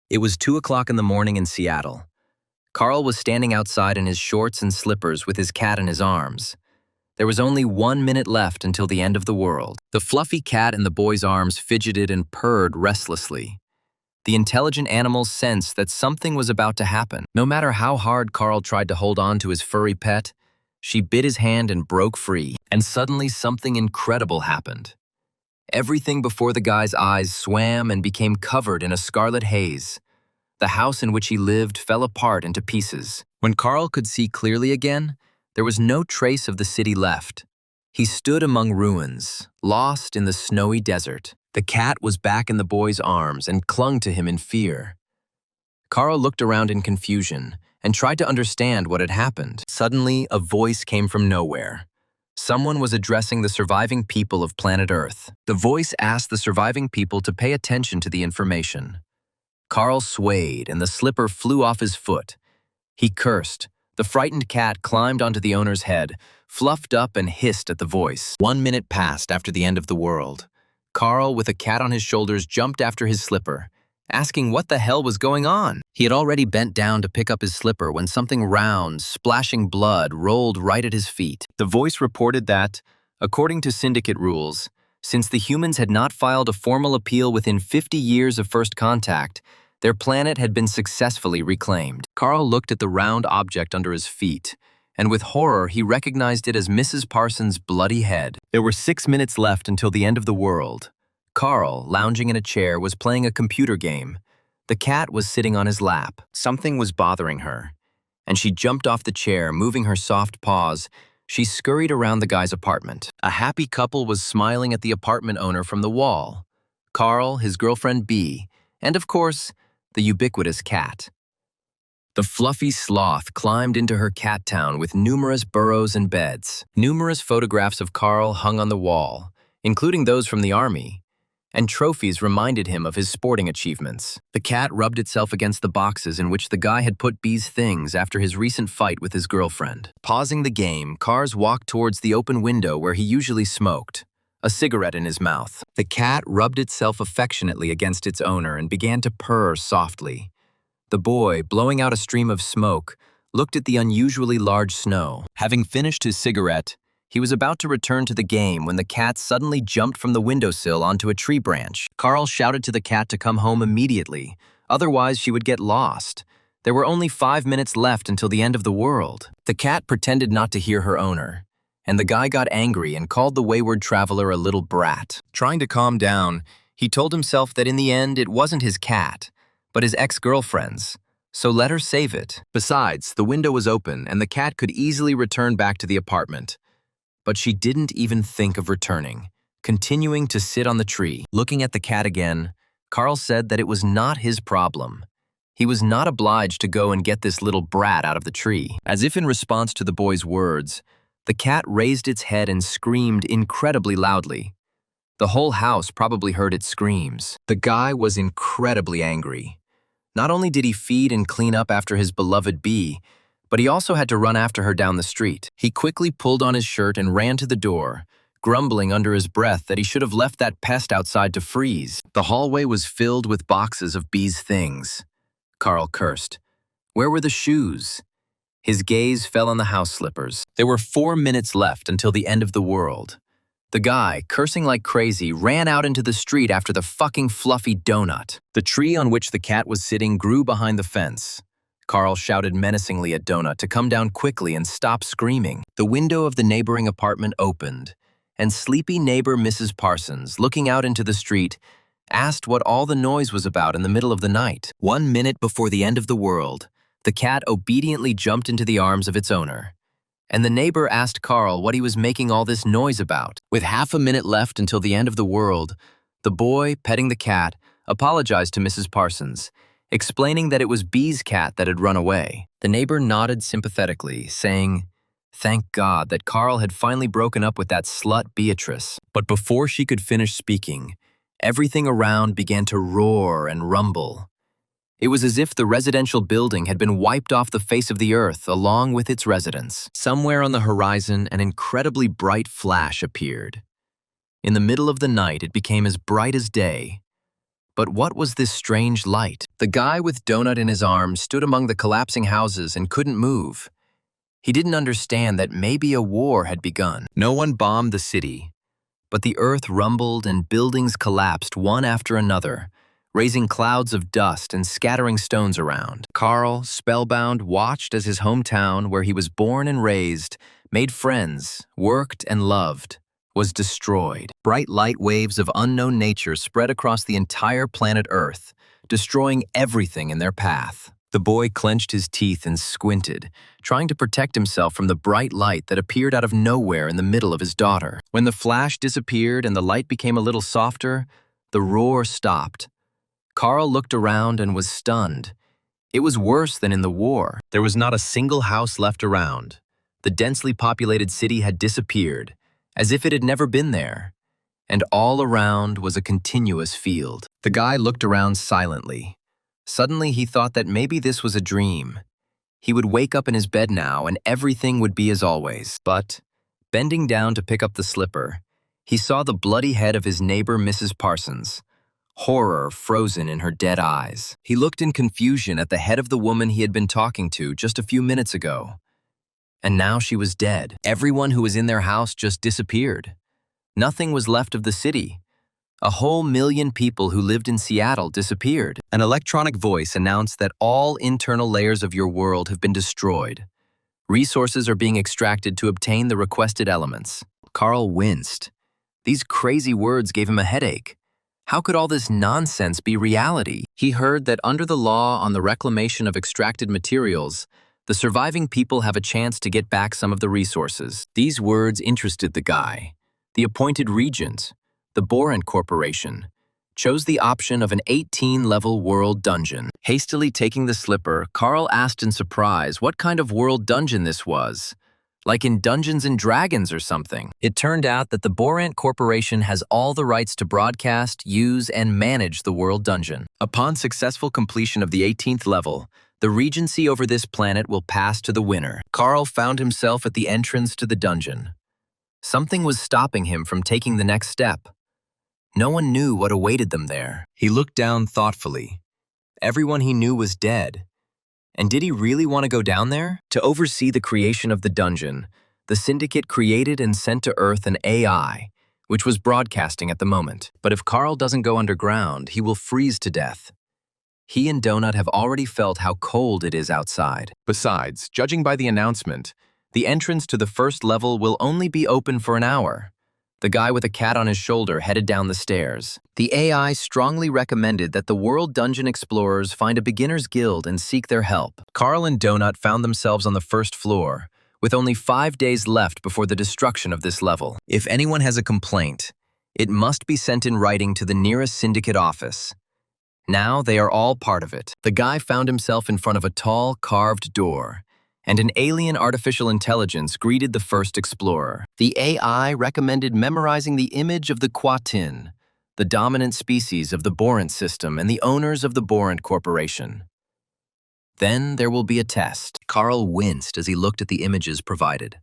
It was 2 o'clock in the morning in Seattle. Carl was standing outside in his shorts and slippers with his cat in his arms. There was only 1 minute left until the end of the world. The fluffy cat in the boy's arms fidgeted and purred restlessly. The intelligent animal sensed that something was about to happen. No matter how hard Carl tried to hold on to his furry pet, she bit his hand and broke free. And suddenly something incredible happened. Everything before the guy's eyes swam and became covered in a scarlet haze. The house in which he lived fell apart into pieces. When Carl could see clearly again, there was no trace of the city left. He stood among ruins, lost in the snowy desert. The cat was back in the boy's arms and clung to him in fear. Carl looked around in confusion and tried to understand what had happened. Suddenly, a voice came from nowhere. Someone was addressing the surviving people of planet Earth. The voice asked the surviving people to pay attention to the information. Carl swayed and the slipper flew off his foot. He cursed. The frightened cat climbed onto the owner's head, fluffed up and hissed at the voice. 1 minute passed after the end of the world. Carl, with a cat on his shoulders, jumped after his slipper, asking what the hell was going on. He had already bent down to pick up his slipper when something round, splashing blood, rolled right at his feet. The voice reported that, according to syndicate rules, since the humans had not filed a formal appeal within 50 years of first contact, their planet had been successfully reclaimed. Carl looked at the round object under his feet, and with horror he recognized it as Mrs. Parsons' bloody head. There were 6 minutes left until the end of the world. Carl, lounging in a chair, was playing a computer game. The cat was sitting on his lap. Something was bothering her, and she jumped off the chair, moving her soft paws. She scurried around the guy's apartment. A happy couple was smiling at the apartment owner from the wall. Carl, his girlfriend Bee, and of course, the ubiquitous cat. The fluffy sloth climbed into her cat town with numerous burrows and beds. Numerous photographs of Carl hung on the wall, including those from the army, and trophies reminded him of his sporting achievements. The cat rubbed itself against the boxes in which the guy had put Bee's things after his recent fight with his girlfriend. Pausing the game, Cars walked towards the open window where he usually smoked, a cigarette in his mouth. The cat rubbed itself affectionately against its owner and began to purr softly. The boy, blowing out a stream of smoke, looked at the unusually large snow. Having finished his cigarette, he was about to return to the game when the cat suddenly jumped from the windowsill onto a tree branch. Carl shouted to the cat to come home immediately, otherwise she would get lost. There were only 5 minutes left until the end of the world. The cat pretended not to hear her owner, and the guy got angry and called the wayward traveler a little brat. Trying to calm down, he told himself that in the end it wasn't his cat, but his ex-girlfriend's, so let her save it. Besides, the window was open and the cat could easily return back to the apartment. But she didn't even think of returning, continuing to sit on the tree. Looking at the cat again, Carl said that it was not his problem. He was not obliged to go and get this little brat out of the tree. As if in response to the boy's words, the cat raised its head and screamed incredibly loudly. The whole house probably heard its screams. The guy was incredibly angry. Not only did he feed and clean up after his beloved Bee, but he also had to run after her down the street. He quickly pulled on his shirt and ran to the door, grumbling under his breath that he should have left that pest outside to freeze. The hallway was filled with boxes of Bee's things. Carl cursed. Where were the shoes? His gaze fell on the house slippers. There were 4 minutes left until the end of the world. The guy, cursing like crazy, ran out into the street after the fucking fluffy donut. The tree on which the cat was sitting grew behind the fence. Carl shouted menacingly at Donut to come down quickly and stop screaming. The window of the neighboring apartment opened, and sleepy neighbor Mrs. Parsons, looking out into the street, asked what all the noise was about in the middle of the night. 1 minute before the end of the world, the cat obediently jumped into the arms of its owner, and the neighbor asked Carl what he was making all this noise about. With half a minute left until the end of the world, the boy, petting the cat, apologized to Mrs. Parsons, explaining that it was Bee's cat that had run away. The neighbor nodded sympathetically, saying, "Thank God that Carl had finally broken up with that slut Beatrice." But before she could finish speaking, everything around began to roar and rumble. It was as if the residential building had been wiped off the face of the earth along with its residents. Somewhere on the horizon, an incredibly bright flash appeared. In the middle of the night, it became as bright as day. But what was this strange light? The guy with Donut in his arms stood among the collapsing houses and couldn't move. He didn't understand that maybe a war had begun. No one bombed the city, but the earth rumbled and buildings collapsed one after another, raising clouds of dust and scattering stones around. Carl, spellbound, watched as his hometown, where he was born and raised, made friends, worked and loved, was destroyed. Bright light waves of unknown nature spread across the entire planet Earth, destroying everything in their path. The boy clenched his teeth and squinted, trying to protect himself from the bright light that appeared out of nowhere in the middle of his daughter. When the flash disappeared and the light became a little softer, the roar stopped. Carl looked around and was stunned. It was worse than in the war. There was not a single house left around. The densely populated city had disappeared, as if it had never been there. And all around was a continuous field. The guy looked around silently. Suddenly he thought that maybe this was a dream. He would wake up in his bed now and everything would be as always. But, bending down to pick up the slipper, he saw the bloody head of his neighbor Mrs. Parsons, horror frozen in her dead eyes. He looked in confusion at the head of the woman he had been talking to just a few minutes ago. And now she was dead. Everyone who was in their house just disappeared. Nothing was left of the city. A whole million people who lived in Seattle disappeared. An electronic voice announced that all internal layers of your world have been destroyed. Resources are being extracted to obtain the requested elements. Carl winced. These crazy words gave him a headache. How could all this nonsense be reality? He heard that under the law on the reclamation of extracted materials, the surviving people have a chance to get back some of the resources. These words interested the guy. The appointed regent, the Borant Corporation, chose the option of an 18-level world dungeon. Hastily taking the slipper, Carl asked in surprise what kind of world dungeon this was. Like in Dungeons and Dragons or something. It turned out that the Borant Corporation has all the rights to broadcast, use, and manage the world dungeon. Upon successful completion of the 18th level, the regency over this planet will pass to the winner. Carl found himself at the entrance to the dungeon. Something was stopping him from taking the next step. No one knew what awaited them there. He looked down thoughtfully. Everyone he knew was dead. And did he really want to go down there? To oversee the creation of the dungeon, the Syndicate created and sent to Earth an AI, which was broadcasting at the moment. But if Carl doesn't go underground, he will freeze to death. He and Donut have already felt how cold it is outside. Besides, judging by the announcement, the entrance to the first level will only be open for an hour. The guy with a cat on his shoulder headed down the stairs. The AI strongly recommended that the World Dungeon Explorers find a beginner's guild and seek their help. Carl and Donut found themselves on the first floor, with only 5 days left before the destruction of this level. If anyone has a complaint, it must be sent in writing to the nearest syndicate office. Now they are all part of it. The guy found himself in front of a tall, carved door, and an alien artificial intelligence greeted the first explorer. The AI recommended memorizing the image of the Quatin, the dominant species of the Borant system and the owners of the Borant Corporation. Then there will be a test. Carl winced as he looked at the images provided.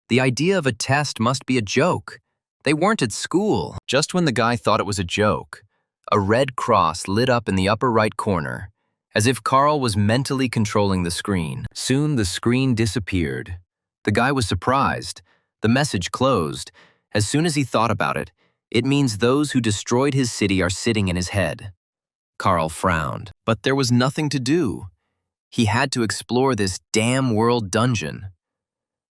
The idea of a test must be a joke. They weren't at school. Just when the guy thought it was a joke, a red cross lit up in the upper right corner, as if Carl was mentally controlling the screen. Soon the screen disappeared. The guy was surprised. The message closed. As soon as he thought about it, it means those who destroyed his city are sitting in his head. Carl frowned. But there was nothing to do. He had to explore this damn world dungeon.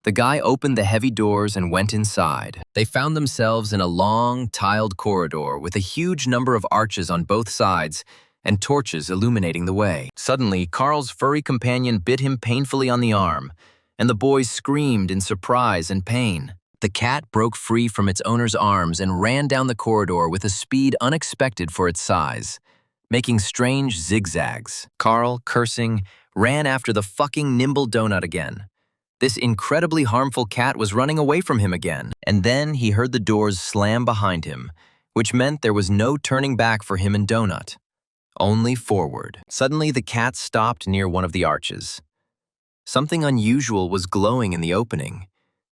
The guy opened the heavy doors and went inside. They found themselves in a long, tiled corridor with a huge number of arches on both sides and torches illuminating the way. Suddenly, Carl's furry companion bit him painfully on the arm, and the boy screamed in surprise and pain. The cat broke free from its owner's arms and ran down the corridor with a speed unexpected for its size, making strange zigzags. Carl, cursing, ran after the fucking nimble Donut again. This incredibly harmful cat was running away from him again. And then he heard the doors slam behind him, which meant there was no turning back for him and Donut. Only forward. Suddenly, the cat stopped near one of the arches. Something unusual was glowing in the opening,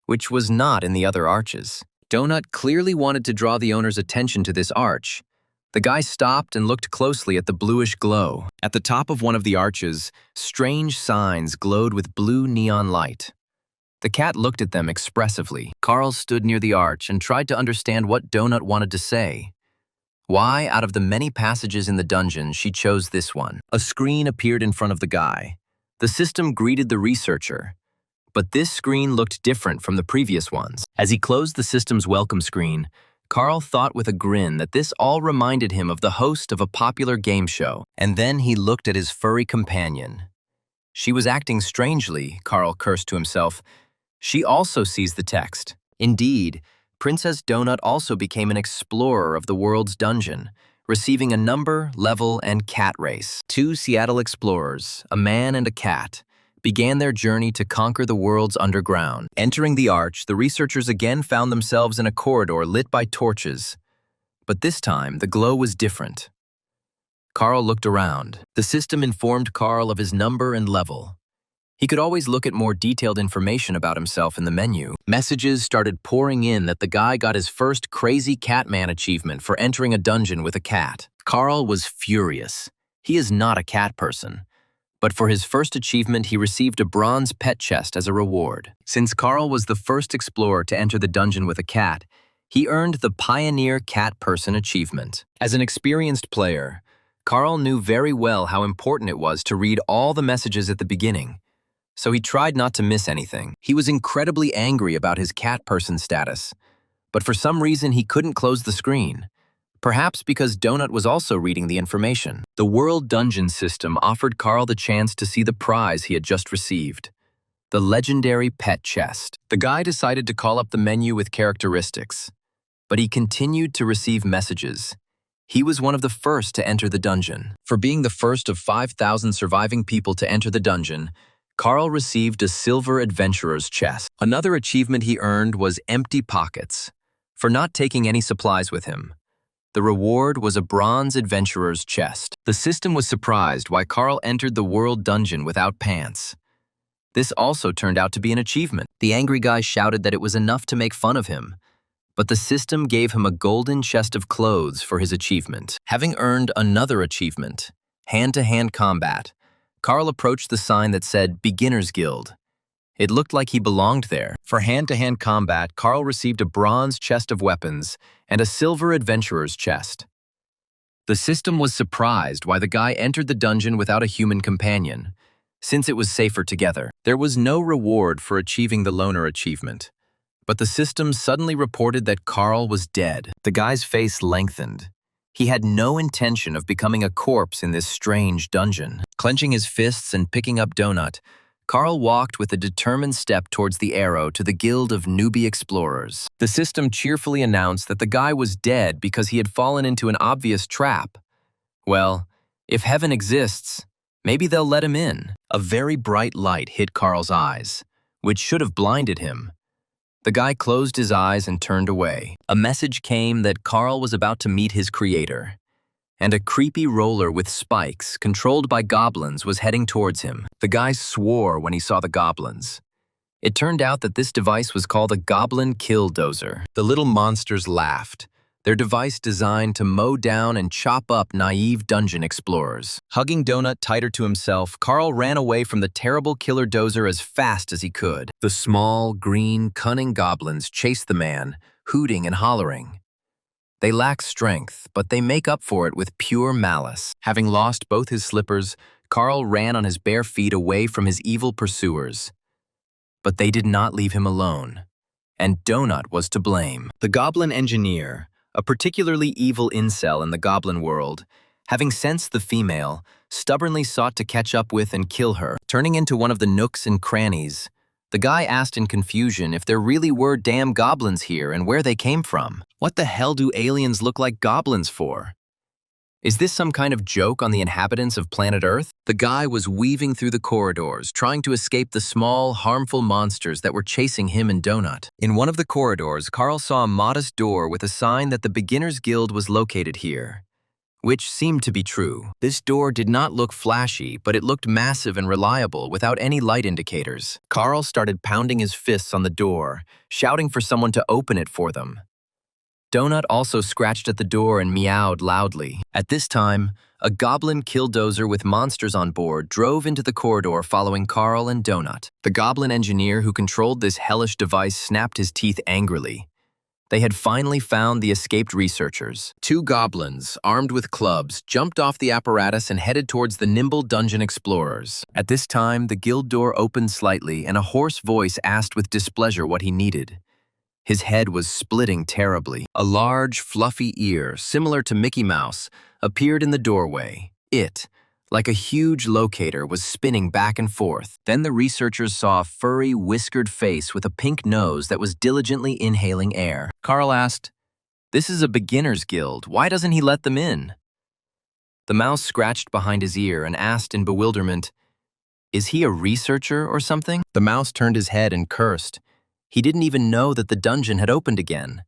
which was not in the other arches. Donut clearly wanted to draw the owner's attention to this arch, The guy stopped and looked closely at the bluish glow. At the top of one of the arches, strange signs glowed with blue neon light. The cat looked at them expressively. Carl stood near the arch and tried to understand what Donut wanted to say. Why, out of the many passages in the dungeon, she chose this one. A screen appeared in front of the guy. The system greeted the researcher. But this screen looked different from the previous ones. As he closed the system's welcome screen, Carl thought with a grin that this all reminded him of the host of a popular game show. And then he looked at his furry companion. She was acting strangely, Carl cursed to himself. She also sees the text. Indeed, Princess Donut also became an explorer of the world's dungeon, receiving a number, level, and cat race. Two Seattle explorers, a man and a cat, began their journey to conquer the world's underground. Entering the arch, the researchers again found themselves in a corridor lit by torches. But this time, the glow was different. Carl looked around. The system informed Carl of his number and level. He could always look at more detailed information about himself in the menu. Messages started pouring in that the guy got his first Crazy Catman achievement for entering a dungeon with a cat. Carl was furious. He is not a cat person. But for his first achievement, he received a bronze pet chest as a reward. Since Carl was the first explorer to enter the dungeon with a cat, he earned the Pioneer Cat Person achievement. As an experienced player, Carl knew very well how important it was to read all the messages at the beginning. So he tried not to miss anything. He was incredibly angry about his cat person status, but for some reason he couldn't close the screen. Perhaps because Donut was also reading the information. The World Dungeon system offered Carl the chance to see the prize he had just received, the legendary pet chest. The guy decided to call up the menu with characteristics, but he continued to receive messages. He was one of the first to enter the dungeon. For being the first of 5,000 surviving people to enter the dungeon, Carl received a silver adventurer's chest. Another achievement he earned was empty pockets, for not taking any supplies with him. The reward was a bronze adventurer's chest. The system was surprised why Carl entered the world dungeon without pants. This also turned out to be an achievement. The angry guy shouted that it was enough to make fun of him, but the system gave him a golden chest of clothes for his achievement. Having earned another achievement, hand-to-hand combat, Carl approached the sign that said Beginner's Guild. It looked like he belonged there. For hand-to-hand combat, Carl received a bronze chest of weapons and a silver adventurer's chest. The system was surprised why the guy entered the dungeon without a human companion, since it was safer together. There was no reward for achieving the loner achievement, but the system suddenly reported that Carl was dead. The guy's face lengthened. He had no intention of becoming a corpse in this strange dungeon. Clenching his fists and picking up Donut, Carl walked with a determined step towards the arrow to the Guild of Newbie Explorers. The system cheerfully announced that the guy was dead because he had fallen into an obvious trap. Well, if heaven exists, maybe they'll let him in. A very bright light hit Carl's eyes, which should have blinded him. The guy closed his eyes and turned away. A message came that Carl was about to meet his creator, and a creepy roller with spikes, controlled by goblins, was heading towards him. The guy swore when he saw the goblins. It turned out that this device was called a Goblin Kill Dozer. The little monsters laughed, their device designed to mow down and chop up naive dungeon explorers. Hugging Donut tighter to himself, Carl ran away from the terrible killer dozer as fast as he could. The small, green, cunning goblins chased the man, hooting and hollering. They lack strength, but they make up for it with pure malice. Having lost both his slippers, Carl ran on his bare feet away from his evil pursuers. But they did not leave him alone, and Donut was to blame. The goblin engineer, a particularly evil incel in the goblin world, having sensed the female, stubbornly sought to catch up with and kill her. Turning into one of the nooks and crannies, the guy asked in confusion if there really were damn goblins here and where they came from. What the hell do aliens look like goblins for? Is this some kind of joke on the inhabitants of planet Earth? The guy was weaving through the corridors, trying to escape the small, harmful monsters that were chasing him and Donut. In one of the corridors, Carl saw a modest door with a sign that the Beginner's Guild was located here, which seemed to be true. This door did not look flashy, but it looked massive and reliable without any light indicators. Carl started pounding his fists on the door, shouting for someone to open it for them. Donut also scratched at the door and meowed loudly. At this time, a goblin killdozer with monsters on board drove into the corridor following Carl and Donut. The goblin engineer who controlled this hellish device snapped his teeth angrily. They had finally found the escaped researchers. Two goblins, armed with clubs, jumped off the apparatus and headed towards the nimble dungeon explorers. At this time, the guild door opened slightly and a hoarse voice asked with displeasure what he needed. His head was splitting terribly. A large, fluffy ear, similar to Mickey Mouse, appeared in the doorway. It, like a huge locator, was spinning back and forth. Then the researchers saw a furry, whiskered face with a pink nose that was diligently inhaling air. Carl asked, "This is a beginner's guild. Why doesn't he let them in?" The mouse scratched behind his ear and asked in bewilderment, "Is he a researcher or something?" The mouse turned his head and cursed. He didn't even know that the dungeon had opened again,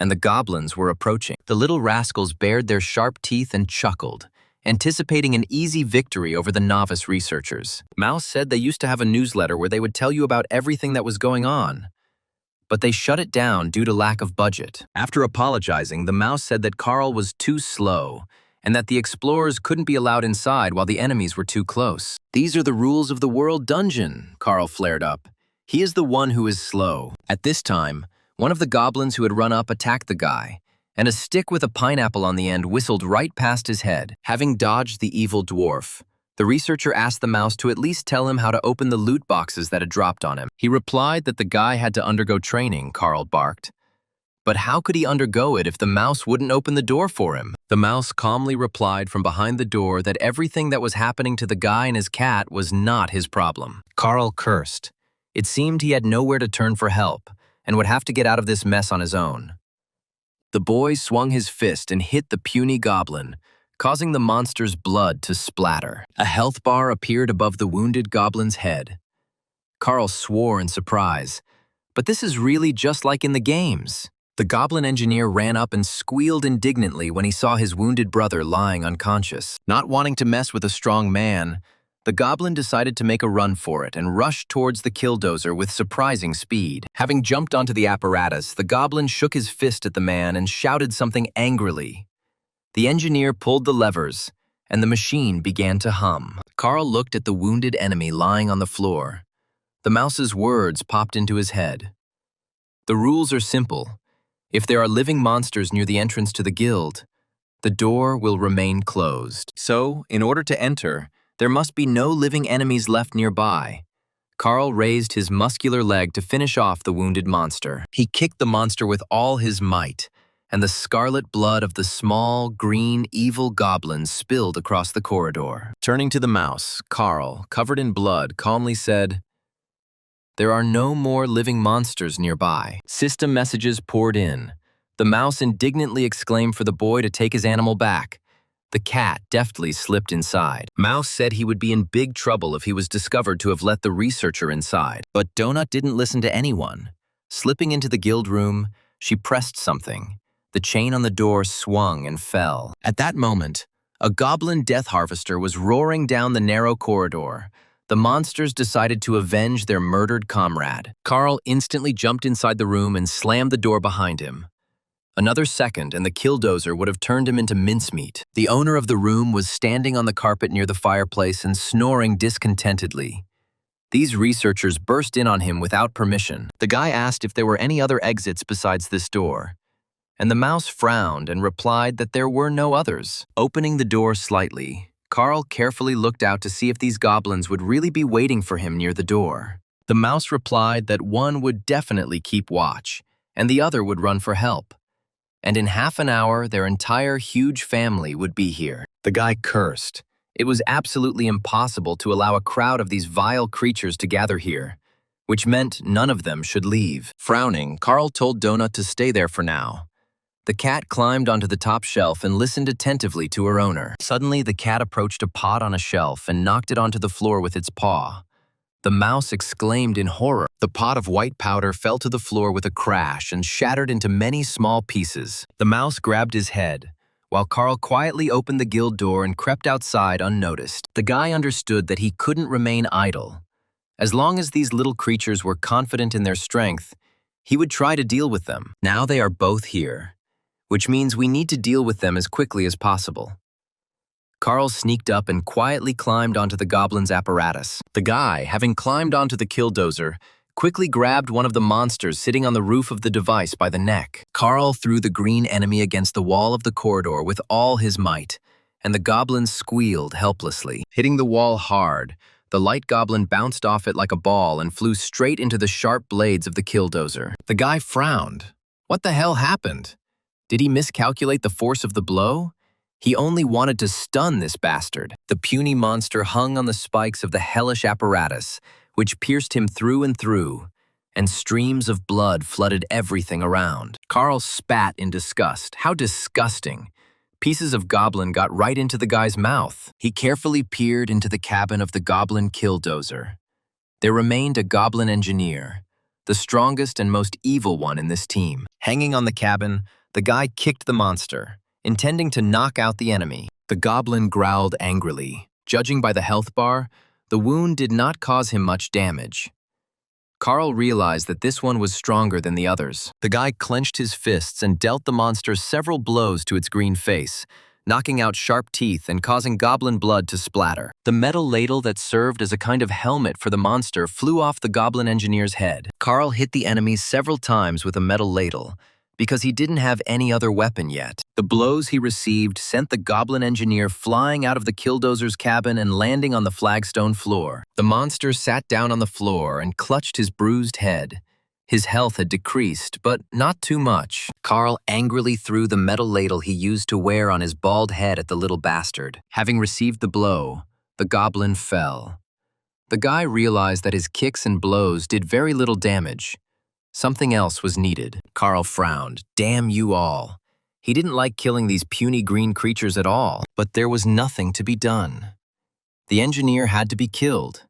and the goblins were approaching. The little rascals bared their sharp teeth and chuckled, anticipating an easy victory over the novice researchers. Mouse said they used to have a newsletter where they would tell you about everything that was going on, but they shut it down due to lack of budget. After apologizing, the mouse said that Carl was too slow and that the explorers couldn't be allowed inside while the enemies were too close. "These are the rules of the world dungeon," Carl flared up. "He is the one who is slow." At this time, one of the goblins who had run up attacked the guy, and a stick with a pineapple on the end whistled right past his head. Having dodged the evil dwarf, the researcher asked the mouse to at least tell him how to open the loot boxes that had dropped on him. He replied that the guy had to undergo training, Carl barked. But how could he undergo it if the mouse wouldn't open the door for him? The mouse calmly replied from behind the door that everything that was happening to the guy and his cat was not his problem. Carl cursed. It seemed he had nowhere to turn for help and would have to get out of this mess on his own. The boy swung his fist and hit the puny goblin, causing the monster's blood to splatter. A health bar appeared above the wounded goblin's head. Carl swore in surprise, but this is really just like in the games. The goblin engineer ran up and squealed indignantly when he saw his wounded brother lying unconscious. Not wanting to mess with a strong man, the goblin decided to make a run for it and rushed towards the killdozer with surprising speed. Having jumped onto the apparatus, the goblin shook his fist at the man and shouted something angrily. The engineer pulled the levers, and the machine began to hum. Carl looked at the wounded enemy lying on the floor. The mouse's words popped into his head. "The rules are simple. If there are living monsters near the entrance to the guild, the door will remain closed. So, in order to enter, there must be no living enemies left nearby." Carl raised his muscular leg to finish off the wounded monster. He kicked the monster with all his might, and the scarlet blood of the small, green, evil goblin spilled across the corridor. Turning to the mouse, Carl, covered in blood, calmly said, "There are no more living monsters nearby." System messages poured in. The mouse indignantly exclaimed for the boy to take his animal back. The cat deftly slipped inside. Mouse said he would be in big trouble if he was discovered to have let the researcher inside. But Donut didn't listen to anyone. Slipping into the guild room, she pressed something. The chain on the door swung and fell. At that moment, a goblin death harvester was roaring down the narrow corridor. The monsters decided to avenge their murdered comrade. Carl instantly jumped inside the room and slammed the door behind him. Another second and the killdozer would have turned him into mincemeat. The owner of the room was standing on the carpet near the fireplace and snoring discontentedly. These researchers burst in on him without permission. The guy asked if there were any other exits besides this door, and the mouse frowned and replied that there were no others. Opening the door slightly, Carl carefully looked out to see if these goblins would really be waiting for him near the door. The mouse replied that one would definitely keep watch, and the other would run for help. And in half an hour, their entire huge family would be here. The guy cursed. It was absolutely impossible to allow a crowd of these vile creatures to gather here, which meant none of them should leave. Frowning, Carl told Donut to stay there for now. The cat climbed onto the top shelf and listened attentively to her owner. Suddenly, the cat approached a pot on a shelf and knocked it onto the floor with its paw. The mouse exclaimed in horror. The pot of white powder fell to the floor with a crash and shattered into many small pieces. The mouse grabbed his head, while Carl quietly opened the guild door and crept outside unnoticed. The guy understood that he couldn't remain idle. As long as these little creatures were confident in their strength, he would try to deal with them. Now they are both here, which means we need to deal with them as quickly as possible. Carl sneaked up and quietly climbed onto the goblin's apparatus. The guy, having climbed onto the killdozer, quickly grabbed one of the monsters sitting on the roof of the device by the neck. Carl threw the green enemy against the wall of the corridor with all his might, and the goblin squealed helplessly. Hitting the wall hard, the light goblin bounced off it like a ball and flew straight into the sharp blades of the killdozer. The guy frowned. What the hell happened? Did he miscalculate the force of the blow? He only wanted to stun this bastard. The puny monster hung on the spikes of the hellish apparatus, which pierced him through and through, and streams of blood flooded everything around. Carl spat in disgust. How disgusting! Pieces of goblin got right into the guy's mouth. He carefully peered into the cabin of the goblin killdozer. There remained a goblin engineer, the strongest and most evil one in this team. Hanging on the cabin, the guy kicked the monster, intending to knock out the enemy. The goblin growled angrily. Judging by the health bar, the wound did not cause him much damage. Carl realized that this one was stronger than the others. The guy clenched his fists and dealt the monster several blows to its green face, knocking out sharp teeth and causing goblin blood to splatter. The metal ladle that served as a kind of helmet for the monster flew off the goblin engineer's head. Carl hit the enemy several times with a metal ladle, because he didn't have any other weapon yet. The blows he received sent the goblin engineer flying out of the killdozer's cabin and landing on the flagstone floor. The monster sat down on the floor and clutched his bruised head. His health had decreased, but not too much. Carl angrily threw the metal ladle he used to wear on his bald head at the little bastard. Having received the blow, the goblin fell. The guy realized that his kicks and blows did very little damage. Something else was needed. Carl frowned. Damn you all. He didn't like killing these puny green creatures at all, but there was nothing to be done. The engineer had to be killed,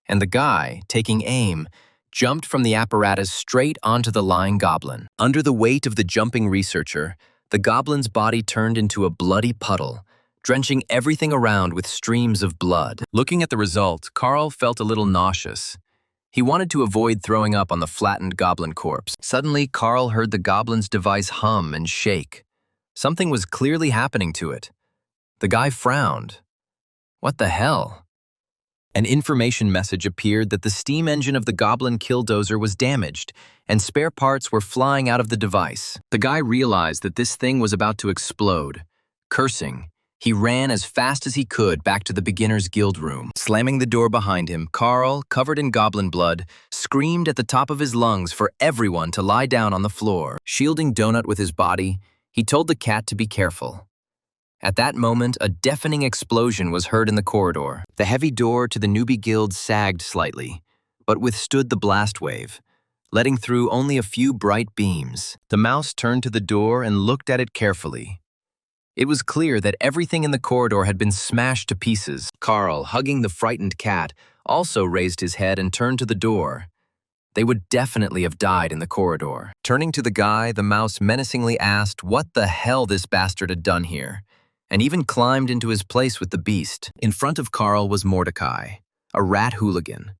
and the guy, taking aim, jumped from the apparatus straight onto the lying goblin. Under the weight of the jumping researcher, the goblin's body turned into a bloody puddle, drenching everything around with streams of blood. Looking at the result, Carl felt a little nauseous. He wanted to avoid throwing up on the flattened goblin corpse. Suddenly, Carl heard the goblin's device hum and shake. Something was clearly happening to it. The guy frowned. What the hell? An information message appeared that the steam engine of the goblin killdozer was damaged, and spare parts were flying out of the device. The guy realized that this thing was about to explode. Cursing, he ran as fast as he could back to the beginner's guild room. Slamming the door behind him, Carl, covered in goblin blood, screamed at the top of his lungs for everyone to lie down on the floor. Shielding Donut with his body, he told the cat to be careful. At that moment, a deafening explosion was heard in the corridor. The heavy door to the newbie guild sagged slightly, but withstood the blast wave, letting through only a few bright beams. The mouse turned to the door and looked at it carefully. It was clear that everything in the corridor had been smashed to pieces. Carl, hugging the frightened cat, also raised his head and turned to the door. They would definitely have died in the corridor. Turning to the guy, the mouse menacingly asked what the hell this bastard had done here, and even climbed into his place with the beast. In front of Carl was Mordecai, a rat hooligan,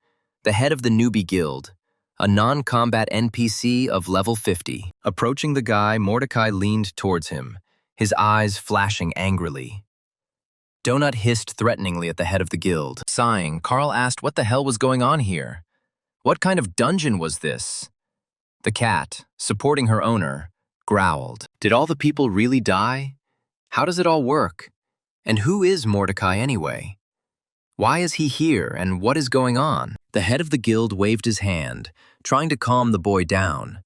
the head of the newbie guild, a non-combat NPC of level 50. Approaching the guy, Mordecai leaned towards him, his eyes flashing angrily. Donut hissed threateningly at the head of the guild. Sighing, Carl asked what the hell was going on here. What kind of dungeon was this? The cat, supporting her owner, growled. Did all the people really die? How does it all work? And who is Mordecai anyway? Why is he here and what is going on? The head of the guild waved his hand, trying to calm the boy down.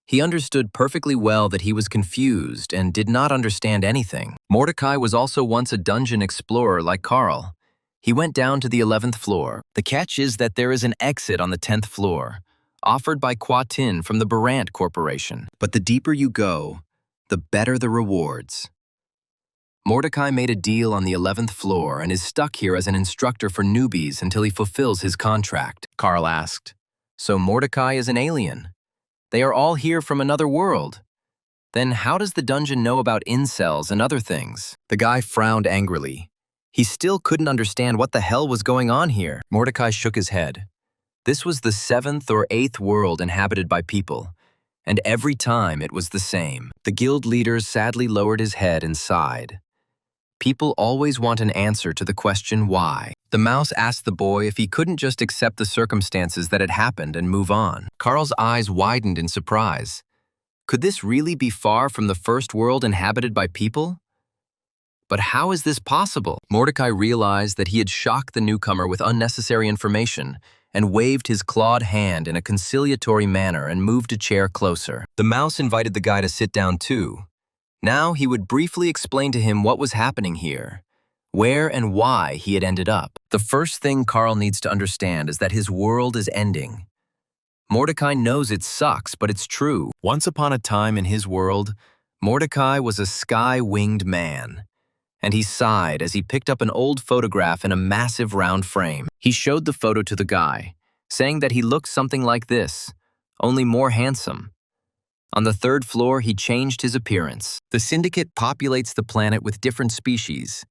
He understood perfectly well that he was confused and did not understand anything. Mordecai was also once a dungeon explorer like Carl. He went down to the 11th floor. The catch is that there is an exit on the 10th floor, offered by Qua Tin from the Barant Corporation. But the deeper you go, the better the rewards. Mordecai made a deal on the 11th floor and is stuck here as an instructor for newbies until he fulfills his contract. Carl asked, so Mordecai is an alien? They are all here from another world. Then how does the dungeon know about incels and other things? The guy frowned angrily. He still couldn't understand what the hell was going on here. Mordecai shook his head. This was the 7th or 8th world inhabited by people, And every time it was the same. The guild leader sadly lowered his head and sighed. People always want an answer to the question why. The mouse asked the boy if he couldn't just accept the circumstances that had happened and move on. Carl's eyes widened in surprise. Could this really be far from the first world inhabited by people? But how is this possible? Mordecai realized that he had shocked the newcomer with unnecessary information and waved his clawed hand in a conciliatory manner and moved a chair closer. The mouse invited the guy to sit down too. Now he would briefly explain to him what was happening here, where and why he had ended up. The first thing Carl needs to understand is that his world is ending. Mordecai knows it sucks, but it's true. Once upon a time in his world, Mordecai was a sky-winged man. And he sighed as he picked up an old photograph in a massive round frame. He showed the photo to the guy, saying that he looked something like this, only more handsome. On the third floor, he changed his appearance. The syndicate populates the planet with different species,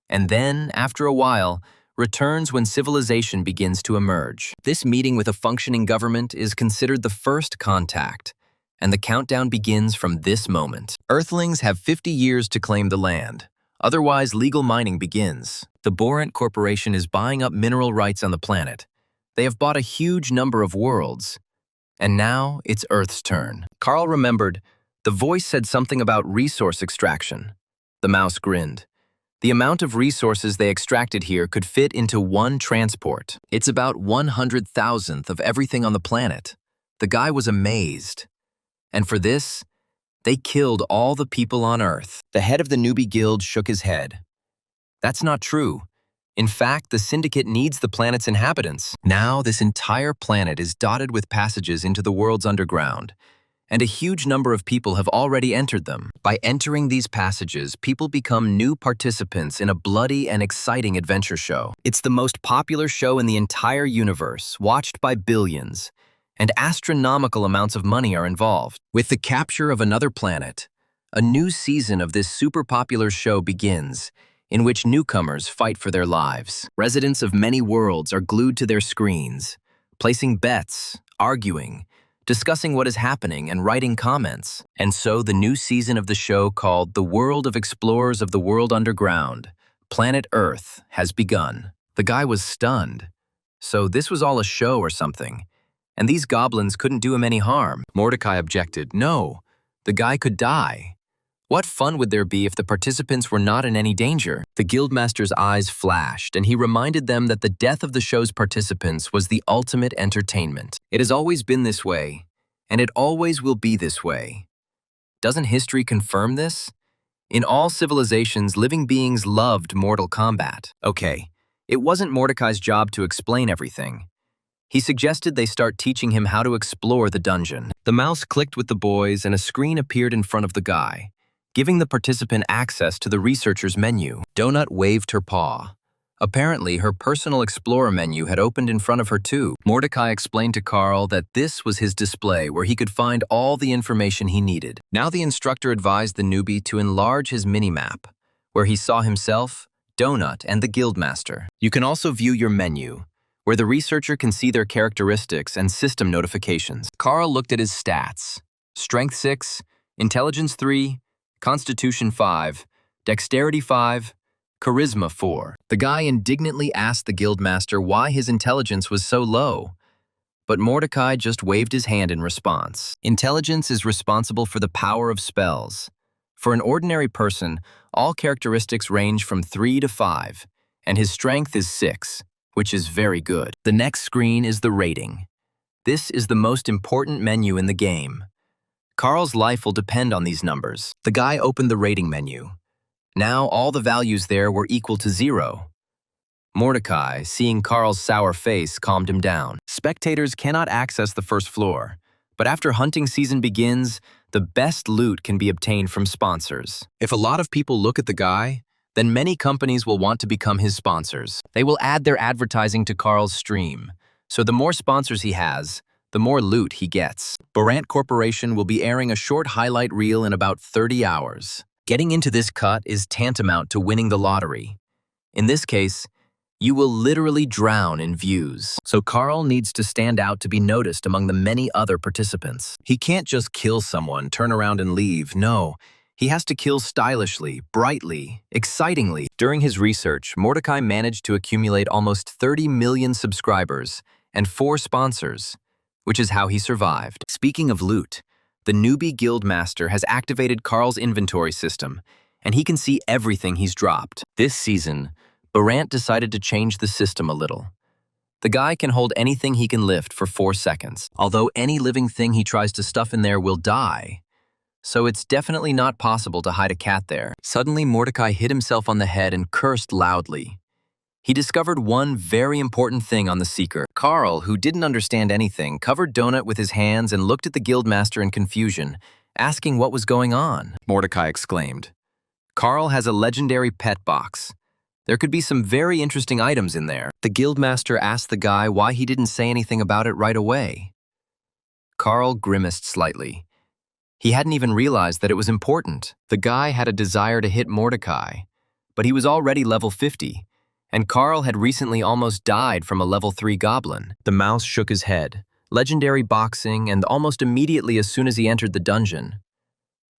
and then, after a while, returns when civilization begins to emerge. This meeting with a functioning government is considered the first contact, and the countdown begins from this moment. Earthlings have 50 years to claim the land. Otherwise, legal mining begins. The Borant Corporation is buying up mineral rights on the planet. They have bought a huge number of worlds. And now, it's Earth's turn. Carl remembered. The voice said something about resource extraction. The mouse grinned. The amount of resources they extracted here could fit into one transport. It's about 100,000th of everything on the planet. The guy was amazed. And for this, they killed all the people on Earth. The head of the newbie guild shook his head. That's not true. In fact, the syndicate needs the planet's inhabitants. Now, this entire planet is dotted with passages into the world's underground, and a huge number of people have already entered them. By entering these passages, people become new participants in a bloody and exciting adventure show. It's the most popular show in the entire universe, watched by billions. And astronomical amounts of money are involved. With the capture of another planet, a new season of this super popular show begins, in which newcomers fight for their lives. Residents of many worlds are glued to their screens, placing bets, arguing, discussing what is happening, and writing comments. And so the new season of the show, called The World of Explorers of the World Underground, Planet Earth, has begun. The guy was stunned. So this was all a show or something. And these goblins couldn't do him any harm. Mordecai objected. No, the guy could die. What fun would there be if the participants were not in any danger? The guildmaster's eyes flashed, and he reminded them that the death of the show's participants was the ultimate entertainment. It has always been this way, and it always will be this way. Doesn't history confirm this? In all civilizations, living beings loved mortal combat. Okay, it wasn't Mordecai's job to explain everything. He suggested they start teaching him how to explore the dungeon. The mouse clicked with the boys, and a screen appeared in front of the guy, giving the participant access to the researcher's menu. Donut waved her paw. Apparently, her personal explorer menu had opened in front of her too. Mordecai explained to Carl that this was his display where he could find all the information he needed. Now the instructor advised the newbie to enlarge his mini-map, where he saw himself, Donut, and the guildmaster. You can also view your menu, where the researcher can see their characteristics and system notifications. Carl looked at his stats. Strength 6, Intelligence 3, Constitution 5, Dexterity 5, Charisma 4. The guy indignantly asked the guildmaster why his intelligence was so low. But Mordecai just waved his hand in response. Intelligence is responsible for the power of spells. For an ordinary person, all characteristics range from 3 to 5, and his strength is 6. Which is very good. The next screen is the rating. This is the most important menu in the game. Carl's life will depend on these numbers. The guy opened the rating menu. Now all the values there were equal to 0. Mordecai, seeing Carl's sour face, calmed him down. Spectators cannot access the first floor, but after hunting season begins, the best loot can be obtained from sponsors. If a lot of people look at the guy, then many companies will want to become his sponsors. They will add their advertising to Carl's stream, so the more sponsors he has, the more loot he gets. Borant Corporation will be airing a short highlight reel in about 30 hours. Getting into this cut is tantamount to winning the lottery. In this case, You will literally drown in views. So Carl needs to stand out to be noticed among the many other participants. He can't just kill someone, turn around and leave. No, he has to kill stylishly, brightly, excitingly. During his research, Mordecai managed to accumulate almost 30 million subscribers and 4 sponsors, which is how he survived. Speaking of loot, the newbie guildmaster has activated Carl's inventory system, and he can see everything he's dropped. This season, Barant decided to change the system a little. The guy can hold anything he can lift for 4 seconds, although any living thing he tries to stuff in there will die. So it's definitely not possible to hide a cat there. Suddenly, Mordecai hit himself on the head and cursed loudly. He discovered one very important thing on the Seeker. Carl, who didn't understand anything, covered Donut with his hands and looked at the guildmaster in confusion, asking what was going on. Mordecai exclaimed, "Carl has a legendary pet box. There could be some very interesting items in there." The guildmaster asked the guy why he didn't say anything about it right away. Carl grimaced slightly. He hadn't even realized that it was important. The guy had a desire to hit Mordecai, but he was already level 50, and Carl had recently almost died from a level 3 goblin. The mouse shook his head, legendary boxing, and almost immediately as soon as he entered the dungeon.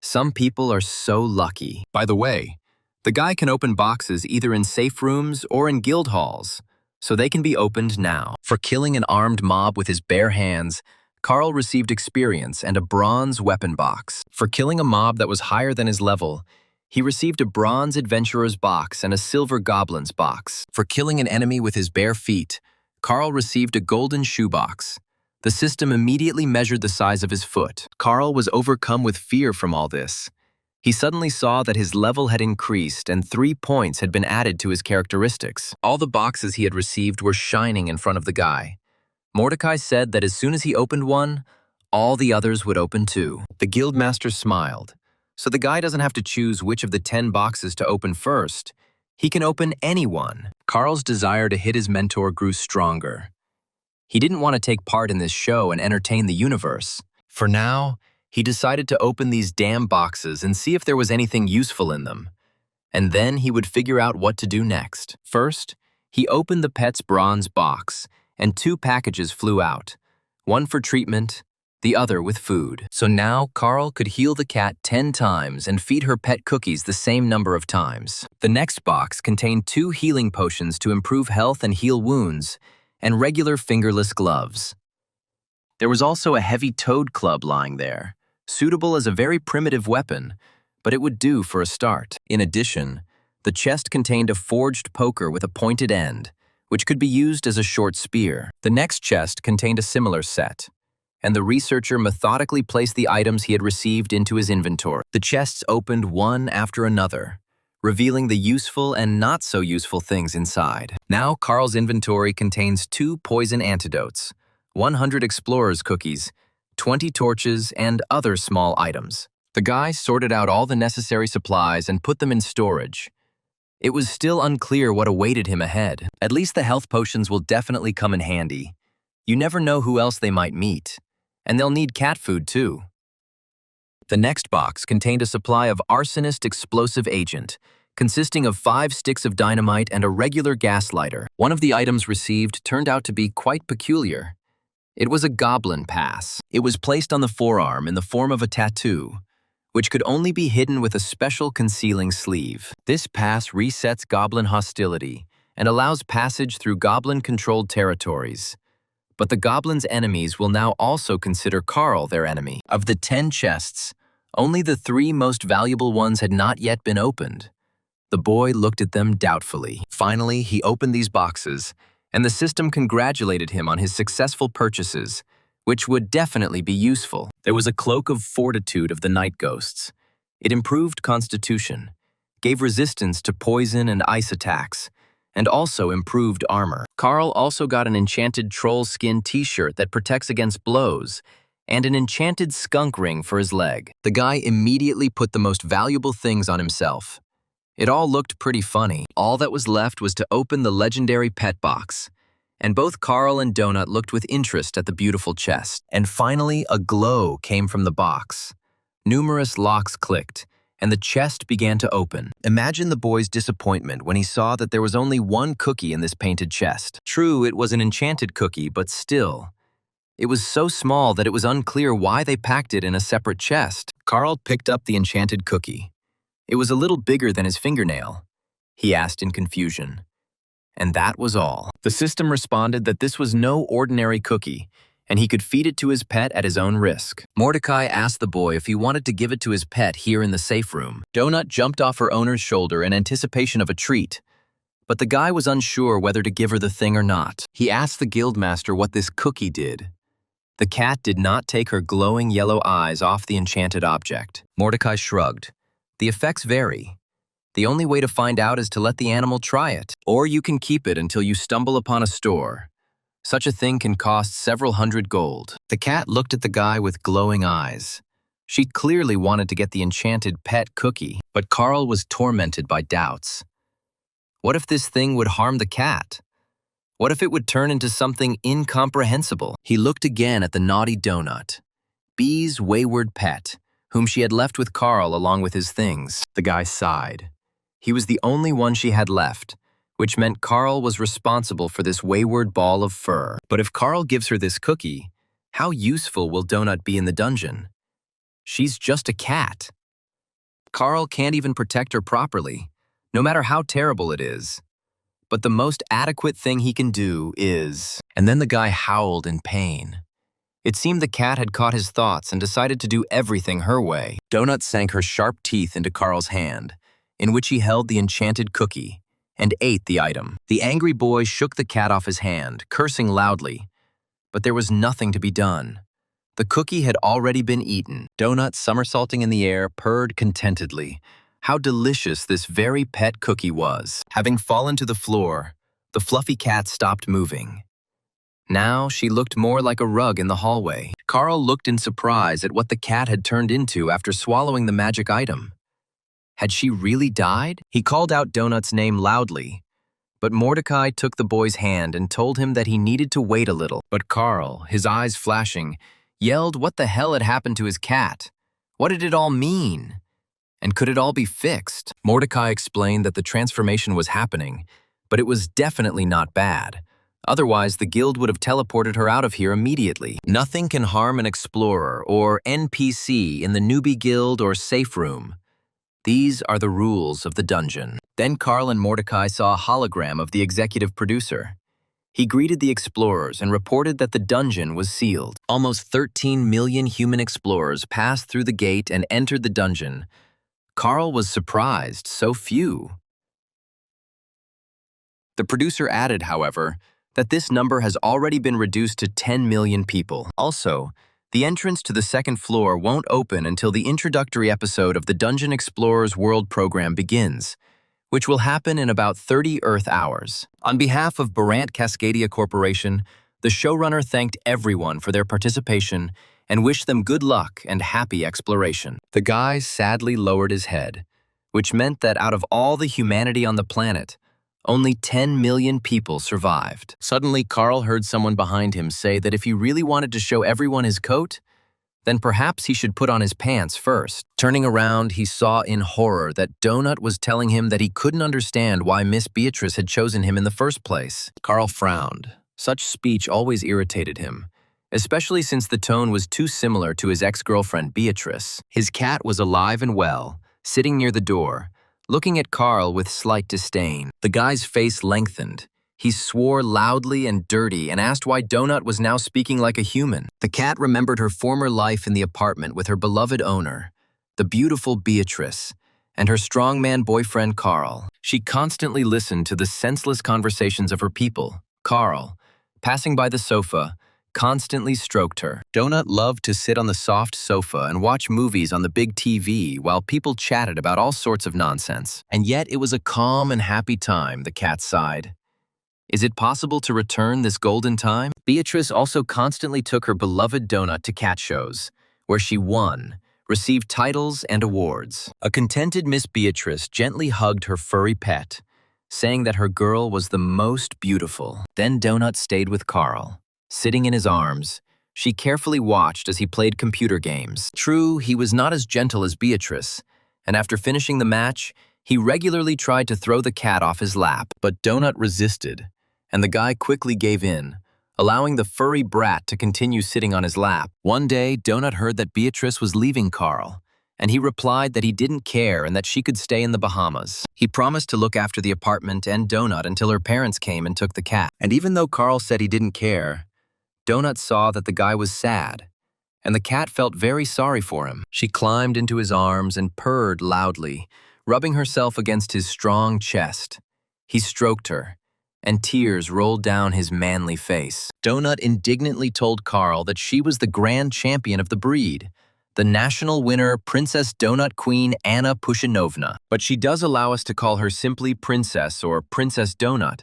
Some people are so lucky. By the way, the guy can open boxes either in safe rooms or in guild halls, so they can be opened now. For killing an armed mob with his bare hands, Carl received experience and a bronze weapon box. For killing a mob that was higher than his level, he received a bronze adventurer's box and a silver goblin's box. For killing an enemy with his bare feet, Carl received a golden shoebox. The system immediately measured the size of his foot. Carl was overcome with fear from all this. He suddenly saw that his level had increased and 3 points had been added to his characteristics. All the boxes he had received were shining in front of the guy. Mordecai said that as soon as he opened one, all the others would open too. The guildmaster smiled. So the guy doesn't have to choose which of the 10 boxes to open first. He can open any one. Carl's desire to hit his mentor grew stronger. He didn't want to take part in this show and entertain the universe. For now, he decided to open these damn boxes and see if there was anything useful in them. And then he would figure out what to do next. First, he opened the pet's bronze box, and 2 packages flew out. One for treatment, the other with food. So now Carl could heal the cat 10 times and feed her pet cookies the same number of times. The next box contained 2 healing potions to improve health and heal wounds, and regular fingerless gloves. There was also a heavy toad club lying there, suitable as a very primitive weapon, but it would do for a start. In addition, the chest contained a forged poker with a pointed end, which could be used as a short spear. The next chest contained a similar set, and the researcher methodically placed the items he had received into his inventory. The chests opened one after another, revealing the useful and not so useful things inside. Now Carl's inventory contains 2 poison antidotes, 100 explorer's cookies, 20 torches, and other small items. The guy sorted out all the necessary supplies and put them in storage. It was still unclear what awaited him ahead. At least the health potions will definitely come in handy. You never know who else they might meet. And they'll need cat food too. The next box contained a supply of arsonist explosive agent, consisting of 5 sticks of dynamite and a regular gas lighter. One of the items received turned out to be quite peculiar. It was a goblin pass. It was placed on the forearm in the form of a tattoo, which could only be hidden with a special concealing sleeve. This pass resets goblin hostility and allows passage through goblin-controlled territories. But the goblin's enemies will now also consider Carl their enemy. Of the 10 chests, only the 3 most valuable ones had not yet been opened. The boy looked at them doubtfully. Finally, he opened these boxes, and the system congratulated him on his successful purchases, which would definitely be useful. There was a cloak of fortitude of the night ghosts. It improved constitution, gave resistance to poison and ice attacks, and also improved armor. Carl also got an enchanted troll skin t-shirt that protects against blows, and an enchanted skunk ring for his leg. The guy immediately put the most valuable things on himself. It all looked pretty funny. All that was left was to open the legendary pet box, and both Carl and Donut looked with interest at the beautiful chest. And finally, a glow came from the box. Numerous locks clicked, and the chest began to open. Imagine the boy's disappointment when he saw that there was only one cookie in this painted chest. True, it was an enchanted cookie, but still. It was so small that it was unclear why they packed it in a separate chest. Carl picked up the enchanted cookie. It was a little bigger than his fingernail. He asked in confusion. And that was all. The system responded that this was no ordinary cookie, and he could feed it to his pet at his own risk. Mordecai asked the boy if he wanted to give it to his pet here in the safe room. Donut jumped off her owner's shoulder in anticipation of a treat, but the guy was unsure whether to give her the thing or not. He asked the guildmaster what this cookie did. The cat did not take her glowing yellow eyes off the enchanted object. Mordecai shrugged. The effects vary. The only way to find out is to let the animal try it, or you can keep it until you stumble upon a store. Such a thing can cost several hundred gold. The cat looked at the guy with glowing eyes. She clearly wanted to get the enchanted pet cookie, but Carl was tormented by doubts. What if this thing would harm the cat? What if it would turn into something incomprehensible? He looked again at the naughty Donut, Bee's wayward pet, whom she had left with Carl along with his things. The guy sighed. He was the only one she had left, which meant Carl was responsible for this wayward ball of fur. But if Carl gives her this cookie, how useful will Donut be in the dungeon? She's just a cat. Carl can't even protect her properly, no matter how terrible it is. But the most adequate thing he can do is… And then the guy howled in pain. It seemed the cat had caught his thoughts and decided to do everything her way. Donut sank her sharp teeth into Carl's hand, in which he held the enchanted cookie, and ate the item. The angry boy shook the cat off his hand, cursing loudly. But there was nothing to be done. The cookie had already been eaten. Donut, somersaulting in the air, purred contentedly. How delicious this very pet cookie was. Having fallen to the floor, the fluffy cat stopped moving. Now she looked more like a rug in the hallway. Carl looked in surprise at what the cat had turned into after swallowing the magic item. Had she really died? He called out Donut's name loudly, but Mordecai took the boy's hand and told him that he needed to wait a little. But Carl, his eyes flashing, yelled what the hell had happened to his cat. What did it all mean? And could it all be fixed? Mordecai explained that the transformation was happening, but it was definitely not bad. Otherwise, the guild would have teleported her out of here immediately. Nothing can harm an explorer or NPC in the newbie guild or safe room. These are the rules of the dungeon. Then Carl and Mordecai saw a hologram of the executive producer. He greeted the explorers and reported that the dungeon was sealed. Almost 13 million human explorers passed through the gate and entered the dungeon. Carl was surprised, so few. The producer added, however, that this number has already been reduced to 10 million people. Also, the entrance to the second floor won't open until the introductory episode of the Dungeon Explorers World program begins, which will happen in about 30 Earth hours. On behalf of Barant Cascadia Corporation, the showrunner thanked everyone for their participation and wished them good luck and happy exploration. The guy sadly lowered his head, which meant that out of all the humanity on the planet, only 10 million people survived. Suddenly, Carl heard someone behind him say that if he really wanted to show everyone his coat, then perhaps he should put on his pants first. Turning around, he saw in horror that Donut was telling him that he couldn't understand why Miss Beatrice had chosen him in the first place. Carl frowned. Such speech always irritated him, especially since the tone was too similar to his ex-girlfriend Beatrice. His cat was alive and well, sitting near the door, looking at Carl with slight disdain. The guy's face lengthened. He swore loudly and dirty and asked why Donut was now speaking like a human. The cat remembered her former life in the apartment with her beloved owner, the beautiful Beatrice, and her strongman boyfriend Carl. She constantly listened to the senseless conversations of her people. Carl, passing by the sofa, constantly stroked her. Donut loved to sit on the soft sofa and watch movies on the big TV while people chatted about all sorts of nonsense. And yet it was a calm and happy time, the cat sighed. Is it possible to return this golden time? Beatrice also constantly took her beloved Donut to cat shows, where she won, received titles and awards. A contented Miss Beatrice gently hugged her furry pet, saying that her girl was the most beautiful. Then Donut stayed with Carl. Sitting in his arms, she carefully watched as he played computer games. True, he was not as gentle as Beatrice, and after finishing the match, he regularly tried to throw the cat off his lap. But Donut resisted, and the guy quickly gave in, allowing the furry brat to continue sitting on his lap. One day, Donut heard that Beatrice was leaving Carl, and he replied that he didn't care and that she could stay in the Bahamas. He promised to look after the apartment and Donut until her parents came and took the cat. And even though Carl said he didn't care, Donut saw that the guy was sad, and the cat felt very sorry for him. She climbed into his arms and purred loudly, rubbing herself against his strong chest. He stroked her, and tears rolled down his manly face. Donut indignantly told Carl that she was the grand champion of the breed, the national winner, Princess Donut Queen Anna Pushinovna. But she does allow us to call her simply Princess or Princess Donut.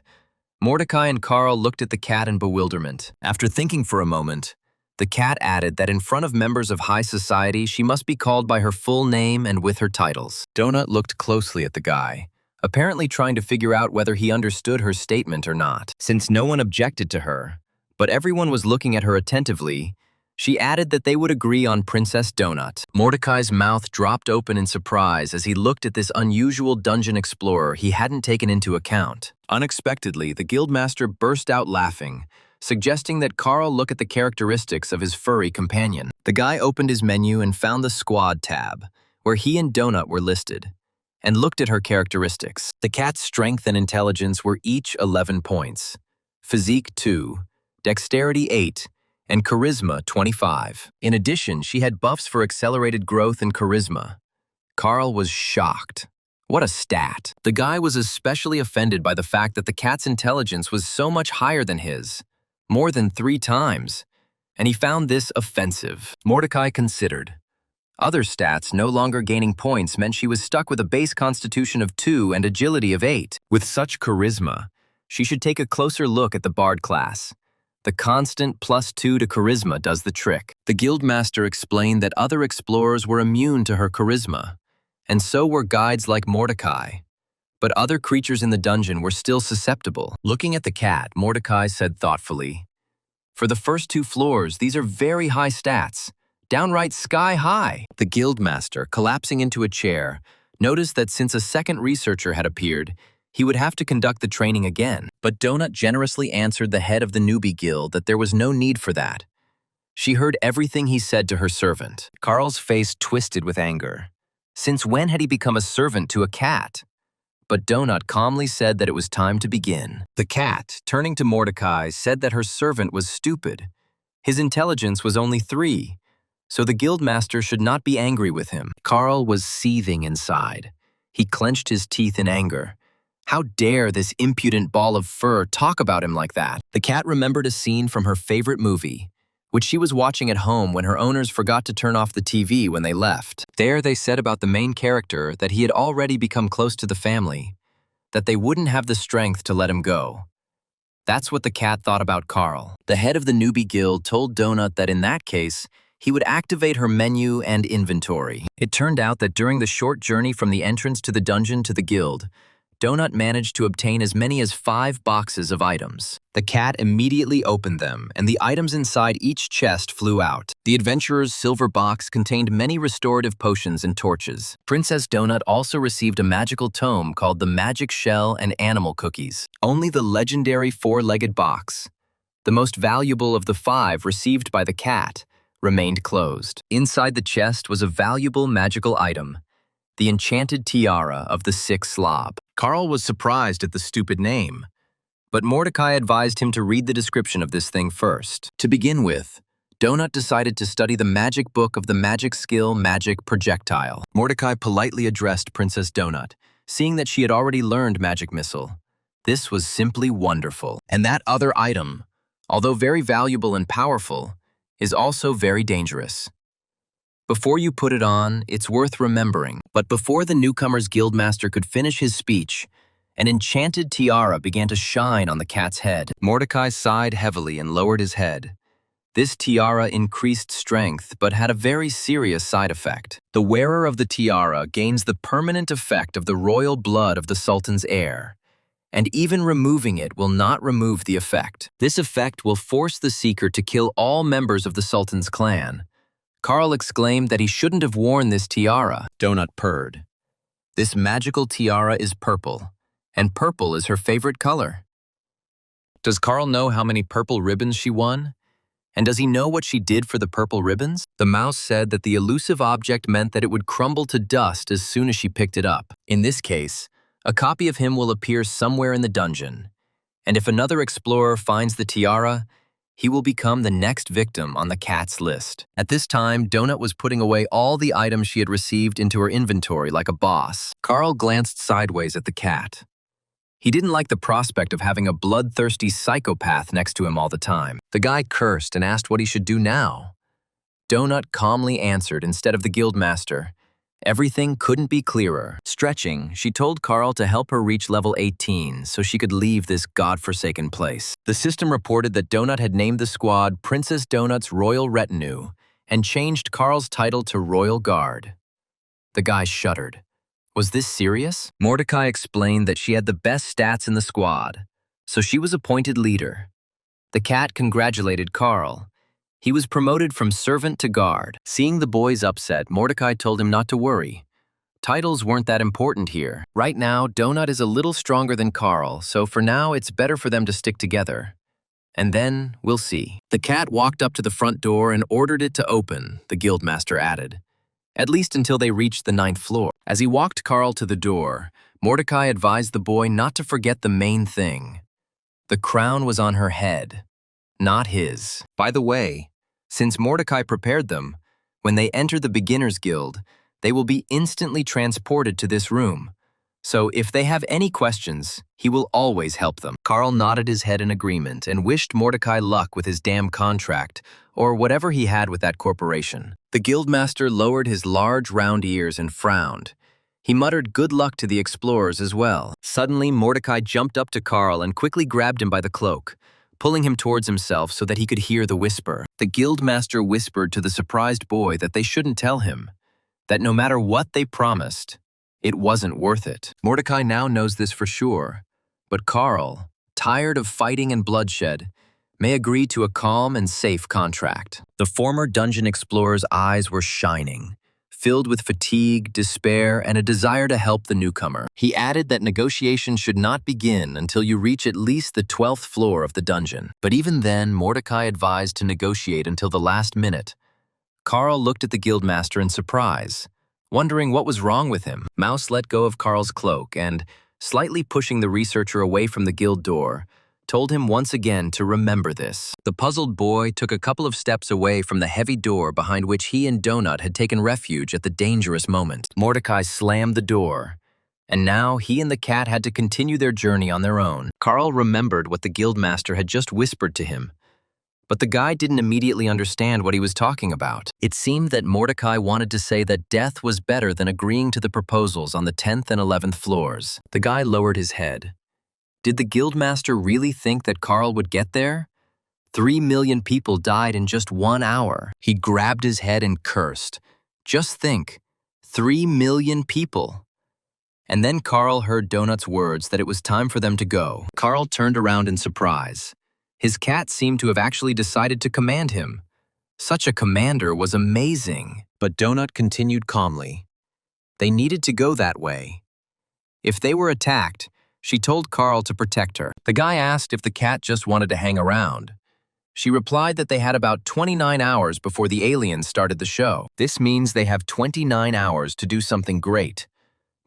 Mordecai and Carl looked at the cat in bewilderment. After thinking for a moment, the cat added that in front of members of high society, she must be called by her full name and with her titles. Donut looked closely at the guy, apparently trying to figure out whether he understood her statement or not. Since no one objected to her, but everyone was looking at her attentively, she added that they would agree on Princess Donut. Mordecai's mouth dropped open in surprise as he looked at this unusual dungeon explorer he hadn't taken into account. Unexpectedly, the guildmaster burst out laughing, suggesting that Carl look at the characteristics of his furry companion. The guy opened his menu and found the Squad tab, where he and Donut were listed, and looked at her characteristics. The cat's strength and intelligence were each 11 points, physique 2, dexterity 8, and charisma 25. In addition, she had buffs for accelerated growth and charisma. Carl was shocked. What a stat. The guy was especially offended by the fact that the cat's intelligence was so much higher than his, more than 3 times, and he found this offensive. Mordecai considered. Other stats no longer gaining points meant she was stuck with a base constitution of 2 and agility of 8. With such charisma, she should take a closer look at the Bard class. The constant +2 to charisma does the trick. The guildmaster explained that other explorers were immune to her charisma, and so were guides like Mordecai. But other creatures in the dungeon were still susceptible. Looking at the cat, Mordecai said thoughtfully, "For the first 2 floors, these are very high stats, downright sky high." The guildmaster, collapsing into a chair, noticed that since a second researcher had appeared, he would have to conduct the training again. But Donut generously answered the head of the newbie guild that there was no need for that. She heard everything he said to her servant. Carl's face twisted with anger. Since when had he become a servant to a cat? But Donut calmly said that it was time to begin. The cat, turning to Mordecai, said that her servant was stupid. His intelligence was only 3, so the guildmaster should not be angry with him. Carl was seething inside. He clenched his teeth in anger. How dare this impudent ball of fur talk about him like that? The cat remembered a scene from her favorite movie, which she was watching at home when her owners forgot to turn off the TV when they left. There they said about the main character that he had already become close to the family, that they wouldn't have the strength to let him go. That's what the cat thought about Carl. The head of the newbie guild told Donut that in that case, he would activate her menu and inventory. It turned out that during the short journey from the entrance to the dungeon to the guild, Donut managed to obtain as many as 5 boxes of items. The cat immediately opened them, and the items inside each chest flew out. The adventurer's silver box contained many restorative potions and torches. Princess Donut also received a magical tome called the Magic Shell and Animal Cookies. Only the legendary 4-legged box, the most valuable of the 5 received by the cat, remained closed. Inside the chest was a valuable magical item, the enchanted tiara of the 6 Slob. Carl was surprised at the stupid name, but Mordecai advised him to read the description of this thing first. To begin with, Donut decided to study the magic book of the magic skill Magic Projectile. Mordecai politely addressed Princess Donut, seeing that she had already learned Magic Missile. This was simply wonderful. And that other item, although very valuable and powerful, is also very dangerous. Before you put it on, it's worth remembering. But before the newcomer's guildmaster could finish his speech, an enchanted tiara began to shine on the cat's head. Mordecai sighed heavily and lowered his head. This tiara increased strength, but had a very serious side effect. The wearer of the tiara gains the permanent effect of the royal blood of the Sultan's heir, and even removing it will not remove the effect. This effect will force the seeker to kill all members of the Sultan's clan. Carl exclaimed that he shouldn't have worn this tiara. Donut purred. This magical tiara is purple, and purple is her favorite color. Does Carl know how many purple ribbons she won? And does he know what she did for the purple ribbons? The mouse said that the elusive object meant that it would crumble to dust as soon as she picked it up. In this case, a copy of him will appear somewhere in the dungeon. And if another explorer finds the tiara, he will become the next victim on the cat's list. At this time, Donut was putting away all the items she had received into her inventory like a boss. Carl glanced sideways at the cat. He didn't like the prospect of having a bloodthirsty psychopath next to him all the time. The guy cursed and asked what he should do now. Donut calmly answered instead of the guildmaster. Everything couldn't be clearer. Stretching, she told Carl to help her reach level 18 so she could leave this godforsaken place. The system reported that Donut had named the squad Princess Donut's Royal Retinue and changed Carl's title to Royal Guard. The guy shuddered. Was this serious? Mordecai explained that she had the best stats in the squad, so she was appointed leader. The cat congratulated Carl. He was promoted from servant to guard. Seeing the boys upset, Mordecai told him not to worry. Titles weren't that important here. Right now, Donut is a little stronger than Carl, so for now it's better for them to stick together. And then, we'll see. The cat walked up to the front door and ordered it to open, the guildmaster added. At least until they reached the 9th floor. As he walked Carl to the door, Mordecai advised the boy not to forget the main thing. The crown was on her head, not his. By the way, since Mordecai prepared them, when they enter the Beginner's Guild, they will be instantly transported to this room. So if they have any questions, he will always help them. Carl nodded his head in agreement and wished Mordecai luck with his damn contract, or whatever he had with that corporation. The guildmaster lowered his large round ears and frowned. He muttered good luck to the explorers as well. Suddenly, Mordecai jumped up to Carl and quickly grabbed him by the cloak, pulling him towards himself so that he could hear the whisper. The guildmaster whispered to the surprised boy that they shouldn't tell him, that no matter what they promised, it wasn't worth it. Mordecai now knows this for sure, but Carl, tired of fighting and bloodshed, may agree to a calm and safe contract. The former dungeon explorer's eyes were shining, filled with fatigue, despair, and a desire to help the newcomer. He added that negotiations should not begin until you reach at least the 12th floor of the dungeon. But even then, Mordecai advised to negotiate until the last minute. Carl looked at the guildmaster in surprise, wondering what was wrong with him. Mouse let go of Carl's cloak and, slightly pushing the researcher away from the guild door, told him once again to remember this. The puzzled boy took a couple of steps away from the heavy door behind which he and Donut had taken refuge at the dangerous moment. Mordecai slammed the door, and now he and the cat had to continue their journey on their own. Carl remembered what the guildmaster had just whispered to him, but the guy didn't immediately understand what he was talking about. It seemed that Mordecai wanted to say that death was better than agreeing to the proposals on the 10th and 11th floors. The guy lowered his head. Did the guildmaster really think that Carl would get there? 3 million people died in just 1 hour. He grabbed his head and cursed. Just think, 3 million people. And then Carl heard Donut's words that it was time for them to go. Carl turned around in surprise. His cat seemed to have actually decided to command him. Such a commander was amazing. But Donut continued calmly. They needed to go that way. If they were attacked, she told Carl to protect her. The guy asked if the cat just wanted to hang around. She replied that they had about 29 hours before the aliens started the show. This means they have 29 hours to do something great.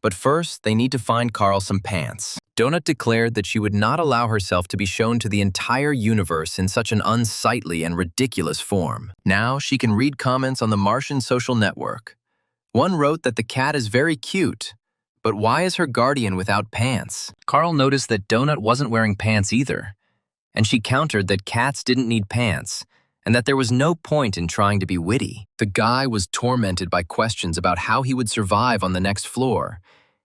But first, they need to find Carl some pants. Donut declared that she would not allow herself to be shown to the entire universe in such an unsightly and ridiculous form. Now she can read comments on the Martian social network. One wrote that the cat is very cute, but why is her guardian without pants? Carl noticed that Donut wasn't wearing pants either, and she countered that cats didn't need pants and that there was no point in trying to be witty. The guy was tormented by questions about how he would survive on the next floor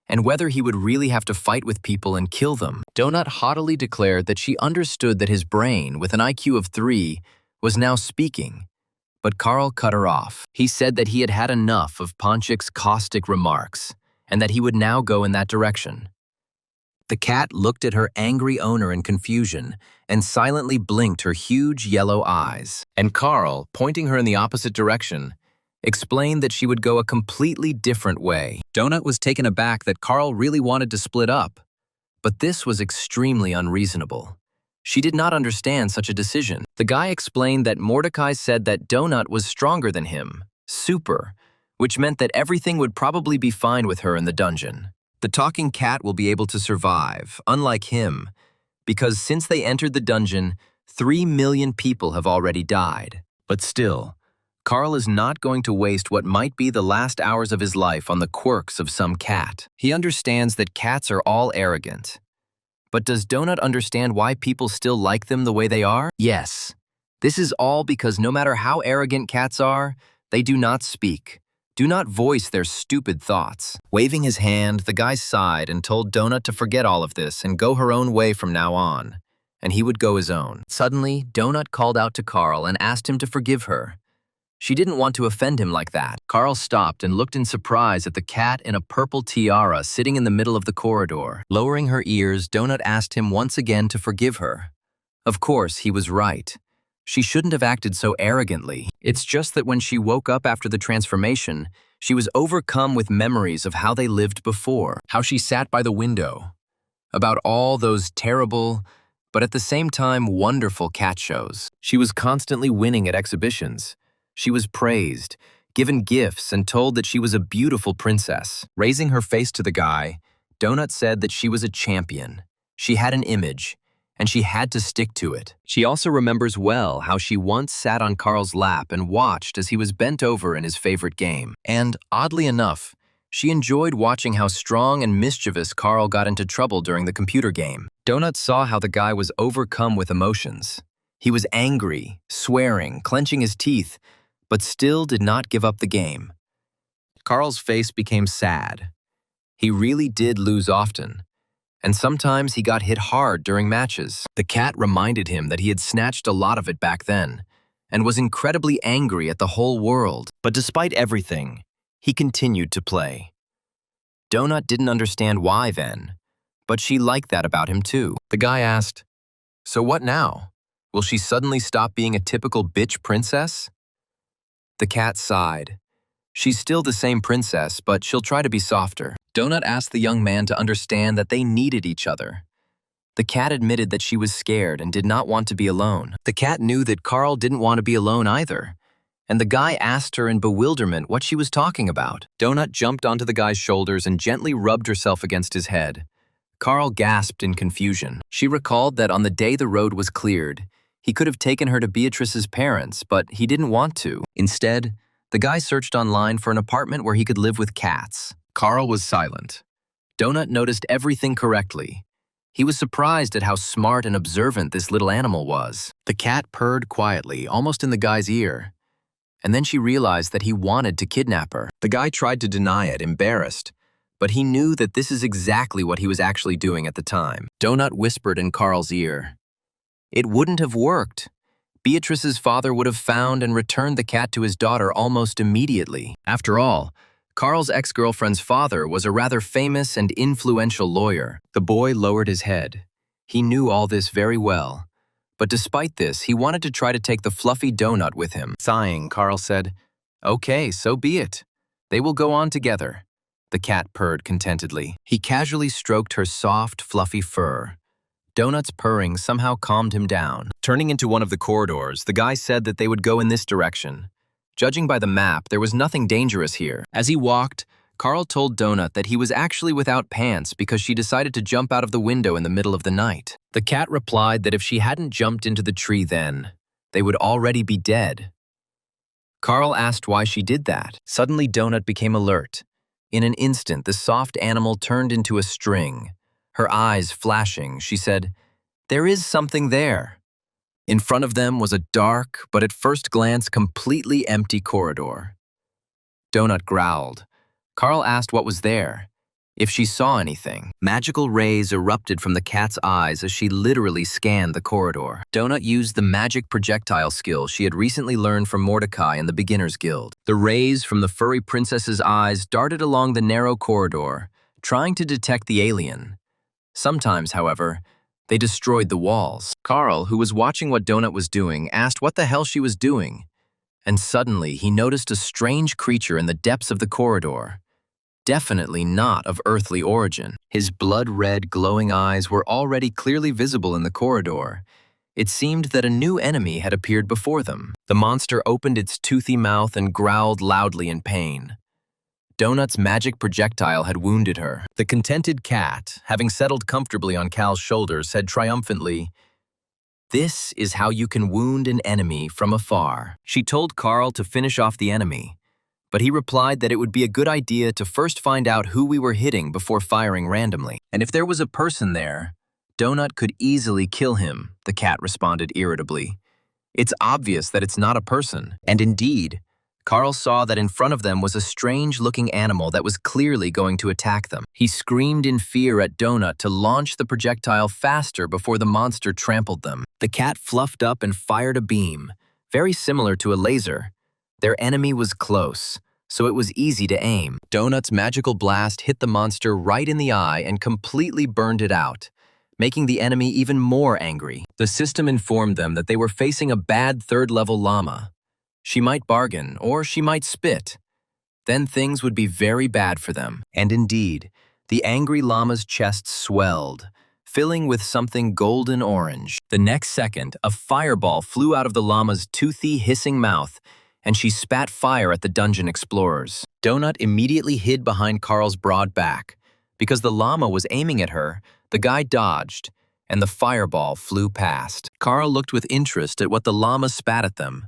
and whether he would really have to fight with people and kill them. Donut haughtily declared that she understood that his brain, with an IQ of 3, was now speaking. But Carl cut her off. He said that he had had enough of Ponchik's caustic remarks and that he would now go in that direction. The cat looked at her angry owner in confusion and silently blinked her huge yellow eyes. And Carl, pointing her in the opposite direction, explained that she would go a completely different way. Donut was taken aback that Carl really wanted to split up, but this was extremely unreasonable. She did not understand such a decision. The guy explained that Mordecai said that Donut was stronger than him, super, which meant that everything would probably be fine with her in the dungeon. The talking cat will be able to survive, unlike him, because since they entered the dungeon, 3 million people have already died. But still, Carl is not going to waste what might be the last hours of his life on the quirks of some cat. He understands that cats are all arrogant. But does Donut understand why people still like them the way they are? Yes. This is all because no matter how arrogant cats are, they do not speak, do not voice their stupid thoughts. Waving his hand, the guy sighed and told Donut to forget all of this and go her own way from now on, and he would go his own. Suddenly, Donut called out to Carl and asked him to forgive her. She didn't want to offend him like that. Carl stopped and looked in surprise at the cat in a purple tiara sitting in the middle of the corridor. Lowering her ears, Donut asked him once again to forgive her. Of course, he was right. She shouldn't have acted so arrogantly. It's just that when she woke up after the transformation, she was overcome with memories of how they lived before, how she sat by the window, about all those terrible, but at the same time wonderful cat shows. She was constantly winning at exhibitions. She was praised, given gifts, and told that she was a beautiful princess. Raising her face to the guy, Donut said that she was a champion. She had an image, and she had to stick to it. She also remembers well how she once sat on Carl's lap and watched as he was bent over in his favorite game. And, oddly enough, she enjoyed watching how strong and mischievous Carl got into trouble during the computer game. Donut saw how the guy was overcome with emotions. He was angry, swearing, clenching his teeth, but still did not give up the game. Carl's face became sad. He really did lose often, and sometimes he got hit hard during matches. The cat reminded him that he had snatched a lot of it back then, and was incredibly angry at the whole world. But despite everything, he continued to play. Donut didn't understand why then, but she liked that about him too. The guy asked, "So what now? Will she suddenly stop being a typical bitch princess?" The cat sighed. She's still the same princess, but she'll try to be softer. Donut asked the young man to understand that they needed each other. The cat admitted that she was scared and did not want to be alone. The cat knew that Carl didn't want to be alone either, and the guy asked her in bewilderment what she was talking about. Donut jumped onto the guy's shoulders and gently rubbed herself against his head. Carl gasped in confusion. She recalled that on the day the road was cleared, he could have taken her to Beatrice's parents, but he didn't want to. Instead, the guy searched online for an apartment where he could live with cats. Carl was silent. Donut noticed everything correctly. He was surprised at how smart and observant this little animal was. The cat purred quietly, almost in the guy's ear. And then she realized that he wanted to kidnap her. The guy tried to deny it, embarrassed, but he knew that this is exactly what he was actually doing at the time. Donut whispered in Carl's ear, "It wouldn't have worked. Beatrice's father would have found and returned the cat to his daughter almost immediately. After all, Carl's ex-girlfriend's father was a rather famous and influential lawyer." The boy lowered his head. He knew all this very well. But despite this, he wanted to try to take the fluffy donut with him. Sighing, Carl said, "Okay, so be it. They will go on together." The cat purred contentedly. He casually stroked her soft, fluffy fur. Donut's purring somehow calmed him down. Turning into one of the corridors, the guy said that they would go in this direction. Judging by the map, there was nothing dangerous here. As he walked, Carl told Donut that he was actually without pants because she decided to jump out of the window in the middle of the night. The cat replied that if she hadn't jumped into the tree then, they would already be dead. Carl asked why she did that. Suddenly, Donut became alert. In an instant, the soft animal turned into a string. Her eyes flashing, she said, "There is something there." In front of them was a dark, but at first glance completely empty corridor. Donut growled. Carl asked what was there, if she saw anything. Magical rays erupted from the cat's eyes as she literally scanned the corridor. Donut used the magic projectile skill she had recently learned from Mordecai in the Beginner's Guild. The rays from the furry princess's eyes darted along the narrow corridor, trying to detect the alien. Sometimes, however, they destroyed the walls. Carl, who was watching what Donut was doing, asked what the hell she was doing, and suddenly he noticed a strange creature in the depths of the corridor. Definitely not of earthly origin. His blood-red, glowing eyes were already clearly visible in the corridor. It seemed that a new enemy had appeared before them. The monster opened its toothy mouth and growled loudly in pain. Donut's magic projectile had wounded her. The contented cat, having settled comfortably on Cal's shoulder, said triumphantly, "This is how you can wound an enemy from afar." She told Carl to finish off the enemy, but he replied that it would be a good idea to first find out who we were hitting before firing randomly. And if there was a person there, Donut could easily kill him, the cat responded irritably. It's obvious that it's not a person. And indeed, Carl saw that in front of them was a strange-looking animal that was clearly going to attack them. He screamed in fear at Donut to launch the projectile faster before the monster trampled them. The cat fluffed up and fired a beam, very similar to a laser. Their enemy was close, so it was easy to aim. Donut's magical blast hit the monster right in the eye and completely burned it out, making the enemy even more angry. The system informed them that they were facing a bad third-level llama. She might bargain, or she might spit. Then things would be very bad for them. And indeed, the angry llama's chest swelled, filling with something golden orange. The next second, a fireball flew out of the llama's toothy, hissing mouth, and she spat fire at the dungeon explorers. Donut immediately hid behind Carl's broad back. Because the llama was aiming at her, the guy dodged, and the fireball flew past. Carl looked with interest at what the llama spat at them,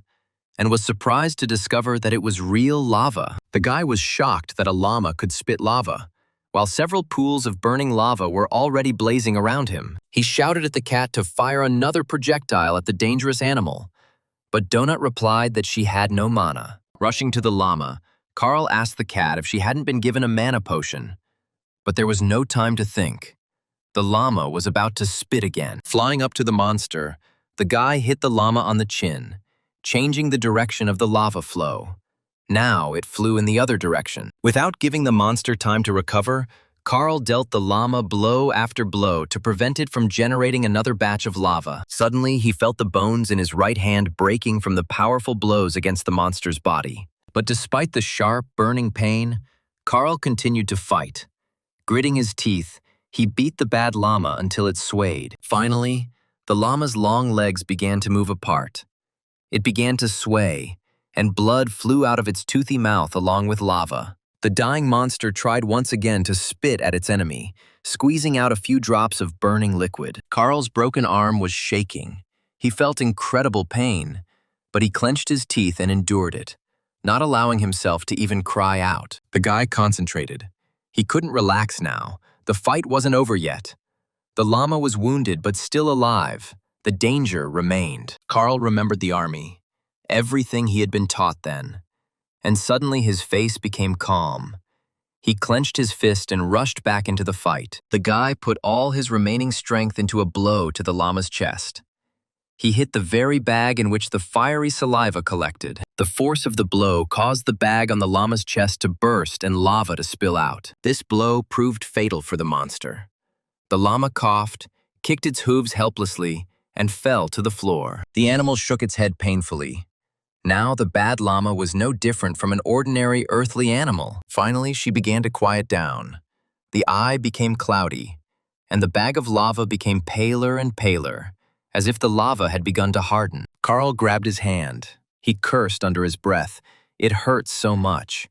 and was surprised to discover that it was real lava. The guy was shocked that a llama could spit lava, while several pools of burning lava were already blazing around him. He shouted at the cat to fire another projectile at the dangerous animal, but Donut replied that she had no mana. Rushing to the llama, Carl asked the cat if she hadn't been given a mana potion, but there was no time to think. The llama was about to spit again. Flying up to the monster, the guy hit the llama on the chin, changing the direction of the lava flow. Now it flew in the other direction. Without giving the monster time to recover, Carl dealt the llama blow after blow to prevent it from generating another batch of lava. Suddenly, he felt the bones in his right hand breaking from the powerful blows against the monster's body. But despite the sharp, burning pain, Carl continued to fight. Gritting his teeth, he beat the bad llama until it swayed. Finally, the llama's long legs began to move apart. It began to sway, and blood flew out of its toothy mouth along with lava. The dying monster tried once again to spit at its enemy, squeezing out a few drops of burning liquid. Carl's broken arm was shaking. He felt incredible pain, but he clenched his teeth and endured it, not allowing himself to even cry out. The guy concentrated. He couldn't relax now. The fight wasn't over yet. The llama was wounded but still alive. The danger remained. Carl remembered the army, everything he had been taught then, and suddenly his face became calm. He clenched his fist and rushed back into the fight. The guy put all his remaining strength into a blow to the llama's chest. He hit the very bag in which the fiery saliva collected. The force of the blow caused the bag on the llama's chest to burst and lava to spill out. This blow proved fatal for the monster. The llama coughed, kicked its hooves helplessly, and fell to the floor. The animal shook its head painfully. Now the bad llama was no different from an ordinary earthly animal. Finally, she began to quiet down. The eye became cloudy, and the bag of lava became paler and paler, as if the lava had begun to harden. Carl grabbed his hand. He cursed under his breath. It hurt so much.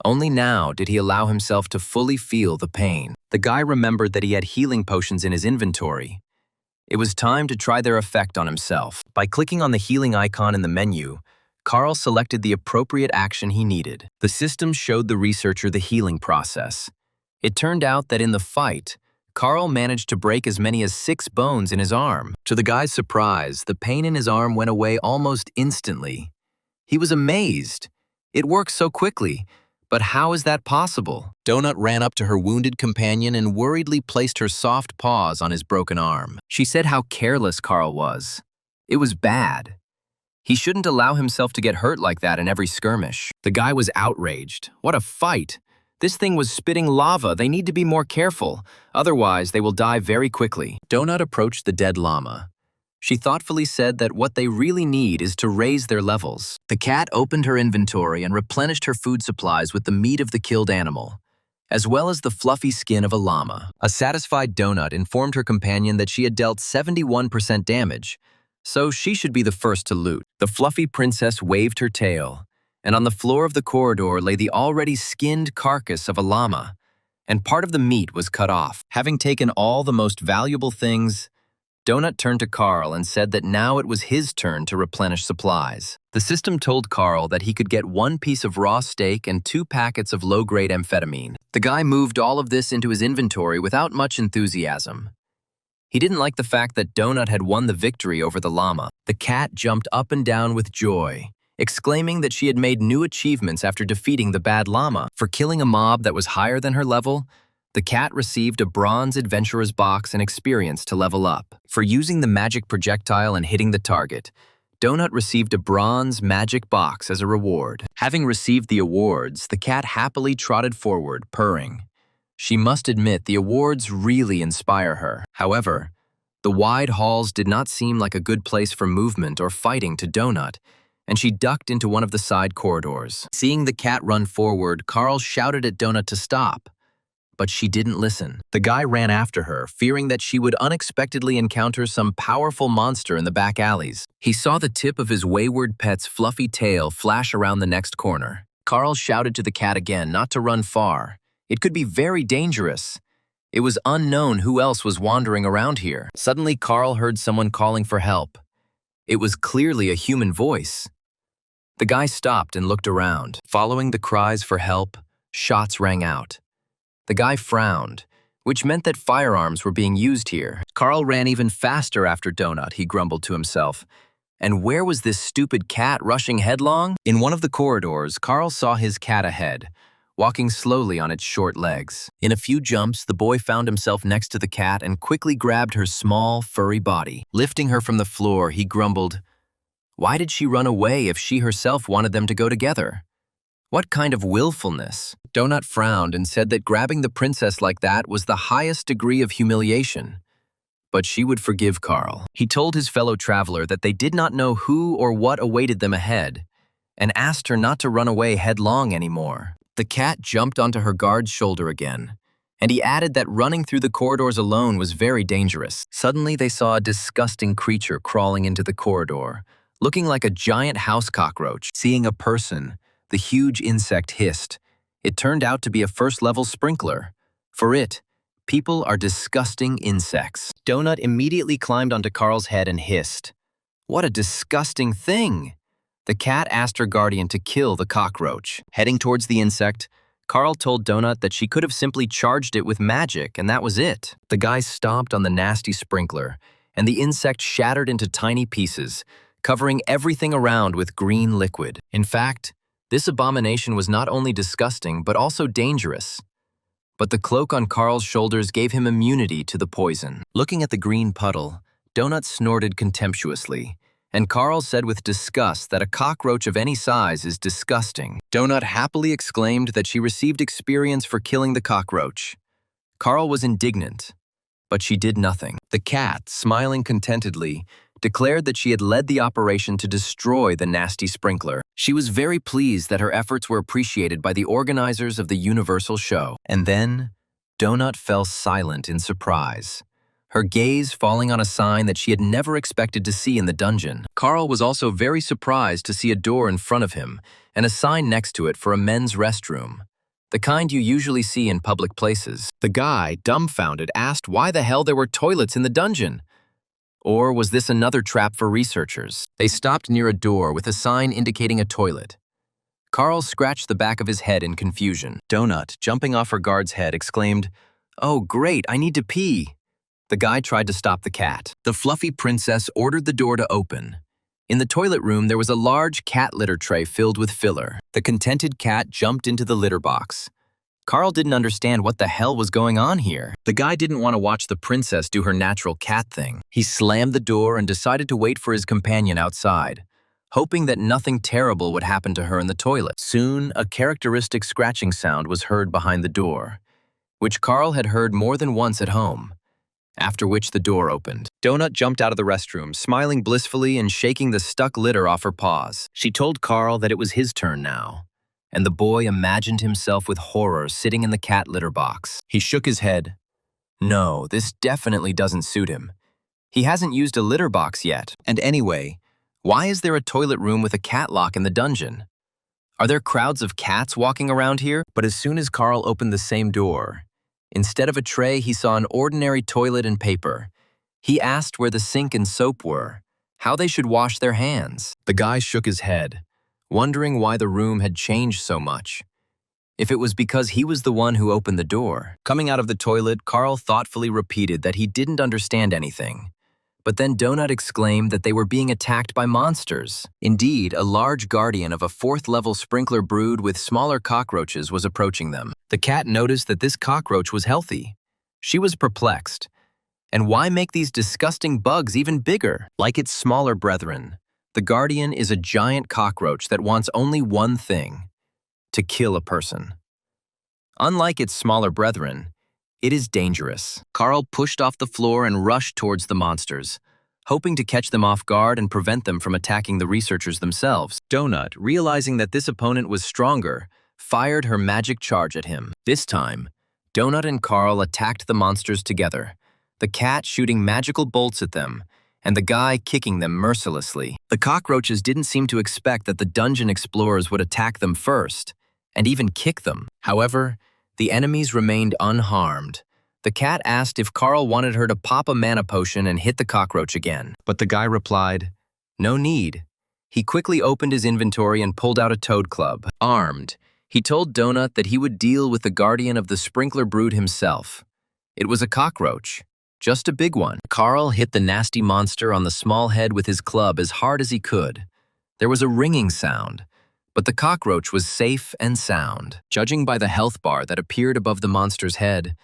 Only now did he allow himself to fully feel the pain. The guy remembered that he had healing potions in his inventory. It was time to try their effect on himself. By clicking on the healing icon in the menu, Carl selected the appropriate action he needed. The system showed the researcher the healing process. It turned out that in the fight, Carl managed to break as many as 6 bones in his arm. To the guy's surprise, the pain in his arm went away almost instantly. He was amazed. It worked so quickly. But how is that possible? Donut ran up to her wounded companion and worriedly placed her soft paws on his broken arm. She said how careless Carl was. It was bad. He shouldn't allow himself to get hurt like that in every skirmish. The guy was outraged. What a fight! This thing was spitting lava. They need to be more careful. Otherwise, they will die very quickly. Donut approached the dead llama. She thoughtfully said that what they really need is to raise their levels. The cat opened her inventory and replenished her food supplies with the meat of the killed animal, as well as the fluffy skin of a llama. A satisfied Donut informed her companion that she had dealt 71% damage, so she should be the first to loot. The fluffy princess waved her tail, and on the floor of the corridor lay the already skinned carcass of a llama, and part of the meat was cut off. Having taken all the most valuable things, Donut turned to Carl and said that now it was his turn to replenish supplies. The system told Carl that he could get 1 piece of raw steak and 2 packets of low-grade amphetamine. The guy moved all of this into his inventory without much enthusiasm. He didn't like the fact that Donut had won the victory over the llama. The cat jumped up and down with joy, exclaiming that she had made new achievements after defeating the bad llama. For killing a mob that was higher than her level, the cat received a bronze adventurer's box and experience to level up. For using the magic projectile and hitting the target, Donut received a bronze magic box as a reward. Having received the awards, the cat happily trotted forward, purring. She must admit the awards really inspire her. However, the wide halls did not seem like a good place for movement or fighting to Donut, and she ducked into one of the side corridors. Seeing the cat run forward, Carl shouted at Donut to stop, but she didn't listen. The guy ran after her, fearing that she would unexpectedly encounter some powerful monster in the back alleys. He saw the tip of his wayward pet's fluffy tail flash around the next corner. Carl shouted to the cat again not to run far. It could be very dangerous. It was unknown who else was wandering around here. Suddenly, Carl heard someone calling for help. It was clearly a human voice. The guy stopped and looked around. Following the cries for help, shots rang out. The guy frowned, which meant that firearms were being used here. Carl ran even faster after Donut, he grumbled to himself. And where was this stupid cat rushing headlong? In one of the corridors, Carl saw his cat ahead, walking slowly on its short legs. In a few jumps, the boy found himself next to the cat and quickly grabbed her small, furry body. Lifting her from the floor, he grumbled, "Why did she run away if she herself wanted them to go together? What kind of willfulness?" Donut frowned and said that grabbing the princess like that was the highest degree of humiliation. But she would forgive Carl. He told his fellow traveler that they did not know who or what awaited them ahead, and asked her not to run away headlong anymore. The cat jumped onto her guard's shoulder again, and he added that running through the corridors alone was very dangerous. Suddenly, they saw a disgusting creature crawling into the corridor, looking like a giant house cockroach. Seeing a person, the huge insect hissed. It turned out to be a first-level sprinkler. For it, people are disgusting insects. Donut immediately climbed onto Carl's head and hissed, "What a disgusting thing!" The cat asked her guardian to kill the cockroach. Heading towards the insect, Carl told Donut that she could have simply charged it with magic, and that was it. The guy stomped on the nasty sprinkler, and the insect shattered into tiny pieces, covering everything around with green liquid. In fact, this abomination was not only disgusting, but also dangerous. But the cloak on Carl's shoulders gave him immunity to the poison. Looking at the green puddle, Donut snorted contemptuously, and Carl said with disgust that a cockroach of any size is disgusting. Donut happily exclaimed that she received experience for killing the cockroach. Carl was indignant, but she did nothing. The cat, smiling contentedly, declared that she had led the operation to destroy the nasty sprinkler. She was very pleased that her efforts were appreciated by the organizers of the Universal Show. And then, Donut fell silent in surprise, her gaze falling on a sign that she had never expected to see in the dungeon. Carl was also very surprised to see a door in front of him and a sign next to it for a men's restroom, the kind you usually see in public places. The guy, dumbfounded, asked why the hell there were toilets in the dungeon. Or was this another trap for researchers? They stopped near a door with a sign indicating a toilet. Carl scratched the back of his head in confusion. Donut, jumping off her guard's head, exclaimed, "Oh, great, I need to pee." The guy tried to stop the cat. The fluffy princess ordered the door to open. In the toilet room, there was a large cat litter tray filled with filler. The contented cat jumped into the litter box. Carl didn't understand what the hell was going on here. The guy didn't want to watch the princess do her natural cat thing. He slammed the door and decided to wait for his companion outside, hoping that nothing terrible would happen to her in the toilet. Soon, a characteristic scratching sound was heard behind the door, which Carl had heard more than once at home. after which the door opened. Donut jumped out of the restroom, smiling blissfully and shaking the stuck litter off her paws. She told Carl that it was his turn now, and the boy imagined himself with horror sitting in the cat litter box. He shook his head. No, this definitely doesn't suit him. He hasn't used a litter box yet. And anyway, why is there a toilet room with a cat lock in the dungeon? Are there crowds of cats walking around here? But as soon as Carl opened the same door, instead of a tray, he saw an ordinary toilet and paper. He asked where the sink and soap were, how they should wash their hands. The guy shook his head, wondering why the room had changed so much. If it was because he was the one who opened the door. Coming out of the toilet, Carl thoughtfully repeated that he didn't understand anything. But then Donut exclaimed that they were being attacked by monsters. Indeed, a large guardian of a 4th-level sprinkler brood with smaller cockroaches was approaching them. The cat noticed that this cockroach was healthy. She was perplexed. And why make these disgusting bugs even bigger? Like its smaller brethren, the guardian is a giant cockroach that wants only one thing: to kill a person. Unlike its smaller brethren, it is dangerous. Carl pushed off the floor and rushed towards the monsters, hoping to catch them off guard and prevent them from attacking the researchers themselves. Donut, realizing that this opponent was stronger, fired her magic charge at him. This time, Donut and Carl attacked the monsters together, the cat shooting magical bolts at them, and the guy kicking them mercilessly. The cockroaches didn't seem to expect that the dungeon explorers would attack them first, and even kick them. However, the enemies remained unharmed. The cat asked if Carl wanted her to pop a mana potion and hit the cockroach again. But the guy replied, "No need." He quickly opened his inventory and pulled out a toad club. Armed, he told Donut that he would deal with the guardian of the sprinkler brood himself. It was a cockroach, just a big one. Carl hit the nasty monster on the small head with his club as hard as he could. There was a ringing sound, but the cockroach was safe and sound. Judging by the health bar that appeared above the monster's head,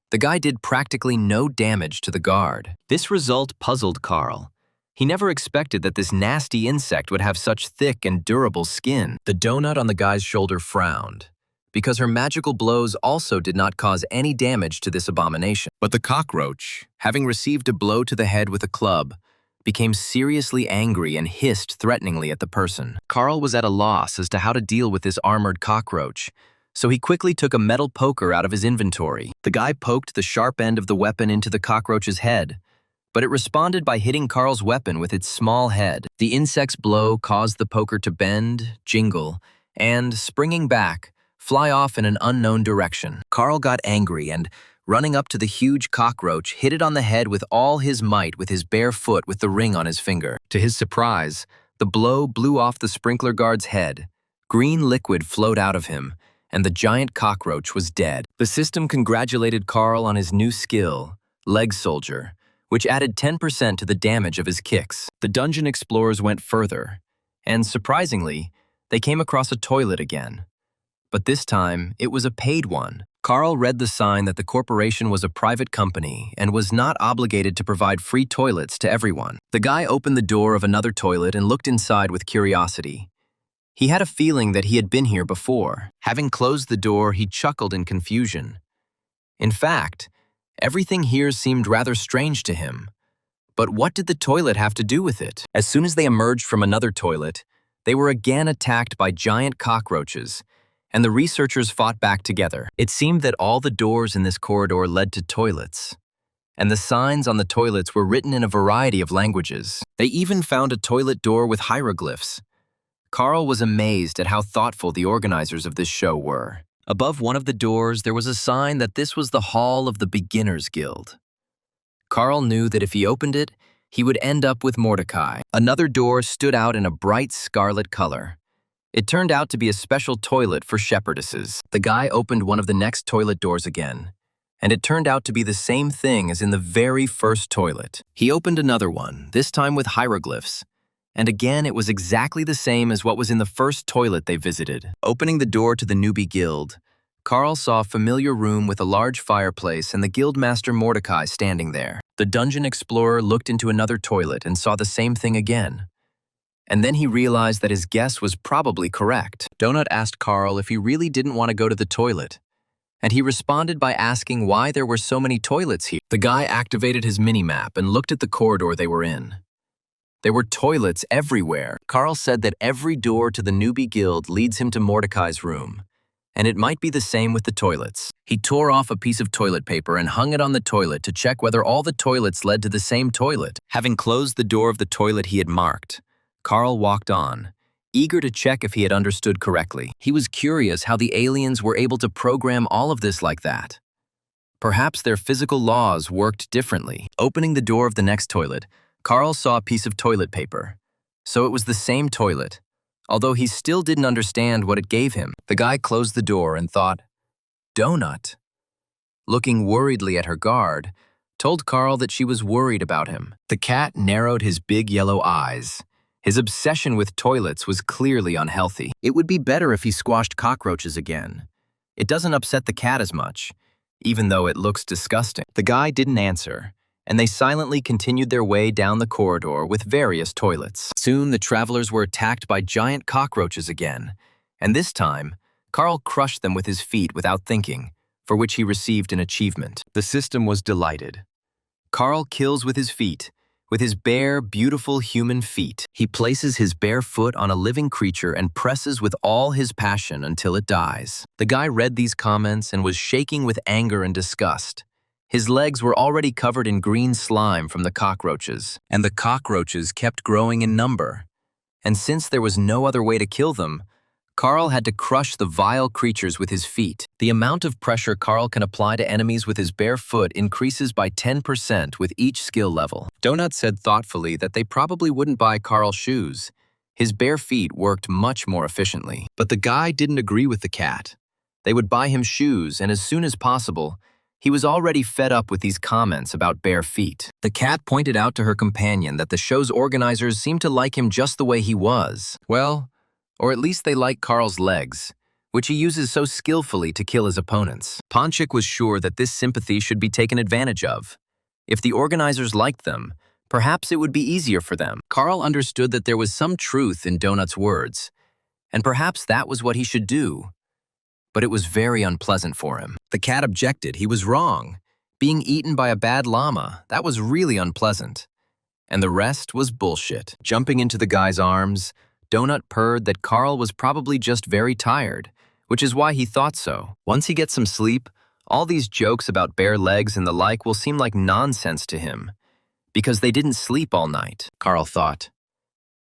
the guy did practically no damage to the guard. This result puzzled Carl. He never expected that this nasty insect would have such thick and durable skin. The donut on the guy's shoulder frowned, because her magical blows also did not cause any damage to this abomination. But the cockroach, having received a blow to the head with a club, became seriously angry and hissed threateningly at the person. Carl was at a loss as to how to deal with this armored cockroach, so he quickly took a metal poker out of his inventory. The guy poked the sharp end of the weapon into the cockroach's head, but it responded by hitting Carl's weapon with its small head. The insect's blow caused the poker to bend, jingle, and, springing back, fly off in an unknown direction. Carl got angry and, running up to the huge cockroach, hit it on the head with all his might with his bare foot with the ring on his finger. To his surprise, the blow blew off the sprinkler guard's head. Green liquid flowed out of him, and the giant cockroach was dead. The system congratulated Carl on his new skill, Leg Soldier, which added 10% to the damage of his kicks. The dungeon explorers went further, and surprisingly, they came across a toilet again. But this time, it was a paid one. Carl read the sign that the corporation was a private company and was not obligated to provide free toilets to everyone. The guy opened the door of another toilet and looked inside with curiosity. He had a feeling that he had been here before. Having closed the door, he chuckled in confusion. In fact, everything here seemed rather strange to him. But what did the toilet have to do with it? As soon as they emerged from another toilet, they were again attacked by giant cockroaches, and the researchers fought back together. It seemed that all the doors in this corridor led to toilets, and the signs on the toilets were written in a variety of languages. They even found a toilet door with hieroglyphs. Carl was amazed at how thoughtful the organizers of this show were. Above one of the doors, there was a sign that this was the Hall of the Beginners Guild. Carl knew that if he opened it, he would end up with Mordecai. Another door stood out in a bright scarlet color. It turned out to be a special toilet for shepherdesses. The guy opened one of the next toilet doors again, and it turned out to be the same thing as in the very first toilet. He opened another one, this time with hieroglyphs, and again it was exactly the same as what was in the first toilet they visited. Opening the door to the newbie guild, Carl saw a familiar room with a large fireplace and the guildmaster Mordecai standing there. The dungeon explorer looked into another toilet and saw the same thing again. And then he realized that his guess was probably correct. Donut asked Carl if he really didn't want to go to the toilet, and he responded by asking why there were so many toilets here. The guy activated his mini-map and looked at the corridor they were in. There were toilets everywhere. Carl said that every door to the newbie guild leads him to Mordecai's room, and it might be the same with the toilets. He tore off a piece of toilet paper and hung it on the toilet to check whether all the toilets led to the same toilet. Having closed the door of the toilet he had marked, Carl walked on, eager to check if he had understood correctly. He was curious how the aliens were able to program all of this like that. Perhaps their physical laws worked differently. Opening the door of the next toilet, Carl saw a piece of toilet paper. So it was the same toilet, although he still didn't understand what it gave him. The guy closed the door and thought, "Donut." Looking worriedly at her guard, told Carl that she was worried about him. The cat narrowed his big yellow eyes. His obsession with toilets was clearly unhealthy. It would be better if he squashed cockroaches again. It doesn't upset the cat as much, even though it looks disgusting. The guy didn't answer, and they silently continued their way down the corridor with various toilets. Soon the travelers were attacked by giant cockroaches again, and this time, Carl crushed them with his feet without thinking, for which he received an achievement. The system was delighted. Carl kills with his feet, with his bare, beautiful human feet. He places his bare foot on a living creature and presses with all his passion until it dies. The guy read these comments and was shaking with anger and disgust. His legs were already covered in green slime from the cockroaches, and the cockroaches kept growing in number. And since there was no other way to kill them, Carl had to crush the vile creatures with his feet. The amount of pressure Carl can apply to enemies with his bare foot increases by 10% with each skill level. Donut said thoughtfully that they probably wouldn't buy Carl shoes. His bare feet worked much more efficiently. But the guy didn't agree with the cat. They would buy him shoes, and as soon as possible, he was already fed up with these comments about bare feet. The cat pointed out to her companion that the show's organizers seemed to like him just the way he was. Well, or at least they like Carl's legs, which he uses so skillfully to kill his opponents. Ponchik was sure that this sympathy should be taken advantage of. If the organizers liked them, perhaps it would be easier for them. Carl understood that there was some truth in Donut's words, and perhaps that was what he should do. But it was very unpleasant for him. The cat objected. He was wrong. Being eaten by a bad llama, that was really unpleasant. And the rest was bullshit. Jumping into the guy's arms, Donut purred that Carl was probably just very tired, which is why he thought so. Once he gets some sleep, all these jokes about bare legs and the like will seem like nonsense to him, because they didn't sleep all night, Carl thought.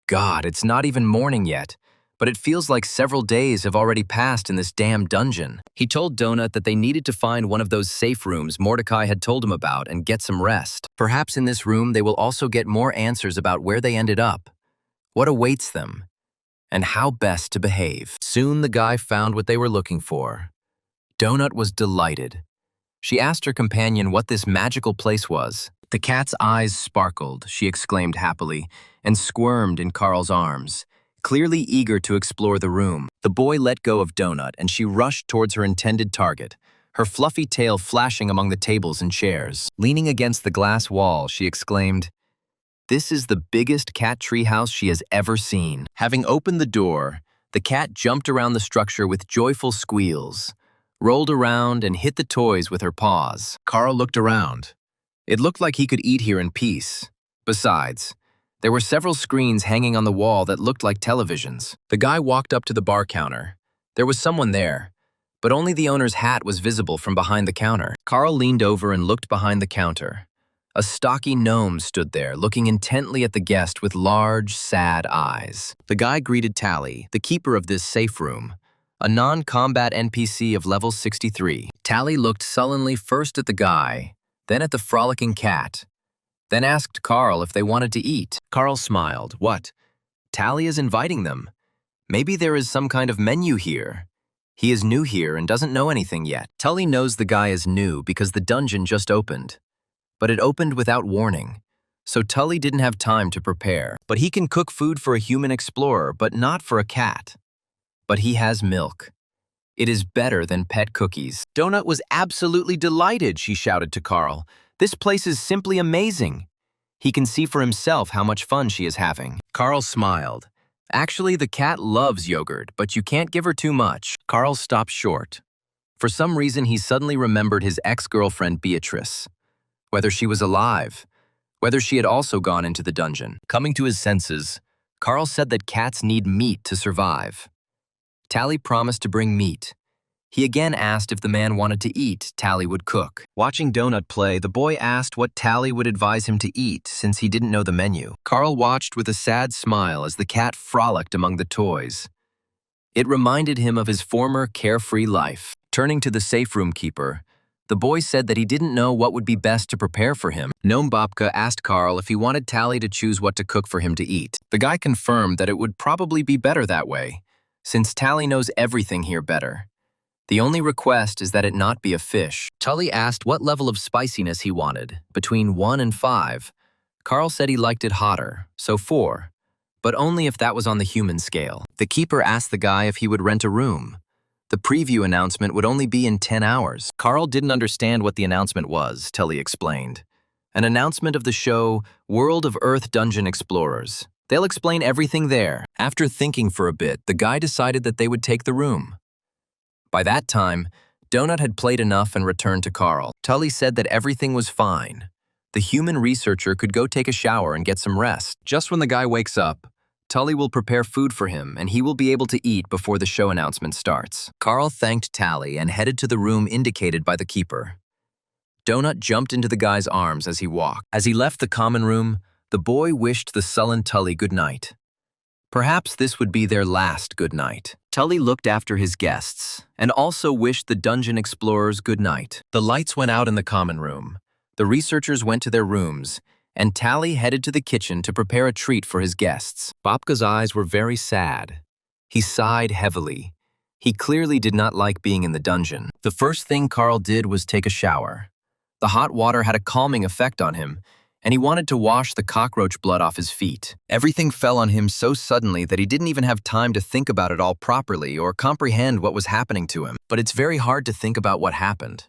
God, it's not even morning yet, but it feels like several days have already passed in this damn dungeon. He told Donut that they needed to find one of those safe rooms Mordecai had told him about and get some rest. Perhaps in this room they will also get more answers about where they ended up, what awaits them, and how best to behave. Soon the guy found what they were looking for. Donut was delighted. She asked her companion what this magical place was. The cat's eyes sparkled, she exclaimed happily, and squirmed in Carl's arms, clearly eager to explore the room. The boy let go of Donut and she rushed towards her intended target, her fluffy tail flashing among the tables and chairs. Leaning against the glass wall, she exclaimed, "This is the biggest cat treehouse she has ever seen." Having opened the door, the cat jumped around the structure with joyful squeals, rolled around and hit the toys with her paws. Carl looked around. It looked like he could eat here in peace. Besides, there were several screens hanging on the wall that looked like televisions. The guy walked up to the bar counter. There was someone there, but only the owner's hat was visible from behind the counter. Carl leaned over and looked behind the counter. A stocky gnome stood there, looking intently at the guest with large, sad eyes. The guy greeted Tally, the keeper of this safe room, a non-combat NPC of level 63. Tally looked sullenly first at the guy, then at the frolicking cat, then asked Carl if they wanted to eat. Carl smiled. What? Tally is inviting them. Maybe there is some kind of menu here. He is new here and doesn't know anything yet. Tully knows the guy is new because the dungeon just opened. But it opened without warning, so Tully didn't have time to prepare. But he can cook food for a human explorer, but not for a cat. But he has milk. It is better than pet cookies. Donut was absolutely delighted, she shouted to Carl. This place is simply amazing. He can see for himself how much fun she is having. Carl smiled. Actually, the cat loves yogurt, but you can't give her too much. Carl stopped short. For some reason, he suddenly remembered his ex-girlfriend Beatrice. Whether she was alive, whether she had also gone into the dungeon. Coming to his senses, Carl said that cats need meat to survive. Tally promised to bring meat. He again asked if the man wanted to eat, Tally would cook. Watching Donut play, the boy asked what Tally would advise him to eat since he didn't know the menu. Carl watched with a sad smile as the cat frolicked among the toys. It reminded him of his former carefree life. Turning to the safe room keeper, the boy said that he didn't know what would be best to prepare for him. Gnome Babka asked Carl if he wanted Tally to choose what to cook for him to eat. The guy confirmed that it would probably be better that way, since Tally knows everything here better. The only request is that it not be a fish. Tully asked what level of spiciness he wanted, between 1 and 5. Carl said he liked it hotter, so 4, but only if that was on the human scale. The keeper asked the guy if he would rent a room. The preview announcement would only be in 10 hours. Carl didn't understand what the announcement was, Tully explained. An announcement of the show World of Earth Dungeon Explorers. They'll explain everything there. After thinking for a bit, the guy decided that they would take the room. By that time, Donut had played enough and returned to Carl. Tully said that everything was fine. The human researcher could go take a shower and get some rest. Just when the guy wakes up, Tully will prepare food for him and he will be able to eat before the show announcement starts. Carl thanked Tally and headed to the room indicated by the keeper. Donut jumped into the guy's arms as he walked. As he left the common room, the boy wished the sullen Tully good night. Perhaps this would be their last good night. Tully looked after his guests and also wished the dungeon explorers good night. The lights went out in the common room. The researchers went to their rooms, and Tally headed to the kitchen to prepare a treat for his guests. Babka's eyes were very sad. He sighed heavily. He clearly did not like being in the dungeon. The first thing Carl did was take a shower. The hot water had a calming effect on him, and he wanted to wash the cockroach blood off his feet. Everything fell on him so suddenly that he didn't even have time to think about it all properly or comprehend what was happening to him. But it's very hard to think about what happened.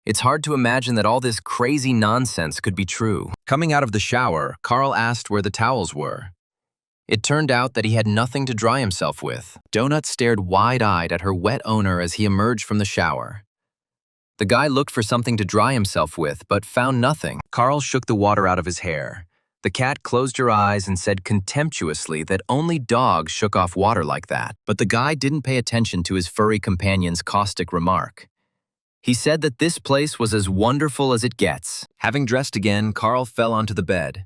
It's hard to imagine that all this crazy nonsense could be true. Coming out of the shower, Carl asked where the towels were. It turned out that he had nothing to dry himself with. Donut stared wide-eyed at her wet owner as he emerged from the shower. The guy looked for something to dry himself with, but found nothing. Carl shook the water out of his hair. The cat closed her eyes and said contemptuously that only dogs shook off water like that. But the guy didn't pay attention to his furry companion's caustic remark. He said that this place was as wonderful as it gets. Having dressed again, Carl fell onto the bed.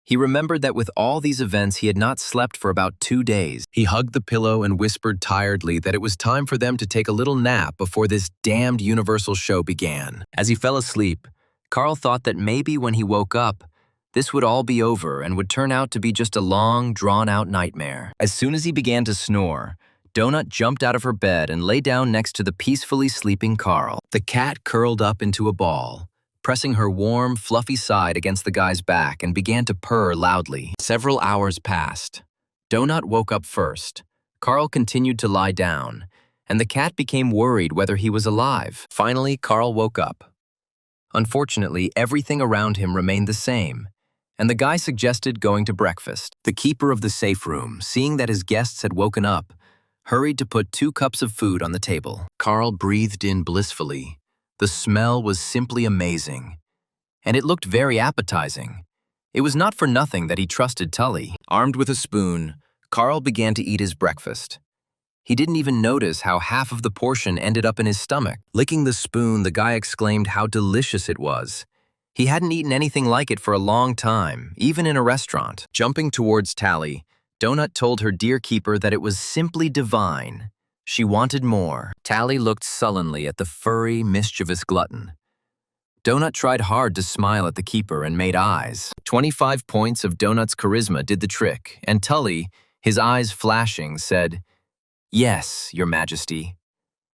He remembered that with all these events, he had not slept for about 2 days. He hugged the pillow and whispered tiredly that it was time for them to take a little nap before this damned Universal show began. As he fell asleep, Carl thought that maybe when he woke up, this would all be over and would turn out to be just a long, drawn-out nightmare. As soon as he began to snore, Donut jumped out of her bed and lay down next to the peacefully sleeping Carl. The cat curled up into a ball, pressing her warm, fluffy side against the guy's back and began to purr loudly. Several hours passed. Donut woke up first. Carl continued to lie down, and the cat became worried whether he was alive. Finally, Carl woke up. Unfortunately, everything around him remained the same, and the guy suggested going to breakfast. The keeper of the safe room, seeing that his guests had woken up, hurried to put 2 cups of food on the table. Carl breathed in blissfully. The smell was simply amazing, and it looked very appetizing. It was not for nothing that he trusted Tully. Armed with a spoon, Carl began to eat his breakfast. He didn't even notice how half of the portion ended up in his stomach. Licking the spoon, the guy exclaimed how delicious it was. He hadn't eaten anything like it for a long time, even in a restaurant. Jumping towards Tally, Donut told her dear keeper that it was simply divine. She wanted more. Tally looked sullenly at the furry, mischievous glutton. Donut tried hard to smile at the keeper and made eyes. 25 points of Donut's charisma did the trick, and Tully, his eyes flashing, said, "Yes, Your Majesty."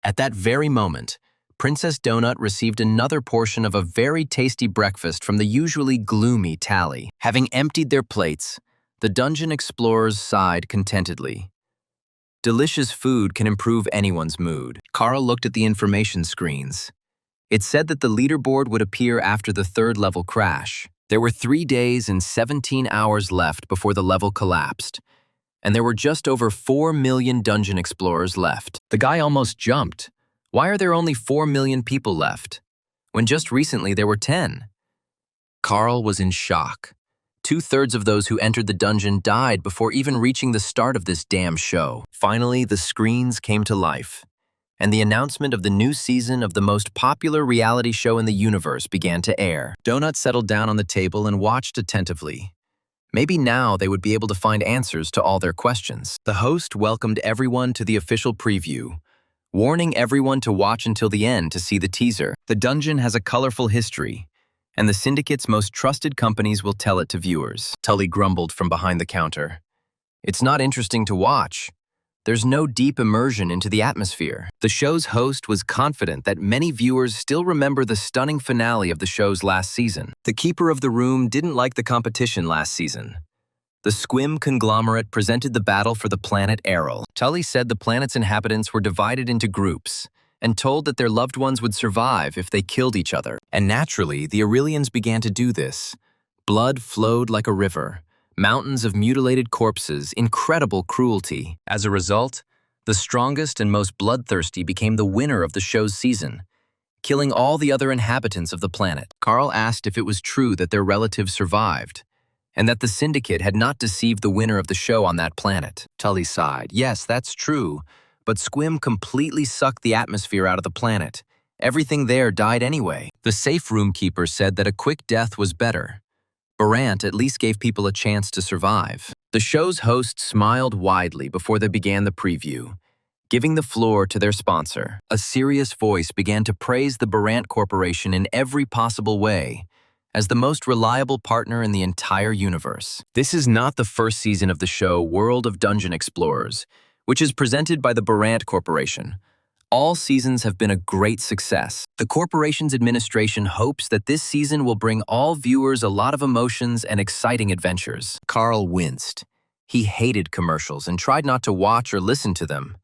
At that very moment, Princess Donut received another portion of a very tasty breakfast from the usually gloomy Tally. Having emptied their plates, the dungeon explorers sighed contentedly. Delicious food can improve anyone's mood. Carl looked at the information screens. It said that the leaderboard would appear after the 3rd level crash. There were 3 days and 17 hours left before the level collapsed, and there were just over 4 million dungeon explorers left. The guy almost jumped. Why are there only 4 million people left, when just recently there were 10? Carl was in shock. 2/3 of those who entered the dungeon died before even reaching the start of this damn show. Finally, the screens came to life, and the announcement of the new season of the most popular reality show in the universe began to air. Donut settled down on the table and watched attentively. Maybe now they would be able to find answers to all their questions. The host welcomed everyone to the official preview, warning everyone to watch until the end to see the teaser. The dungeon has a colorful history, and the syndicate's most trusted companies will tell it to viewers. Tully grumbled from behind the counter. It's not interesting to watch. There's no deep immersion into the atmosphere. The show's host was confident that many viewers still remember the stunning finale of the show's last season. The keeper of the room didn't like the competition last season. The Squim conglomerate presented the battle for the planet Errol. Tully said the planet's inhabitants were divided into groups and told that their loved ones would survive if they killed each other. And naturally, the Aurelians began to do this. Blood flowed like a river. Mountains of mutilated corpses, incredible cruelty. As a result, the strongest and most bloodthirsty became the winner of the show's season, killing all the other inhabitants of the planet. Carl asked if it was true that their relatives survived, and that the syndicate had not deceived the winner of the show on that planet. Tully sighed. Yes, that's true, but Squim completely sucked the atmosphere out of the planet. Everything there died anyway. The safe room keeper said that a quick death was better. Barant at least gave people a chance to survive. The show's host smiled widely before they began the preview, giving the floor to their sponsor. A serious voice began to praise the Barant Corporation in every possible way as the most reliable partner in the entire universe. This is not the first season of the show World of Dungeon Explorers, which is presented by the Barant Corporation. All seasons have been a great success. The corporation's administration hopes that this season will bring all viewers a lot of emotions and exciting adventures. Carl winced. He hated commercials and tried not to watch or listen to them.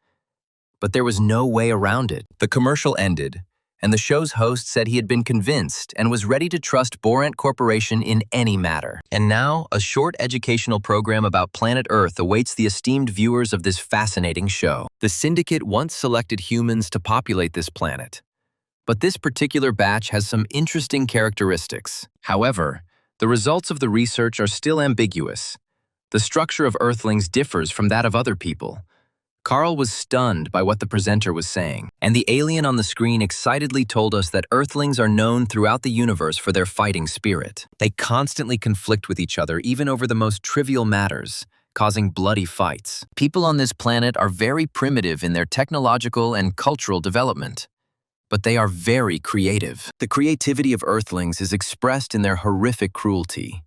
But there was no way around it. The commercial ended, and the show's host said he had been convinced and was ready to trust Barant Corporation in any matter. And now, a short educational program about planet Earth awaits the esteemed viewers of this fascinating show. The Syndicate once selected humans to populate this planet, but this particular batch has some interesting characteristics. However, the results of the research are still ambiguous. The structure of Earthlings differs from that of other people. Carl was stunned by what the presenter was saying, and the alien on the screen excitedly told us that Earthlings are known throughout the universe for their fighting spirit. They constantly conflict with each other, even over the most trivial matters, causing bloody fights. People on this planet are very primitive in their technological and cultural development, but they are very creative. The creativity of Earthlings is expressed in their horrific cruelty.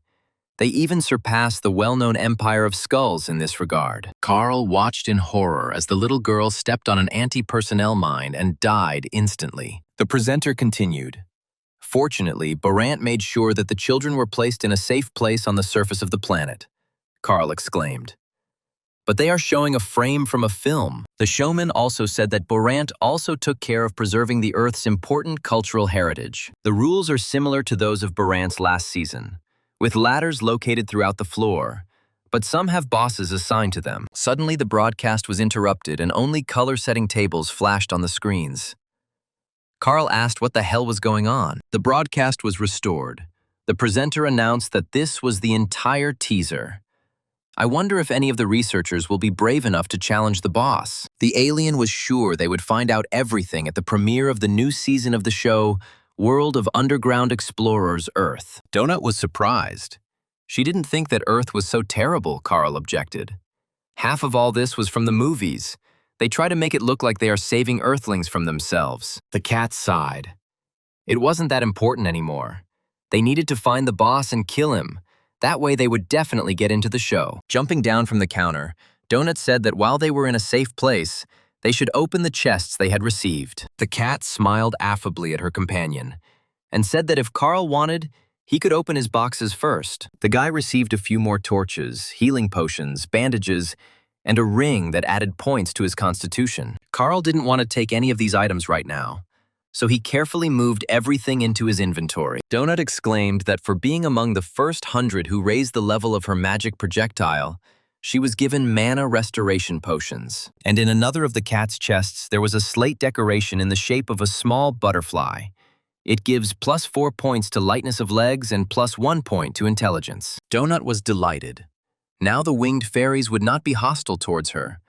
They even surpass the well-known Empire of Skulls in this regard. Carl watched in horror as the little girl stepped on an anti-personnel mine and died instantly. The presenter continued. Fortunately, Barant made sure that the children were placed in a safe place on the surface of the planet, Carl exclaimed. But they are showing a frame from a film. The showman also said that Barant also took care of preserving the Earth's important cultural heritage. The rules are similar to those of Barant's last season, with ladders located throughout the floor, but some have bosses assigned to them. Suddenly, the broadcast was interrupted and only color-setting tables flashed on the screens. Carl asked what the hell was going on. The broadcast was restored. The presenter announced that this was the entire teaser. I wonder if any of the researchers will be brave enough to challenge the boss. The alien was sure they would find out everything at the premiere of the new season of the show, World of Underground Explorers Earth. Donut was surprised. She didn't think that Earth was so terrible, Carl objected. Half of all this was from the movies. They try to make it look like they are saving Earthlings from themselves. The cat sighed. It wasn't that important anymore. They needed to find the boss and kill him. That way they would definitely get into the show. Jumping down from the counter, Donut said that while they were in a safe place, they should open the chests they had received. The cat smiled affably at her companion and said that if Carl wanted, he could open his boxes first. The guy received a few more torches, healing potions, bandages, and a ring that added points to his constitution. Carl didn't want to take any of these items right now, so he carefully moved everything into his inventory. Donut exclaimed that for being among the first 100 who raised the level of her magic projectile, She was given mana restoration potions, and in another of the cat's chests there was a slate decoration in the shape of a small butterfly. It gives +4 points to lightness of legs and +1 point to intelligence. Donut was delighted. Now the winged fairies would not be hostile towards her.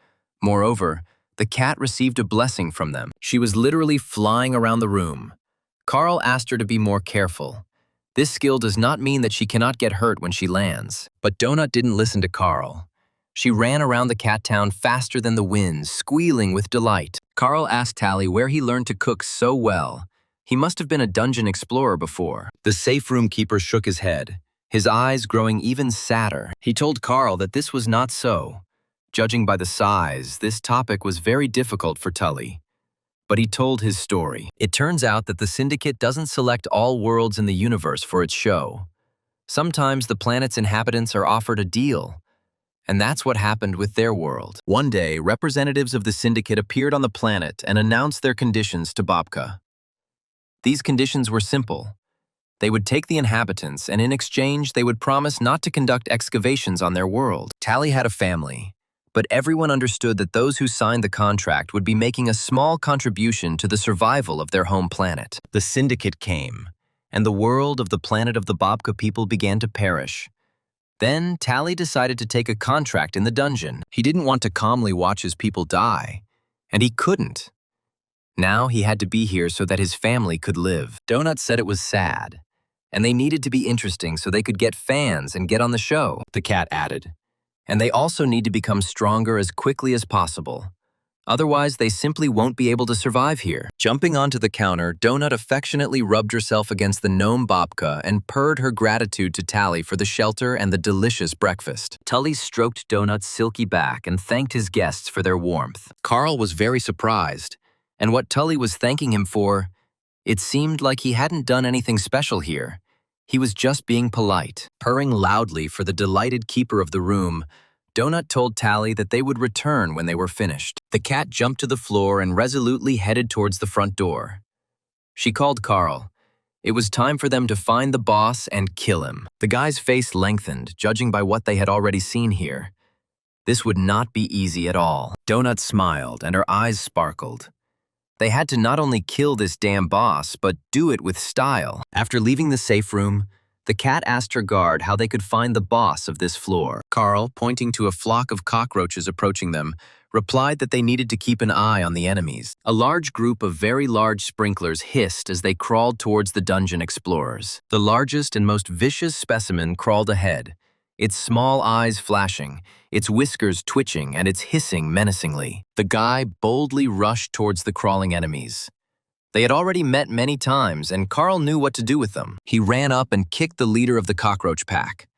Moreover, the cat received a blessing from them. She was literally flying around the room. Carl asked her to be more careful. This skill does not mean that she cannot get hurt when she lands. But Donut didn't listen to Carl. She ran around the cat town faster than the wind, squealing with delight. Carl asked Tally where he learned to cook so well. He must have been a dungeon explorer before. The safe room keeper shook his head, his eyes growing even sadder. He told Carl that this was not so. Judging by the size, this topic was very difficult for Tully. But he told his story. It turns out that the Syndicate doesn't select all worlds in the universe for its show. Sometimes the planet's inhabitants are offered a deal. And that's what happened with their world. One day, representatives of the Syndicate appeared on the planet and announced their conditions to Babka. These conditions were simple. They would take the inhabitants, and in exchange, they would promise not to conduct excavations on their world. Tally had a family, but everyone understood that those who signed the contract would be making a small contribution to the survival of their home planet. The Syndicate came, and the world of the planet of the Babka people began to perish. Then, Tally decided to take a contract in the dungeon. He didn't want to calmly watch his people die, and he couldn't. Now he had to be here so that his family could live. Donut said it was sad, and they needed to be interesting so they could get fans and get on the show, the cat added. And they also need to become stronger as quickly as possible. Otherwise, they simply won't be able to survive here. Jumping onto the counter, Donut affectionately rubbed herself against the gnome Babka and purred her gratitude to Tally for the shelter and the delicious breakfast. Tully stroked Donut's silky back and thanked his guests for their warmth. Carl was very surprised, and what Tully was thanking him for, it seemed like he hadn't done anything special here. He was just being polite. Purring loudly for the delighted keeper of the room, Donut told Tally that they would return when they were finished. The cat jumped to the floor and resolutely headed towards the front door. She called Carl. It was time for them to find the boss and kill him. The guy's face lengthened, judging by what they had already seen here. This would not be easy at all. Donut smiled and her eyes sparkled. They had to not only kill this damn boss, but do it with style. After leaving the safe room, the cat asked her guard how they could find the boss of this floor. Carl, pointing to a flock of cockroaches approaching them, replied that they needed to keep an eye on the enemies. A large group of very large sprinklers hissed as they crawled towards the dungeon explorers. The largest and most vicious specimen crawled ahead, its small eyes flashing, its whiskers twitching, and its hissing menacingly. The guy boldly rushed towards the crawling enemies. They had already met many times, and Carl knew what to do with them. He ran up and kicked the leader of the cockroach pack.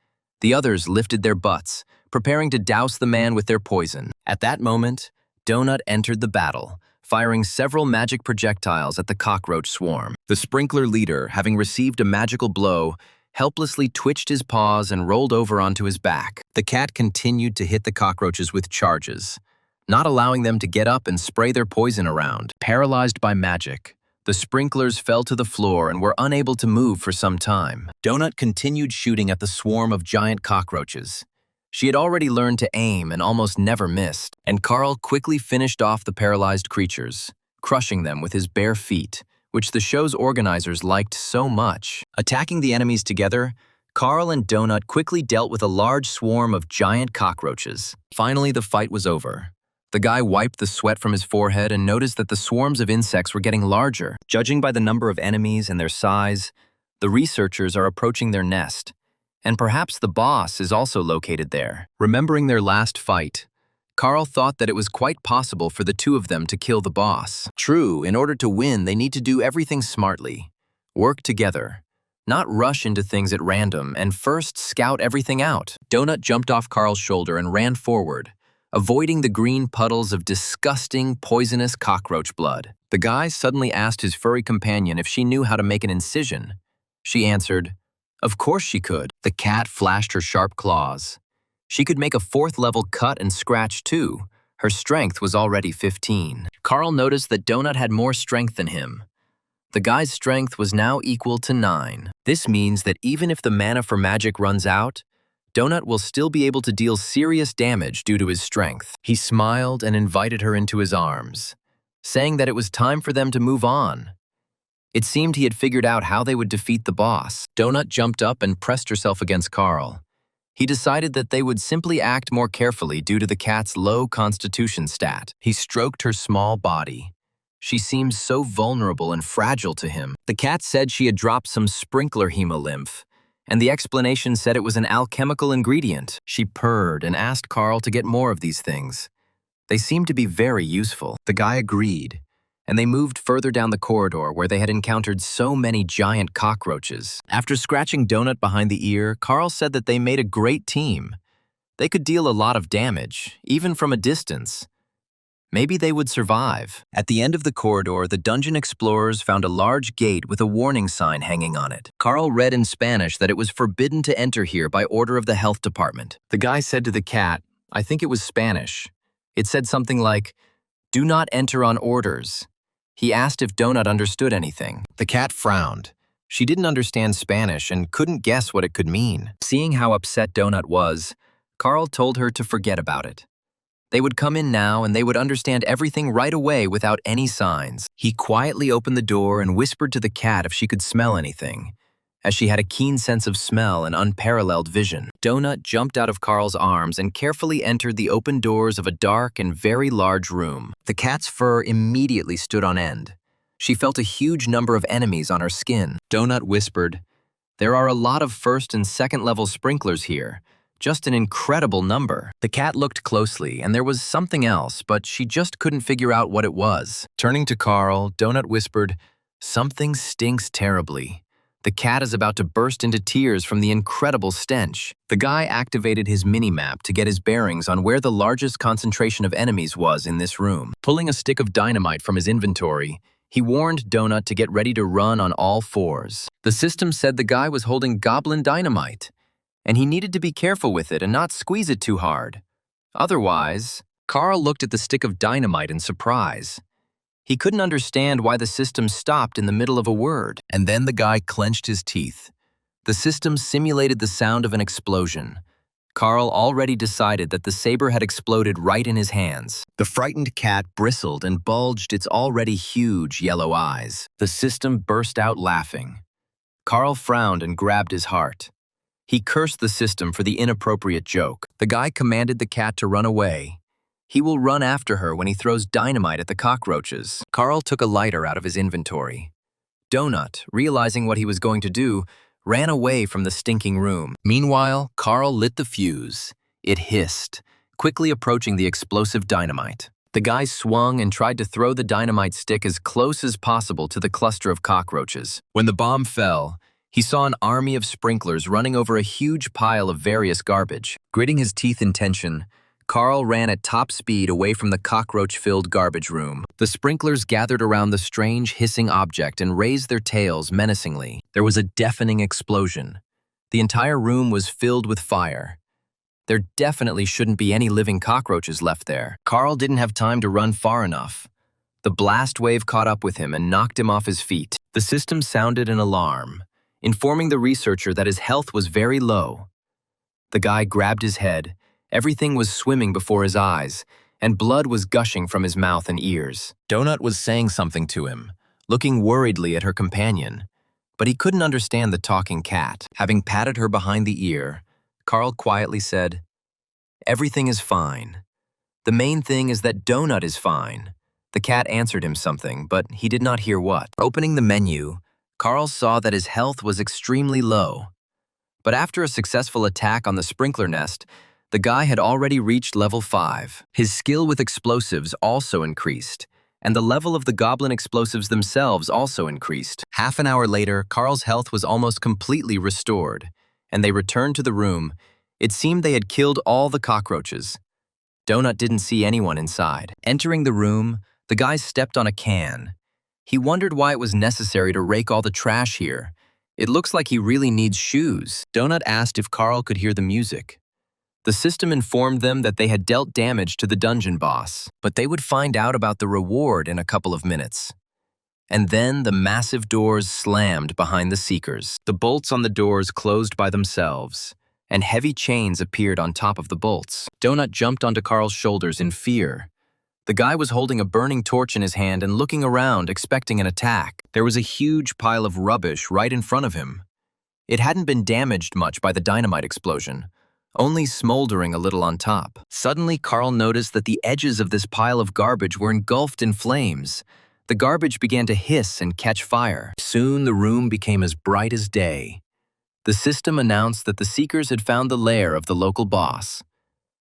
The others lifted their butts, preparing to douse the man with their poison. At that moment, Donut entered the battle, firing several magic projectiles at the cockroach swarm. The sprinkler leader, having received a magical blow, helplessly twitched his paws and rolled over onto his back. The cat continued to hit the cockroaches with charges, not allowing them to get up and spray their poison around. Paralyzed by magic, the sprinklers fell to the floor and were unable to move for some time. Donut continued shooting at the swarm of giant cockroaches. She had already learned to aim and almost never missed, and Carl quickly finished off the paralyzed creatures, crushing them with his bare feet, which the show's organizers liked so much. Attacking the enemies together, Carl and Donut quickly dealt with a large swarm of giant cockroaches. Finally, the fight was over. The guy wiped the sweat from his forehead and noticed that the swarms of insects were getting larger. Judging by the number of enemies and their size, the researchers are approaching their nest, and perhaps the boss is also located there. Remembering their last fight, Carl thought that it was quite possible for the two of them to kill the boss. True, in order to win, they need to do everything smartly. Work together, not rush into things at random, and first scout everything out. Donut jumped off Carl's shoulder and ran forward, avoiding the green puddles of disgusting, poisonous cockroach blood. The guy suddenly asked his furry companion if she knew how to make an incision. She answered, "Of course she could." The cat flashed her sharp claws. She could make a 4th-level cut and scratch too. Her strength was already 15. Carl noticed that Donut had more strength than him. The guy's strength was now equal to 9. This means that even if the mana for magic runs out, Donut will still be able to deal serious damage due to his strength. He smiled and invited her into his arms, saying that it was time for them to move on. It seemed he had figured out how they would defeat the boss. Donut jumped up and pressed herself against Carl. He decided that they would simply act more carefully due to the cat's low constitution stat. He stroked her small body. She seemed so vulnerable and fragile to him. The cat said she had dropped some sprinkler hemolymph, and the explanation said it was an alchemical ingredient. She purred and asked Carl to get more of these things. They seemed to be very useful. The guy agreed, and they moved further down the corridor where they had encountered so many giant cockroaches. After scratching Donut behind the ear, Carl said that they made a great team. They could deal a lot of damage, even from a distance. Maybe they would survive. At the end of the corridor, the dungeon explorers found a large gate with a warning sign hanging on it. Carl read in Spanish that it was forbidden to enter here by order of the health department. The guy said to the cat, I think it was Spanish. It said something like, "Do not enter on orders." He asked if Donut understood anything. The cat frowned. She didn't understand Spanish and couldn't guess what it could mean. Seeing how upset Donut was, Carl told her to forget about it. They would come in now and they would understand everything right away without any signs. He quietly opened the door and whispered to the cat if she could smell anything, as she had a keen sense of smell and unparalleled vision. Donut jumped out of Carl's arms and carefully entered the open doors of a dark and very large room. The cat's fur immediately stood on end. She felt a huge number of enemies on her skin. Donut whispered, "There are a lot of first and second level sprinklers here. Just an incredible number." The cat looked closely, and there was something else, but she just couldn't figure out what it was. Turning to Carl, Donut whispered, "Something stinks terribly. The cat is about to burst into tears from the incredible stench." The guy activated his mini-map to get his bearings on where the largest concentration of enemies was in this room. Pulling a stick of dynamite from his inventory, he warned Donut to get ready to run on all fours. The system said the guy was holding goblin dynamite, and he needed to be careful with it and not squeeze it too hard. Otherwise, Carl looked at the stick of dynamite in surprise. He couldn't understand why the system stopped in the middle of a word. And then the guy clenched his teeth. The system simulated the sound of an explosion. Carl already decided that the saber had exploded right in his hands. The frightened cat bristled and bulged its already huge yellow eyes. The system burst out laughing. Carl frowned and grabbed his heart. He cursed the system for the inappropriate joke. The guy commanded the cat to run away. He will run after her when he throws dynamite at the cockroaches. Carl took a lighter out of his inventory. Donut, realizing what he was going to do, ran away from the stinking room. Meanwhile, Carl lit the fuse. It hissed, quickly approaching the explosive dynamite. The guy swung and tried to throw the dynamite stick as close as possible to the cluster of cockroaches. When the bomb fell, he saw an army of sprinklers running over a huge pile of various garbage. Gritting his teeth in tension, Carl ran at top speed away from the cockroach-filled garbage room. The sprinklers gathered around the strange, hissing object and raised their tails menacingly. There was a deafening explosion. The entire room was filled with fire. There definitely shouldn't be any living cockroaches left there. Carl didn't have time to run far enough. The blast wave caught up with him and knocked him off his feet. The system sounded an alarm, informing the researcher that his health was very low. The guy grabbed his head. Everything was swimming before his eyes, and blood was gushing from his mouth and ears. Donut was saying something to him, looking worriedly at her companion, but he couldn't understand the talking cat. Having patted her behind the ear, Carl quietly said, "Everything is fine. The main thing is that Donut is fine." The cat answered him something, but he did not hear what. Opening the menu, Carl saw that his health was extremely low. But after a successful attack on the sprinkler nest, the guy had already reached level 5. His skill with explosives also increased, and the level of the goblin explosives themselves also increased. Half an hour later, Carl's health was almost completely restored, and they returned to the room. It seemed they had killed all the cockroaches. Donut didn't see anyone inside. Entering the room, the guy stepped on a can. He wondered why it was necessary to rake all the trash here. It looks like he really needs shoes. Donut asked if Carl could hear the music. The system informed them that they had dealt damage to the dungeon boss, but they would find out about the reward in a couple of minutes. And then the massive doors slammed behind the seekers. The bolts on the doors closed by themselves, and heavy chains appeared on top of the bolts. Donut jumped onto Carl's shoulders in fear. The guy was holding a burning torch in his hand and looking around, expecting an attack. There was a huge pile of rubbish right in front of him. It hadn't been damaged much by the dynamite explosion, only smoldering a little on top. Suddenly, Carl noticed that the edges of this pile of garbage were engulfed in flames. The garbage began to hiss and catch fire. Soon, the room became as bright as day. The system announced that the seekers had found the lair of the local boss.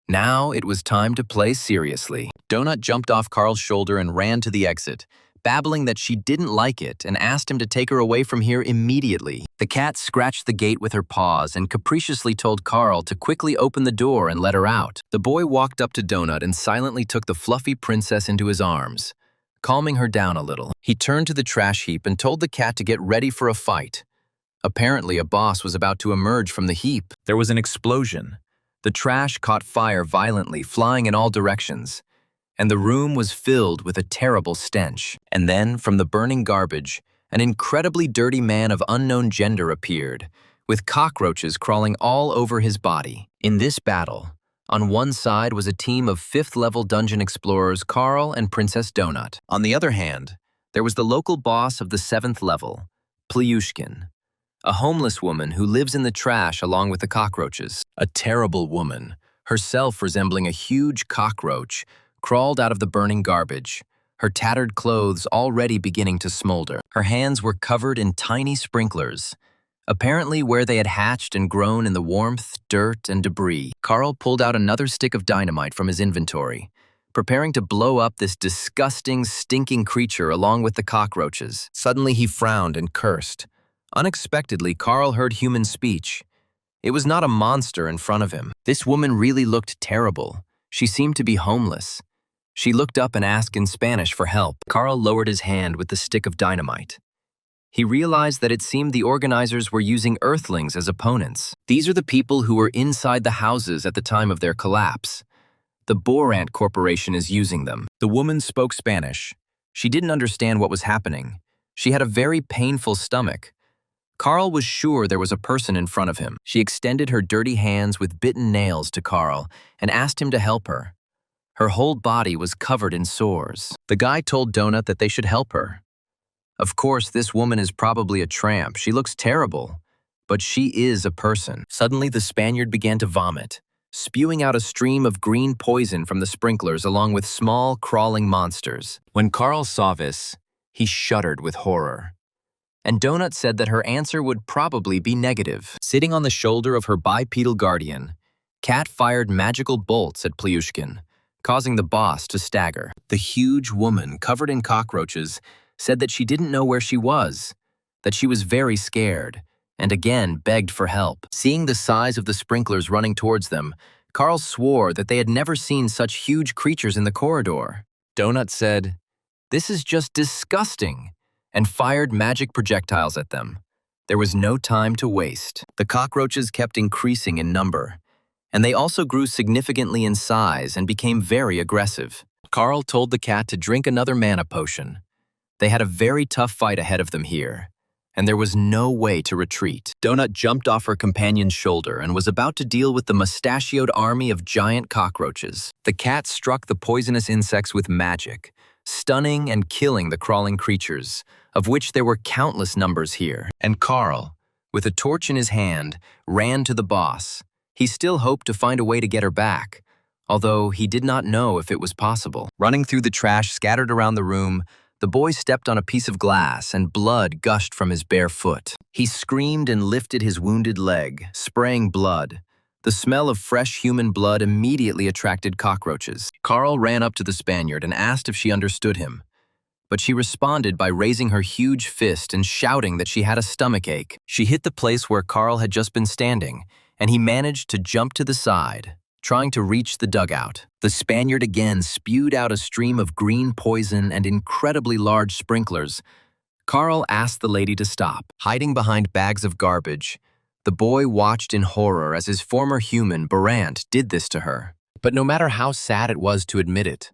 Now it was time to play seriously. Donut jumped off Carl's shoulder and ran to the exit, babbling that she didn't like it and asked him to take her away from here immediately. The cat scratched the gate with her paws and capriciously told Carl to quickly open the door and let her out. The boy walked up to Donut and silently took the fluffy princess into his arms, calming her down a little. He turned to the trash heap and told the cat to get ready for a fight. Apparently, a boss was about to emerge from the heap. There was an explosion. The trash caught fire violently, flying in all directions, and the room was filled with a terrible stench. And then, from the burning garbage, an incredibly dirty man of unknown gender appeared, with cockroaches crawling all over his body. In this battle, on one side was a team of 5th-level dungeon explorers Carl and Princess Donut. On the other hand, there was the local boss of the 7th level, Plyushkin, a homeless woman who lives in the trash along with the cockroaches. A terrible woman, herself resembling a huge cockroach, crawled out of the burning garbage, her tattered clothes already beginning to smolder. Her hands were covered in tiny sprinklers, apparently where they had hatched and grown in the warmth, dirt, and debris. Carl pulled out another stick of dynamite from his inventory, preparing to blow up this disgusting, stinking creature along with the cockroaches. Suddenly he frowned and cursed. Unexpectedly, Carl heard human speech. It was not a monster in front of him. This woman really looked terrible. She seemed to be homeless. She looked up and asked in Spanish for help. Carl lowered his hand with the stick of dynamite. He realized that it seemed the organizers were using Earthlings as opponents. These are the people who were inside the houses at the time of their collapse. The Borant Corporation is using them. The woman spoke Spanish. She didn't understand what was happening. She had a very painful stomach. Carl was sure there was a person in front of him. She extended her dirty hands with bitten nails to Carl and asked him to help her. Her whole body was covered in sores. The guy told Donut that they should help her. Of course, this woman is probably a tramp. She looks terrible, but she is a person. Suddenly, the Spaniard began to vomit, spewing out a stream of green poison from the sprinklers along with small, crawling monsters. When Carl saw this, he shuddered with horror. And Donut said that her answer would probably be negative. Sitting on the shoulder of her bipedal guardian, Cat fired magical bolts at Plyushkin, causing the boss to stagger. The huge woman, covered in cockroaches, said that she didn't know where she was, that she was very scared, and again begged for help. Seeing the size of the sprinklers running towards them, Carl swore that they had never seen such huge creatures in the corridor. Donut said, "This is just disgusting," and fired magic projectiles at them. There was no time to waste. The cockroaches kept increasing in number, and they also grew significantly in size and became very aggressive. Carl told the cat to drink another mana potion. They had a very tough fight ahead of them here, and there was no way to retreat. Donut jumped off her companion's shoulder and was about to deal with the mustachioed army of giant cockroaches. The cat struck the poisonous insects with magic, stunning and killing the crawling creatures, of which there were countless numbers here. And Carl, with a torch in his hand, ran to the boss. He still hoped to find a way to get her back, although he did not know if it was possible. Running through the trash scattered around the room, the boy stepped on a piece of glass and blood gushed from his bare foot. He screamed and lifted his wounded leg, spraying blood. The smell of fresh human blood immediately attracted cockroaches. Carl ran up to the Spaniard and asked if she understood him, but she responded by raising her huge fist and shouting that she had a stomachache. She hit the place where Carl had just been standing, and he managed to jump to the side, trying to reach the dugout. The Spaniard again spewed out a stream of green poison and incredibly large sprinklers. Carl asked the lady to stop. Hiding behind bags of garbage, the boy watched in horror as his former human, Borant, did this to her. But no matter how sad it was to admit it,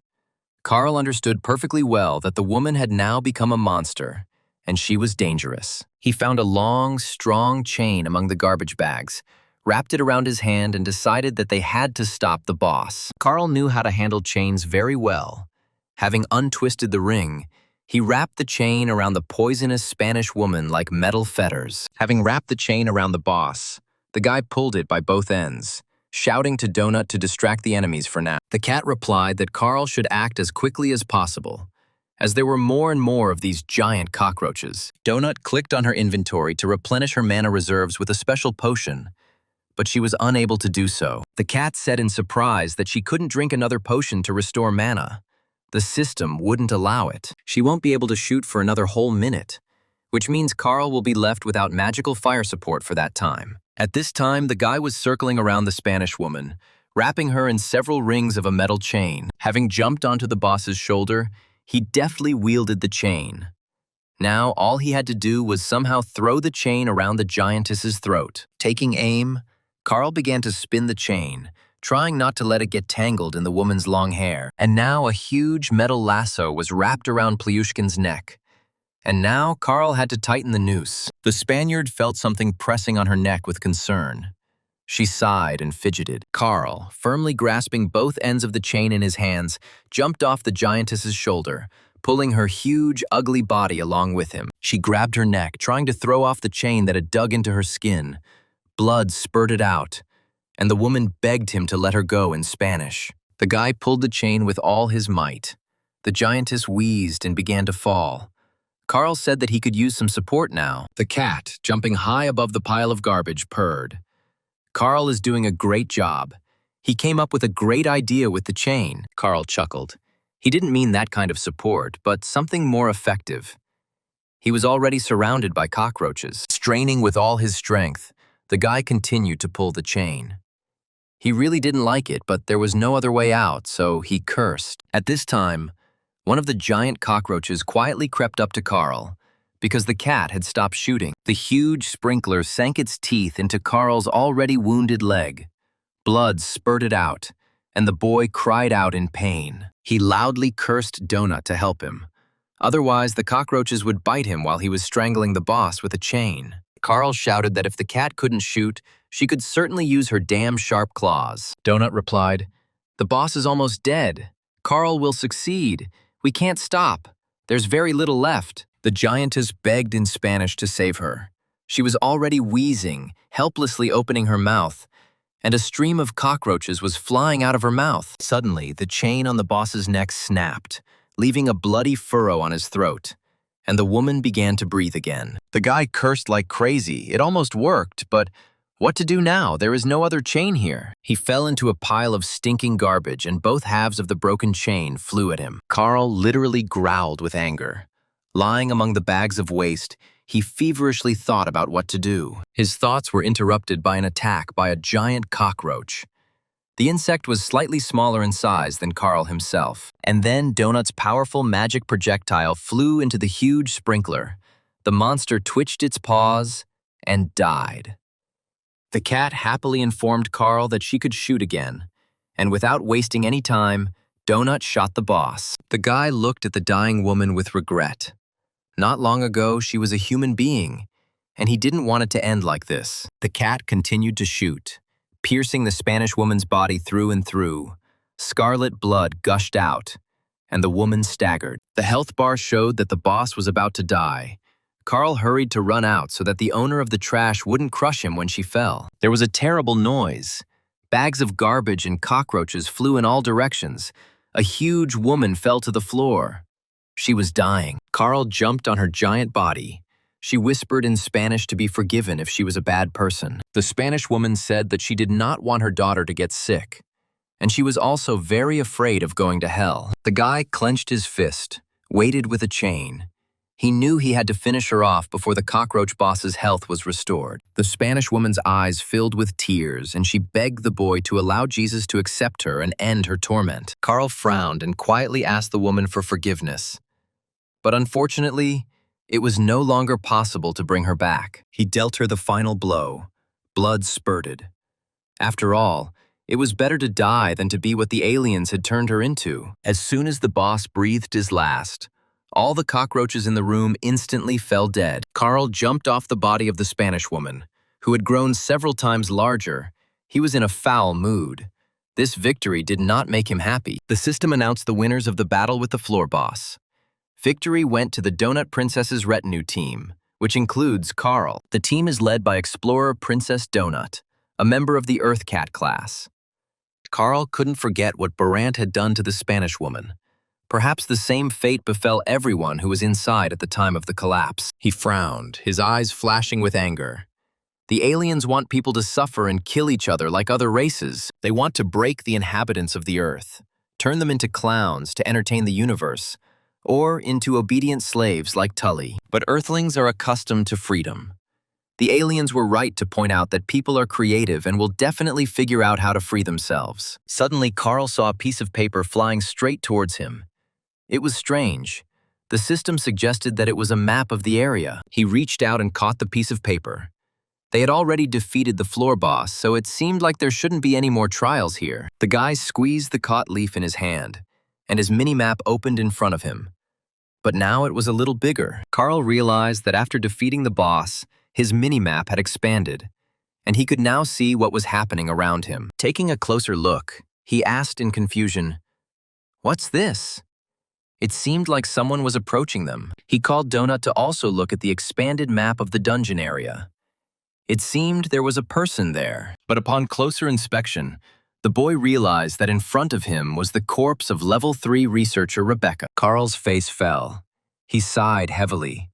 Carl understood perfectly well that the woman had now become a monster, and she was dangerous. He found a long, strong chain among the garbage bags, wrapped it around his hand, and decided that they had to stop the boss. Carl knew how to handle chains very well. Having untwisted the ring, he wrapped the chain around the poisonous Spanish woman like metal fetters. Having wrapped the chain around the boss, the guy pulled it by both ends, shouting to Donut to distract the enemies for now. The cat replied that Carl should act as quickly as possible, as there were more and more of these giant cockroaches. Donut clicked on her inventory to replenish her mana reserves with a special potion, but she was unable to do so. The cat said in surprise that she couldn't drink another potion to restore mana. The system wouldn't allow it. She won't be able to shoot for another whole minute, which means Carl will be left without magical fire support for that time. At this time, the guy was circling around the Spanish woman, wrapping her in several rings of a metal chain. Having jumped onto the boss's shoulder, he deftly wielded the chain. Now, all he had to do was somehow throw the chain around the giantess's throat. Taking aim, Carl began to spin the chain, trying not to let it get tangled in the woman's long hair. And now a huge metal lasso was wrapped around Plyushkin's neck. And now Carl had to tighten the noose. The Spaniard felt something pressing on her neck with concern. She sighed and fidgeted. Carl, firmly grasping both ends of the chain in his hands, jumped off the giantess's shoulder, pulling her huge, ugly body along with him. She grabbed her neck, trying to throw off the chain that had dug into her skin. Blood spurted out, and the woman begged him to let her go in Spanish. The guy pulled the chain with all his might. The giantess wheezed and began to fall. Carl said that he could use some support now. The cat, jumping high above the pile of garbage, purred. Carl is doing a great job. He came up with a great idea with the chain. Carl chuckled. He didn't mean that kind of support, but something more effective. He was already surrounded by cockroaches. Straining with all his strength, the guy continued to pull the chain. He really didn't like it, but there was no other way out, so he cursed. At this time, one of the giant cockroaches quietly crept up to Carl, because the cat had stopped shooting. The huge sprinkler sank its teeth into Carl's already wounded leg. Blood spurted out, and the boy cried out in pain. He loudly cursed Donut to help him. Otherwise, the cockroaches would bite him while he was strangling the boss with a chain. Carl shouted that if the cat couldn't shoot, she could certainly use her damn sharp claws. Donut replied, "The boss is almost dead. Carl will succeed. We can't stop. There's very little left." The giantess begged in Spanish to save her. She was already wheezing, helplessly opening her mouth, and a stream of cockroaches was flying out of her mouth. Suddenly, the chain on the boss's neck snapped, leaving a bloody furrow on his throat, and the woman began to breathe again. The guy cursed like crazy. It almost worked, but what to do now? There is no other chain here. He fell into a pile of stinking garbage, and both halves of the broken chain flew at him. Carl literally growled with anger. Lying among the bags of waste, he feverishly thought about what to do. His thoughts were interrupted by an attack by a giant cockroach. The insect was slightly smaller in size than Carl himself. And then Donut's powerful magic projectile flew into the huge sprinkler. The monster twitched its paws and died. The cat happily informed Carl that she could shoot again, and without wasting any time, Donut shot the boss. The guy looked at the dying woman with regret. Not long ago, she was a human being, and he didn't want it to end like this. The cat continued to shoot, piercing the Spanish woman's body through and through. Scarlet blood gushed out, and the woman staggered. The health bar showed that the boss was about to die. Carl hurried to run out so that the owner of the trash wouldn't crush him when she fell. There was a terrible noise. Bags of garbage and cockroaches flew in all directions. A huge woman fell to the floor. She was dying. Carl jumped on her giant body. She whispered in Spanish to be forgiven if she was a bad person. The Spanish woman said that she did not want her daughter to get sick, and she was also very afraid of going to hell. The guy clenched his fist, weighted with a chain. He knew he had to finish her off before the cockroach boss's health was restored. The Spanish woman's eyes filled with tears, and she begged the boy to allow Jesus to accept her and end her torment. Carl frowned and quietly asked the woman for forgiveness. But unfortunately, it was no longer possible to bring her back. He dealt her the final blow. Blood spurted. After all, it was better to die than to be what the aliens had turned her into. As soon as the boss breathed his last, all the cockroaches in the room instantly fell dead. Carl jumped off the body of the Spanish woman, who had grown several times larger, he was in a foul mood. This victory did not make him happy. The system announced the winners of the battle with the floor boss. Victory went to the Donut Princess's retinue team, which includes Carl. The team is led by Explorer Princess Donut, a member of the Earth Cat class. Carl couldn't forget what Barant had done to the Spanish woman. Perhaps the same fate befell everyone who was inside at the time of the collapse. He frowned, his eyes flashing with anger. The aliens want people to suffer and kill each other like other races. They want to break the inhabitants of the Earth, turn them into clowns to entertain the universe, or into obedient slaves like Tully. But Earthlings are accustomed to freedom. The aliens were right to point out that people are creative and will definitely figure out how to free themselves. Suddenly, Carl saw a piece of paper flying straight towards him. It was strange. The system suggested that it was a map of the area. He reached out and caught the piece of paper. They had already defeated the floor boss, so it seemed like there shouldn't be any more trials here. The guy squeezed the caught leaf in his hand, and his mini-map opened in front of him. But now it was a little bigger. Carl realized that after defeating the boss, his mini-map had expanded, and he could now see what was happening around him. Taking a closer look, he asked in confusion, "What's this?" It seemed like someone was approaching them. He called Donut to also look at the expanded map of the dungeon area. It seemed there was a person there, but upon closer inspection, the boy realized that in front of him was the corpse of Level 3 researcher Rebecca. Carl's face fell. He sighed heavily.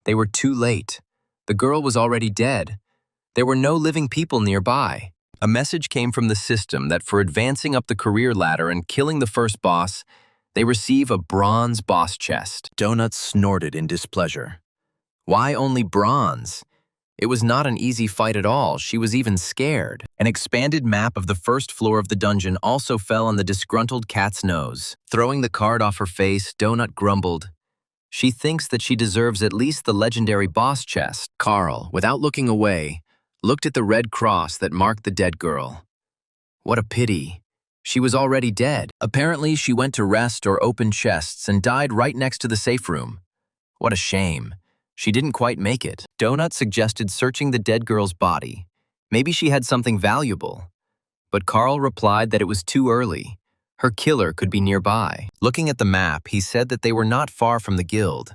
They were too late. The girl was already dead. There were no living people nearby. A message came from the system that for advancing up the career ladder and killing the first boss, they receive a bronze boss chest. Donut snorted in displeasure. Why only bronze? It was not an easy fight at all. She was even scared. An expanded map of the first floor of the dungeon also fell on the disgruntled cat's nose. Throwing the card off her face, Donut grumbled. She thinks that she deserves at least the legendary boss chest. Carl, without looking away, looked at the red cross that marked the dead girl. What a pity. She was already dead. Apparently, she went to rest or open chests and died right next to the safe room. What a shame. She didn't quite make it. Donut suggested searching the dead girl's body. Maybe she had something valuable. But Carl replied that it was too early. Her killer could be nearby. Looking at the map, he said that they were not far from the guild.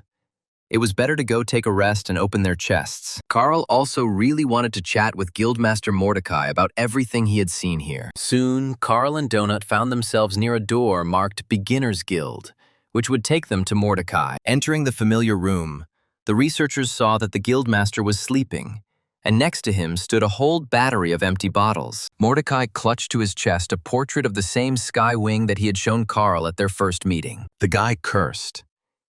It was better to go take a rest and open their chests. Carl also really wanted to chat with Guildmaster Mordecai about everything he had seen here. Soon, Carl and Donut found themselves near a door marked Beginner's Guild, which would take them to Mordecai. Entering the familiar room, the researchers saw that the Guildmaster was sleeping, and next to him stood a whole battery of empty bottles. Mordecai clutched to his chest a portrait of the same sky wing that he had shown Carl at their first meeting. The guy cursed.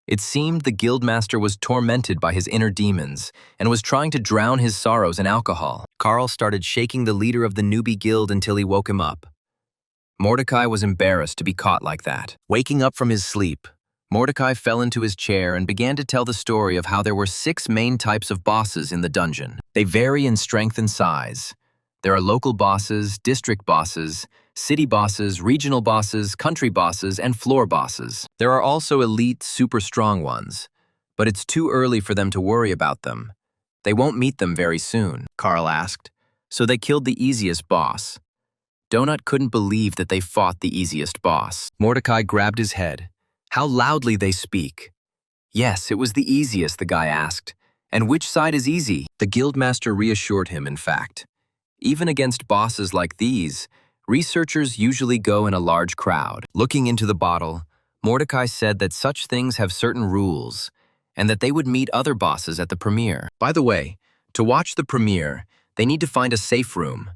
It seemed the Guildmaster was tormented by his inner demons and was trying to drown his sorrows in alcohol. Carl started shaking the leader of the newbie guild until he woke him up. Mordecai was embarrassed to be caught like that. Waking up from his sleep, Mordecai fell into his chair and began to tell the story of how there were 6 main types of bosses in the dungeon. They vary in strength and size. There are local bosses, district bosses, city bosses, regional bosses, country bosses, and floor bosses. There are also elite, super strong ones, but it's too early for them to worry about them. They won't meet them very soon, Carl asked, so they killed the easiest boss. Donut couldn't believe that they fought the easiest boss. Mordecai grabbed his head. How loudly they speak. Yes, it was the easiest, the guy asked. And which side is easy? The Guildmaster reassured him, in fact. Even against bosses like these, researchers usually go in a large crowd. Looking into the bottle, Mordecai said that such things have certain rules, and that they would meet other bosses at the premiere. By the way, to watch the premiere, they need to find a safe room.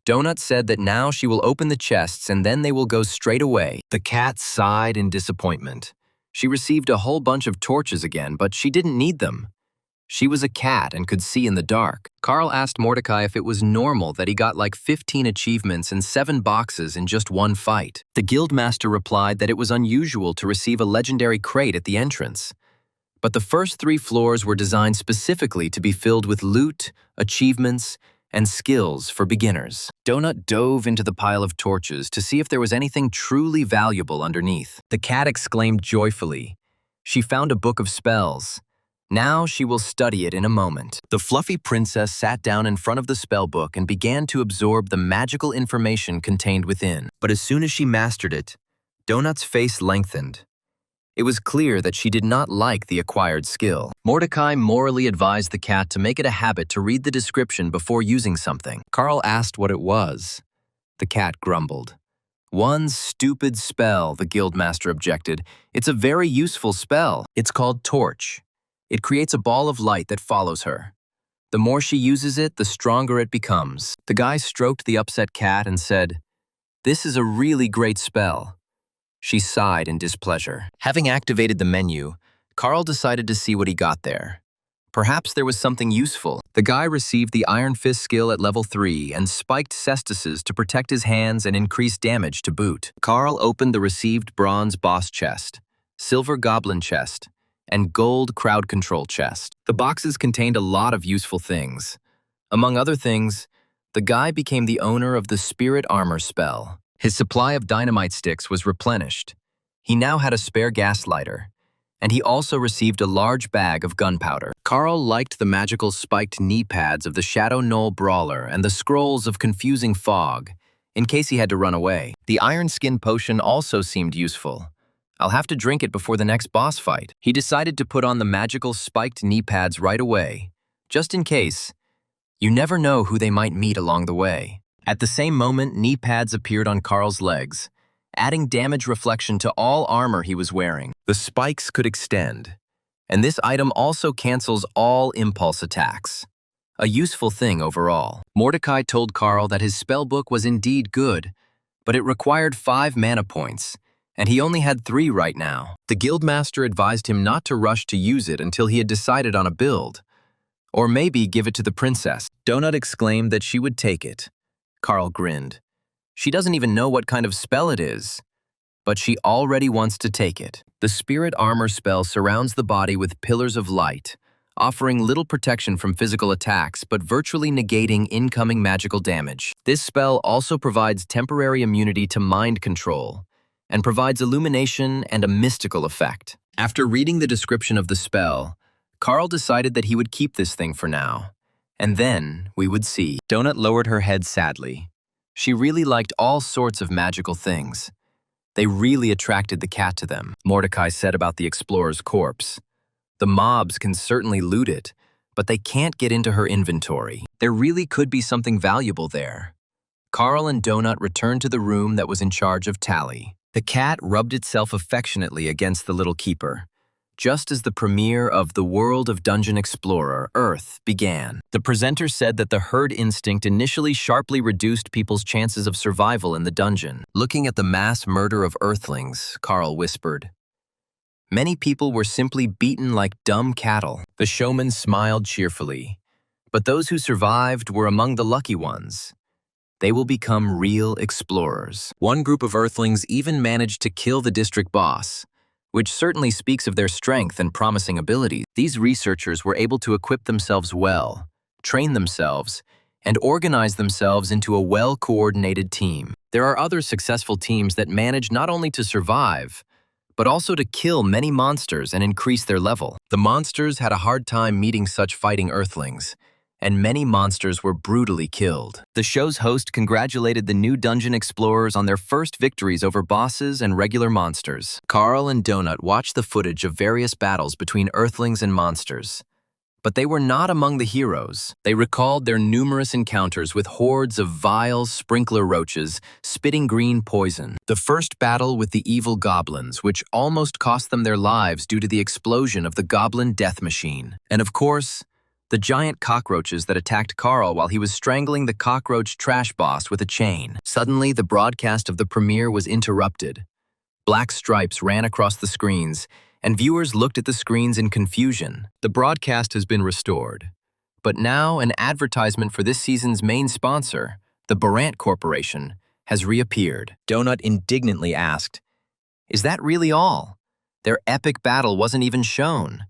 Donut said that now she will open the chests and then they will go straight away. The cat sighed in disappointment. She received a whole bunch of torches again, but she didn't need them. She was a cat and could see in the dark. Carl asked Mordecai if it was normal that he got like 15 achievements and 7 boxes in just one fight. The Guildmaster replied that it was unusual to receive a legendary crate at the entrance. But the first 3 floors were designed specifically to be filled with loot, achievements, and skills for beginners. Donut dove into the pile of torches to see if there was anything truly valuable underneath. The cat exclaimed joyfully. She found a book of spells. Now she will study it in a moment. The fluffy princess sat down in front of the spellbook and began to absorb the magical information contained within. But as soon as she mastered it, Donut's face lengthened. It was clear that she did not like the acquired skill. Mordecai morally advised the cat to make it a habit to read the description before using something. Carl asked what it was. The cat grumbled. "One stupid spell," the guildmaster objected. "It's a very useful spell. It's called Torch. It creates a ball of light that follows her. The more she uses it, the stronger it becomes." The guy stroked the upset cat and said, "This is a really great spell." She sighed in displeasure. Having activated the menu, Carl decided to see what he got there. Perhaps there was something useful. The guy received the Iron Fist skill at level 3 and spiked cestises to protect his hands and increase damage to boot. Carl opened the received bronze boss chest, silver goblin chest, and gold crowd control chest. The boxes contained a lot of useful things. Among other things, the guy became the owner of the Spirit Armor spell. His supply of dynamite sticks was replenished. He now had a spare gas lighter, and he also received a large bag of gunpowder. Carl liked the magical spiked knee pads of the Shadow Knoll Brawler and the scrolls of Confusing Fog, in case he had to run away. The Iron Skin potion also seemed useful. I'll have to drink it before the next boss fight. He decided to put on the magical spiked knee pads right away, just in case. You never know who they might meet along the way. At the same moment, knee pads appeared on Carl's legs, adding damage reflection to all armor he was wearing. The spikes could extend, and this item also cancels all impulse attacks. A useful thing overall. Mordecai told Carl that his spellbook was indeed good, but it required 5 mana points, and he only had 3 right now. The guildmaster advised him not to rush to use it until he had decided on a build, or maybe give it to the princess. Donut exclaimed that she would take it. Carl grinned. She doesn't even know what kind of spell it is, but she already wants to take it. The Spirit Armor spell surrounds the body with pillars of light, offering little protection from physical attacks but virtually negating incoming magical damage. This spell also provides temporary immunity to mind control and provides illumination and a mystical effect. After reading the description of the spell, Carl decided that he would keep this thing for now. And then we would see. Donut lowered her head sadly. She really liked all sorts of magical things. They really attracted the cat to them. Mordecai said about the explorer's corpse. The mobs can certainly loot it, but they can't get into her inventory. There really could be something valuable there. Carl and Donut returned to the room that was in charge of Tally. The cat rubbed itself affectionately against the little keeper, just as the premiere of The World of Dungeon Explorer, Earth, began. The presenter said that the herd instinct initially sharply reduced people's chances of survival in the dungeon. Looking at the mass murder of Earthlings, Carl whispered. Many people were simply beaten like dumb cattle. The showman smiled cheerfully. But those who survived were among the lucky ones. They will become real explorers. One group of Earthlings even managed to kill the district boss, which certainly speaks of their strength and promising abilities. These researchers were able to equip themselves well, train themselves, and organize themselves into a well-coordinated team. There are other successful teams that manage not only to survive, but also to kill many monsters and increase their level. The monsters had a hard time meeting such fighting Earthlings, and many monsters were brutally killed. The show's host congratulated the new dungeon explorers on their first victories over bosses and regular monsters. Carl and Donut watched the footage of various battles between Earthlings and monsters. But they were not among the heroes. They recalled their numerous encounters with hordes of vile sprinkler roaches spitting green poison. The first battle with the evil goblins, which almost cost them their lives due to the explosion of the goblin death machine. And of course, the giant cockroaches that attacked Carl while he was strangling the cockroach trash boss with a chain. Suddenly, the broadcast of the premiere was interrupted. Black stripes ran across the screens, and viewers looked at the screens in confusion. The broadcast has been restored. But now, an advertisement for this season's main sponsor, the Barant Corporation, has reappeared. Donut indignantly asked, "Is that really all? Their epic battle wasn't even shown.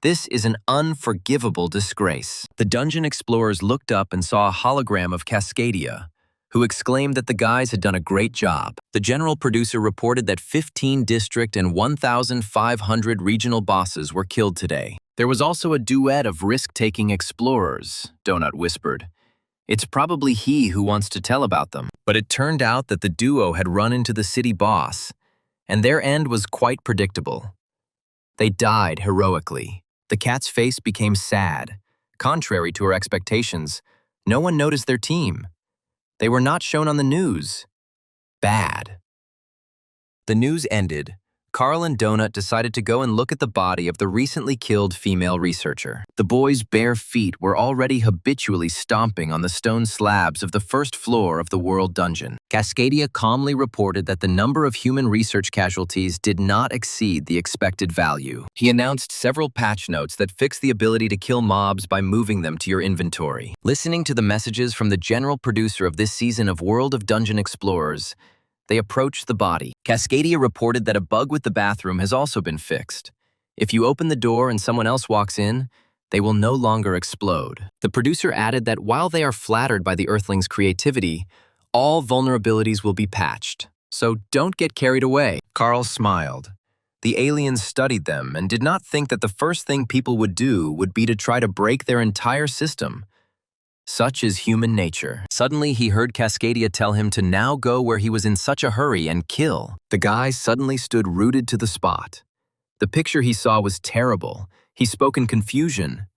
This is an unforgivable disgrace." The dungeon explorers looked up and saw a hologram of Cascadia, who exclaimed that the guys had done a great job. The general producer reported that 15 district and 1,500 regional bosses were killed today. There was also a duet of risk-taking explorers, Donut whispered. It's probably he who wants to tell about them. But it turned out that the duo had run into the city boss, and their end was quite predictable. They died heroically. The cat's face became sad. Contrary to her expectations, no one noticed their team. They were not shown on the news. Bad. The news ended. Carl and Donut decided to go and look at the body of the recently killed female researcher. The boys' bare feet were already habitually stomping on the stone slabs of the first floor of the World Dungeon. Cascadia calmly reported that the number of human research casualties did not exceed the expected value. He announced several patch notes that fix the ability to kill mobs by moving them to your inventory. Listening to the messages from the general producer of this season of World of Dungeon Explorers, they approached the body. Cascadia reported that a bug with the bathroom has also been fixed. If you open the door and someone else walks in, they will no longer explode. The producer added that while they are flattered by the Earthlings' creativity, all vulnerabilities will be patched. So don't get carried away. Carl smiled. The aliens studied them and did not think that the first thing people would do would be to try to break their entire system. Such is human nature. Suddenly, he heard Cascadia tell him to now go where he was in such a hurry and kill. The guy suddenly stood rooted to the spot. The picture he saw was terrible. He spoke in confusion.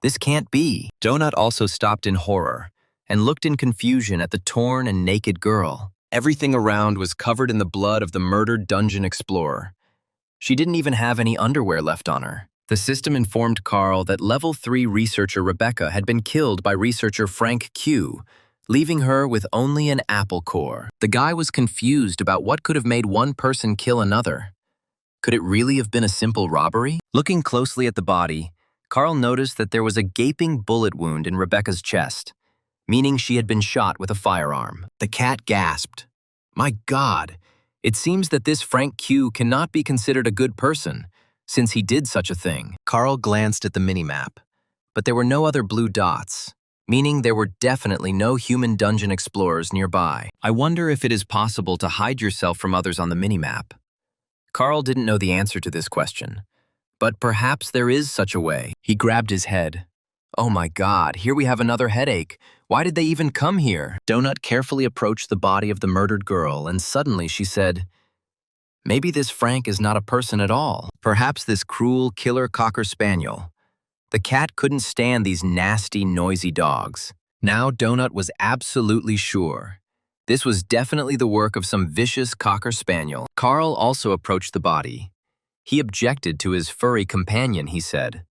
This can't be. Donut also stopped in horror and looked in confusion at the torn and naked girl. Everything around was covered in the blood of the murdered dungeon explorer. She didn't even have any underwear left on her. The system informed Carl that Level 3 researcher Rebecca had been killed by researcher Frank Q, leaving her with only an apple core. The guy was confused about what could have made one person kill another. Could it really have been a simple robbery? Looking closely at the body, Carl noticed that there was a gaping bullet wound in Rebecca's chest, meaning she had been shot with a firearm. The cat gasped. My God, it seems that this Frank Q cannot be considered a good person, since he did such a thing. Carl glanced at the minimap, but there were no other blue dots, meaning there were definitely no human dungeon explorers nearby. I wonder if it is possible to hide yourself from others on the minimap. Carl didn't know the answer to this question, but perhaps there is such a way. He grabbed his head. Oh my God, here we have another headache. Why did they even come here? Donut carefully approached the body of the murdered girl, and suddenly she said, maybe this Frank is not a person at all. Perhaps this cruel killer cocker spaniel. The cat couldn't stand these nasty, noisy dogs. Now Donut was absolutely sure. This was definitely the work of some vicious cocker spaniel. Carl also approached the body. He objected to his furry companion, he said.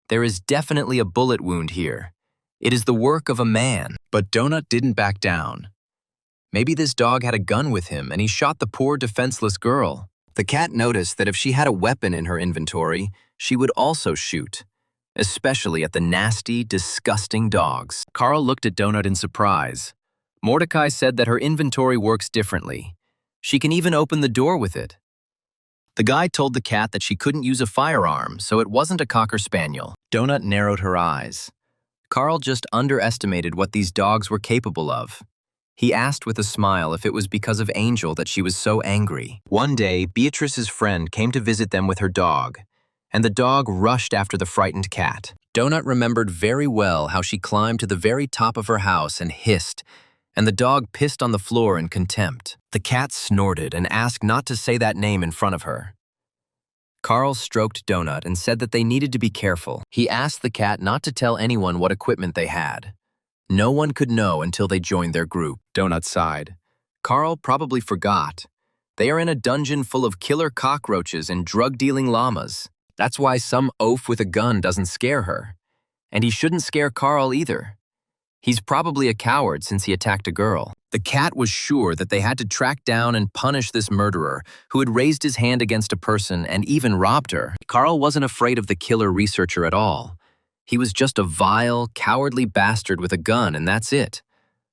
There is definitely a bullet wound here. It is the work of a man. But Donut didn't back down. Maybe this dog had a gun with him and he shot the poor defenseless girl. The cat noticed that if she had a weapon in her inventory, she would also shoot, especially at the nasty, disgusting dogs. Carl looked at Donut in surprise. Mordecai said that her inventory works differently. She can even open the door with it. The guy told the cat that she couldn't use a firearm, so it wasn't a cocker spaniel. Donut narrowed her eyes. Carl just underestimated what these dogs were capable of. He asked with a smile if it was because of Angel that she was so angry. One day, Beatrice's friend came to visit them with her dog, and the dog rushed after the frightened cat. Donut remembered very well how she climbed to the very top of her house and hissed, and the dog pissed on the floor in contempt. The cat snorted and asked not to say that name in front of her. Carl stroked Donut and said that they needed to be careful. He asked the cat not to tell anyone what equipment they had. No one could know until they joined their group. Donut sighed. Carl probably forgot. They are in a dungeon full of killer cockroaches and drug-dealing llamas. That's why some oaf with a gun doesn't scare her. And he shouldn't scare Carl either. He's probably a coward since he attacked a girl. The cat was sure that they had to track down and punish this murderer who had raised his hand against a person and even robbed her. Carl wasn't afraid of the killer researcher at all. He was just a vile, cowardly bastard with a gun, and that's it.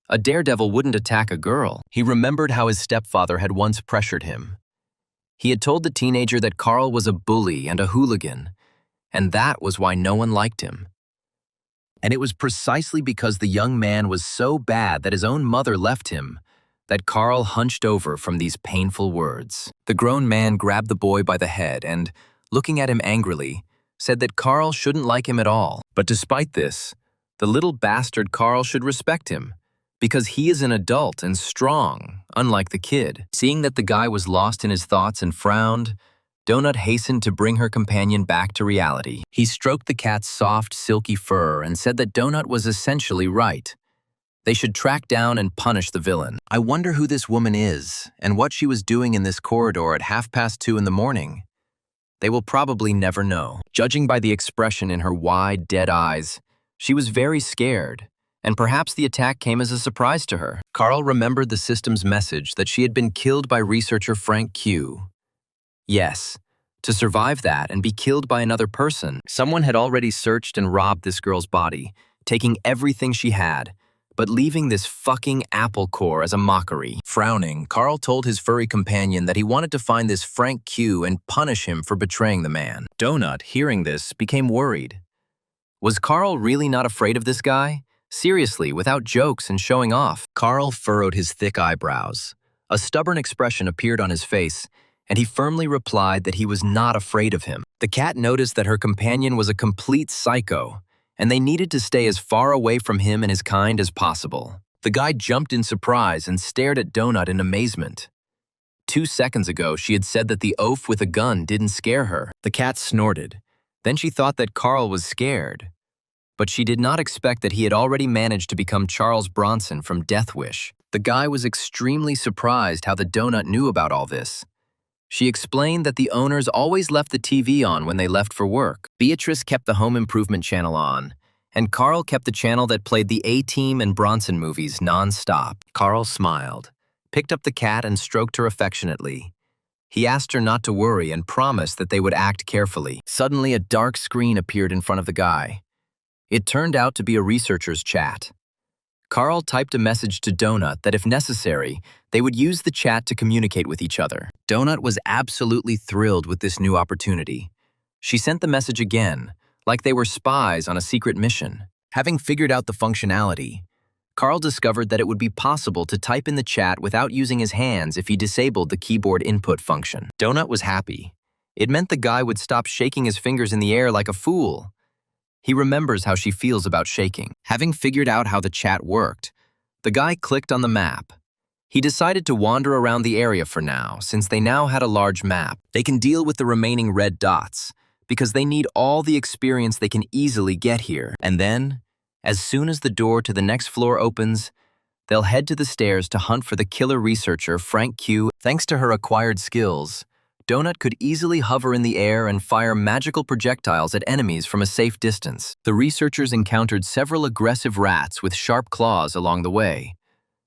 A daredevil wouldn't attack a girl. He remembered how his stepfather had once pressured him. He had told the teenager that Carl was a bully and a hooligan, and that was why no one liked him. And it was precisely because the young man was so bad that his own mother left him that Carl hunched over from these painful words. The grown man grabbed the boy by the head and, looking at him angrily, said that Carl shouldn't like him at all. But despite this, the little bastard Carl should respect him, because he is an adult and strong, unlike the kid. Seeing that the guy was lost in his thoughts and frowned, Donut hastened to bring her companion back to reality. He stroked the cat's soft, silky fur and said that Donut was essentially right. They should track down and punish the villain. I wonder who this woman is and what she was doing in this corridor at 2:30 in the morning. They will probably never know. Judging by the expression in her wide, dead eyes, she was very scared, and perhaps the attack came as a surprise to her. Carl remembered the system's message that she had been killed by researcher Frank Q. Yes, to survive that and be killed by another person, someone had already searched and robbed this girl's body, taking everything she had, but leaving this fucking apple core as a mockery. Frowning, Carl told his furry companion that he wanted to find this Frank Q and punish him for betraying the man. Donut, hearing this, became worried. Was Carl really not afraid of this guy? Seriously, without jokes and showing off. Carl furrowed his thick eyebrows. A stubborn expression appeared on his face, and he firmly replied that he was not afraid of him. The cat noticed that her companion was a complete psycho, and they needed to stay as far away from him and his kind as possible. The guy jumped in surprise and stared at Donut in amazement. 2 seconds ago, she had said that the oaf with a gun didn't scare her. The cat snorted. Then she thought that Carl was scared. But she did not expect that he had already managed to become Charles Bronson from Death Wish. The guy was extremely surprised how the Donut knew about all this. She explained that the owners always left the TV on when they left for work. Beatrice kept the home improvement channel on, and Carl kept the channel that played the A-Team and Bronson movies non-stop. Carl smiled, picked up the cat and stroked her affectionately. He asked her not to worry and promised that they would act carefully. Suddenly, a dark screen appeared in front of the guy. It turned out to be a researcher's chat. Carl typed a message to Donut that if necessary, they would use the chat to communicate with each other. Donut was absolutely thrilled with this new opportunity. She sent the message again, like they were spies on a secret mission. Having figured out the functionality, Carl discovered that it would be possible to type in the chat without using his hands if he disabled the keyboard input function. Donut was happy. It meant the guy would stop shaking his fingers in the air like a fool. He remembers how she feels about shaking. Having figured out how the chat worked, the guy clicked on the map. He decided to wander around the area for now, since they now had a large map. They can deal with the remaining red dots, because they need all the experience they can easily get here. And then, as soon as the door to the next floor opens, they'll head to the stairs to hunt for the killer researcher, Frank Q. Thanks to her acquired skills, Donut could easily hover in the air and fire magical projectiles at enemies from a safe distance. The researchers encountered several aggressive rats with sharp claws along the way,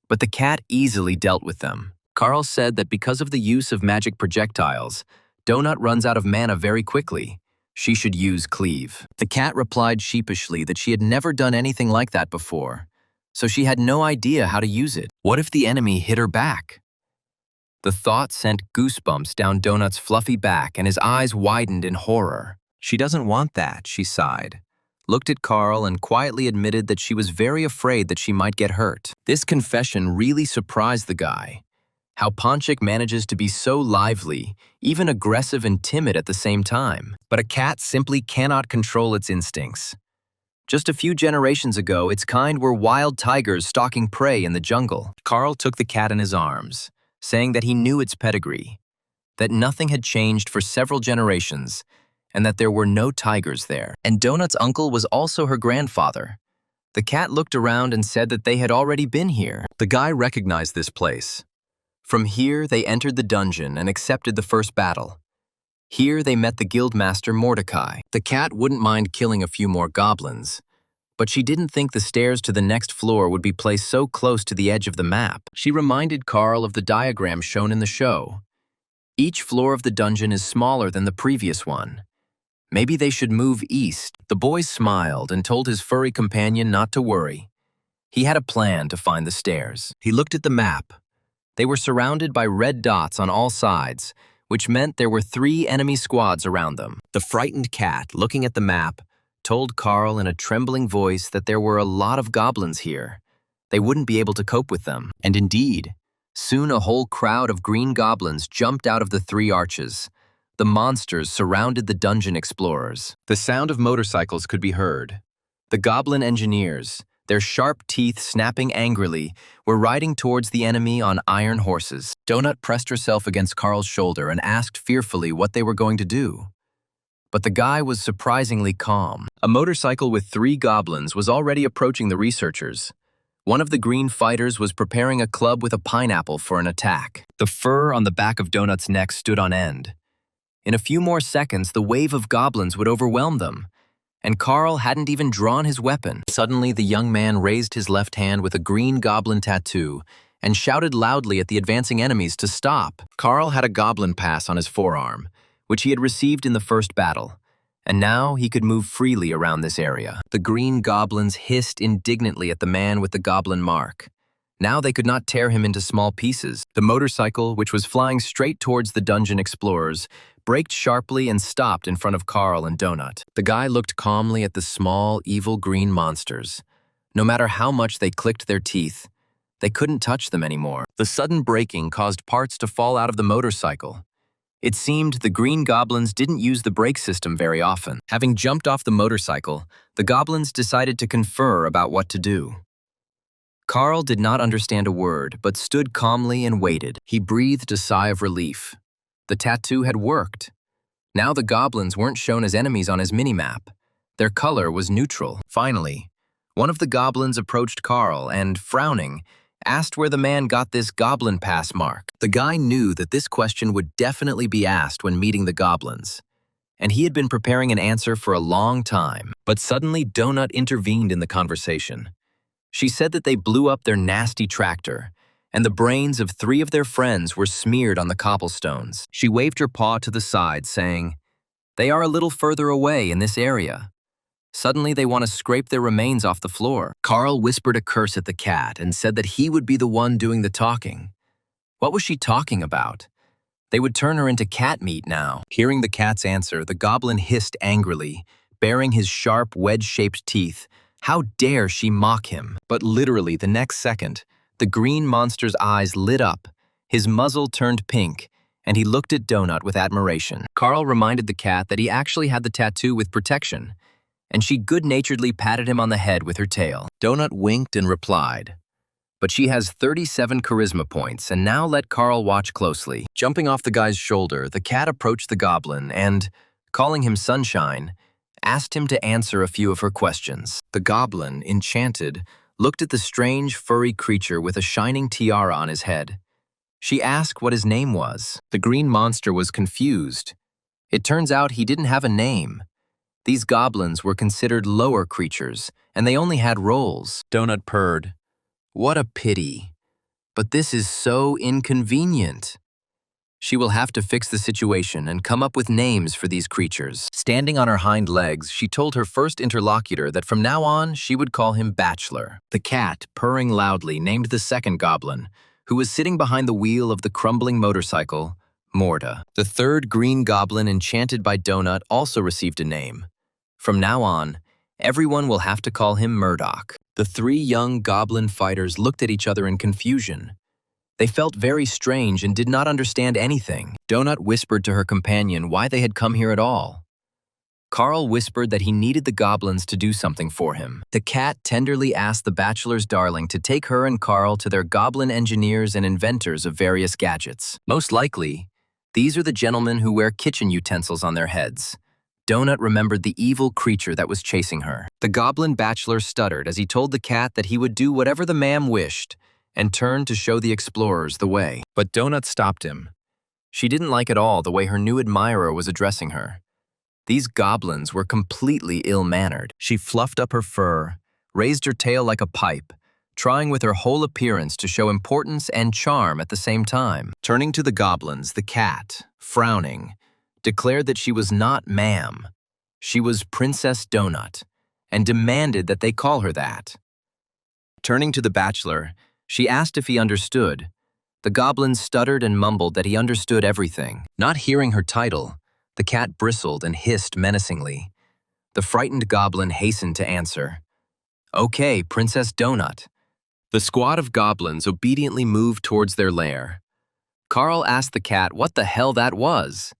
but the cat easily dealt with them. Carl said that because of the use of magic projectiles, Donut runs out of mana very quickly. She should use Cleave. The cat replied sheepishly that she had never done anything like that before, so she had no idea how to use it. What if the enemy hit her back? The thought sent goosebumps down Donut's fluffy back and his eyes widened in horror. She doesn't want that, she sighed, looked at Carl and quietly admitted that she was very afraid that she might get hurt. This confession really surprised the guy. How Ponchik manages to be so lively, even aggressive and timid at the same time. But a cat simply cannot control its instincts. Just a few generations ago, its kind were wild tigers stalking prey in the jungle. Carl took the cat in his arms, saying that he knew its pedigree, that nothing had changed for several generations, and that there were no tigers there. And Donut's uncle was also her grandfather. The cat looked around and said that they had already been here. The guy recognized this place. From here, they entered the dungeon and accepted the first battle. Here, they met the guildmaster Mordecai. The cat wouldn't mind killing a few more goblins, but she didn't think the stairs to the next floor would be placed so close to the edge of the map. She reminded Carl of the diagram shown in the show. Each floor of the dungeon is smaller than the previous one. Maybe they should move east. The boy smiled and told his furry companion not to worry. He had a plan to find the stairs. He looked at the map. They were surrounded by red dots on all sides, which meant there were 3 enemy squads around them. The frightened cat, looking at the map, told Carl in a trembling voice that there were a lot of goblins here. They wouldn't be able to cope with them. And indeed, soon a whole crowd of green goblins jumped out of the three arches. The monsters surrounded the dungeon explorers. The sound of motorcycles could be heard. The goblin engineers, their sharp teeth snapping angrily, were riding towards the enemy on iron horses. Donut pressed herself against Carl's shoulder and asked fearfully what they were going to do. But the guy was surprisingly calm. A motorcycle with three goblins was already approaching the researchers. One of the green fighters was preparing a club with a pineapple for an attack. The fur on the back of Donut's neck stood on end. In a few more seconds, the wave of goblins would overwhelm them, and Carl hadn't even drawn his weapon. Suddenly, the young man raised his left hand with a green goblin tattoo and shouted loudly at the advancing enemies to stop. Carl had a goblin pass on his forearm, which he had received in the first battle, and now he could move freely around this area. The green goblins hissed indignantly at the man with the goblin mark. Now they could not tear him into small pieces. The motorcycle, which was flying straight towards the dungeon explorers, braked sharply and stopped in front of Carl and Donut. The guy looked calmly at the small, evil green monsters. No matter how much they clicked their teeth, they couldn't touch them anymore. The sudden braking caused parts to fall out of the motorcycle. It seemed the green goblins didn't use the brake system very often. Having jumped off the motorcycle, the goblins decided to confer about what to do. Carl did not understand a word, but stood calmly and waited. He breathed a sigh of relief. The tattoo had worked. Now the goblins weren't shown as enemies on his minimap. Their color was neutral. Finally, one of the goblins approached Carl and, frowning, asked where the man got this goblin pass mark. The guy knew that this question would definitely be asked when meeting the goblins, and he had been preparing an answer for a long time. But suddenly Donut intervened in the conversation. She said that they blew up their nasty tractor, and the brains of three of their friends were smeared on the cobblestones. She waved her paw to the side, saying, "They are a little further away in this area. Suddenly they want to scrape their remains off the floor." Carl whispered a curse at the cat and said that he would be the one doing the talking. What was she talking about? They would turn her into cat meat now. Hearing the cat's answer, the goblin hissed angrily, baring his sharp, wedge-shaped teeth. How dare she mock him? But literally the next second, the green monster's eyes lit up, his muzzle turned pink, and he looked at Donut with admiration. Carl reminded the cat that he actually had the tattoo with protection, and she good-naturedly patted him on the head with her tail. Donut winked and replied, "But she has 37 charisma points, and now let Carl watch closely." Jumping off the guy's shoulder, the cat approached the goblin and, calling him Sunshine, asked him to answer a few of her questions. The goblin, enchanted, looked at the strange, furry creature with a shining tiara on his head. She asked what his name was. The green monster was confused. It turns out he didn't have a name. These goblins were considered lower creatures, and they only had roles. Donut purred. "What a pity. But this is so inconvenient." She will have to fix the situation and come up with names for these creatures. Standing on her hind legs, she told her first interlocutor that from now on, she would call him Bachelor. The cat, purring loudly, named the second goblin, who was sitting behind the wheel of the crumbling motorcycle, Morta. The third green goblin, enchanted by Donut, also received a name. From now on, everyone will have to call him Murdoch. The three young goblin fighters looked at each other in confusion. They felt very strange and did not understand anything. Donut whispered to her companion why they had come here at all. Carl whispered that he needed the goblins to do something for him. The cat tenderly asked the bachelor's darling to take her and Carl to their goblin engineers and inventors of various gadgets. Most likely, these are the gentlemen who wear kitchen utensils on their heads. Donut remembered the evil creature that was chasing her. The goblin bachelor stuttered as he told the cat that he would do whatever the ma'am wished, and turned to show the explorers the way. But Donut stopped him. She didn't like at all the way her new admirer was addressing her. These goblins were completely ill-mannered. She fluffed up her fur, raised her tail like a pipe, trying with her whole appearance to show importance and charm at the same time. Turning to the goblins, the cat, frowning, declared that she was not ma'am. She was Princess Donut, and demanded that they call her that. Turning to the bachelor, she asked if he understood. The goblin stuttered and mumbled that he understood everything. Not hearing her title, the cat bristled and hissed menacingly. The frightened goblin hastened to answer, "Okay, Princess Donut." The squad of goblins obediently moved towards their lair. Carl asked the cat what the hell that was.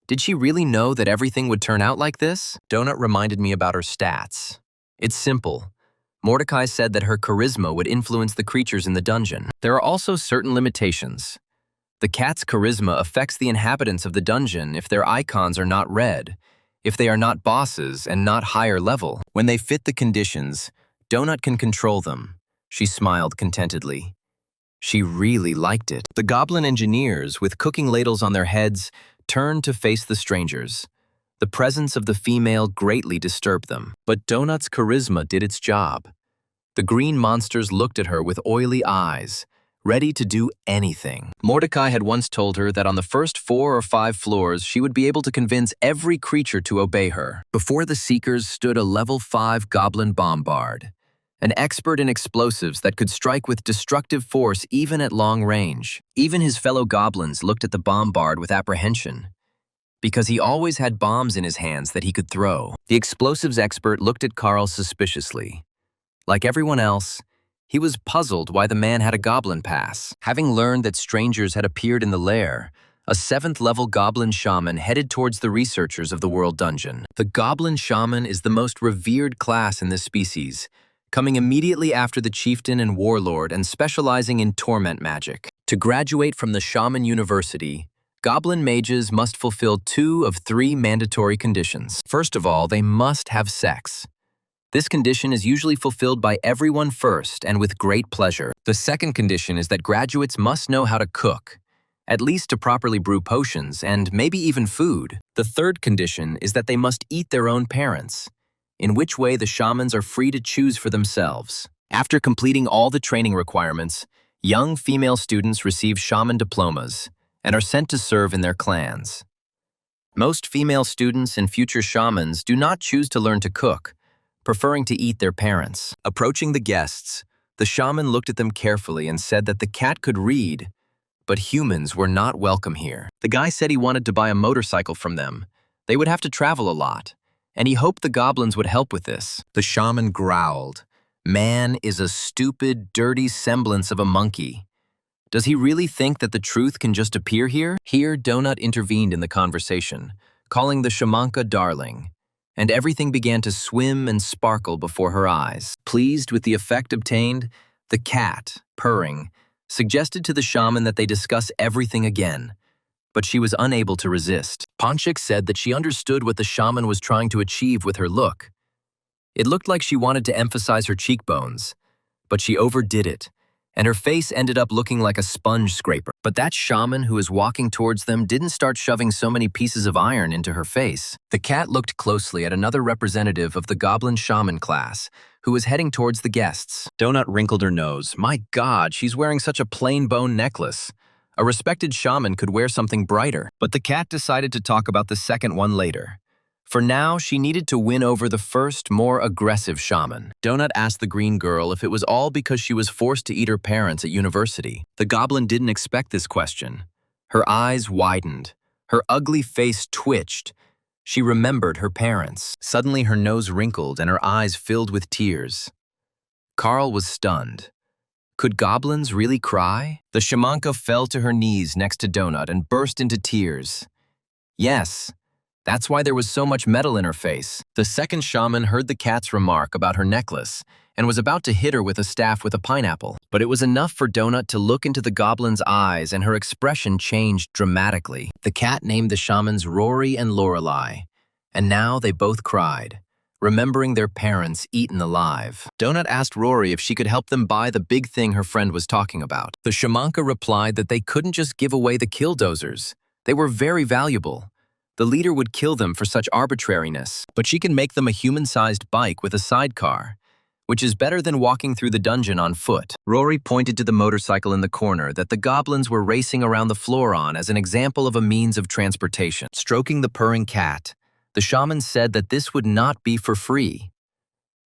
Did she really know that everything would turn out like this? Donut reminded me about her stats. It's simple. Mordecai said that her charisma would influence the creatures in the dungeon. There are also certain limitations. The cat's charisma affects the inhabitants of the dungeon if their icons are not red, if they are not bosses and not higher level. When they fit the conditions, Donut can control them. She smiled contentedly. She really liked it. The goblin engineers, with cooking ladles on their heads, turned to face the strangers. The presence of the female greatly disturbed them, but Donut's charisma did its job. The green monsters looked at her with oily eyes, ready to do anything. Mordecai had once told her that on the first 4 or 5 floors, she would be able to convince every creature to obey her. Before the Seekers stood a level 5 goblin bombard, an expert in explosives that could strike with destructive force even at long range. Even his fellow goblins looked at the bombard with apprehension, because he always had bombs in his hands that he could throw. The explosives expert looked at Carl suspiciously. Like everyone else, he was puzzled why the man had a goblin pass. Having learned that strangers had appeared in the lair, a 7th-level goblin shaman headed towards the researchers of the World Dungeon. The goblin shaman is the most revered class in this species, coming immediately after the chieftain and warlord and specializing in torment magic. To graduate from the Shaman University, goblin mages must fulfill 2 of 3 mandatory conditions. First of all, they must have sex. This condition is usually fulfilled by everyone first and with great pleasure. The second condition is that graduates must know how to cook, at least to properly brew potions and maybe even food. The third condition is that they must eat their own parents, in which way the shamans are free to choose for themselves. After completing all the training requirements, young female students receive shaman diplomas and are sent to serve in their clans. Most female students and future shamans do not choose to learn to cook, preferring to eat their parents. Approaching the guests, the shaman looked at them carefully and said that the cat could read, but humans were not welcome here. The guy said he wanted to buy a motorcycle from them. They would have to travel a lot, and he hoped the goblins would help with this. The shaman growled, "Man is a stupid, dirty semblance of a monkey. Does he really think that the truth can just appear here?" Here, Donut intervened in the conversation, calling the shamanka darling, and everything began to swim and sparkle before her eyes. Pleased with the effect obtained, the cat, purring, suggested to the shaman that they discuss everything again, but she was unable to resist. Ponchik said that she understood what the shaman was trying to achieve with her look. It looked like she wanted to emphasize her cheekbones, but she overdid it, and her face ended up looking like a sponge scraper. But that shaman who was walking towards them didn't start shoving so many pieces of iron into her face. The cat looked closely at another representative of the goblin shaman class, who was heading towards the guests. Donut wrinkled her nose. My God, she's wearing such a plain bone necklace. A respected shaman could wear something brighter. But the cat decided to talk about the second one later. For now, she needed to win over the first, more aggressive shaman. Donut asked the green girl if it was all because she was forced to eat her parents at university. The goblin didn't expect this question. Her eyes widened. Her ugly face twitched. She remembered her parents. Suddenly, her nose wrinkled and her eyes filled with tears. Carl was stunned. Could goblins really cry? The shamanka fell to her knees next to Donut and burst into tears. Yes. That's why there was so much metal in her face. The second shaman heard the cat's remark about her necklace and was about to hit her with a staff with a pineapple. But it was enough for Donut to look into the goblin's eyes and her expression changed dramatically. The cat named the shamans Rory and Lorelei, and now they both cried, remembering their parents eaten alive. Donut asked Rory if she could help them buy the big thing her friend was talking about. The shamanka replied that they couldn't just give away the killdozers. They were very valuable. The leader would kill them for such arbitrariness, but she can make them a human-sized bike with a sidecar, which is better than walking through the dungeon on foot. Rory pointed to the motorcycle in the corner that the goblins were racing around the floor on as an example of a means of transportation. Stroking the purring cat, the shaman said that this would not be for free.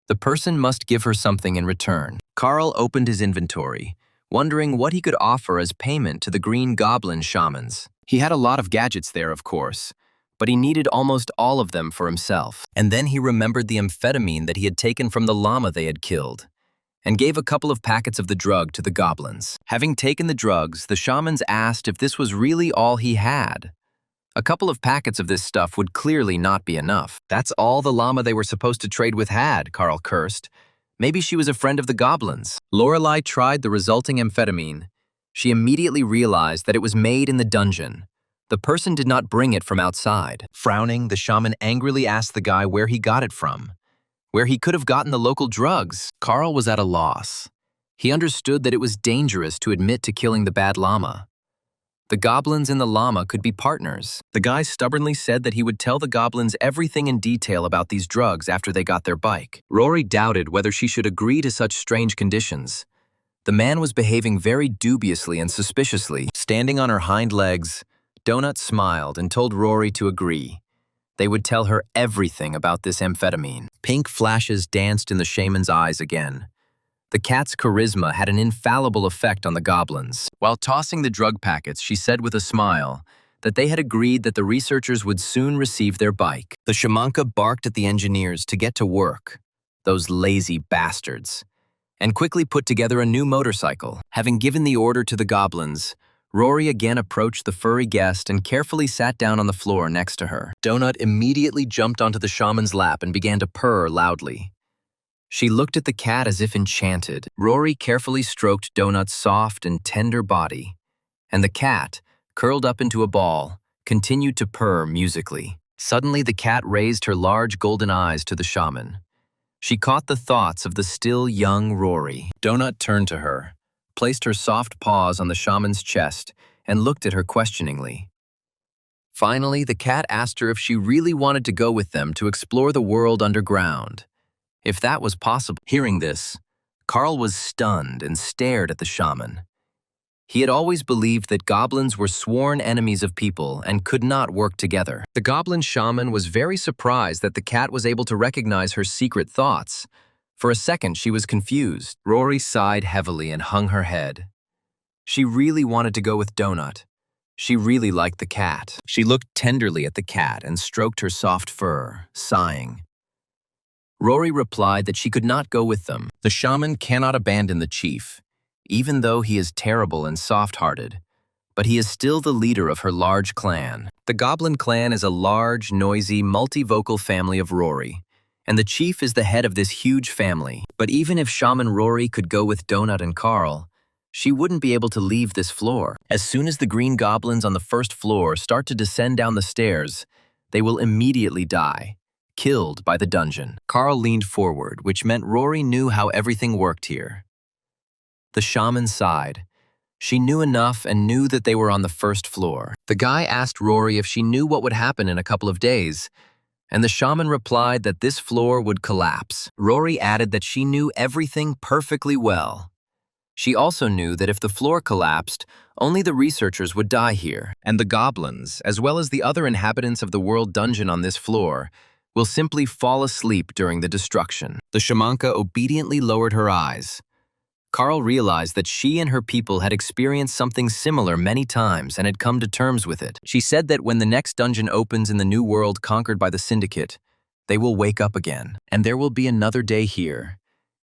The person must give her something in return. Carl opened his inventory, wondering what he could offer as payment to the green goblin shamans. He had a lot of gadgets there, of course, but he needed almost all of them for himself. And then he remembered the amphetamine that he had taken from the llama they had killed, and gave a couple of packets of the drug to the goblins. Having taken the drugs, the shamans asked if this was really all he had. A couple of packets of this stuff would clearly not be enough. That's all the llama they were supposed to trade with had, Carl cursed. Maybe she was a friend of the goblins. Lorelei tried the resulting amphetamine. She immediately realized that it was made in the dungeon. The person did not bring it from outside. Frowning, the shaman angrily asked the guy where he got it from, where he could have gotten the local drugs. Carl was at a loss. He understood that it was dangerous to admit to killing the bad llama. The goblins and the llama could be partners. The guy stubbornly said that he would tell the goblins everything in detail about these drugs after they got their bike. Rory doubted whether she should agree to such strange conditions. The man was behaving very dubiously and suspiciously. Standing on her hind legs, Donut smiled and told Rory to agree. They would tell her everything about this amphetamine. Pink flashes danced in the shaman's eyes again. The cat's charisma had an infallible effect on the goblins. While tossing the drug packets, she said with a smile that they had agreed that the researchers would soon receive their bike. The shamanka barked at the engineers to get to work, those lazy bastards, and quickly put together a new motorcycle. Having given the order to the goblins, Rory again approached the furry guest and carefully sat down on the floor next to her. Donut immediately jumped onto the shaman's lap and began to purr loudly. She looked at the cat as if enchanted. Rory carefully stroked Donut's soft and tender body, and the cat, curled up into a ball, continued to purr musically. Suddenly, the cat raised her large golden eyes to the shaman. She caught the thoughts of the still young Rory. Donut turned to her, placed her soft paws on the shaman's chest, and looked at her questioningly. Finally, the cat asked her if she really wanted to go with them to explore the world underground. If that was possible. Hearing this, Carl was stunned and stared at the shaman. He had always believed that goblins were sworn enemies of people and could not work together. The goblin shaman was very surprised that the cat was able to recognize her secret thoughts. For a second, she was confused. Rory sighed heavily and hung her head. She really wanted to go with Donut. She really liked the cat. She looked tenderly at the cat and stroked her soft fur, sighing. Rory replied that she could not go with them. The shaman cannot abandon the chief, even though he is terrible and soft-hearted, but he is still the leader of her large clan. The Goblin clan is a large, noisy, multivocal family of Rory, and the chief is the head of this huge family. But even if Shaman Rory could go with Donut and Carl, she wouldn't be able to leave this floor. As soon as the green goblins on the first floor start to descend down the stairs, they will immediately die, killed by the dungeon. Carl leaned forward, which meant Rory knew how everything worked here. The shaman sighed. She knew enough and knew that they were on the first floor. The guy asked Rory if she knew what would happen in a couple of days, and the shaman replied that this floor would collapse. Rory added that she knew everything perfectly well. She also knew that if the floor collapsed, only the researchers would die here, and the goblins, as well as the other inhabitants of the world dungeon on this floor, will simply fall asleep during the destruction. The shamanka obediently lowered her eyes. Carl realized that she and her people had experienced something similar many times and had come to terms with it. She said that when the next dungeon opens in the new world conquered by the Syndicate, they will wake up again, and there will be another day here,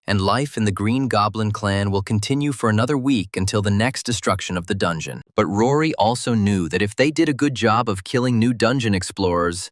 and life in the Green Goblin clan will continue for another week until the next destruction of the dungeon. But Rory also knew that if they did a good job of killing new dungeon explorers,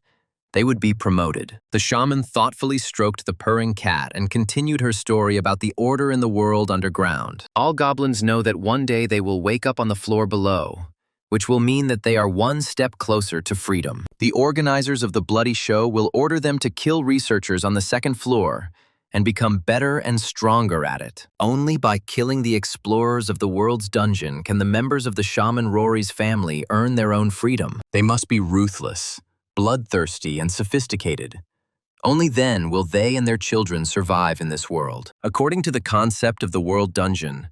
they would be promoted. The shaman thoughtfully stroked the purring cat and continued her story about the order in the world underground. All goblins know that one day they will wake up on the floor below, which will mean that they are one step closer to freedom. The organizers of the bloody show will order them to kill researchers on the second floor and become better and stronger at it. Only by killing the explorers of the world's dungeon can the members of the shaman Rory's family earn their own freedom. They must be ruthless, bloodthirsty, and sophisticated. Only then will they and their children survive in this world. According to the concept of the world dungeon,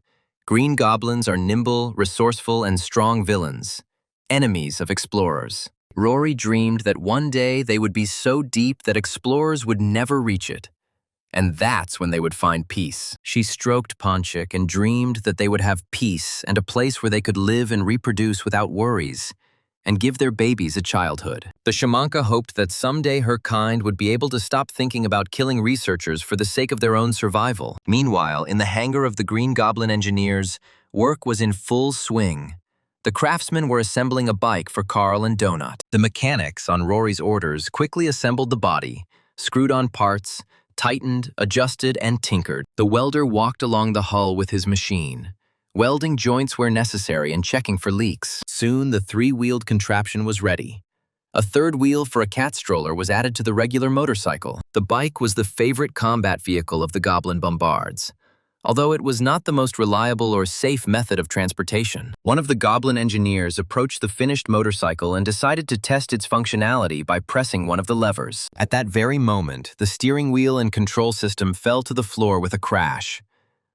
green goblins are nimble, resourceful, and strong villains, enemies of explorers. Rory dreamed that one day they would be so deep that explorers would never reach it, and that's when they would find peace. She stroked Ponchik and dreamed that they would have peace and a place where they could live and reproduce without worries, and give their babies a childhood. The shamanka hoped that someday her kind would be able to stop thinking about killing researchers for the sake of their own survival. Meanwhile, in the hangar of the Green Goblin engineers, work was in full swing. The craftsmen were assembling a bike for Carl and Donut. The mechanics, on Rory's orders, quickly assembled the body, screwed on parts, tightened, adjusted, and tinkered. The welder walked along the hull with his machine, welding joints where necessary and checking for leaks. Soon, the three-wheeled contraption was ready. A third wheel for a cat stroller was added to the regular motorcycle. The bike was the favorite combat vehicle of the Goblin Bombards, although it was not the most reliable or safe method of transportation. One of the Goblin engineers approached the finished motorcycle and decided to test its functionality by pressing one of the levers. At that very moment, the steering wheel and control system fell to the floor with a crash.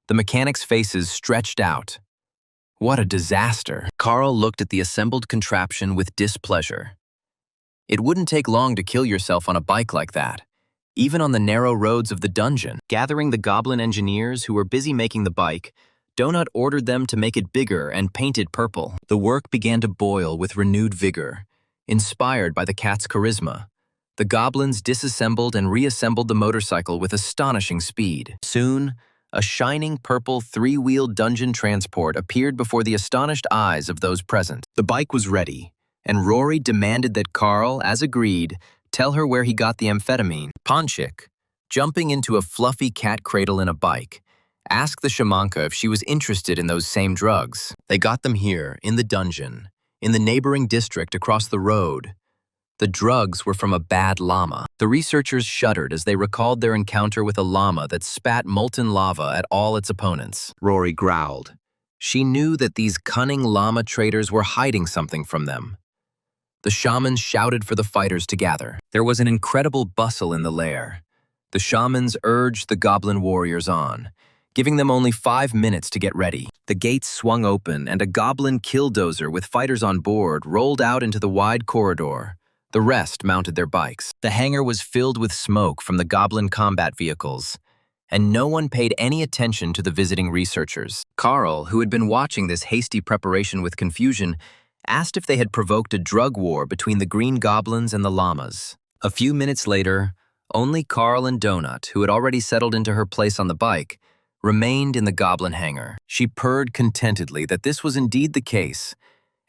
The mechanics' faces stretched out. What a disaster! Carl looked at the assembled contraption with displeasure. It wouldn't take long to kill yourself on a bike like that, even on the narrow roads of the dungeon. Gathering the Goblin engineers who were busy making the bike, Donut ordered them to make it bigger and paint it purple. The work began to boil with renewed vigor, inspired by the cat's charisma. The goblins disassembled and reassembled the motorcycle with astonishing speed. Soon, a shining purple three-wheeled dungeon transport appeared before the astonished eyes of those present. The bike was ready, and Rory demanded that Carl, as agreed, tell her where he got the amphetamine. Ponchik, jumping into a fluffy cat cradle in a bike, asked the shamanka if she was interested in those same drugs. They got them here, in the dungeon, in the neighboring district across the road. The drugs were from a bad llama. The researchers shuddered as they recalled their encounter with a llama that spat molten lava at all its opponents. Rory growled. She knew that these cunning llama traders were hiding something from them. The shamans shouted for the fighters to gather. There was an incredible bustle in the lair. The shamans urged the goblin warriors on, giving them only 5 minutes to get ready. The gates swung open and a goblin killdozer with fighters on board rolled out into the wide corridor. The rest mounted their bikes. The hangar was filled with smoke from the goblin combat vehicles, and no one paid any attention to the visiting researchers. Carl, who had been watching this hasty preparation with confusion, asked if they had provoked a drug war between the green goblins and the llamas. A few minutes later, only Carl and Donut, who had already settled into her place on the bike, remained in the goblin hangar. She purred contentedly that this was indeed the case,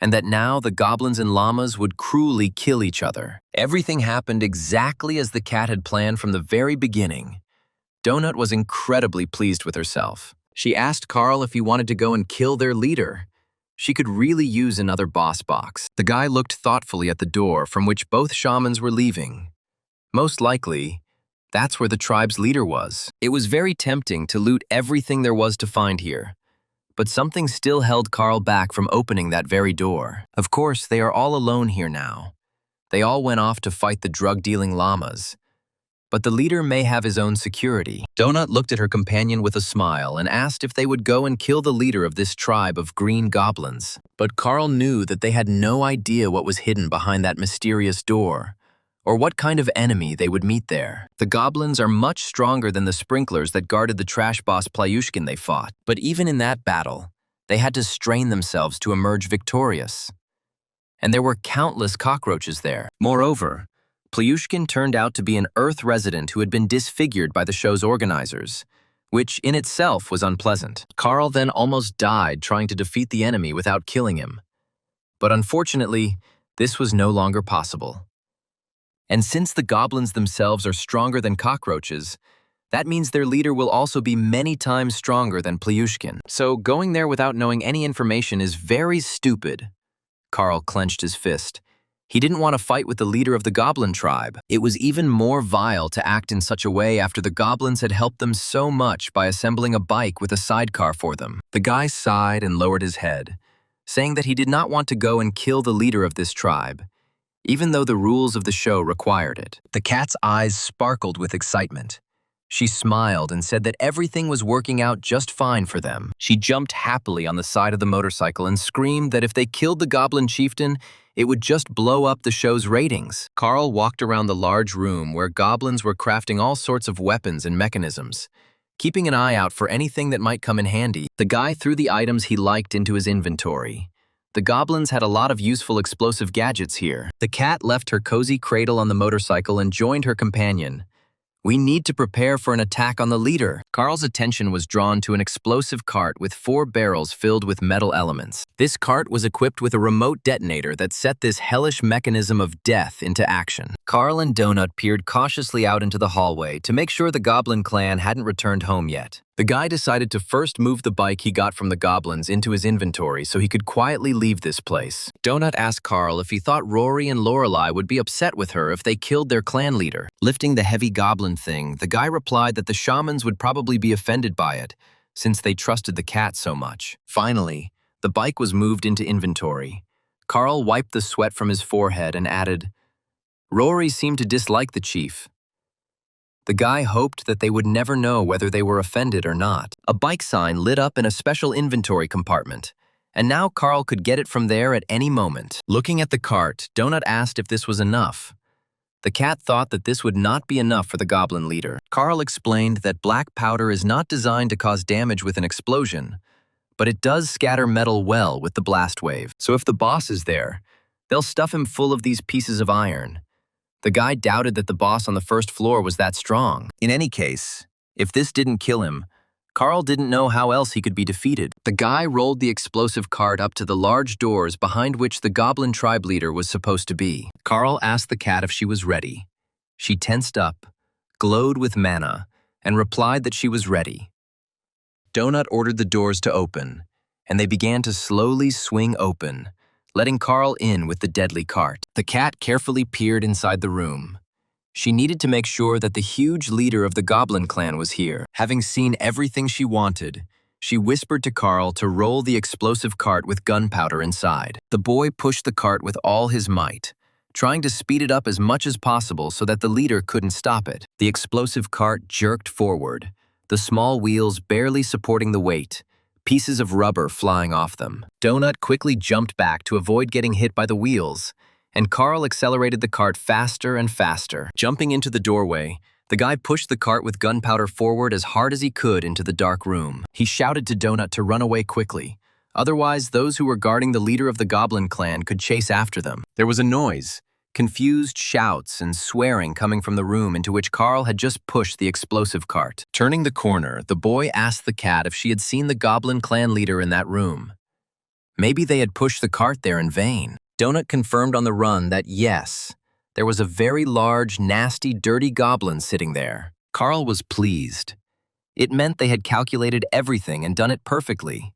and that now the goblins and llamas would cruelly kill each other. Everything happened exactly as the cat had planned from the very beginning. Donut was incredibly pleased with herself. She asked Carl if he wanted to go and kill their leader. She could really use another boss box. The guy looked thoughtfully at the door from which both shamans were leaving. Most likely, that's where the tribe's leader was. It was very tempting to loot everything there was to find here, but something still held Carl back from opening that very door. Of course, they are all alone here now. They all went off to fight the drug-dealing llamas. But the leader may have his own security. Donut looked at her companion with a smile and asked if they would go and kill the leader of this tribe of green goblins. But Carl knew that they had no idea what was hidden behind that mysterious door, or what kind of enemy they would meet there. The goblins are much stronger than the sprinklers that guarded the trash boss Plyushkin they fought. But even in that battle, they had to strain themselves to emerge victorious. And there were countless cockroaches there. Moreover, Plyushkin turned out to be an Earth resident who had been disfigured by the show's organizers, which in itself was unpleasant. Carl then almost died trying to defeat the enemy without killing him. But unfortunately, this was no longer possible. And since the goblins themselves are stronger than cockroaches, that means their leader will also be many times stronger than Plyushkin. So going there without knowing any information is very stupid. Carl clenched his fist. He didn't want to fight with the leader of the goblin tribe. It was even more vile to act in such a way after the goblins had helped them so much by assembling a bike with a sidecar for them. The guy sighed and lowered his head, saying that he did not want to go and kill the leader of this tribe, even though the rules of the show required it. The cat's eyes sparkled with excitement. She smiled and said that everything was working out just fine for them. She jumped happily on the side of the motorcycle and screamed that if they killed the goblin chieftain, it would just blow up the show's ratings. Carl walked around the large room where goblins were crafting all sorts of weapons and mechanisms, keeping an eye out for anything that might come in handy. The guy threw the items he liked into his inventory. The goblins had a lot of useful explosive gadgets here. The cat left her cozy cradle on the motorcycle and joined her companion. We need to prepare for an attack on the leader. Carl's attention was drawn to an explosive cart with 4 barrels filled with metal elements. This cart was equipped with a remote detonator that set this hellish mechanism of death into action. Carl and Donut peered cautiously out into the hallway to make sure the goblin clan hadn't returned home yet. The guy decided to first move the bike he got from the goblins into his inventory so he could quietly leave this place. Donut asked Carl if he thought Rory and Lorelei would be upset with her if they killed their clan leader. Lifting the heavy goblin thing, the guy replied that the shamans would probably be offended by it, since they trusted the cat so much. Finally, the bike was moved into inventory. Carl wiped the sweat from his forehead and added, "Rory seemed to dislike the chief." The guy hoped that they would never know whether they were offended or not. A bike sign lit up in a special inventory compartment, and now Carl could get it from there at any moment. Looking at the cart, Donut asked if this was enough. The cat thought that this would not be enough for the goblin leader. Carl explained that black powder is not designed to cause damage with an explosion, but it does scatter metal well with the blast wave. So if the boss is there, they'll stuff him full of these pieces of iron. The guy doubted that the boss on the first floor was that strong. In any case, if this didn't kill him, Carl didn't know how else he could be defeated. The guy rolled the explosive cart up to the large doors behind which the goblin tribe leader was supposed to be. Carl asked the cat if she was ready. She tensed up, glowed with mana, and replied that she was ready. Donut ordered the doors to open, and they began to slowly swing open, letting Carl in with the deadly cart. The cat carefully peered inside the room. She needed to make sure that the huge leader of the goblin clan was here. Having seen everything she wanted, she whispered to Carl to roll the explosive cart with gunpowder inside. The boy pushed the cart with all his might, trying to speed it up as much as possible so that the leader couldn't stop it. The explosive cart jerked forward, the small wheels barely supporting the weight, pieces of rubber flying off them. Donut quickly jumped back to avoid getting hit by the wheels, and Carl accelerated the cart faster and faster. Jumping into the doorway, the guy pushed the cart with gunpowder forward as hard as he could into the dark room. He shouted to Donut to run away quickly. Otherwise, those who were guarding the leader of the goblin clan could chase after them. There was a noise, confused shouts and swearing coming from the room into which Carl had just pushed the explosive cart. Turning the corner, the boy asked the cat if she had seen the goblin clan leader in that room. Maybe they had pushed the cart there in vain. Donut confirmed on the run that yes, there was a very large, nasty, dirty goblin sitting there. Carl was pleased. It meant they had calculated everything and done it perfectly.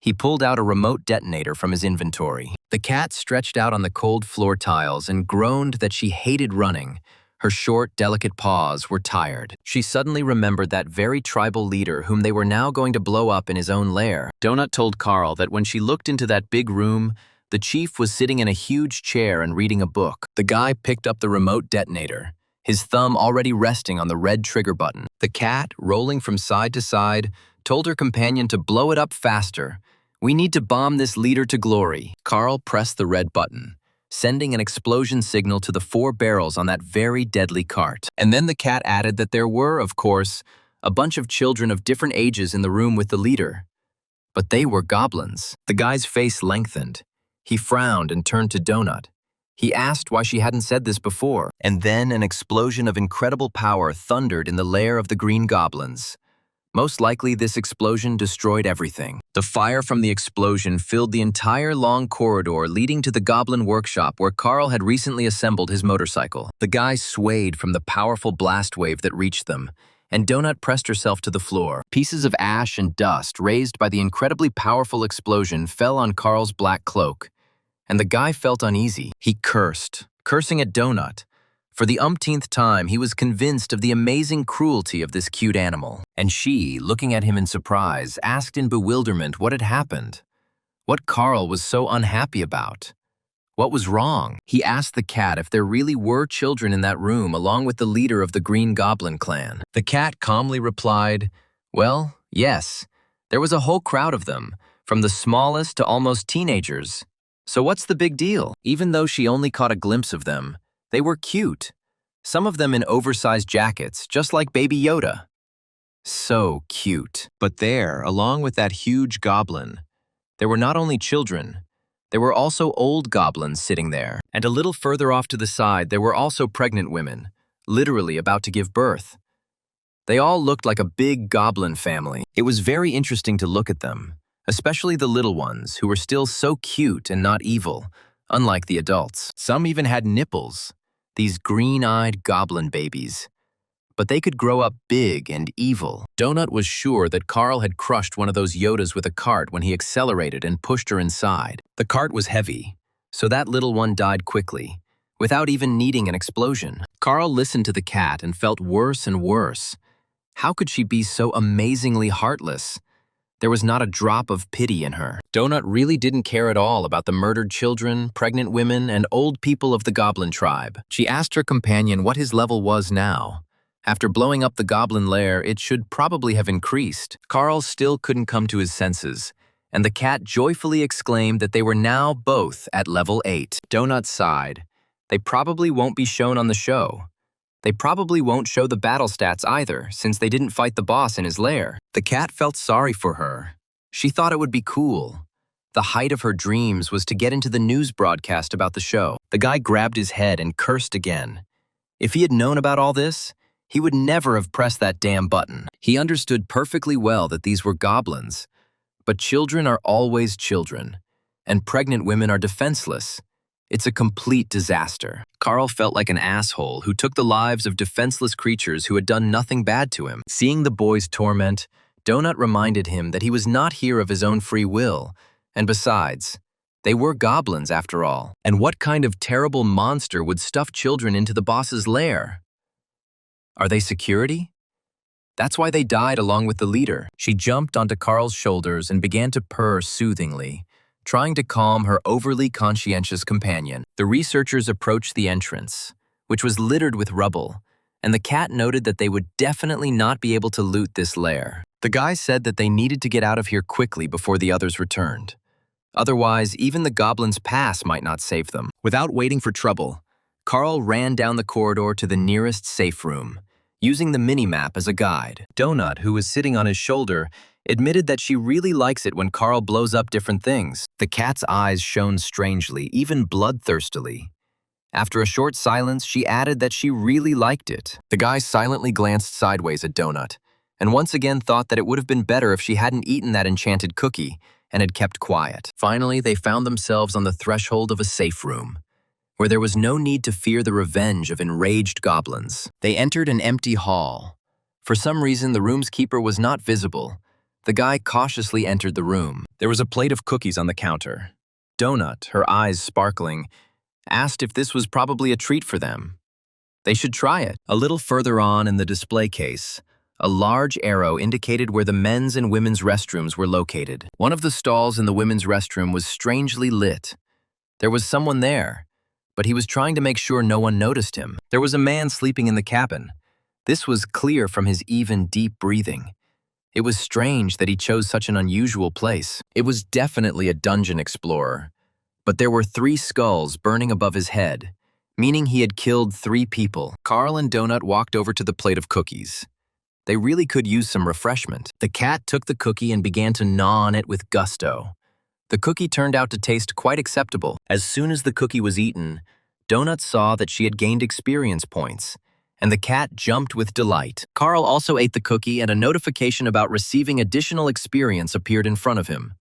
He pulled out a remote detonator from his inventory. The cat stretched out on the cold floor tiles and groaned that she hated running. Her short, delicate paws were tired. She suddenly remembered that very tribal leader whom they were now going to blow up in his own lair. Donut told Carl that when she looked into that big room, the chief was sitting in a huge chair and reading a book. The guy picked up the remote detonator, his thumb already resting on the red trigger button. The cat, rolling from side to side, told her companion to blow it up faster. "We need to bomb this leader to glory." Carl pressed the red button, sending an explosion signal to the 4 barrels on that very deadly cart. And then the cat added that there were, of course, a bunch of children of different ages in the room with the leader. But they were goblins. The guy's face lengthened. He frowned and turned to Donut. He asked why she hadn't said this before. And then an explosion of incredible power thundered in the lair of the green goblins. Most likely, this explosion destroyed everything. The fire from the explosion filled the entire long corridor leading to the goblin workshop where Carl had recently assembled his motorcycle. The guys swayed from the powerful blast wave that reached them, and Donut pressed herself to the floor. Pieces of ash and dust raised by the incredibly powerful explosion fell on Carl's black cloak, and the guy felt uneasy. He cursed, cursing at Donut. For the umpteenth time, he was convinced of the amazing cruelty of this cute animal. And she, looking at him in surprise, asked in bewilderment what had happened. What Carl was so unhappy about. What was wrong? He asked the cat if there really were children in that room along with the leader of the Green Goblin clan. The cat calmly replied, "Well, yes, there was a whole crowd of them, from the smallest to almost teenagers. So what's the big deal?" Even though she only caught a glimpse of them, they were cute. Some of them in oversized jackets, just like Baby Yoda. So cute. But there, along with that huge goblin, there were not only children, There were also old goblins sitting there, and a little further off to the side there were also pregnant women, literally about to give birth. They all looked like a big goblin family. It was very interesting to look at them, especially the little ones who were still so cute and not evil, unlike the adults. Some even had nipples, these green-eyed goblin babies. But they could grow up big and evil. Donut was sure that Carl had crushed one of those Yodas with a cart when he accelerated and pushed her inside. The cart was heavy, so that little one died quickly, without even needing an explosion. Carl listened to the cat and felt worse and worse. How could she be so amazingly heartless? There was not a drop of pity in her. Donut really didn't care at all about the murdered children, pregnant women, and old people of the goblin tribe. She asked her companion what his level was now. After blowing up the goblin lair, it should probably have increased. Carl still couldn't come to his senses, and the cat joyfully exclaimed that they were now both at level 8. Donut sighed. They probably won't be shown on the show. They probably won't show the battle stats either, since they didn't fight the boss in his lair. The cat felt sorry for her. She thought it would be cool. The height of her dreams was to get into the news broadcast about the show. The guy grabbed his head and cursed again. If he had known about all this, he would never have pressed that damn button. He understood perfectly well that these were goblins. But children are always children, and pregnant women are defenseless. It's a complete disaster. Carl felt like an asshole who took the lives of defenseless creatures who had done nothing bad to him. Seeing the boy's torment, Donut reminded him that he was not here of his own free will, and besides, they were goblins after all. And what kind of terrible monster would stuff children into the boss's lair? Are they security? That's why they died along with the leader. She jumped onto Carl's shoulders and began to purr soothingly, trying to calm her overly conscientious companion. The researchers approached the entrance, which was littered with rubble, and the cat noted that they would definitely not be able to loot this lair. The guy said that they needed to get out of here quickly before the others returned. Otherwise, even the goblin's pass might not save them. Without waiting for trouble, Carl ran down the corridor to the nearest safe room, using the mini-map as a guide. Donut, who was sitting on his shoulder, admitted that she really likes it when Carl blows up different things. The cat's eyes shone strangely, even bloodthirstily. After a short silence, she added that she really liked it. The guy silently glanced sideways at Donut, and once again thought that it would have been better if she hadn't eaten that enchanted cookie and had kept quiet. Finally, they found themselves on the threshold of a safe room, where there was no need to fear the revenge of enraged goblins. They entered an empty hall. For some reason, the room's keeper was not visible. The guy cautiously entered the room. There was a plate of cookies on the counter. Donut, her eyes sparkling, asked if this was probably a treat for them. They should try it. A little further on in the display case, a large arrow indicated where the men's and women's restrooms were located. One of the stalls in the women's restroom was strangely lit. There was someone there, but he was trying to make sure no one noticed him. There was a man sleeping in the cabin. This was clear from his even, deep breathing. It was strange that he chose such an unusual place. It was definitely a dungeon explorer, but there were 3 skulls burning above his head, meaning he had killed 3 people. Carl and Donut walked over to the plate of cookies. They really could use some refreshment. The cat took the cookie and began to gnaw on it with gusto. The cookie turned out to taste quite acceptable. As soon as the cookie was eaten, Donut saw that she had gained experience points, and the cat jumped with delight. Carl also ate the cookie, and a notification about receiving additional experience appeared in front of him.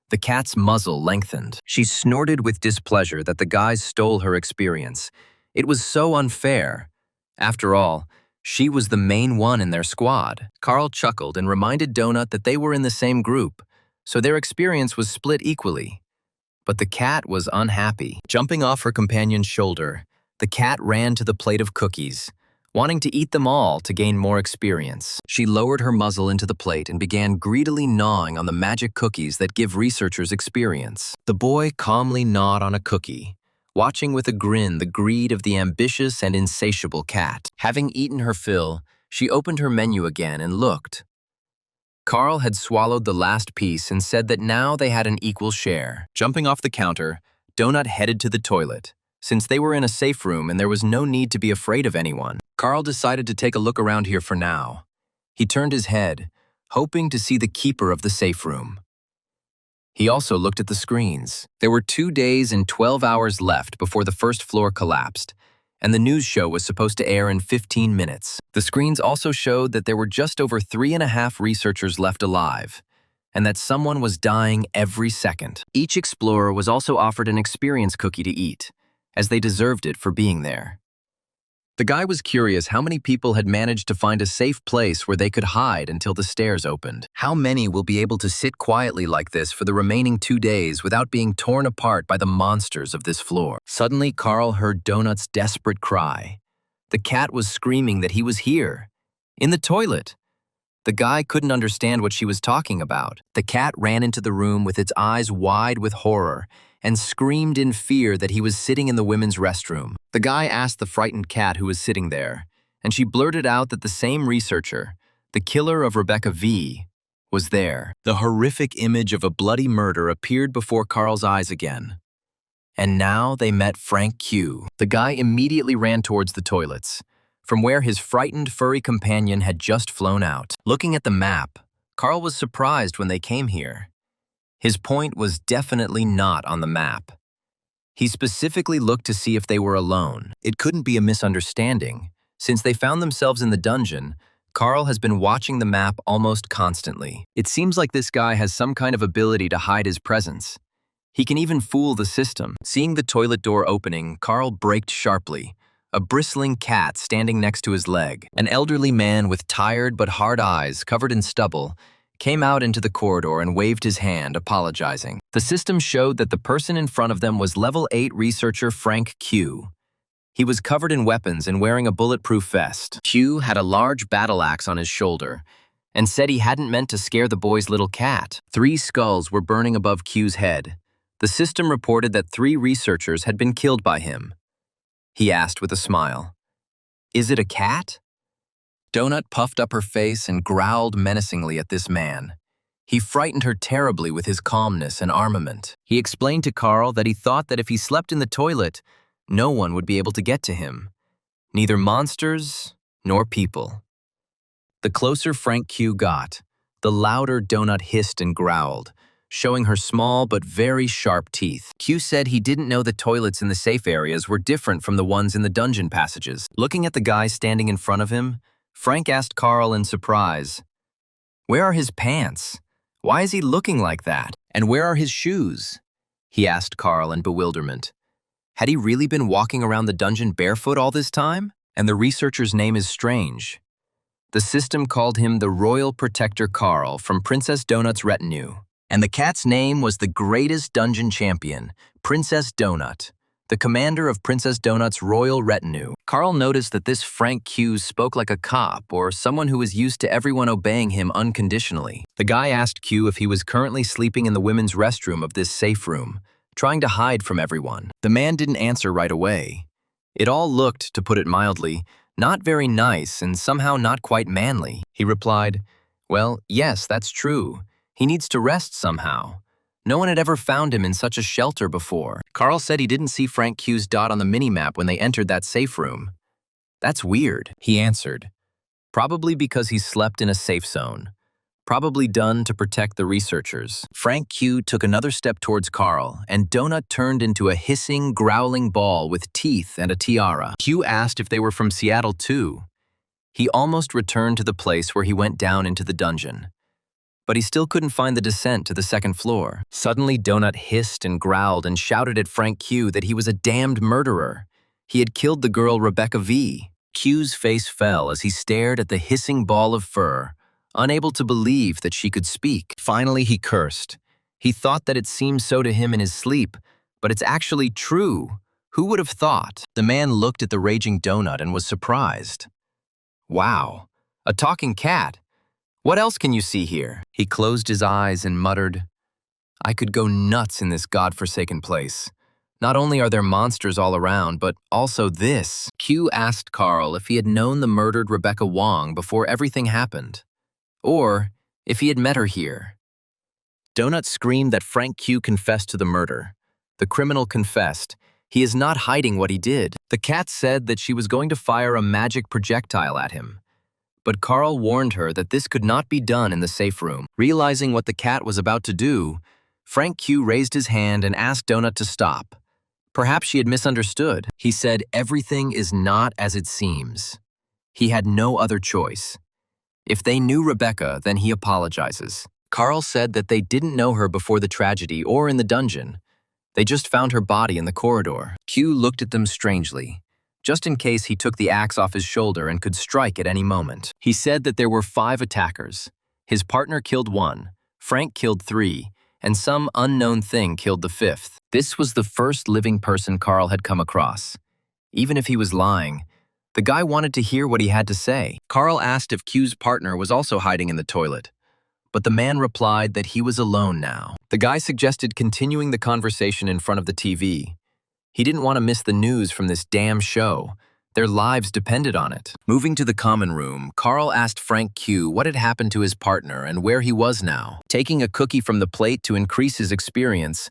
The cat's muzzle lengthened. She snorted with displeasure that the guys stole her experience. It was so unfair. After all, she was the main one in their squad. Carl chuckled and reminded Donut that they were in the same group, so their experience was split equally. But the cat was unhappy. Jumping off her companion's shoulder, the cat ran to the plate of cookies, wanting to eat them all to gain more experience. She lowered her muzzle into the plate and began greedily gnawing on the magic cookies that give researchers experience. The boy calmly gnawed on a cookie, watching with a grin the greed of the ambitious and insatiable cat. Having eaten her fill, she opened her menu again and looked. Carl had swallowed the last piece and said that now they had an equal share. Jumping off the counter, Donut headed to the toilet, since they were in a safe room and there was no need to be afraid of anyone. Carl decided to take a look around here for now. He turned his head, hoping to see the keeper of the safe room. He also looked at the screens. There were 2 days and 12 hours left before the first floor collapsed, and the news show was supposed to air in 15 minutes. The screens also showed that there were just over 3.5 researchers left alive, and that someone was dying every second. Each explorer was also offered an experience cookie to eat, as they deserved it for being there. The guy was curious how many people had managed to find a safe place where they could hide until the stairs opened. How many will be able to sit quietly like this for the remaining 2 days without being torn apart by the monsters of this floor? Suddenly, Carl heard Donut's desperate cry. The cat was screaming that he was here, in the toilet. The guy couldn't understand what she was talking about. The cat ran into the room with its eyes wide with horror and screamed in fear that he was sitting in the women's restroom. The guy asked the frightened cat who was sitting there, and she blurted out that the same researcher, the killer of Rebecca V., was there. The horrific image of a bloody murder appeared before Carl's eyes again. And now they met Frank Q. The guy immediately ran towards the toilets, from where his frightened furry companion had just flown out. Looking at the map, Carl was surprised when they came here. His point was definitely not on the map. He specifically looked to see if they were alone. It couldn't be a misunderstanding. Since they found themselves in the dungeon, Carl has been watching the map almost constantly. It seems like this guy has some kind of ability to hide his presence. He can even fool the system. Seeing the toilet door opening, Carl braked sharply, a bristling cat standing next to his leg. An elderly man with tired but hard eyes covered in stubble came out into the corridor and waved his hand, apologizing. The system showed that the person in front of them was level 8 researcher Frank Q. He was covered in weapons and wearing a bulletproof vest. Q had a large battle axe on his shoulder and said he hadn't meant to scare the boy's little cat. 3 skulls were burning above Q's head. The system reported that 3 researchers had been killed by him. He asked with a smile, "Is it a cat?" Donut puffed up her face and growled menacingly at this man. He frightened her terribly with his calmness and armament. He explained to Carl that he thought that if he slept in the toilet, no one would be able to get to him. Neither monsters nor people. The closer Frank Q got, the louder Donut hissed and growled, showing her small but very sharp teeth. Q said he didn't know the toilets in the safe areas were different from the ones in the dungeon passages. Looking at the guy standing in front of him, Frank asked Carl in surprise, "Where are his pants? Why is he looking like that? And where are his shoes?" He asked Carl in bewilderment. Had he really been walking around the dungeon barefoot all this time? And the researcher's name is strange. The system called him the Royal Protector Carl from Princess Donut's retinue. And the cat's name was the greatest dungeon champion, Princess Donut, the commander of Princess Donut's royal retinue. Carl noticed that this Frank Q spoke like a cop or someone who was used to everyone obeying him unconditionally. The guy asked Q if he was currently sleeping in the women's restroom of this safe room, trying to hide from everyone. The man didn't answer right away. It all looked, to put it mildly, not very nice and somehow not quite manly. He replied, "Well, yes, that's true. He needs to rest somehow. No one had ever found him in such a shelter before." Carl said he didn't see Frank Q's dot on the minimap when they entered that safe room. "That's weird," he answered. "Probably because he slept in a safe zone. Probably done to protect the researchers." Frank Q took another step towards Carl, and Donut turned into a hissing, growling ball with teeth and a tiara. Q asked if they were from Seattle too. He almost returned to the place where he went down into the dungeon. But he still couldn't find the descent to the second floor. Suddenly, Donut hissed and growled and shouted at Frank Q that he was a damned murderer. He had killed the girl Rebecca V. Q's face fell as he stared at the hissing ball of fur, unable to believe that she could speak. Finally, he cursed. He thought that it seemed so to him in his sleep, but it's actually true. Who would have thought? The man looked at the raging Donut and was surprised. "Wow, a talking cat. What else can you see here?" He closed his eyes and muttered, "I could go nuts in this godforsaken place. Not only are there monsters all around, but also this." Q asked Carl if he had known the murdered Rebecca Wong before everything happened, or if he had met her here. Donut screamed that Frank Q confessed to the murder. The criminal confessed. He is not hiding what he did. The cat said that she was going to fire a magic projectile at him. But Carl warned her that this could not be done in the safe room. Realizing what the cat was about to do, Frank Q raised his hand and asked Donut to stop. Perhaps she had misunderstood. He said, "Everything is not as it seems." He had no other choice. If they knew Rebecca, then he apologizes. Carl said that they didn't know her before the tragedy or in the dungeon. They just found her body in the corridor. Q looked at them strangely, just in case he took the axe off his shoulder and could strike at any moment. He said that there were 5 attackers. His partner killed 1, Frank killed 3, and some unknown thing killed the 5th. This was the first living person Carl had come across. Even if he was lying, the guy wanted to hear what he had to say. Carl asked if Q's partner was also hiding in the toilet, but the man replied that he was alone now. The guy suggested continuing the conversation in front of the TV. He didn't want to miss the news from this damn show. Their lives depended on it. Moving to the common room, Carl asked Frank Q what had happened to his partner and where he was now. Taking a cookie from the plate to increase his experience,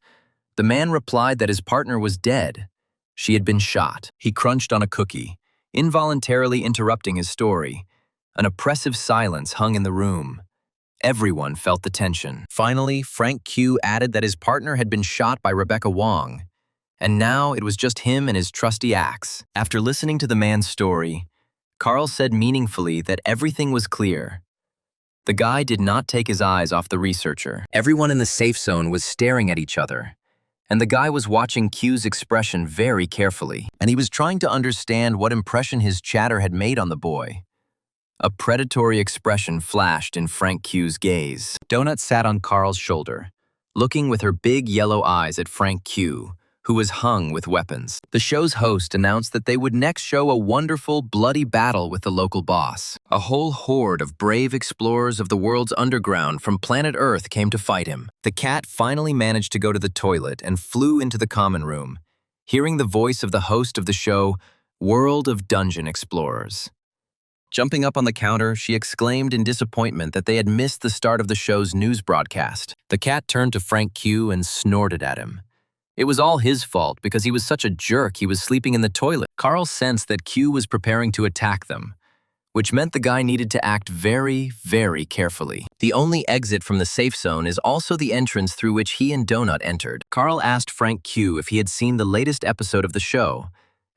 the man replied that his partner was dead. She had been shot. He crunched on a cookie, involuntarily interrupting his story. An oppressive silence hung in the room. Everyone felt the tension. Finally, Frank Q added that his partner had been shot by Rebecca Wong, and now it was just him and his trusty axe. After listening to the man's story, Carl said meaningfully that everything was clear. The guy did not take his eyes off the researcher. Everyone in the safe zone was staring at each other, and the guy was watching Q's expression very carefully, and he was trying to understand what impression his chatter had made on the boy. A predatory expression flashed in Frank Q's gaze. Donut sat on Carl's shoulder, looking with her big yellow eyes at Frank Q, who was hung with weapons. The show's host announced that they would next show a wonderful, bloody battle with the local boss. A whole horde of brave explorers of the world's underground from planet Earth came to fight him. The cat finally managed to go to the toilet and flew into the common room, hearing the voice of the host of the show, World of Dungeon Explorers. Jumping up on the counter, she exclaimed in disappointment that they had missed the start of the show's news broadcast. The cat turned to Frank Q and snorted at him. It was all his fault because he was such a jerk he was sleeping in the toilet. Carl sensed that Q was preparing to attack them, which meant the guy needed to act very, very carefully. The only exit from the safe zone is also the entrance through which he and Donut entered. Carl asked Frank Q if he had seen the latest episode of the show,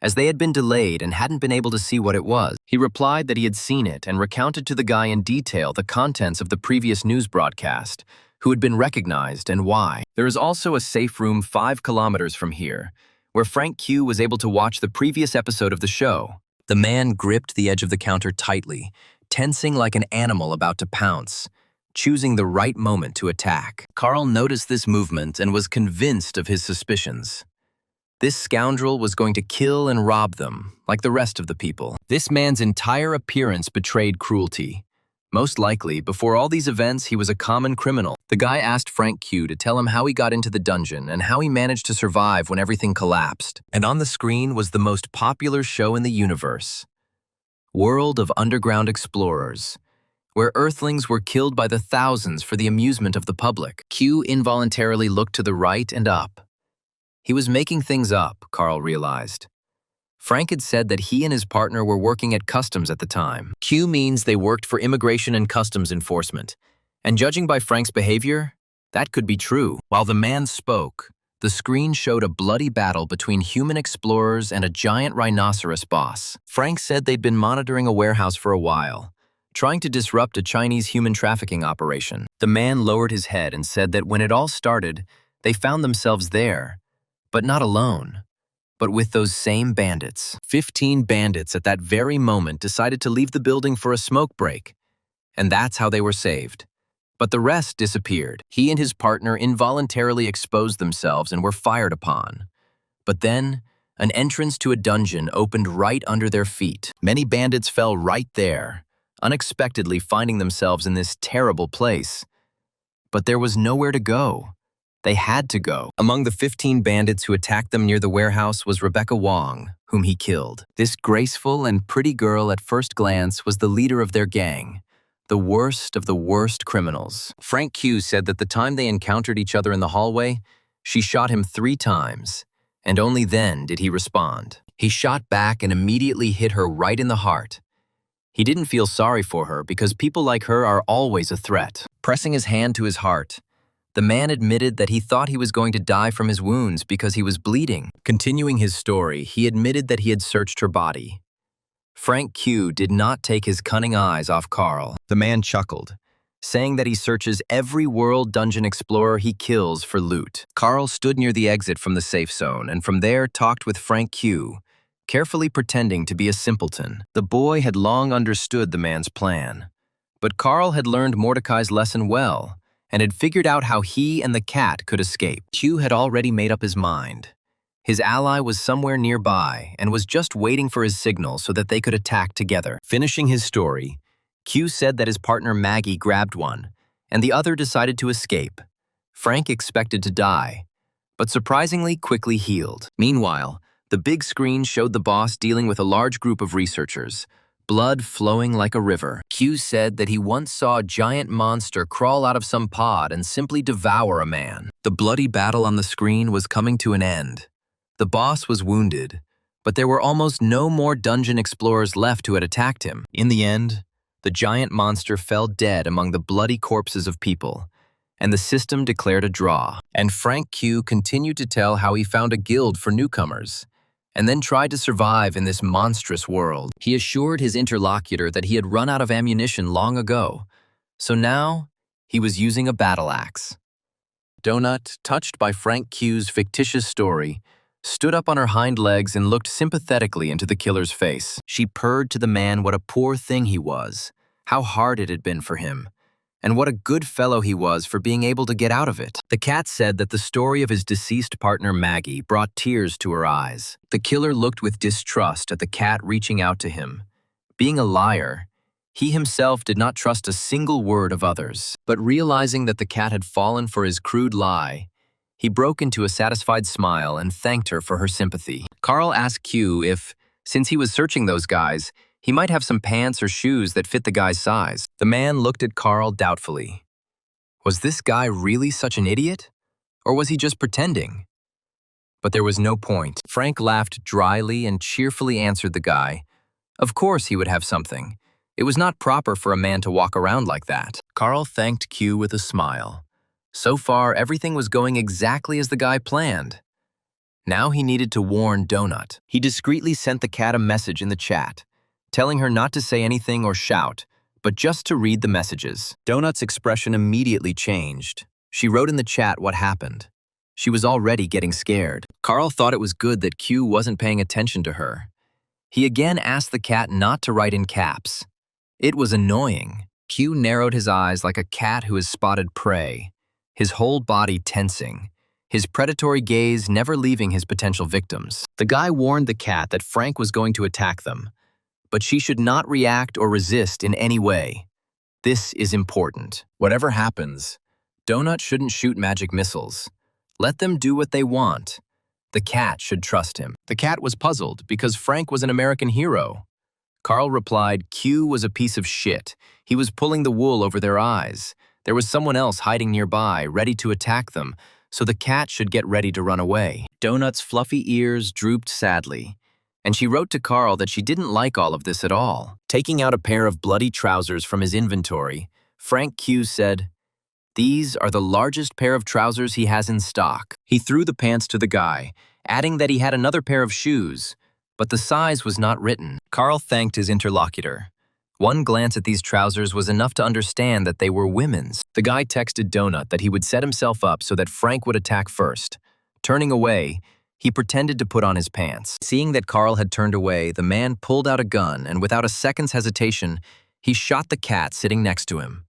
as they had been delayed and hadn't been able to see what it was. He replied that he had seen it and recounted to the guy in detail the contents of the previous news broadcast, who had been recognized and why. There is also a safe room 5 kilometers from here, where Frank Q was able to watch the previous episode of the show. The man gripped the edge of the counter tightly, tensing like an animal about to pounce, choosing the right moment to attack. Carl noticed this movement and was convinced of his suspicions. This scoundrel was going to kill and rob them, like the rest of the people. This man's entire appearance betrayed cruelty. Most likely, before all these events, he was a common criminal. The guy asked Frank Q to tell him how he got into the dungeon and how he managed to survive when everything collapsed. And on the screen was the most popular show in the universe, World of Underground Explorers, where Earthlings were killed by the thousands for the amusement of the public. Q involuntarily looked to the right and up. He was making things up, Carl realized. Frank had said that he and his partner were working at customs at the time. Q means they worked for immigration and customs enforcement. And judging by Frank's behavior, that could be true. While the man spoke, the screen showed a bloody battle between human explorers and a giant rhinoceros boss. Frank said they'd been monitoring a warehouse for a while, trying to disrupt a Chinese human trafficking operation. The man lowered his head and said that when it all started, they found themselves there, but not alone, but with those same bandits. 15 bandits at that very moment decided to leave the building for a smoke break, and that's how they were saved. But the rest disappeared. He and his partner involuntarily exposed themselves and were fired upon. But then, an entrance to a dungeon opened right under their feet. Many bandits fell right there, unexpectedly finding themselves in this terrible place. But there was nowhere to go. They had to go. Among the 15 bandits who attacked them near the warehouse was Rebecca Wong, whom he killed. This graceful and pretty girl at first glance was the leader of their gang, the worst of the worst criminals. Frank Q said that the time they encountered each other in the hallway, she shot him 3 times, and only then did he respond. He shot back and immediately hit her right in the heart. He didn't feel sorry for her because people like her are always a threat. Pressing his hand to his heart, The man admitted that he thought he was going to die from his wounds because he was bleeding. Continuing his story, he admitted that he had searched her body. Frank Q did not take his cunning eyes off Carl. The man chuckled, saying that he searches every world dungeon explorer he kills for loot. Carl stood near the exit from the safe zone and from there talked with Frank Q, carefully pretending to be a simpleton. The boy had long understood the man's plan. But Carl had learned Mordecai's lesson well and had figured out how he and the cat could escape. Q had already made up his mind. His ally was somewhere nearby and was just waiting for his signal so that they could attack together. Finishing his story, Q said that his partner Maggie grabbed one, and the other decided to escape. Frank expected to die, but surprisingly quickly healed. Meanwhile, the big screen showed the boss dealing with a large group of researchers, blood flowing like a river. Q said that he once saw a giant monster crawl out of some pod and simply devour a man. The bloody battle on the screen was coming to an end. The boss was wounded, but there were almost no more dungeon explorers left who had attacked him. In the end, the giant monster fell dead among the bloody corpses of people, and the system declared a draw. And Frank Q continued to tell how he found a guild for newcomers, and then tried to survive in this monstrous world. He assured his interlocutor that he had run out of ammunition long ago, so now he was using a battle axe. Donut, touched by Frank Q's fictitious story, stood up on her hind legs and looked sympathetically into the killer's face. She purred to the man what a poor thing he was, how hard it had been for him, and what a good fellow he was for being able to get out of it. The cat said that the story of his deceased partner Maggie brought tears to her eyes. The killer looked with distrust at the cat reaching out to him. Being a liar, he himself did not trust a single word of others. But realizing that the cat had fallen for his crude lie, he broke into a satisfied smile and thanked her for her sympathy. Carl asked Q if, since he was searching those guys, he might have some pants or shoes that fit the guy's size. The man looked at Carl doubtfully. Was this guy really such an idiot? Or was he just pretending? But there was no point. Frank laughed dryly and cheerfully answered the guy. Of course he would have something. It was not proper for a man to walk around like that. Carl thanked Q with a smile. So far, everything was going exactly as the guy planned. Now he needed to warn Donut. He discreetly sent the cat a message in the chat, telling her not to say anything or shout, but just to read the messages. Donut's expression immediately changed. She wrote in the chat what happened. She was already getting scared. Carl thought it was good that Q wasn't paying attention to her. He again asked the cat not to write in caps. It was annoying. Q narrowed his eyes like a cat who has spotted prey, his whole body tensing, his predatory gaze never leaving his potential victims. The guy warned the cat that Frank was going to attack them, but she should not react or resist in any way. This is important. Whatever happens, Donut shouldn't shoot magic missiles. Let them do what they want. The cat should trust him. The cat was puzzled because Frank was an American hero. Carl replied, Q was a piece of shit. He was pulling the wool over their eyes. There was someone else hiding nearby, ready to attack them, so the cat should get ready to run away. Donut's fluffy ears drooped sadly, and she wrote to Carl that she didn't like all of this at all. Taking out a pair of bloody trousers from his inventory, Frank Q said, "These are the largest pair of trousers he has in stock." He threw the pants to the guy, adding that he had another pair of shoes, but the size was not written. Carl thanked his interlocutor. One glance at these trousers was enough to understand that they were women's. The guy texted Donut that he would set himself up so that Frank would attack first. Turning away, he pretended to put on his pants. Seeing that Carl had turned away, the man pulled out a gun and without a second's hesitation, he shot the cat sitting next to him.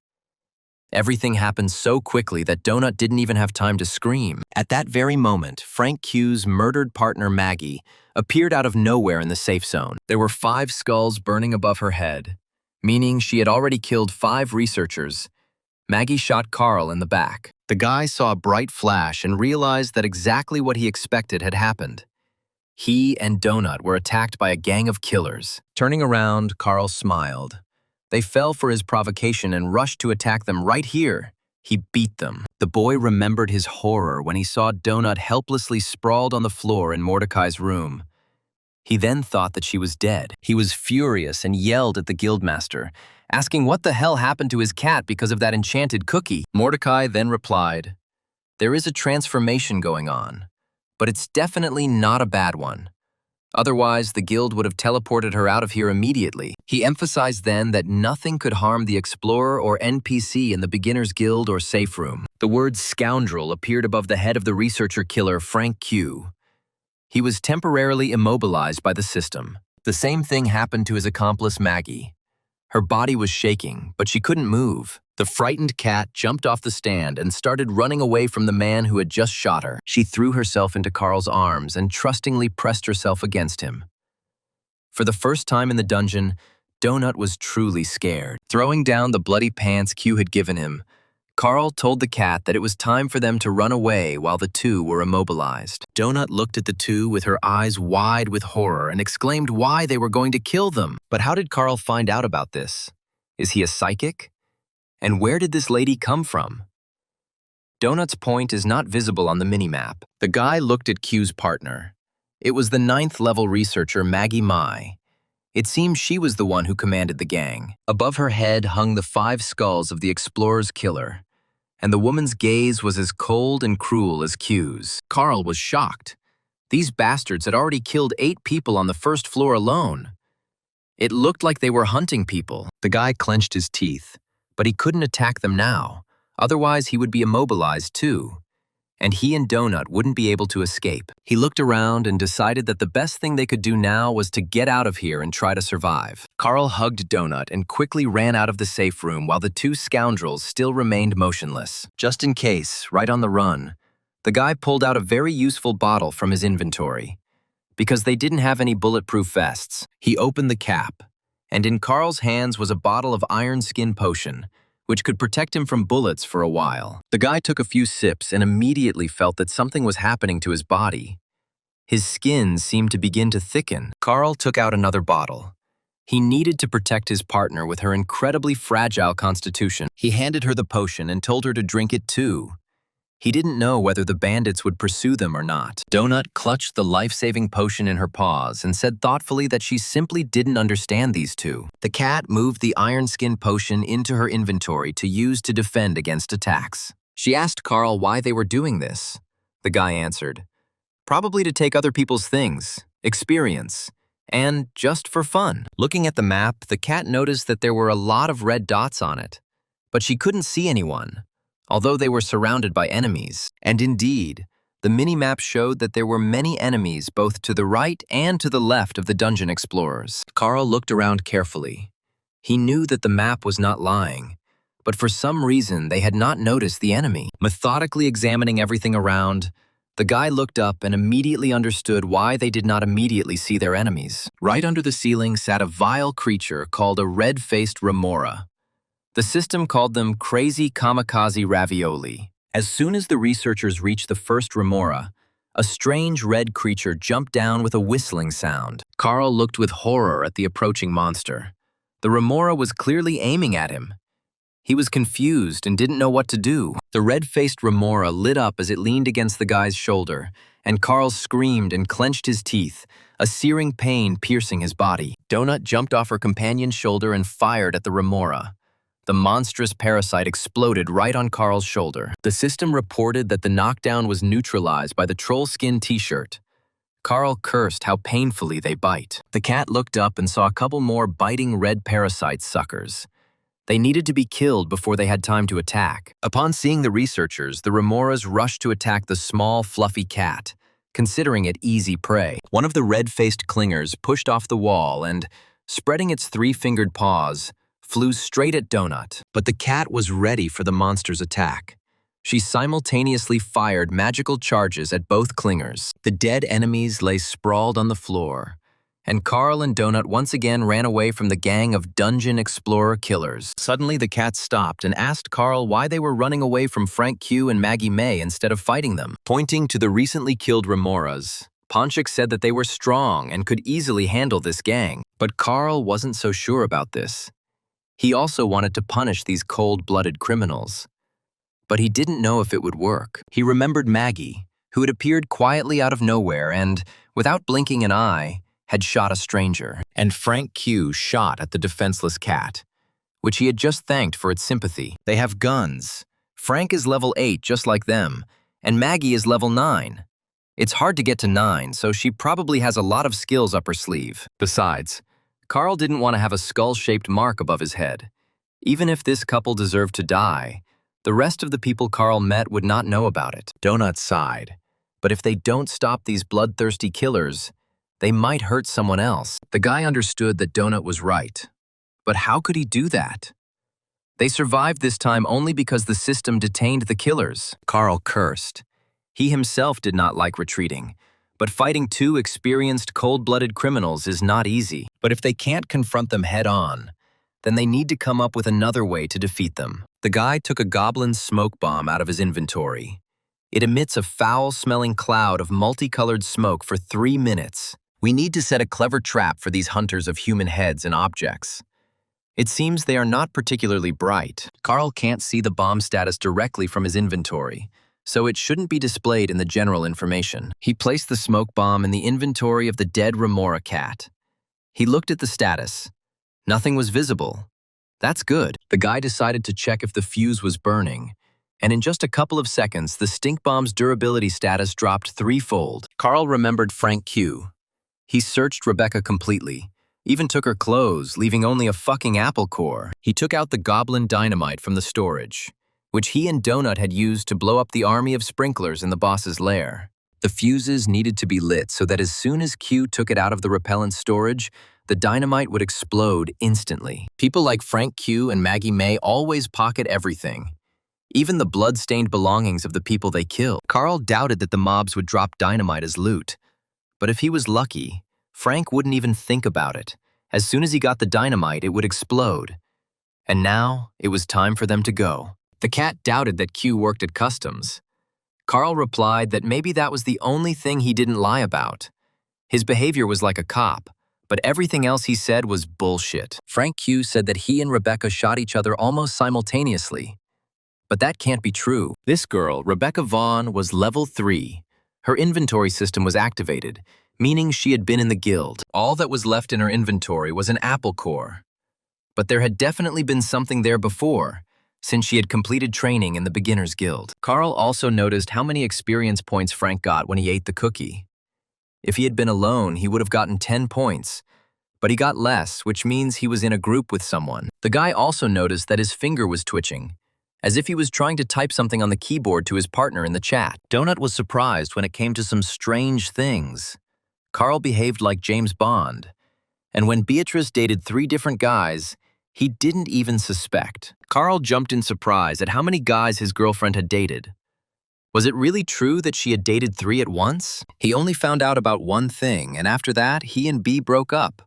Everything happened so quickly that Donut didn't even have time to scream. At that very moment, Frank Q's murdered partner Maggie appeared out of nowhere in the safe zone. There were 5 skulls burning above her head, meaning she had already killed 5 researchers. Maggie shot Carl in the back. The guy saw a bright flash and realized that exactly what he expected had happened. He and Donut were attacked by a gang of killers. Turning around, Carl smiled. They fell for his provocation and rushed to attack them right here. He beat them. The boy remembered his horror when he saw Donut helplessly sprawled on the floor in Mordecai's room. He then thought that she was dead. He was furious and yelled at the guildmaster, asking what the hell happened to his cat because of that enchanted cookie. Mordecai then replied, There is a transformation going on, but it's definitely not a bad one. Otherwise, the guild would have teleported her out of here immediately. He emphasized then that nothing could harm the explorer or NPC in the beginner's guild or safe room. The word scoundrel appeared above the head of the researcher killer Frank Q. He was temporarily immobilized by the system. The same thing happened to his accomplice Maggie. Her body was shaking, but she couldn't move. The frightened cat jumped off the stand and started running away from the man who had just shot her. She threw herself into Carl's arms and trustingly pressed herself against him. For the first time in the dungeon, Donut was truly scared. Throwing down the bloody pants Q had given him, Carl told the cat that it was time for them to run away while the two were immobilized. Donut looked at the two with her eyes wide with horror and exclaimed why they were going to kill them. But how did Carl find out about this? Is he a psychic? And where did this lady come from? Donut's point is not visible on the minimap. The guy looked at Q's partner. It was the 9th-level researcher Maggie Mai. It seems she was the one who commanded the gang. Above her head hung the 5 skulls of the explorer's killer, and the woman's gaze was as cold and cruel as Q's. Carl was shocked. These bastards had already killed 8 people on the first floor alone. It looked like they were hunting people. The guy clenched his teeth, but he couldn't attack them now. Otherwise, he would be immobilized too, and he and Donut wouldn't be able to escape. He looked around and decided that the best thing they could do now was to get out of here and try to survive. Carl hugged Donut and quickly ran out of the safe room while the 2 scoundrels still remained motionless. Just in case, right on the run, the guy pulled out a very useful bottle from his inventory. Because they didn't have any bulletproof vests, he opened the cap, and in Carl's hands was a bottle of iron skin potion, which could protect him from bullets for a while. The guy took a few sips and immediately felt that something was happening to his body. His skin seemed to begin to thicken. Carl took out another bottle. He needed to protect his partner with her incredibly fragile constitution. He handed her the potion and told her to drink it too. He didn't know whether the bandits would pursue them or not. Donut clutched the life-saving potion in her paws and said thoughtfully that she simply didn't understand these two. The cat moved the iron skin potion into her inventory to use to defend against attacks. She asked Carl why they were doing this. The guy answered, "Probably to take other people's things, experience, and just for fun." Looking at the map, the cat noticed that there were a lot of red dots on it, but she couldn't see anyone, although they were surrounded by enemies. And indeed, the minimap showed that there were many enemies both to the right and to the left of the dungeon explorers. Carl looked around carefully. He knew that the map was not lying, but for some reason they had not noticed the enemy. Methodically examining everything around, the guy looked up and immediately understood why they did not immediately see their enemies. Right under the ceiling sat a vile creature called a red-faced remora. The system called them crazy kamikaze ravioli. As soon as the researchers reached the first remora, a strange red creature jumped down with a whistling sound. Carl looked with horror at the approaching monster. The remora was clearly aiming at him. He was confused and didn't know what to do. The red-faced remora lit up as it leaned against the guy's shoulder, and Carl screamed and clenched his teeth, a searing pain piercing his body. Donut jumped off her companion's shoulder and fired at the remora. The monstrous parasite exploded right on Carl's shoulder. The system reported that the knockdown was neutralized by the troll skin t-shirt. Carl cursed how painfully they bite. The cat looked up and saw a couple more biting red parasite suckers. They needed to be killed before they had time to attack. Upon seeing the researchers, the remoras rushed to attack the small, fluffy cat, considering it easy prey. One of the red-faced clingers pushed off the wall and, spreading its 3-fingered paws, flew straight at Donut. But the cat was ready for the monster's attack. She simultaneously fired magical charges at both clingers. The dead enemies lay sprawled on the floor, and Carl and Donut once again ran away from the gang of dungeon explorer killers. Suddenly, the cat stopped and asked Carl why they were running away from Frank Q and Maggie May instead of fighting them. Pointing to the recently killed remoras, Ponchik said that they were strong and could easily handle this gang. But Carl wasn't so sure about this. He also wanted to punish these cold-blooded criminals. But he didn't know if it would work. He remembered Maggie, who had appeared quietly out of nowhere and, without blinking an eye, had shot a stranger. And Frank Q shot at the defenseless cat, which he had just thanked for its sympathy. They have guns. Frank is level 8 just like them, and Maggie is level 9. It's hard to get to 9, so she probably has a lot of skills up her sleeve. Besides, Carl didn't want to have a skull-shaped mark above his head. Even if this couple deserved to die, the rest of the people Carl met would not know about it. Donut sighed. But if they don't stop these bloodthirsty killers, they might hurt someone else. The guy understood that Donut was right. But how could he do that? They survived this time only because the system detained the killers. Carl cursed. He himself did not like retreating, but fighting two experienced cold-blooded criminals is not easy. But if they can't confront them head-on, then they need to come up with another way to defeat them. The guy took a goblin smoke bomb out of his inventory. It emits a foul-smelling cloud of multicolored smoke for 3 minutes. We need to set a clever trap for these hunters of human heads and objects. It seems they are not particularly bright. Carl can't see the bomb status directly from his inventory, so it shouldn't be displayed in the general information. He placed the smoke bomb in the inventory of the dead Remora cat. He looked at the status. Nothing was visible. That's good. The guy decided to check if the fuse was burning, and in just a couple of seconds, the stink bomb's durability status dropped 3-fold. Carl remembered Frank Q. He searched Rebecca completely, even took her clothes, leaving only a fucking apple core. He took out the goblin dynamite from the storage, which he and Donut had used to blow up the army of sprinklers in the boss's lair. The fuses needed to be lit so that as soon as Q took it out of the repellent storage, the dynamite would explode instantly. People like Frank Q and Maggie May always pocket everything, even the blood-stained belongings of the people they killed. Carl doubted that the mobs would drop dynamite as loot, but if he was lucky, Frank wouldn't even think about it. As soon as he got the dynamite, it would explode. And now, it was time for them to go. The cat doubted that Q worked at customs. Carl replied that maybe that was the only thing he didn't lie about. His behavior was like a cop, but everything else he said was bullshit. Frank Q said that he and Rebecca shot each other almost simultaneously. But that can't be true. This girl, Rebecca Vaughn, was level 3. Her inventory system was activated, meaning she had been in the guild. All that was left in her inventory was an apple core. But there had definitely been something there before, since she had completed training in the beginner's guild. Carl also noticed how many experience points Frank got when he ate the cookie. If he had been alone, he would have gotten 10 points, but he got less, which means he was in a group with someone. The guy also noticed that his finger was twitching, as if he was trying to type something on the keyboard to his partner in the chat. Donut was surprised when it came to some strange things. Carl behaved like James Bond, and when Beatrice dated 3 different guys, he didn't even suspect. Carl jumped in surprise at how many guys his girlfriend had dated. Was it really true that she had dated 3 at once? He only found out about one thing, and after that, he and B broke up.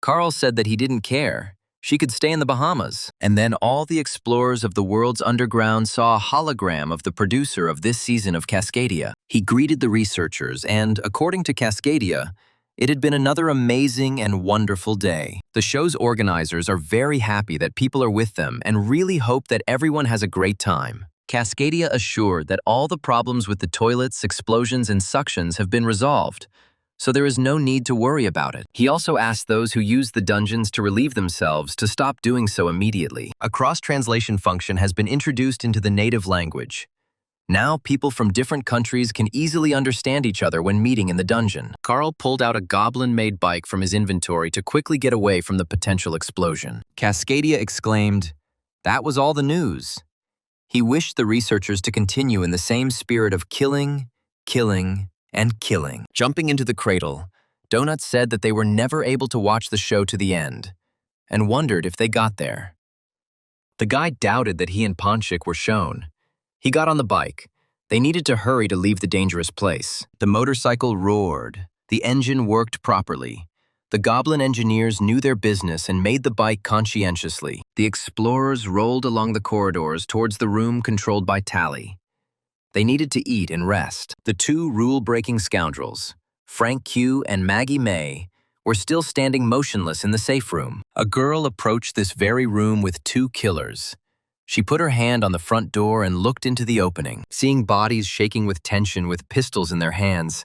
Carl said that he didn't care. She could stay in the Bahamas. And then all the explorers of the world's underground saw a hologram of the producer of this season of Cascadia. He greeted the researchers, and according to Cascadia, it had been another amazing and wonderful day. The show's organizers are very happy that people are with them and really hope that everyone has a great time. Cascadia assured that all the problems with the toilets, explosions, and suctions have been resolved, so there is no need to worry about it. He also asked those who use the dungeons to relieve themselves to stop doing so immediately. A cross-translation function has been introduced into the native language. Now people from different countries can easily understand each other when meeting in the dungeon. Carl pulled out a goblin-made bike from his inventory to quickly get away from the potential explosion. Cascadia exclaimed, "That was all the news." He wished the researchers to continue in the same spirit of killing, killing, and killing. Jumping into the cradle, Donut said that they were never able to watch the show to the end, and wondered if they got there. The guy doubted that he and Ponchik were shown. He got on the bike. They needed to hurry to leave the dangerous place. The motorcycle roared. The engine worked properly. The goblin engineers knew their business and made the bike conscientiously. The explorers rolled along the corridors towards the room controlled by Tally. They needed to eat and rest. The 2 rule-breaking scoundrels, Frank Q and Maggie May, were still standing motionless in the safe room. A girl approached this very room with 2 killers. She put her hand on the front door and looked into the opening. Seeing bodies shaking with tension with pistols in their hands,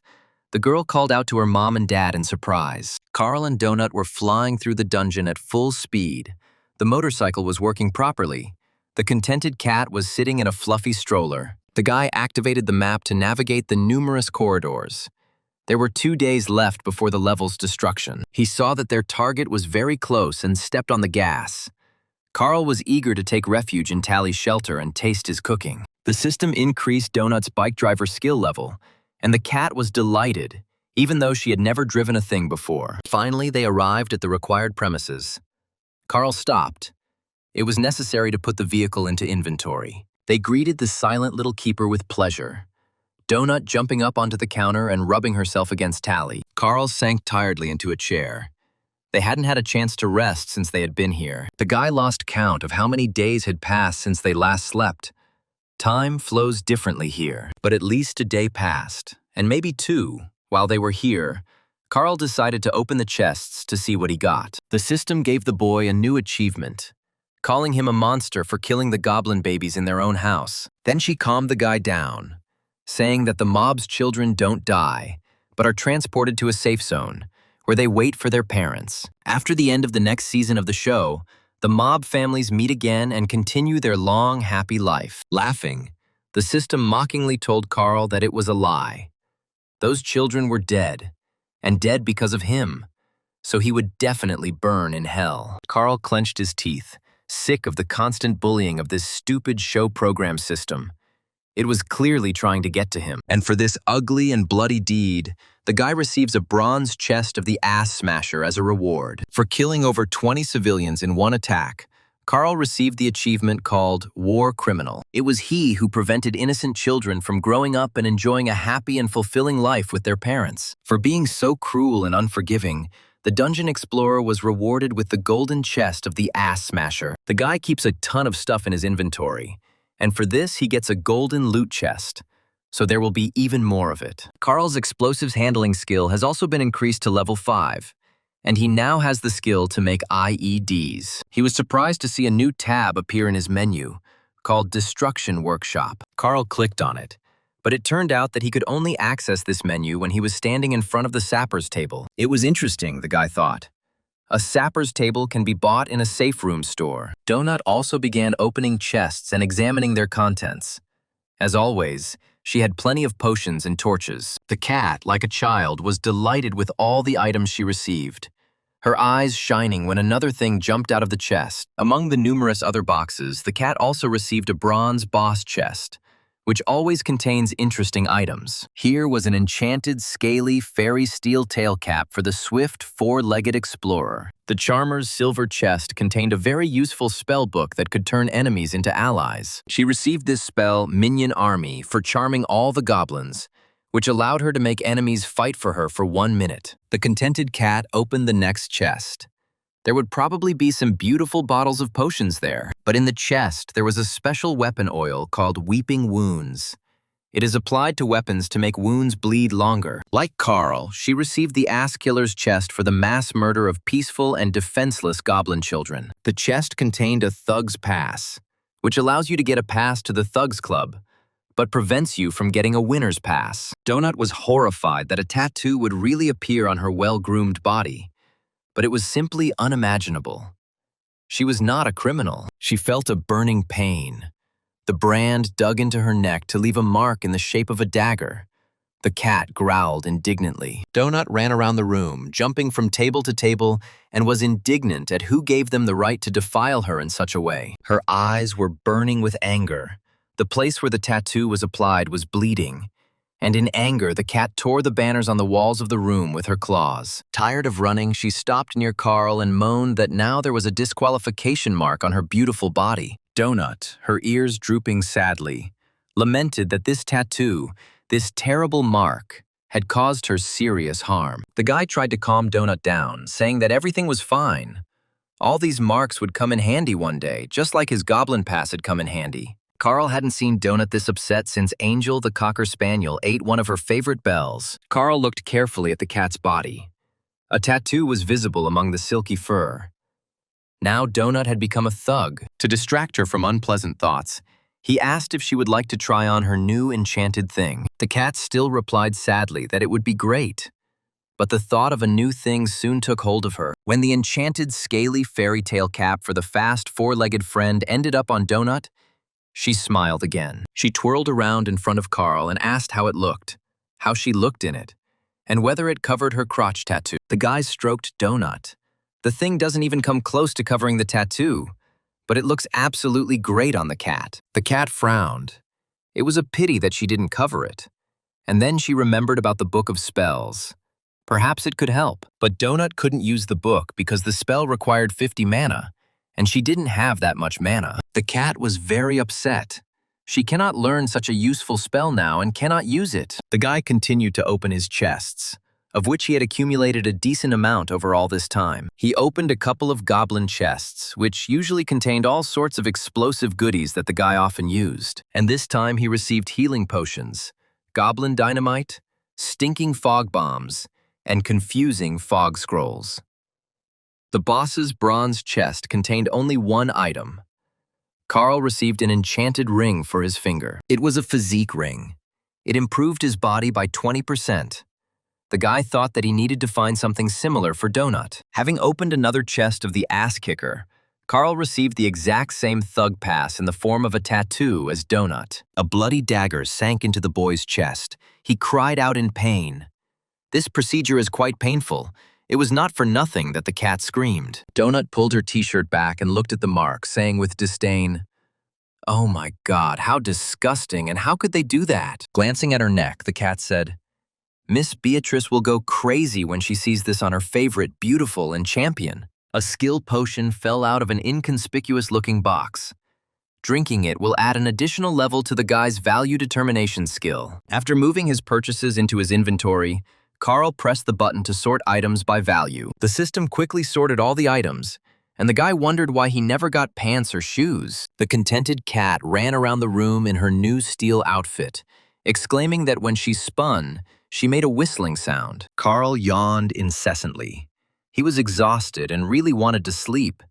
the girl called out to her mom and dad in surprise. Carl and Donut were flying through the dungeon at full speed. The motorcycle was working properly. The contented cat was sitting in a fluffy stroller. The guy activated the map to navigate the numerous corridors. There were 2 days left before the level's destruction. He saw that their target was very close and stepped on the gas. Carl was eager to take refuge in Tally's shelter and taste his cooking. The system increased Donut's bike driver skill level, and the cat was delighted, even though she had never driven a thing before. Finally, they arrived at the required premises. Carl stopped. It was necessary to put the vehicle into inventory. They greeted the silent little keeper with pleasure. Donut jumping up onto the counter and rubbing herself against Tally. Carl sank tiredly into a chair. They hadn't had a chance to rest since they had been here. The guy lost count of how many days had passed since they last slept. Time flows differently here, but at least a day passed, and maybe 2. While they were here, Carl decided to open the chests to see what he got. The system gave the boy a new achievement, calling him a monster for killing the goblin babies in their own house. Then she calmed the guy down, saying that the mob's children don't die, but are transported to a safe zone, where they wait for their parents. After the end of the next season of the show, the mob families meet again and continue their long, happy life. Laughing, the system mockingly told Carl that it was a lie. Those children were dead, and dead because of him, so he would definitely burn in hell. Carl clenched his teeth, sick of the constant bullying of this stupid show program system. It was clearly trying to get to him. And for this ugly and bloody deed, the guy receives a bronze chest of the Ass Smasher as a reward. For killing over 20 civilians in one attack, Carl received the achievement called War Criminal. It was he who prevented innocent children from growing up and enjoying a happy and fulfilling life with their parents. For being so cruel and unforgiving, the dungeon explorer was rewarded with the golden chest of the Ass Smasher. The guy keeps a ton of stuff in his inventory, and for this he gets a golden loot chest, so there will be even more of it. Carl's explosives handling skill has also been increased to level 5, and he now has the skill to make IEDs. He was surprised to see a new tab appear in his menu, called Destruction Workshop. Carl clicked on it, but it turned out that he could only access this menu when he was standing in front of the sapper's table. It was interesting, the guy thought. A sapper's table can be bought in a safe room store. Donut also began opening chests and examining their contents. As always, she had plenty of potions and torches. The cat, like a child, was delighted with all the items she received, her eyes shining when another thing jumped out of the chest. Among the numerous other boxes, the cat also received a bronze boss chest, which always contains interesting items. Here was an enchanted, scaly, fairy steel tail cap for the swift, 4-legged explorer. The charmer's silver chest contained a very useful spell book that could turn enemies into allies. She received this spell, Minion Army, for charming all the goblins, which allowed her to make enemies fight for her for 1 minute. The contented cat opened the next chest. There would probably be some beautiful bottles of potions there, but in the chest there was a special weapon oil called Weeping Wounds. It is applied to weapons to make wounds bleed longer. Like Carl, she received the Ass Killer's chest for the mass murder of peaceful and defenseless goblin children. The chest contained a Thug's Pass, which allows you to get a pass to the Thugs Club, but prevents you from getting a winner's pass. Donut was horrified that a tattoo would really appear on her well-groomed body, but it was simply unimaginable. She was not a criminal. She felt a burning pain. The brand dug into her neck to leave a mark in the shape of a dagger. The cat growled indignantly. Donut ran around the room, jumping from table to table, and was indignant at who gave them the right to defile her in such a way. Her eyes were burning with anger. The place where the tattoo was applied was bleeding, and in anger, the cat tore the banners on the walls of the room with her claws. Tired of running, she stopped near Carl and moaned that now there was a disqualification mark on her beautiful body. Donut, her ears drooping sadly, lamented that this tattoo, this terrible mark, had caused her serious harm. The guy tried to calm Donut down, saying that everything was fine. All these marks would come in handy one day, just like his goblin pass had come in handy. Carl hadn't seen Donut this upset since Angel the Cocker Spaniel ate one of her favorite bells. Carl looked carefully at the cat's body. A tattoo was visible among the silky fur. Now Donut had become a thug. To distract her from unpleasant thoughts, he asked if she would like to try on her new enchanted thing. The cat still replied sadly that it would be great. But the thought of a new thing soon took hold of her. When the enchanted scaly fairy tale cap for the fast 4-legged friend ended up on Donut, She smiled again. She twirled around in front of Carl and asked how it looked, how she looked in it, and whether it covered her crotch tattoo. The guy stroked Donut. The thing doesn't even come close to covering the tattoo, but it looks absolutely great on the cat. The cat frowned. It was a pity that she didn't cover it. And then she remembered about the book of spells. Perhaps it could help. But Donut couldn't use the book because the spell required 50 mana, and she didn't have that much mana. The cat was very upset. She cannot learn such a useful spell now and cannot use it. The guy continued to open his chests, of which he had accumulated a decent amount over all this time. He opened a couple of goblin chests, which usually contained all sorts of explosive goodies that the guy often used. And this time he received healing potions, goblin dynamite, stinking fog bombs, and confusing fog scrolls. The boss's bronze chest contained only one item. Carl received an enchanted ring for his finger. It was a physique ring. It improved his body by 20%. The guy thought that he needed to find something similar for Donut. Having opened another chest of the ass kicker, Carl received the exact same thug pass in the form of a tattoo as Donut. A bloody dagger sank into the boy's chest. He cried out in pain. This procedure is quite painful. It was not for nothing that the cat screamed. Donut pulled her t-shirt back and looked at the mark, saying with disdain, "Oh my God, how disgusting, and how could they do that?" Glancing at her neck, the cat said, "Miss Beatrice will go crazy when she sees this on her favorite, beautiful, and champion." A skill potion fell out of an inconspicuous-looking box. Drinking it will add an additional level to the guy's value determination skill. After moving his purchases into his inventory, Carl pressed the button to sort items by value. The system quickly sorted all the items, and the guy wondered why he never got pants or shoes. The contented cat ran around the room in her new steel outfit, exclaiming that when she spun, she made a whistling sound. Carl yawned incessantly. He was exhausted and really wanted to sleep.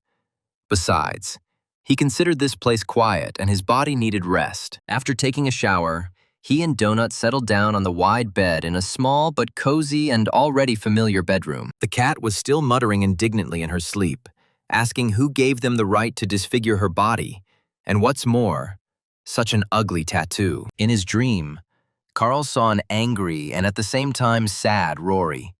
Besides, he considered this place quiet and his body needed rest. After taking a shower, he and Donut settled down on the wide bed in a small but cozy and already familiar bedroom. The cat was still muttering indignantly in her sleep, asking who gave them the right to disfigure her body, and what's more, such an ugly tattoo. In his dream, Carl saw an angry and at the same time sad Rory.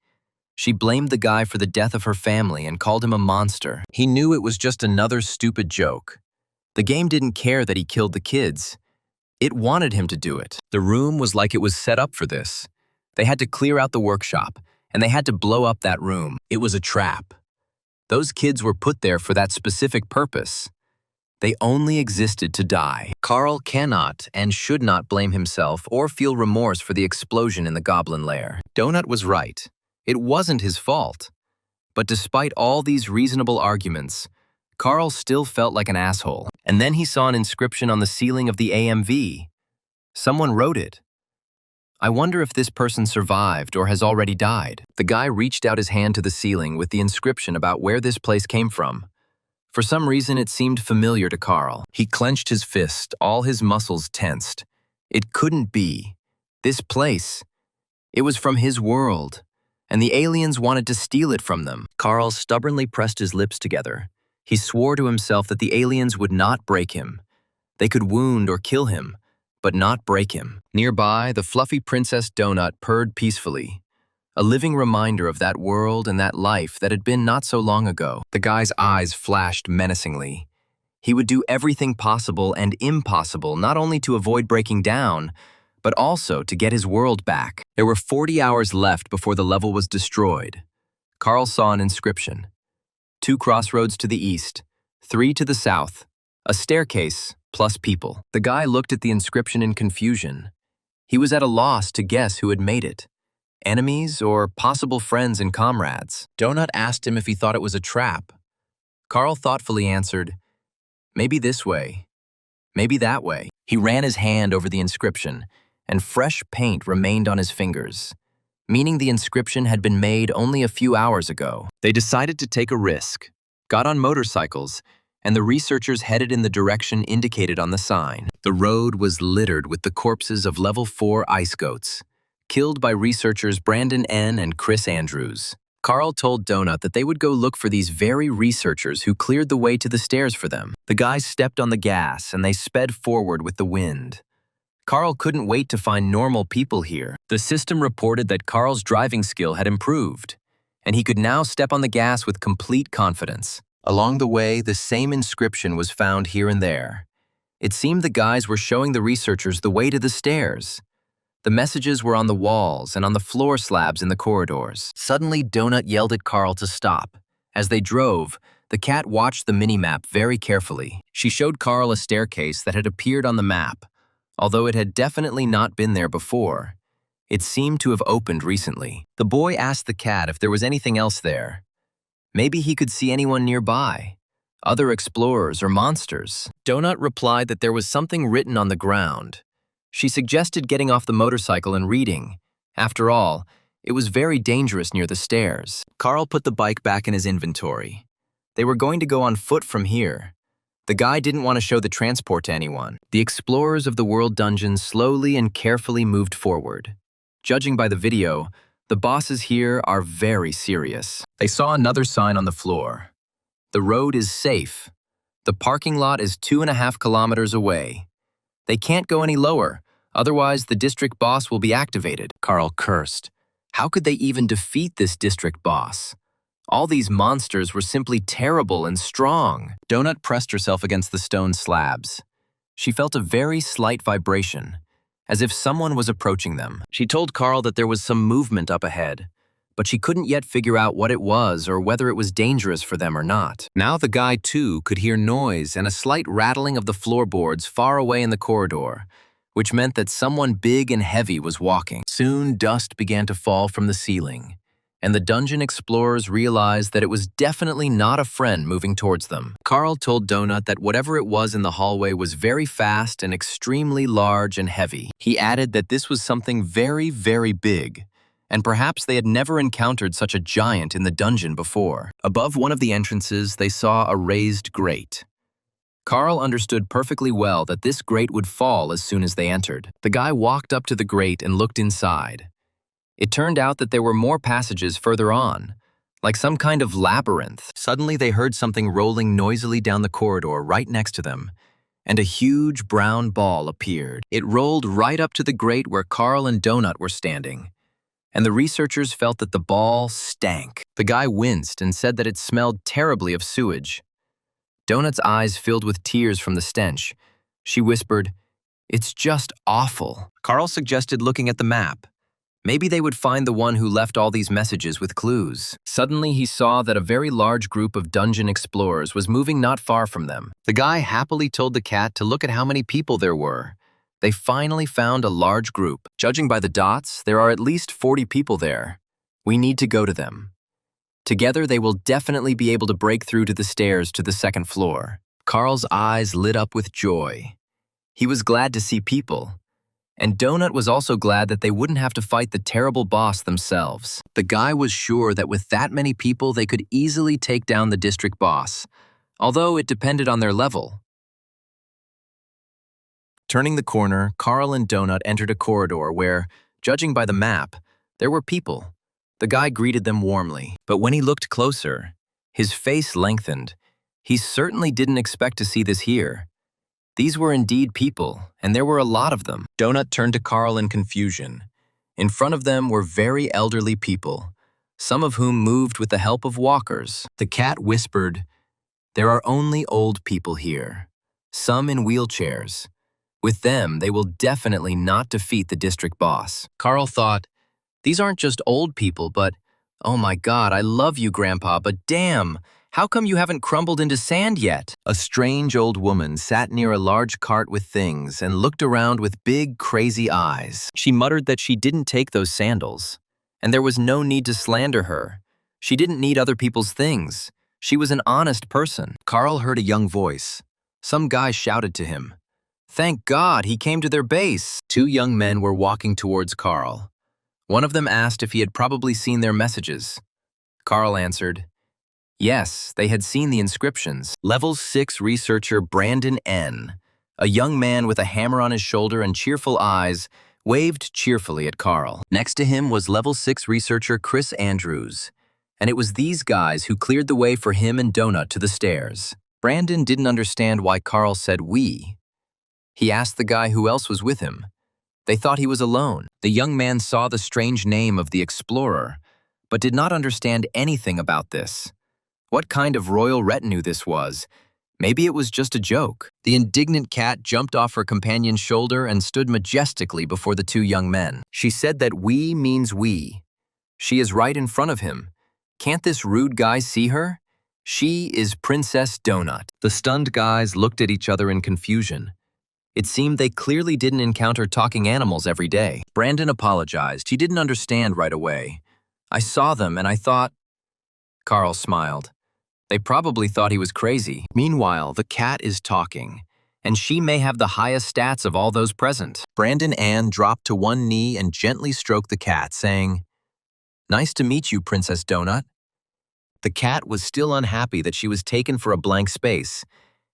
She blamed the guy for the death of her family and called him a monster. He knew it was just another stupid joke. The game didn't care that he killed the kids. It wanted him to do it. The room was like it was set up for this. They had to clear out the workshop, and they had to blow up that room. It was a trap. Those kids were put there for that specific purpose. They only existed to die. Carl cannot and should not blame himself or feel remorse for the explosion in the goblin lair. Donut was right. It wasn't his fault. But despite all these reasonable arguments, Carl still felt like an asshole. And then he saw an inscription on the ceiling of the AMV. Someone wrote it. I wonder if this person survived or has already died. The guy reached out his hand to the ceiling with the inscription about where this place came from. For some reason, it seemed familiar to Carl. He clenched his fist, all his muscles tensed. It couldn't be. This place. It was from his world, and the aliens wanted to steal it from them. Carl stubbornly pressed his lips together. He swore to himself that the aliens would not break him. They could wound or kill him, but not break him. Nearby, the fluffy Princess Donut purred peacefully, a living reminder of that world and that life that had been not so long ago. The guy's eyes flashed menacingly. He would do everything possible and impossible not only to avoid breaking down, but also to get his world back. There were 40 hours left before the level was destroyed. Carl saw an inscription. 2 crossroads to the east, 3 to the south, a staircase plus people. The guy looked at the inscription in confusion. He was at a loss to guess who had made it. Enemies or possible friends and comrades. Donut asked him if he thought it was a trap. Carl thoughtfully answered, maybe this way, maybe that way. He ran his hand over the inscription, and fresh paint remained on his fingers, meaning the inscription had been made only a few hours ago. They decided to take a risk, got on motorcycles, and the researchers headed in the direction indicated on the sign. The road was littered with the corpses of level 4 ice goats, killed by researchers Brandon N. and Chris Andrews. Carl told Donut that they would go look for these very researchers who cleared the way to the stairs for them. The guys stepped on the gas and they sped forward with the wind. Carl couldn't wait to find normal people here. The system reported that Carl's driving skill had improved, and he could now step on the gas with complete confidence. Along the way, the same inscription was found here and there. It seemed the guys were showing the researchers the way to the stairs. The messages were on the walls and on the floor slabs in the corridors. Suddenly, Donut yelled at Carl to stop. As they drove, the cat watched the mini-map very carefully. She showed Carl a staircase that had appeared on the map. Although it had definitely not been there before, it seemed to have opened recently. The boy asked the cat if there was anything else there. Maybe he could see anyone nearby, other explorers or monsters. Donut replied that there was something written on the ground. She suggested getting off the motorcycle and reading. After all, it was very dangerous near the stairs. Carl put the bike back in his inventory. They were going to go on foot from here. The guy didn't want to show the transport to anyone. The explorers of the world dungeon slowly and carefully moved forward. Judging by the video, the bosses here are very serious. They saw another sign on the floor. The road is safe. The parking lot is 2.5 kilometers away. They can't go any lower, otherwise the district boss will be activated. Carl cursed. How could they even defeat this district boss? All these monsters were simply terrible and strong. Donut pressed herself against the stone slabs. She felt a very slight vibration, as if someone was approaching them. She told Carl that there was some movement up ahead, but she couldn't yet figure out what it was or whether it was dangerous for them or not. Now the guy, too, could hear noise and a slight rattling of the floorboards far away in the corridor, which meant that someone big and heavy was walking. Soon, dust began to fall from the ceiling, and the dungeon explorers realized that it was definitely not a friend moving towards them. Carl told Donut that whatever it was in the hallway was very fast and extremely large and heavy. He added that this was something very, very big, and perhaps they had never encountered such a giant in the dungeon before. Above one of the entrances, they saw a raised grate. Carl understood perfectly well that this grate would fall as soon as they entered. The guy walked up to the grate and looked inside. It turned out that there were more passages further on, like some kind of labyrinth. Suddenly they heard something rolling noisily down the corridor right next to them, and a huge brown ball appeared. It rolled right up to the grate where Carl and Donut were standing, and the researchers felt that the ball stank. The guy winced and said that it smelled terribly of sewage. Donut's eyes filled with tears from the stench. She whispered, "It's just awful." Carl suggested looking at the map. Maybe they would find the one who left all these messages with clues. Suddenly, he saw that a very large group of dungeon explorers was moving not far from them. The guy happily told the cat to look at how many people there were. They finally found a large group. Judging by the dots, there are at least 40 people there. We need to go to them. Together, they will definitely be able to break through to the stairs to the second floor. Carl's eyes lit up with joy. He was glad to see people. And Donut was also glad that they wouldn't have to fight the terrible boss themselves. The guy was sure that with that many people, they could easily take down the district boss, although it depended on their level. Turning the corner, Carl and Donut entered a corridor where, judging by the map, there were people. The guy greeted them warmly, but when he looked closer, his face lengthened. He certainly didn't expect to see this here. These were indeed people, and there were a lot of them. Donut turned to Carl in confusion. In front of them were very elderly people, some of whom moved with the help of walkers. The cat whispered, "There are only old people here, some in wheelchairs. With them, they will definitely not defeat the district boss." Carl thought, these aren't just old people, but, oh my God, I love you, Grandpa, but damn, how come you haven't crumbled into sand yet? A strange old woman sat near a large cart with things and looked around with big, crazy eyes. She muttered that she didn't take those sandals, and there was no need to slander her. She didn't need other people's things. She was an honest person. Carl heard a young voice. Some guy shouted to him. Thank God he came to their base. Two young men were walking towards Carl. One of them asked if he had probably seen their messages. Carl answered, yes, they had seen the inscriptions. Level 6 researcher Brandon N., a young man with a hammer on his shoulder and cheerful eyes, waved cheerfully at Carl. Next to him was Level 6 researcher Chris Andrews, and it was these guys who cleared the way for him and Donut to the stairs. Brandon didn't understand why Carl said we. He asked the guy who else was with him. They thought he was alone. The young man saw the strange name of the explorer, but did not understand anything about this. What kind of royal retinue this was? Maybe it was just a joke. The indignant cat jumped off her companion's shoulder and stood majestically before the two young men. She said that we means we. She is right in front of him. Can't this rude guy see her? She is Princess Donut. The stunned guys looked at each other in confusion. It seemed they clearly didn't encounter talking animals every day. Brandon apologized. He didn't understand right away. I saw them and I thought... Carl smiled. They probably thought he was crazy. Meanwhile, the cat is talking, and she may have the highest stats of all those present. Brandon Ann dropped to one knee and gently stroked the cat, saying, "Nice to meet you, Princess Donut." The cat was still unhappy that she was taken for a blank space,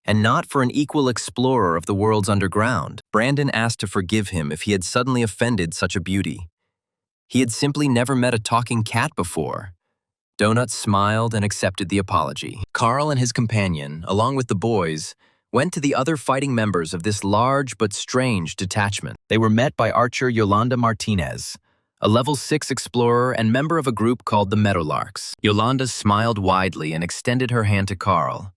and not for an equal explorer of the world's underground. Brandon asked to forgive him if he had suddenly offended such a beauty. He had simply never met a talking cat before. Donut smiled and accepted the apology. Carl and his companion, along with the boys, went to the other fighting members of this large but strange detachment. They were met by Archer Yolanda Martinez, a level 6 explorer and member of a group called the Meadowlarks. Yolanda smiled widely and extended her hand to Carl.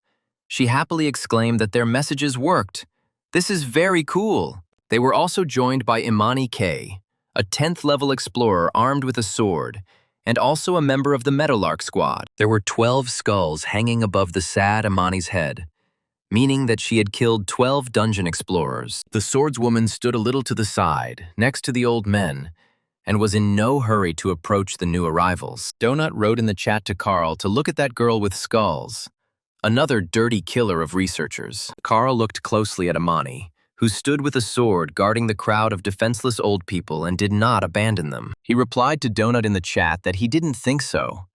She happily exclaimed that their messages worked. "This is very cool." They were also joined by Imani K, a 10th level explorer armed with a sword, and also a member of the Meadowlark squad. There were 12 skulls hanging above the sad Imani's head, meaning that she had killed 12 dungeon explorers. The swordswoman stood a little to the side, next to the old men, and was in no hurry to approach the new arrivals. Donut wrote in the chat to Carl to look at that girl with skulls, another dirty killer of researchers. Carl looked closely at Imani, who stood with a sword guarding the crowd of defenseless old people and did not abandon them. He replied to Donut in the chat that he didn't think so.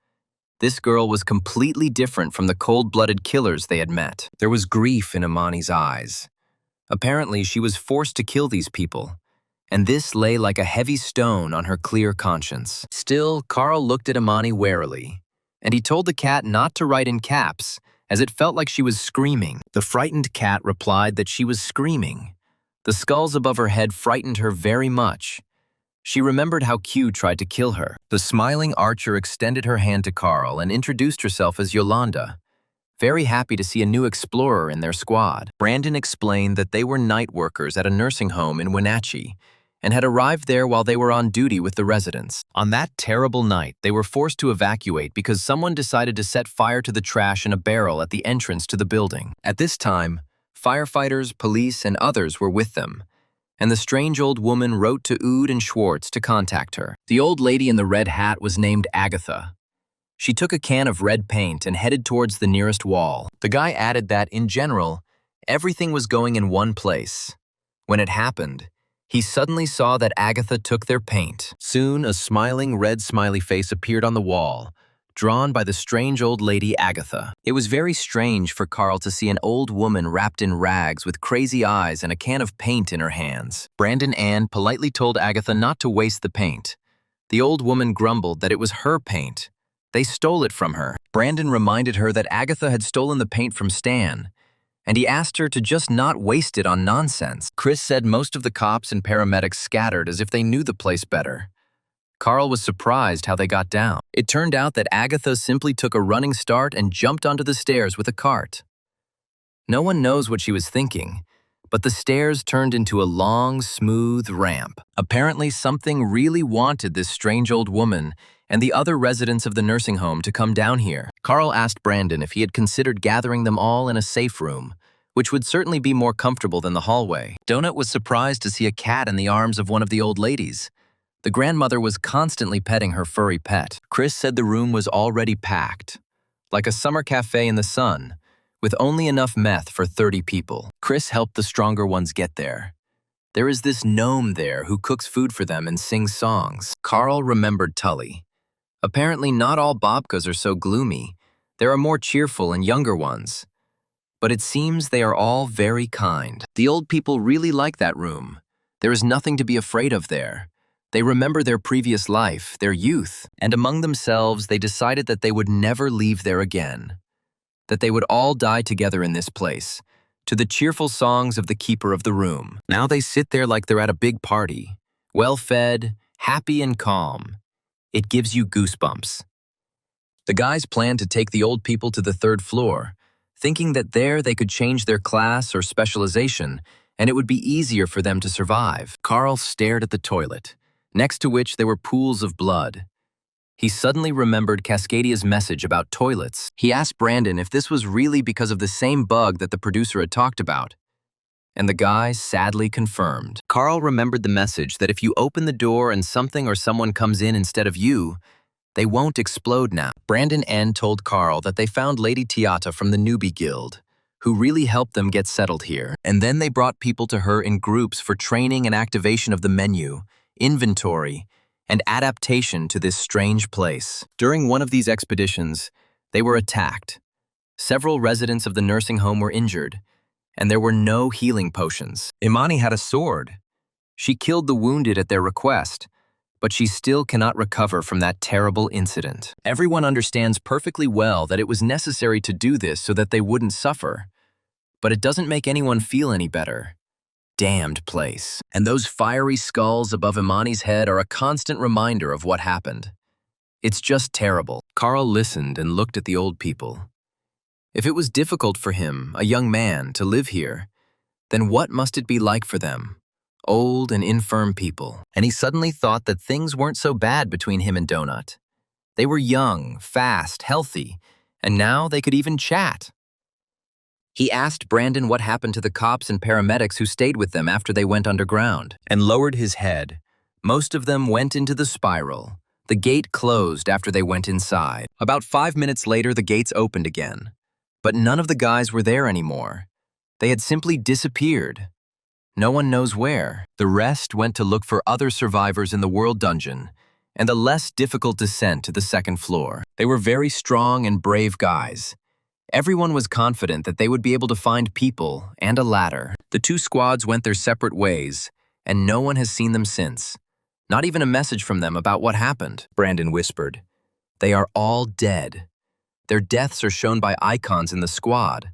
This girl was completely different from the cold-blooded killers they had met. There was grief in Imani's eyes. Apparently, she was forced to kill these people, and this lay like a heavy stone on her clear conscience. Still, Carl looked at Imani warily, and he told the cat not to write in caps, as it felt like she was screaming. The frightened cat replied that she was screaming. The skulls above her head frightened her very much. She remembered how Q tried to kill her. The smiling Archer extended her hand to Carl and introduced herself as Yolanda, very happy to see a new explorer in their squad. Brandon explained that they were night workers at a nursing home in Wenatchee and had arrived there while they were on duty with the residents. On that terrible night, they were forced to evacuate because someone decided to set fire to the trash in a barrel at the entrance to the building. At this time, firefighters, police, and others were with them, and the strange old woman wrote to Oud and Schwartz to contact her. The old lady in the red hat was named Agatha. She took a can of red paint and headed towards the nearest wall. The guy added that, in general, everything was going in one place. When it happened, he suddenly saw that Agatha took their paint. Soon, a smiling red smiley face appeared on the wall, drawn by the strange old lady Agatha. It was very strange for Carl to see an old woman wrapped in rags with crazy eyes and a can of paint in her hands. Brandon Ann politely told Agatha not to waste the paint. The old woman grumbled that it was her paint. They stole it from her. Brandon reminded her that Agatha had stolen the paint from Stan, and he asked her to just not waste it on nonsense. Chris said most of the cops and paramedics scattered as if they knew the place better. Carl was surprised how they got down. It turned out that Agatha simply took a running start and jumped onto the stairs with a cart. No one knows what she was thinking, but the stairs turned into a long, smooth ramp. Apparently, something really wanted this strange old woman and the other residents of the nursing home to come down here. Carl asked Brandon if he had considered gathering them all in a safe room, which would certainly be more comfortable than the hallway. Donut was surprised to see a cat in the arms of one of the old ladies. The grandmother was constantly petting her furry pet. Chris said the room was already packed, like a summer cafe in the sun, with only enough meth for 30 people. Chris helped the stronger ones get there. There is this gnome there who cooks food for them and sings songs. Carl remembered Tully. Apparently not all babkas are so gloomy. There are more cheerful and younger ones. But it seems they are all very kind. The old people really like that room. There is nothing to be afraid of there. They remember their previous life, their youth, and among themselves they decided that they would never leave there again, that they would all die together in this place, to the cheerful songs of the keeper of the room. Now they sit there like they're at a big party, well-fed, happy and calm. It gives you goosebumps. The guys planned to take the old people to the third floor, thinking that there they could change their class or specialization, and it would be easier for them to survive. Carl stared at the toilet, next to which there were pools of blood. He suddenly remembered Cascadia's message about toilets. He asked Brandon if this was really because of the same bug that the producer had talked about, and the guy sadly confirmed. Carl remembered the message that if you open the door and something or someone comes in instead of you, they won't explode now. Brandon N. told Carl that they found Lady Tiata from the Newbie Guild, who really helped them get settled here, and then they brought people to her in groups for training and activation of the menu, inventory, and adaptation to this strange place. During one of these expeditions, they were attacked. Several residents of the nursing home were injured, and there were no healing potions. Imani had a sword. She killed the wounded at their request, but she still cannot recover from that terrible incident. Everyone understands perfectly well that it was necessary to do this so that they wouldn't suffer, but it doesn't make anyone feel any better. Damned place. And those fiery skulls above Imani's head are a constant reminder of what happened. It's just terrible. Carl listened and looked at the old people. If it was difficult for him, a young man, to live here, then what must it be like for them? Old and infirm people. And he suddenly thought that things weren't so bad between him and Donut. They were young, fast, healthy, and now they could even chat. He asked Brandon what happened to the cops and paramedics who stayed with them after they went underground, and lowered his head. Most of them went into the spiral. The gate closed after they went inside. About 5 minutes later, the gates opened again. But none of the guys were there anymore. They had simply disappeared. No one knows where. The rest went to look for other survivors in the world dungeon and the less difficult descent to the second floor. They were very strong and brave guys. Everyone was confident that they would be able to find people and a ladder. The two squads went their separate ways, and no one has seen them since. Not even a message from them about what happened, Brandon whispered. They are all dead. Their deaths are shown by icons in the squad.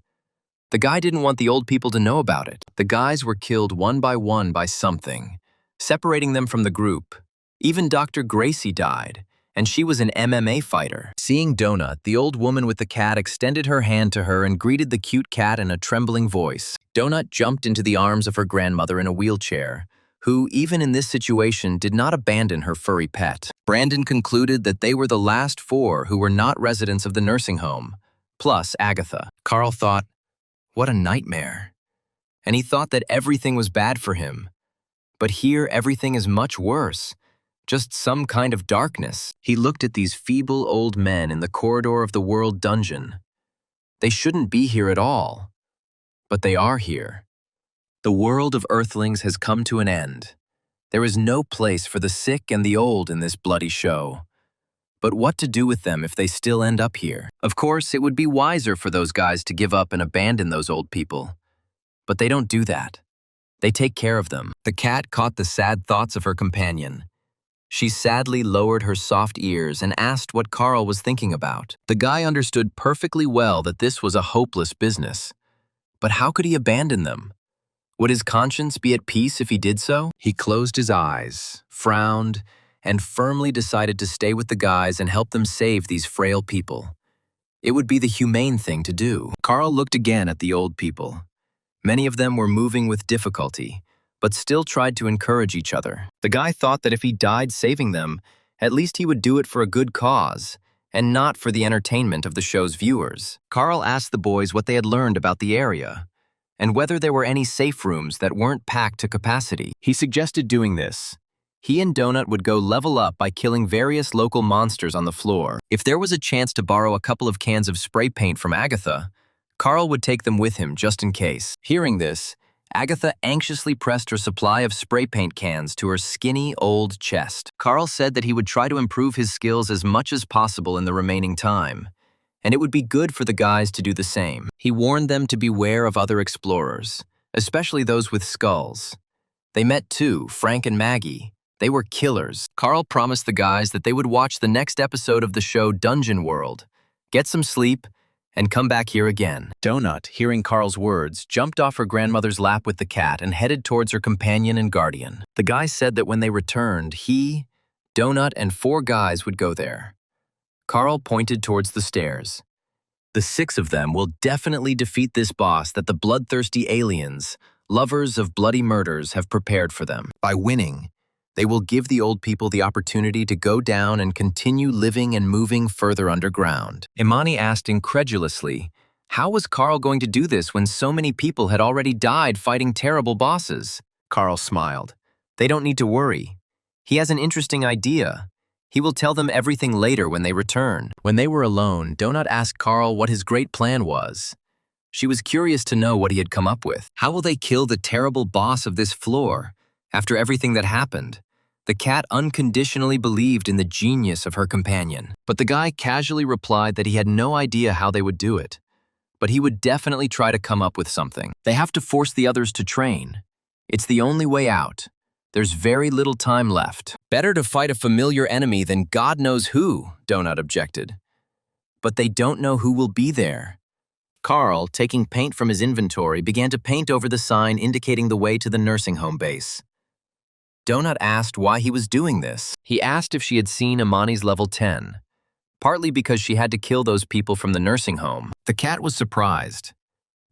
The guy didn't want the old people to know about it. The guys were killed one by something, separating them from the group. Even Dr. Gracie died, and she was an MMA fighter. Seeing Donut, the old woman with the cat extended her hand to her and greeted the cute cat in a trembling voice. Donut jumped into the arms of her grandmother in a wheelchair, who, even in this situation, did not abandon her furry pet. Brandon concluded that they were the last 4 who were not residents of the nursing home, plus Agatha. Carl thought, what a nightmare. And he thought that everything was bad for him. But here everything is much worse. Just some kind of darkness. He looked at these feeble old men in the corridor of the world dungeon. They shouldn't be here at all. But they are here. The world of Earthlings has come to an end. There is no place for the sick and the old in this bloody show. But what to do with them if they still end up here? Of course, it would be wiser for those guys to give up and abandon those old people. But they don't do that. They take care of them. The cat caught the sad thoughts of her companion. She sadly lowered her soft ears and asked what Carl was thinking about. The guy understood perfectly well that this was a hopeless business. But how could he abandon them? Would his conscience be at peace if he did so? He closed his eyes, frowned, and firmly decided to stay with the guys and help them save these frail people. It would be the humane thing to do. Carl looked again at the old people. Many of them were moving with difficulty, but still tried to encourage each other. The guy thought that if he died saving them, at least he would do it for a good cause, and not for the entertainment of the show's viewers. Carl asked the boys what they had learned about the area, and whether there were any safe rooms that weren't packed to capacity. He suggested doing this. He and Donut would go level up by killing various local monsters on the floor. If there was a chance to borrow a couple of cans of spray paint from Agatha, Carl would take them with him just in case. Hearing this, Agatha anxiously pressed her supply of spray paint cans to her skinny, old chest. Carl said that he would try to improve his skills as much as possible in the remaining time, and it would be good for the guys to do the same. He warned them to beware of other explorers, especially those with skulls. They met 2, Frank and Maggie, They were killers. Carl promised the guys that they would watch the next episode of the show Dungeon World, get some sleep, and come back here again. Donut, hearing Carl's words, jumped off her grandmother's lap with the cat and headed towards her companion and guardian. The guy said that when they returned, he, Donut, and 4 guys would go there. Carl pointed towards the stairs. The 6 of them will definitely defeat this boss that the bloodthirsty aliens, lovers of bloody murders, have prepared for them. By winning, they will give the old people the opportunity to go down and continue living and moving further underground. Imani asked incredulously, how was Carl going to do this when so many people had already died fighting terrible bosses? Carl smiled. They don't need to worry. He has an interesting idea. He will tell them everything later when they return. When they were alone, Donut asked Carl what his great plan was. She was curious to know what he had come up with. How will they kill the terrible boss of this floor? After everything that happened, the cat unconditionally believed in the genius of her companion. But the guy casually replied that he had no idea how they would do it. But he would definitely try to come up with something. They have to force the others to train. It's the only way out. There's very little time left. Better to fight a familiar enemy than God knows who, Donut objected. But they don't know who will be there. Carl, taking paint from his inventory, began to paint over the sign indicating the way to the nursing home base. Donut asked why he was doing this. He asked if she had seen Imani's level 10, partly because she had to kill those people from the nursing home. The cat was surprised.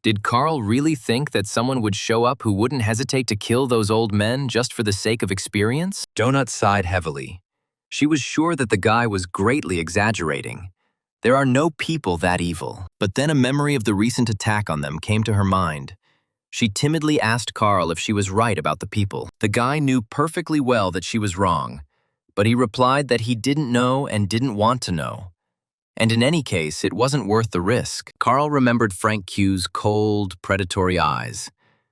Did Carl really think that someone would show up who wouldn't hesitate to kill those old men just for the sake of experience? Donut sighed heavily. She was sure that the guy was greatly exaggerating. There are no people that evil. But then a memory of the recent attack on them came to her mind. She timidly asked Carl if she was right about the people. The guy knew perfectly well that she was wrong, but he replied that he didn't know and didn't want to know. And in any case, it wasn't worth the risk. Carl remembered Frank Q's cold, predatory eyes,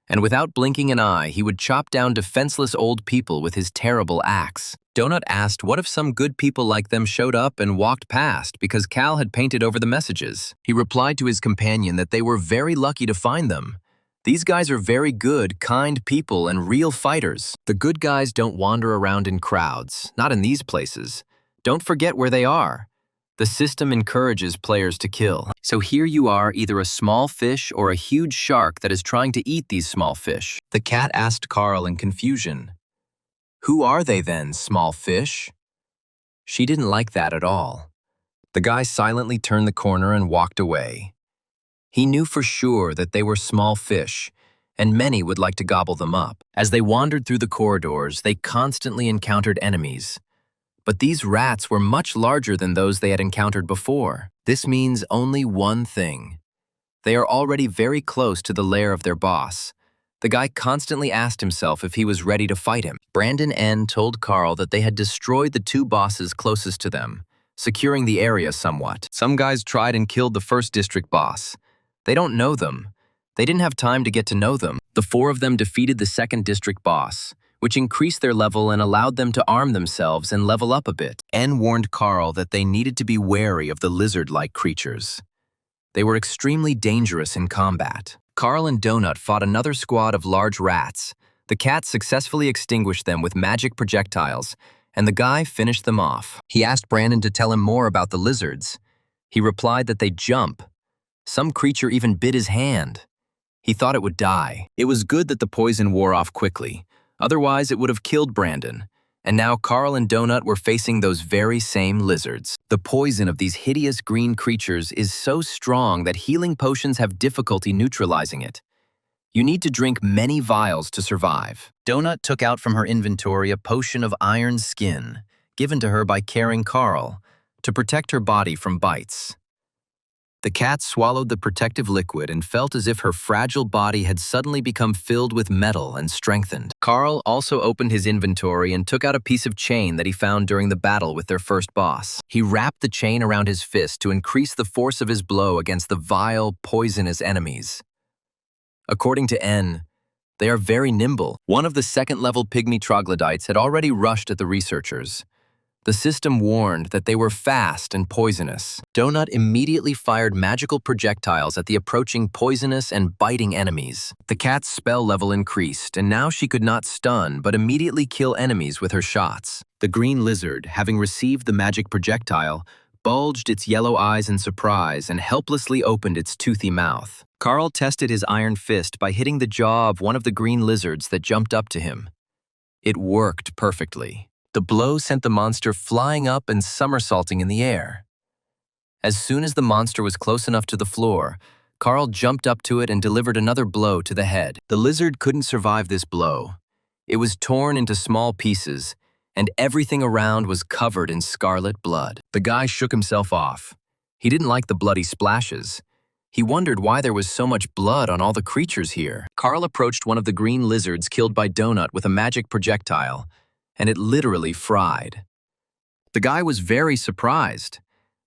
and without blinking an eye, he would chop down defenseless old people with his terrible axe. Donut asked what if some good people like them showed up and walked past because Cal had painted over the messages. He replied to his companion that they were very lucky to find them. These guys are very good, kind people and real fighters. The good guys don't wander around in crowds, not in these places. Don't forget where they are. The system encourages players to kill. So here you are, either a small fish or a huge shark that is trying to eat these small fish. The cat asked Carl in confusion. Who are they then, small fish? She didn't like that at all. The guy silently turned the corner and walked away. He knew for sure that they were small fish, and many would like to gobble them up. As they wandered through the corridors, they constantly encountered enemies. But these rats were much larger than those they had encountered before. This means only one thing. They are already very close to the lair of their boss. The guy constantly asked himself if he was ready to fight him. Brandon N. told Carl that they had destroyed the 2 bosses closest to them, securing the area somewhat. Some guys tried and killed the first district boss. They don't know them. They didn't have time to get to know them. The 4 of them defeated the second district boss, which increased their level and allowed them to arm themselves and level up a bit. N warned Carl that they needed to be wary of the lizard-like creatures. They were extremely dangerous in combat. Carl and Donut fought another squad of large rats. The cat successfully extinguished them with magic projectiles, and the guy finished them off. He asked Brandon to tell him more about the lizards. He replied that they jump. Some creature even bit his hand. He thought it would die. It was good that the poison wore off quickly. Otherwise, it would have killed Brandon. And now Carl and Donut were facing those very same lizards. The poison of these hideous green creatures is so strong that healing potions have difficulty neutralizing it. You need to drink many vials to survive. Donut took out from her inventory a potion of iron skin, given to her by caring Carl, to protect her body from bites. The cat swallowed the protective liquid and felt as if her fragile body had suddenly become filled with metal and strengthened. Carl also opened his inventory and took out a piece of chain that he found during the battle with their first boss. He wrapped the chain around his fist to increase the force of his blow against the vile, poisonous enemies. According to N, they are very nimble. One of the second-level pygmy troglodytes had already rushed at the researchers. The system warned that they were fast and poisonous. Donut immediately fired magical projectiles at the approaching poisonous and biting enemies. The cat's spell level increased, and now she could not stun but immediately kill enemies with her shots. The green lizard, having received the magic projectile, bulged its yellow eyes in surprise and helplessly opened its toothy mouth. Carl tested his iron fist by hitting the jaw of one of the green lizards that jumped up to him. It worked perfectly. The blow sent the monster flying up and somersaulting in the air. As soon as the monster was close enough to the floor, Carl jumped up to it and delivered another blow to the head. The lizard couldn't survive this blow. It was torn into small pieces, and everything around was covered in scarlet blood. The guy shook himself off. He didn't like the bloody splashes. He wondered why there was so much blood on all the creatures here. Carl approached one of the green lizards killed by Donut with a magic projectile, and it literally fried. The guy was very surprised.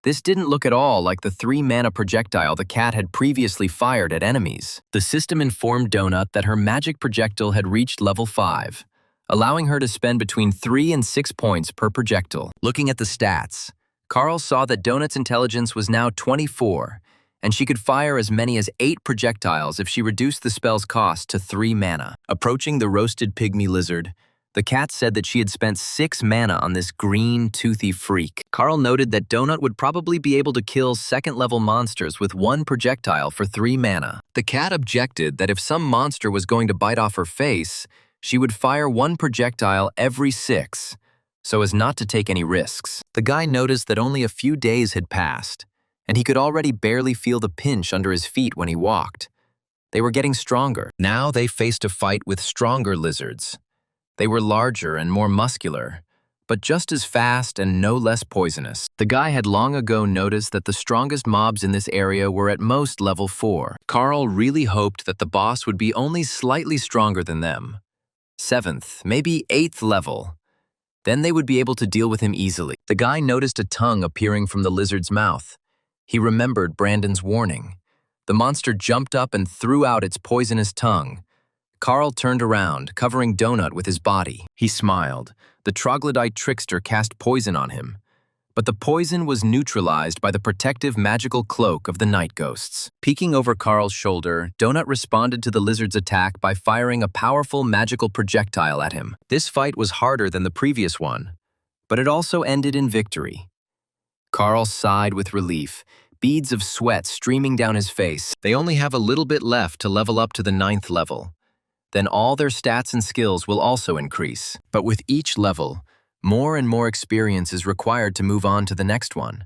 This didn't look at all like the 3-mana projectile the cat had previously fired at enemies. The system informed Donut that her magic projectile had reached level 5, allowing her to spend between 3 and 6 points per projectile. Looking at the stats, Carl saw that Donut's intelligence was now 24, and she could fire as many as 8 projectiles if she reduced the spell's cost to 3 mana. Approaching the roasted pygmy lizard, the cat said that she had spent 6 mana on this green, toothy freak. Carl noted that Donut would probably be able to kill second-level monsters with 1 projectile for 3 mana. The cat objected that if some monster was going to bite off her face, she would fire 1 projectile every 6, so as not to take any risks. The guy noticed that only a few days had passed, and he could already barely feel the pinch under his feet when he walked. They were getting stronger. Now they faced a fight with stronger lizards. They were larger and more muscular, but just as fast and no less poisonous. The guy had long ago noticed that the strongest mobs in this area were at most level 4. Carl really hoped that the boss would be only slightly stronger than them. 7th, maybe 8th level. Then they would be able to deal with him easily. The guy noticed a tongue appearing from the lizard's mouth. He remembered Brandon's warning. The monster jumped up and threw out its poisonous tongue. Carl turned around, covering Donut with his body. He smiled. The troglodyte trickster cast poison on him. But the poison was neutralized by the protective magical cloak of the night ghosts. Peeking over Carl's shoulder, Donut responded to the lizard's attack by firing a powerful magical projectile at him. This fight was harder than the previous one, but it also ended in victory. Carl sighed with relief, beads of sweat streaming down his face. They only have a little bit left to level up to the 9th level. Then all their stats and skills will also increase. But with each level, more and more experience is required to move on to the next one.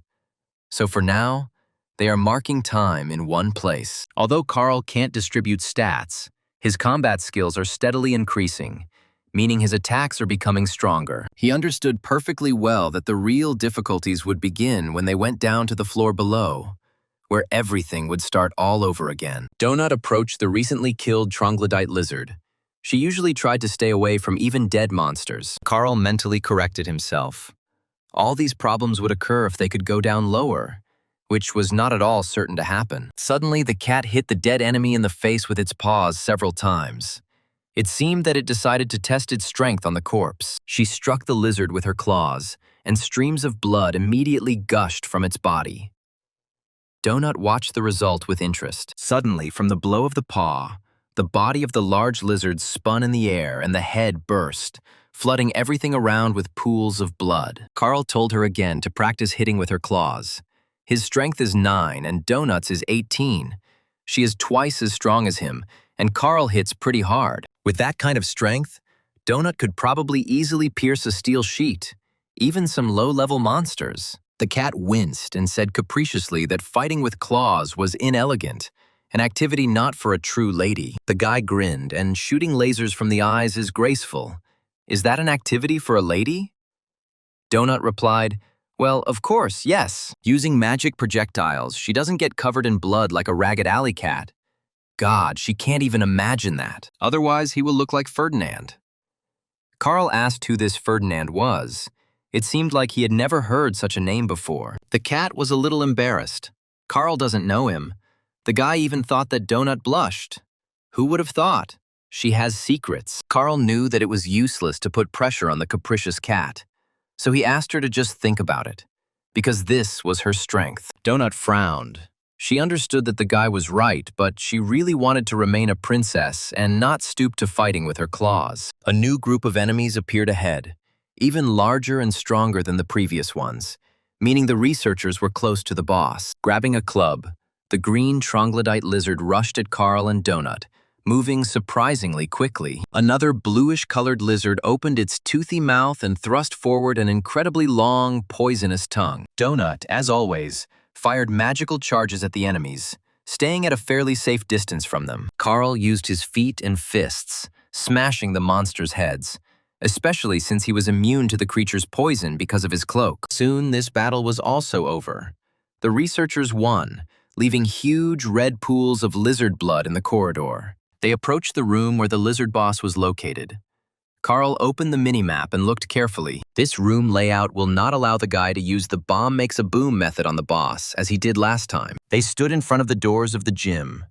So for now, they are marking time in one place. Although Carl can't distribute stats, his combat skills are steadily increasing, meaning his attacks are becoming stronger. He understood perfectly well that the real difficulties would begin when they went down to the floor below, where everything would start all over again. Donut approached the recently killed troglodyte lizard. She usually tried to stay away from even dead monsters. Carl mentally corrected himself. All these problems would occur if they could go down lower, which was not at all certain to happen. Suddenly, the cat hit the dead enemy in the face with its paws several times. It seemed that it decided to test its strength on the corpse. She struck the lizard with her claws, and streams of blood immediately gushed from its body. Donut watched the result with interest. Suddenly, from the blow of the paw, the body of the large lizard spun in the air and the head burst, flooding everything around with pools of blood. Carl told her again to practice hitting with her claws. His strength is 9 and Donut's is 18. She is twice as strong as him, and Carl hits pretty hard. With that kind of strength, Donut could probably easily pierce a steel sheet, even some low-level monsters. The cat winced and said capriciously that fighting with claws was inelegant, an activity not for a true lady. The guy grinned, and shooting lasers from the eyes is graceful. Is that an activity for a lady? Donut replied, well, of course, yes. Using magic projectiles, she doesn't get covered in blood like a ragged alley cat. God, she can't even imagine that. Otherwise, he will look like Ferdinand. Carl asked who this Ferdinand was. It seemed like he had never heard such a name before. The cat was a little embarrassed. Carl doesn't know him. The guy even thought that Donut blushed. Who would have thought? She has secrets. Carl knew that it was useless to put pressure on the capricious cat. So he asked her to just think about it, because this was her strength. Donut frowned. She understood that the guy was right, but she really wanted to remain a princess and not stoop to fighting with her claws. A new group of enemies appeared ahead, even larger and stronger than the previous ones, meaning the researchers were close to the boss. Grabbing a club, the green troglodyte lizard rushed at Carl and Donut, moving surprisingly quickly. Another bluish-colored lizard opened its toothy mouth and thrust forward an incredibly long, poisonous tongue. Donut, as always, fired magical charges at the enemies, staying at a fairly safe distance from them. Carl used his feet and fists, smashing the monsters' heads, especially since he was immune to the creature's poison because of his cloak. Soon, this battle was also over. The researchers won, leaving huge red pools of lizard blood in the corridor. They approached the room where the lizard boss was located. Carl opened the minimap and looked carefully. This room layout will not allow the guy to use the bomb makes a boom method on the boss, as he did last time. They stood in front of the doors of the gym,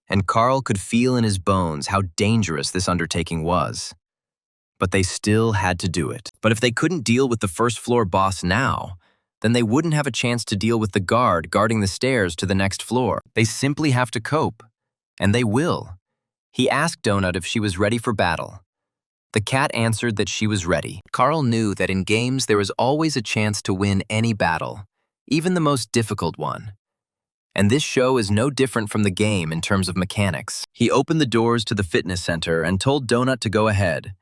and Carl could feel in his bones how dangerous this undertaking was. But they still had to do it. But if they couldn't deal with the first-floor boss now, then they wouldn't have a chance to deal with the guard guarding the stairs to the next floor. They simply have to cope, and they will. He asked Donut if she was ready for battle. The cat answered that she was ready. Carl knew that in games there is always a chance to win any battle, even the most difficult one. And this show is no different from the game in terms of mechanics. He opened the doors to the fitness center and told Donut to go ahead,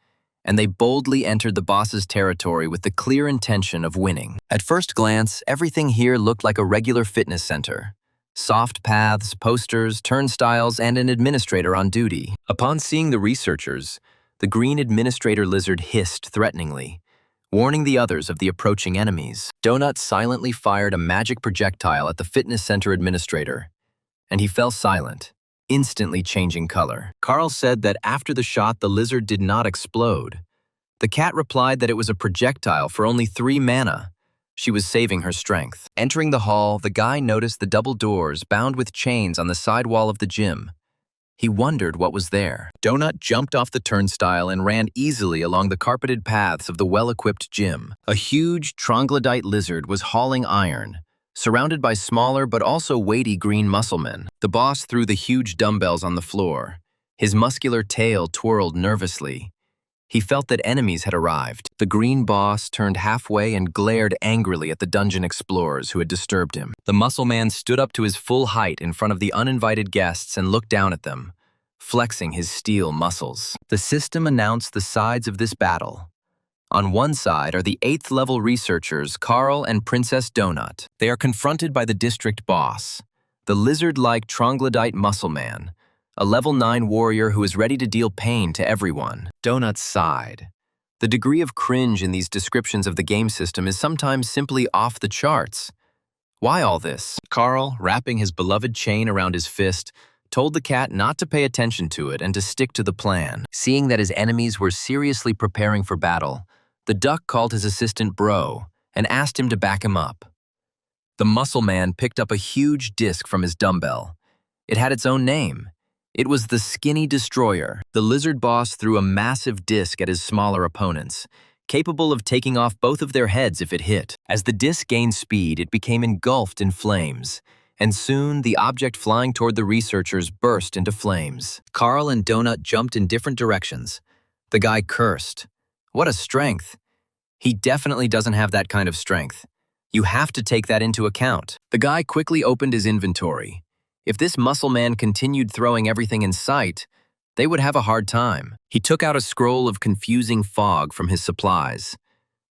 and they boldly entered the boss's territory with the clear intention of winning. At first glance, everything here looked like a regular fitness center. Soft paths, posters, turnstiles, and an administrator on duty. Upon seeing the researchers, the green administrator lizard hissed threateningly, warning the others of the approaching enemies. Donut silently fired a magic projectile at the fitness center administrator, and he fell silent, instantly changing color. Carl said that after the shot, the lizard did not explode. The cat replied that it was a projectile for only 3 mana. She was saving her strength. Entering the hall, the guy noticed the double doors bound with chains on the side wall of the gym. He wondered what was there. Donut jumped off the turnstile and ran easily along the carpeted paths of the well-equipped gym. A huge troglodyte lizard was hauling iron, surrounded by smaller but also weighty green musclemen. The boss threw the huge dumbbells on the floor. His muscular tail twirled nervously. He felt that enemies had arrived. The green boss turned halfway and glared angrily at the dungeon explorers who had disturbed him. The muscle man stood up to his full height in front of the uninvited guests and looked down at them, flexing his steel muscles. The system announced the sides of this battle. On one side are the 8th-level researchers Carl and Princess Donut. They are confronted by the district boss, the lizard-like troglodyte muscle man, a level 9 warrior who is ready to deal pain to everyone. Donut sighed. The degree of cringe in these descriptions of the game system is sometimes simply off the charts. Why all this? Carl, wrapping his beloved chain around his fist, told the cat not to pay attention to it and to stick to the plan. Seeing that his enemies were seriously preparing for battle, the duck called his assistant Bro and asked him to back him up. The muscle man picked up a huge disc from his dumbbell. It had its own name. It was the Skinny Destroyer. The lizard boss threw a massive disc at his smaller opponents, capable of taking off both of their heads if it hit. As the disc gained speed, it became engulfed in flames, and soon the object flying toward the researchers burst into flames. Carl and Donut jumped in different directions. The guy cursed. What a strength! He definitely doesn't have that kind of strength. You have to take that into account. The guy quickly opened his inventory. If this muscle man continued throwing everything in sight, they would have a hard time. He took out a scroll of confusing fog from his supplies.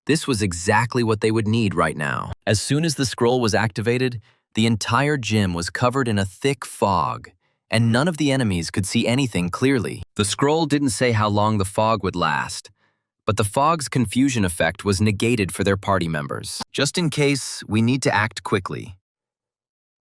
This was exactly what they would need right now. As soon as the scroll was activated, the entire gym was covered in a thick fog, and none of the enemies could see anything clearly. The scroll didn't say how long the fog would last, but the fog's confusion effect was negated for their party members. Just in case, we need to act quickly.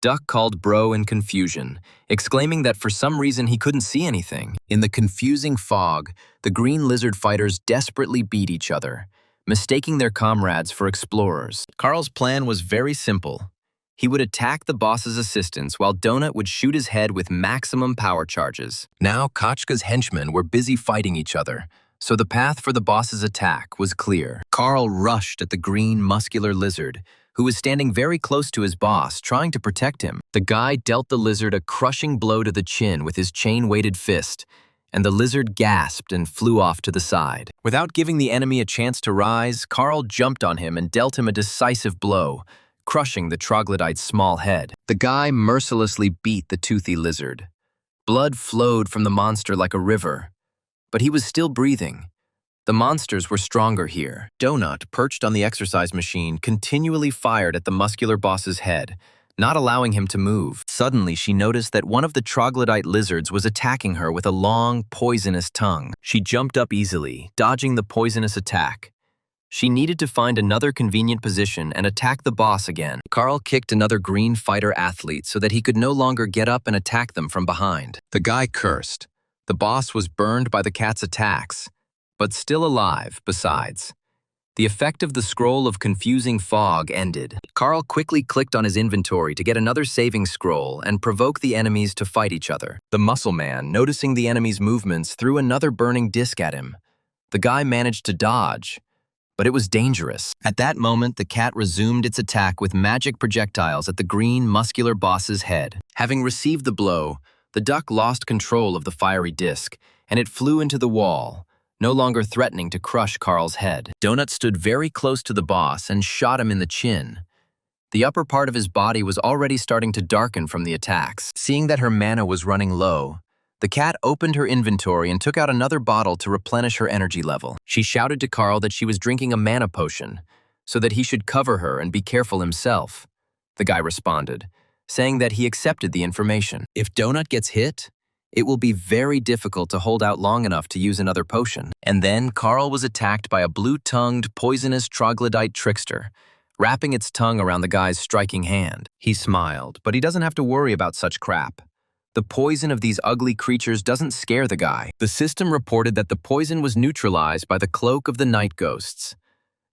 Duck called Bro in confusion, exclaiming that for some reason he couldn't see anything. In the confusing fog, the green lizard fighters desperately beat each other, mistaking their comrades for explorers. Carl's plan was very simple. He would attack the boss's assistants while Donut would shoot his head with maximum power charges. Now Kachka's henchmen were busy fighting each other, so the path for the boss's attack was clear. Carl rushed at the green, muscular lizard, who was standing very close to his boss, trying to protect him. The guy dealt the lizard a crushing blow to the chin with his chain-weighted fist, and the lizard gasped and flew off to the side. Without giving the enemy a chance to rise, Carl jumped on him and dealt him a decisive blow, crushing the troglodyte's small head. The guy mercilessly beat the toothy lizard. Blood flowed from the monster like a river, but he was still breathing. The monsters were stronger here. Donut, perched on the exercise machine, continually fired at the muscular boss's head, not allowing him to move. Suddenly, she noticed that one of the troglodyte lizards was attacking her with a long, poisonous tongue. She jumped up easily, dodging the poisonous attack. She needed to find another convenient position and attack the boss again. Carl kicked another green fighter athlete so that he could no longer get up and attack them from behind. The guy cursed. The boss was burned by the cat's attacks, but still alive besides. The effect of the scroll of confusing fog ended. Carl quickly clicked on his inventory to get another saving scroll and provoke the enemies to fight each other. The muscle man, noticing the enemy's movements, threw another burning disc at him. The guy managed to dodge, but it was dangerous. At that moment, the cat resumed its attack with magic projectiles at the green, muscular boss's head. Having received the blow, the duck lost control of the fiery disc, and it flew into the wall, no longer threatening to crush Carl's head. Donut stood very close to the boss and shot him in the chin. The upper part of his body was already starting to darken from the attacks. Seeing that her mana was running low, the cat opened her inventory and took out another bottle to replenish her energy level. She shouted to Carl that she was drinking a mana potion, so that he should cover her and be careful himself. The guy responded, saying that he accepted the information. If Donut gets hit, it will be very difficult to hold out long enough to use another potion. And then Carl was attacked by a blue-tongued, poisonous troglodyte trickster, wrapping its tongue around the guy's striking hand. He smiled, but he doesn't have to worry about such crap. The poison of these ugly creatures doesn't scare the guy. The system reported that the poison was neutralized by the cloak of the night ghosts.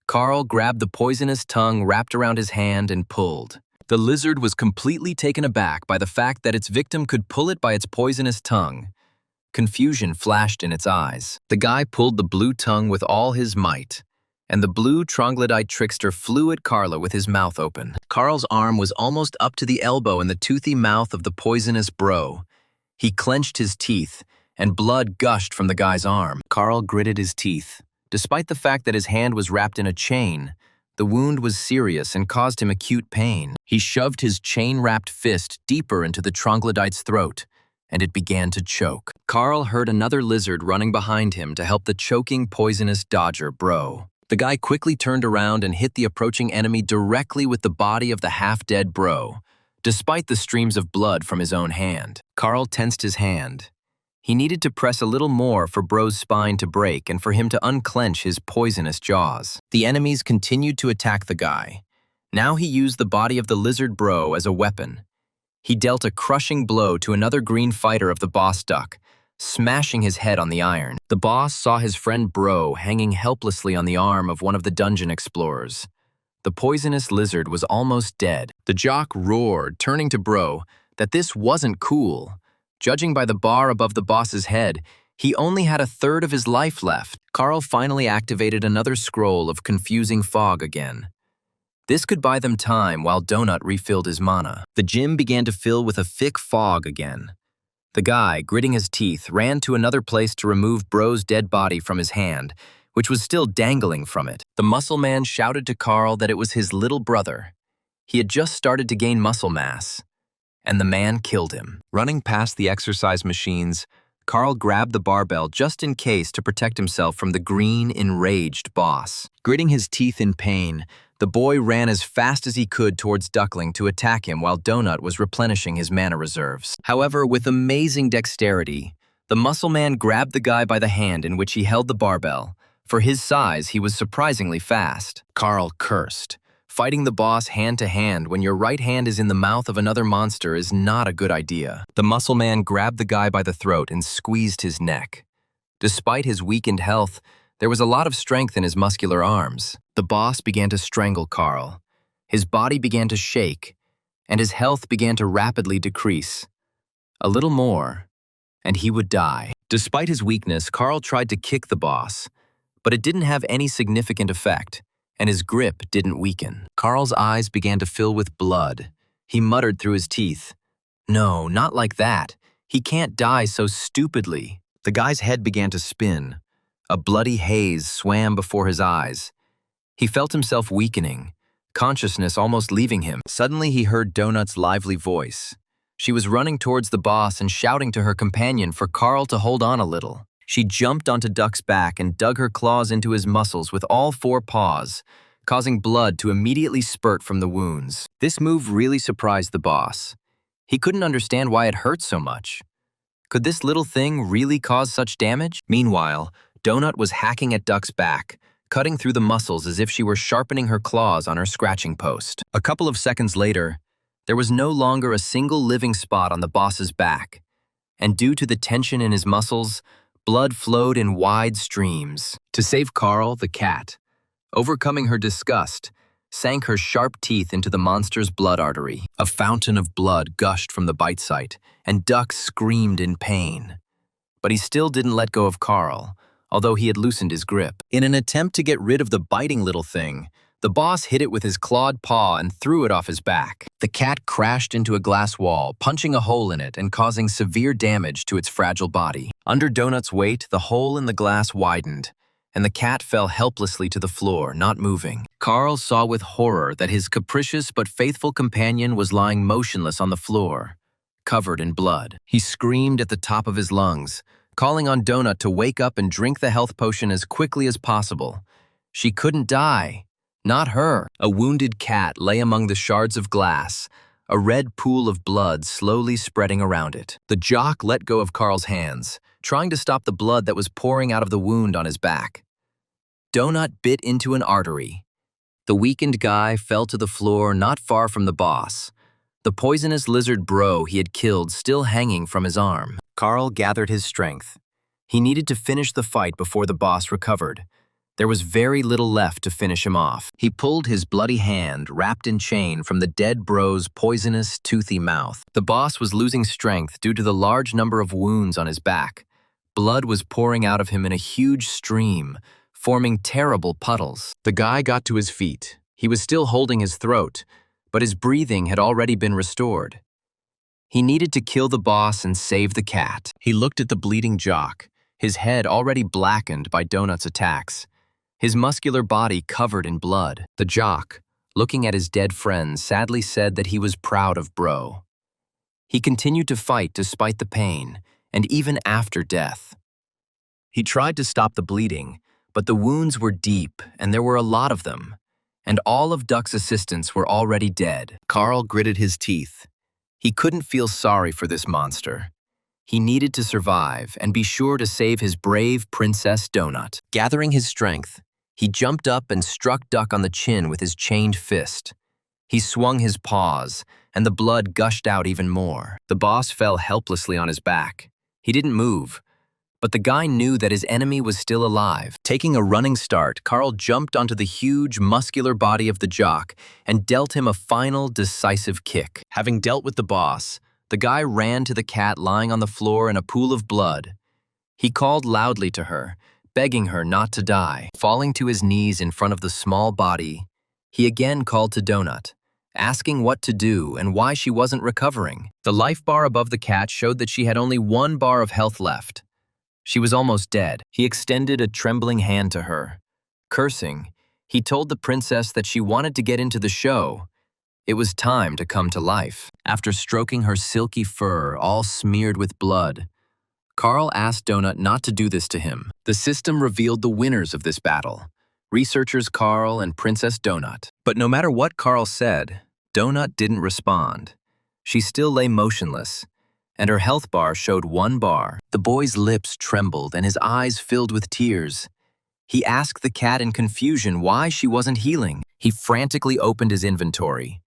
Carl grabbed the poisonous tongue wrapped around his hand and pulled. The lizard was completely taken aback by the fact that its victim could pull it by its poisonous tongue. Confusion flashed in its eyes. The guy pulled the blue tongue with all his might, and the blue troglodyte trickster flew at Carla with his mouth open. Carl's arm was almost up to the elbow in the toothy mouth of the poisonous bro. He clenched his teeth, and blood gushed from the guy's arm. Carl gritted his teeth. Despite the fact that his hand was wrapped in a chain, the wound was serious and caused him acute pain. He shoved his chain-wrapped fist deeper into the troglodyte's throat, and it began to choke. Carl heard another lizard running behind him to help the choking, poisonous dodger bro. The guy quickly turned around and hit the approaching enemy directly with the body of the half-dead bro, despite the streams of blood from his own hand. Carl tensed his hand. He needed to press a little more for Bro's spine to break and for him to unclench his poisonous jaws. The enemies continued to attack the guy. Now he used the body of the lizard bro as a weapon. He dealt a crushing blow to another green fighter of the boss duck, smashing his head on the iron. The boss saw his friend Bro hanging helplessly on the arm of one of the dungeon explorers. The poisonous lizard was almost dead. The jock roared, turning to Bro, that this wasn't cool. Judging by the bar above the boss's head, he only had a third of his life left. Carl finally activated another scroll of confusing fog again. This could buy them time while Donut refilled his mana. The gym began to fill with a thick fog again. The guy, gritting his teeth, ran to another place to remove Bro's dead body from his hand, which was still dangling from it. The muscle man shouted to Carl that it was his little brother. He had just started to gain muscle mass, and the man killed him. Running past the exercise machines, Carl grabbed the barbell just in case to protect himself from the green, enraged boss. Gritting his teeth in pain, the boy ran as fast as he could towards Duckling to attack him while Donut was replenishing his mana reserves. However, with amazing dexterity, the muscle man grabbed the guy by the hand in which he held the barbell. For his size, he was surprisingly fast. Carl cursed. Fighting the boss hand-to-hand when your right hand is in the mouth of another monster is not a good idea. The muscle man grabbed the guy by the throat and squeezed his neck. Despite his weakened health, there was a lot of strength in his muscular arms. The boss began to strangle Carl. His body began to shake, and his health began to rapidly decrease. A little more, and he would die. Despite his weakness, Carl tried to kick the boss, but it didn't have any significant effect, and his grip didn't weaken. Carl's eyes began to fill with blood. He muttered through his teeth, "No, not like that. He can't die so stupidly." The guy's head began to spin. A bloody haze swam before his eyes. He felt himself weakening, consciousness almost leaving him. Suddenly he heard Donut's lively voice. She was running towards the boss and shouting to her companion for Carl to hold on a little. She jumped onto Duck's back and dug her claws into his muscles with all four paws, causing blood to immediately spurt from the wounds. This move really surprised the boss. He couldn't understand why it hurt so much. Could this little thing really cause such damage? Meanwhile, Donut was hacking at Duck's back, cutting through the muscles as if she were sharpening her claws on her scratching post. A couple of seconds later, there was no longer a single living spot on the boss's back, and due to the tension in his muscles, blood flowed in wide streams. To save Carl, the cat, overcoming her disgust, sank her sharp teeth into the monster's blood artery. A fountain of blood gushed from the bite site, and Duck screamed in pain. But he still didn't let go of Carl, although he had loosened his grip. In an attempt to get rid of the biting little thing, the boss hit it with his clawed paw and threw it off his back. The cat crashed into a glass wall, punching a hole in it and causing severe damage to its fragile body. Under Donut's weight, the hole in the glass widened, and the cat fell helplessly to the floor, not moving. Carl saw with horror that his capricious but faithful companion was lying motionless on the floor, covered in blood. He screamed at the top of his lungs, calling on Donut to wake up and drink the health potion as quickly as possible. She couldn't die. Not her. A wounded cat lay among the shards of glass, a red pool of blood slowly spreading around it. The jock let go of Carl's hands, trying to stop the blood that was pouring out of the wound on his back. Donut bit into an artery. The weakened guy fell to the floor not far from the boss, the poisonous lizard bro he had killed still hanging from his arm. Carl gathered his strength. He needed to finish the fight before the boss recovered. There was very little left to finish him off. He pulled his bloody hand, wrapped in chain, from the dead bro's poisonous, toothy mouth. The boss was losing strength due to the large number of wounds on his back. Blood was pouring out of him in a huge stream, forming terrible puddles. The guy got to his feet. He was still holding his throat, but his breathing had already been restored. He needed to kill the boss and save the cat. He looked at the bleeding jock, his head already blackened by Donut's attacks, his muscular body covered in blood. The jock, looking at his dead friend, sadly said that he was proud of Bro. He continued to fight despite the pain, and even after death. He tried to stop the bleeding, but the wounds were deep, and there were a lot of them, and all of Duck's assistants were already dead. Carl gritted his teeth. He couldn't feel sorry for this monster. He needed to survive and be sure to save his brave Princess Donut. Gathering his strength, he jumped up and struck Duck on the chin with his chained fist. He swung his paws, and the blood gushed out even more. The boss fell helplessly on his back. He didn't move, but the guy knew that his enemy was still alive. Taking a running start, Carl jumped onto the huge, muscular body of the jock and dealt him a final, decisive kick. Having dealt with the boss, the guy ran to the cat lying on the floor in a pool of blood. He called loudly to her, begging her not to die. Falling to his knees in front of the small body, he again called to Donut, asking what to do and why she wasn't recovering. The life bar above the cat showed that she had only 1 bar of health left. She was almost dead. He extended a trembling hand to her. Cursing, he told the princess that she wanted to get into the show. It was time to come to life. After stroking her silky fur, all smeared with blood, Carl asked Donut not to do this to him. The system revealed the winners of this battle, researchers Carl and Princess Donut. But no matter what Carl said, Donut didn't respond. She still lay motionless, and her health bar showed 1 bar. The boy's lips trembled and his eyes filled with tears. He asked the cat in confusion why she wasn't healing. He frantically opened his inventory.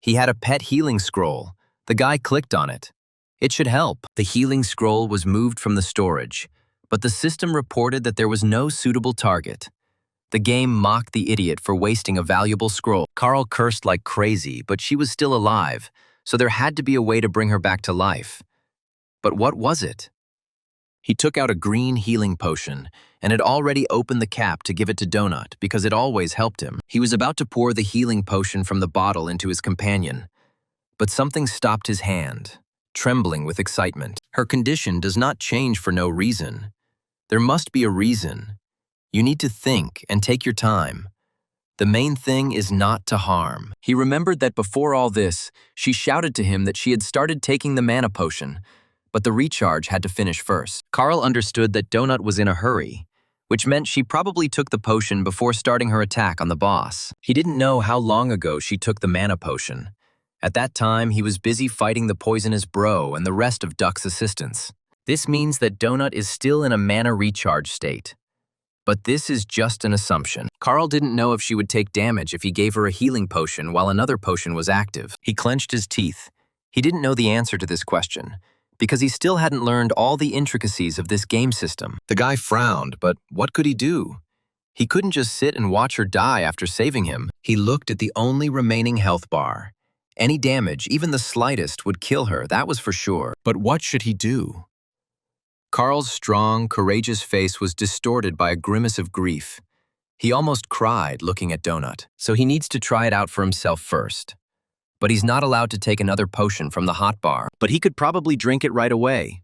He had a pet healing scroll. The guy clicked on it. It should help. The healing scroll was moved from the storage, but the system reported that there was no suitable target. The game mocked the idiot for wasting a valuable scroll. Carl cursed like crazy, but she was still alive, so there had to be a way to bring her back to life. But what was it? He took out a green healing potion and had already opened the cap to give it to Donut because it always helped him. He was about to pour the healing potion from the bottle into his companion, but something stopped his hand, trembling with excitement. Her condition does not change for no reason. There must be a reason. You need to think and take your time. The main thing is not to harm. He remembered that before all this, she shouted to him that she had started taking the mana potion, but the recharge had to finish first. Carl understood that Donut was in a hurry, which meant she probably took the potion before starting her attack on the boss. He didn't know how long ago she took the mana potion. At that time, he was busy fighting the poisonous bro and the rest of Duck's assistants. This means that Donut is still in a mana recharge state. But this is just an assumption. Carl didn't know if she would take damage if he gave her a healing potion while another potion was active. He clenched his teeth. He didn't know the answer to this question, because he still hadn't learned all the intricacies of this game system. The guy frowned, but what could he do? He couldn't just sit and watch her die after saving him. He looked at the only remaining health bar. Any damage, even the slightest, would kill her, that was for sure. But what should he do? Carl's strong, courageous face was distorted by a grimace of grief. He almost cried looking at Donut, so he needs to try it out for himself first. But he's not allowed to take another potion from the hot bar, but he could probably drink it right away.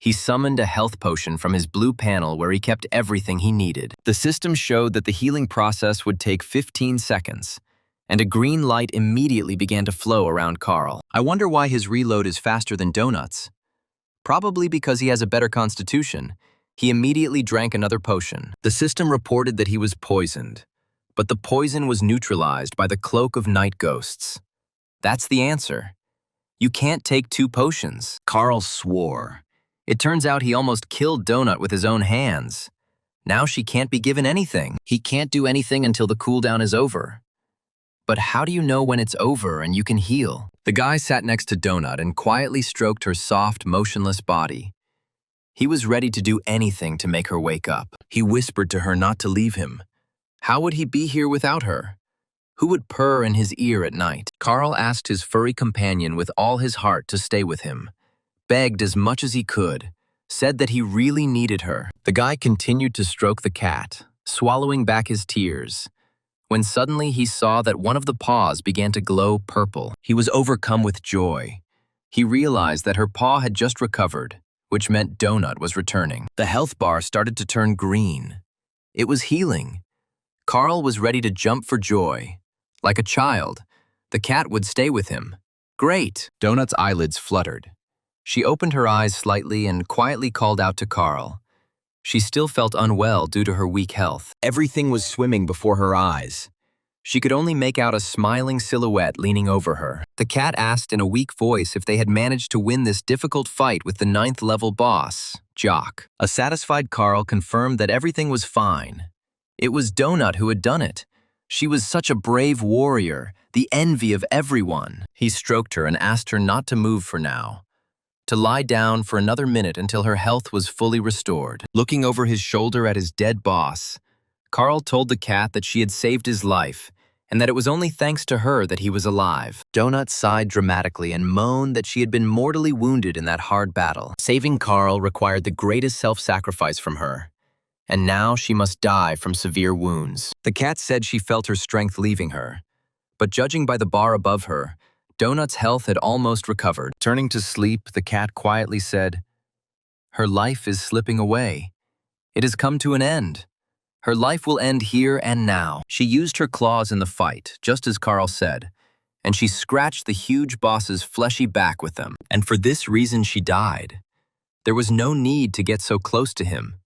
He summoned a health potion from his blue panel where he kept everything he needed. The system showed that the healing process would take 15 seconds, and a green light immediately began to flow around Carl. I wonder why his reload is faster than Donut's. Probably because he has a better constitution. He immediately drank another potion. The system reported that he was poisoned, but the poison was neutralized by the cloak of night ghosts. That's the answer. You can't take two potions. Carl swore. It turns out he almost killed Donut with his own hands. Now she can't be given anything. He can't do anything until the cooldown is over. But how do you know when it's over and you can heal? The guy sat next to Donut and quietly stroked her soft, motionless body. He was ready to do anything to make her wake up. He whispered to her not to leave him. How would he be here without her? Who would purr in his ear at night? Carl asked his furry companion with all his heart to stay with him, begged as much as he could, said that he really needed her. The guy continued to stroke the cat, swallowing back his tears, when suddenly he saw that one of the paws began to glow purple. He was overcome with joy. He realized that her paw had just recovered, which meant Donut was returning. The health bar started to turn green. It was healing. Carl was ready to jump for joy. Like a child, the cat would stay with him. Great! Donut's eyelids fluttered. She opened her eyes slightly and quietly called out to Carl. She still felt unwell due to her weak health. Everything was swimming before her eyes. She could only make out a smiling silhouette leaning over her. The cat asked in a weak voice if they had managed to win this difficult fight with the 9th level boss, Jock. A satisfied Carl confirmed that everything was fine. It was Donut who had done it. She was such a brave warrior, the envy of everyone. He stroked her and asked her not to move for now, to lie down for another minute until her health was fully restored. Looking over his shoulder at his dead boss, Carl told the cat that she had saved his life and that it was only thanks to her that he was alive. Donut sighed dramatically and moaned that she had been mortally wounded in that hard battle. Saving Carl required the greatest self-sacrifice from her, and now she must die from severe wounds. The cat said she felt her strength leaving her, but judging by the bar above her, Donut's health had almost recovered. Turning to sleep, the cat quietly said, "Her life is slipping away. It has come to an end. Her life will end here and now." She used her claws in the fight, just as Carl said, and she scratched the huge boss's fleshy back with them. And for this reason she died. There was no need to get so close to him,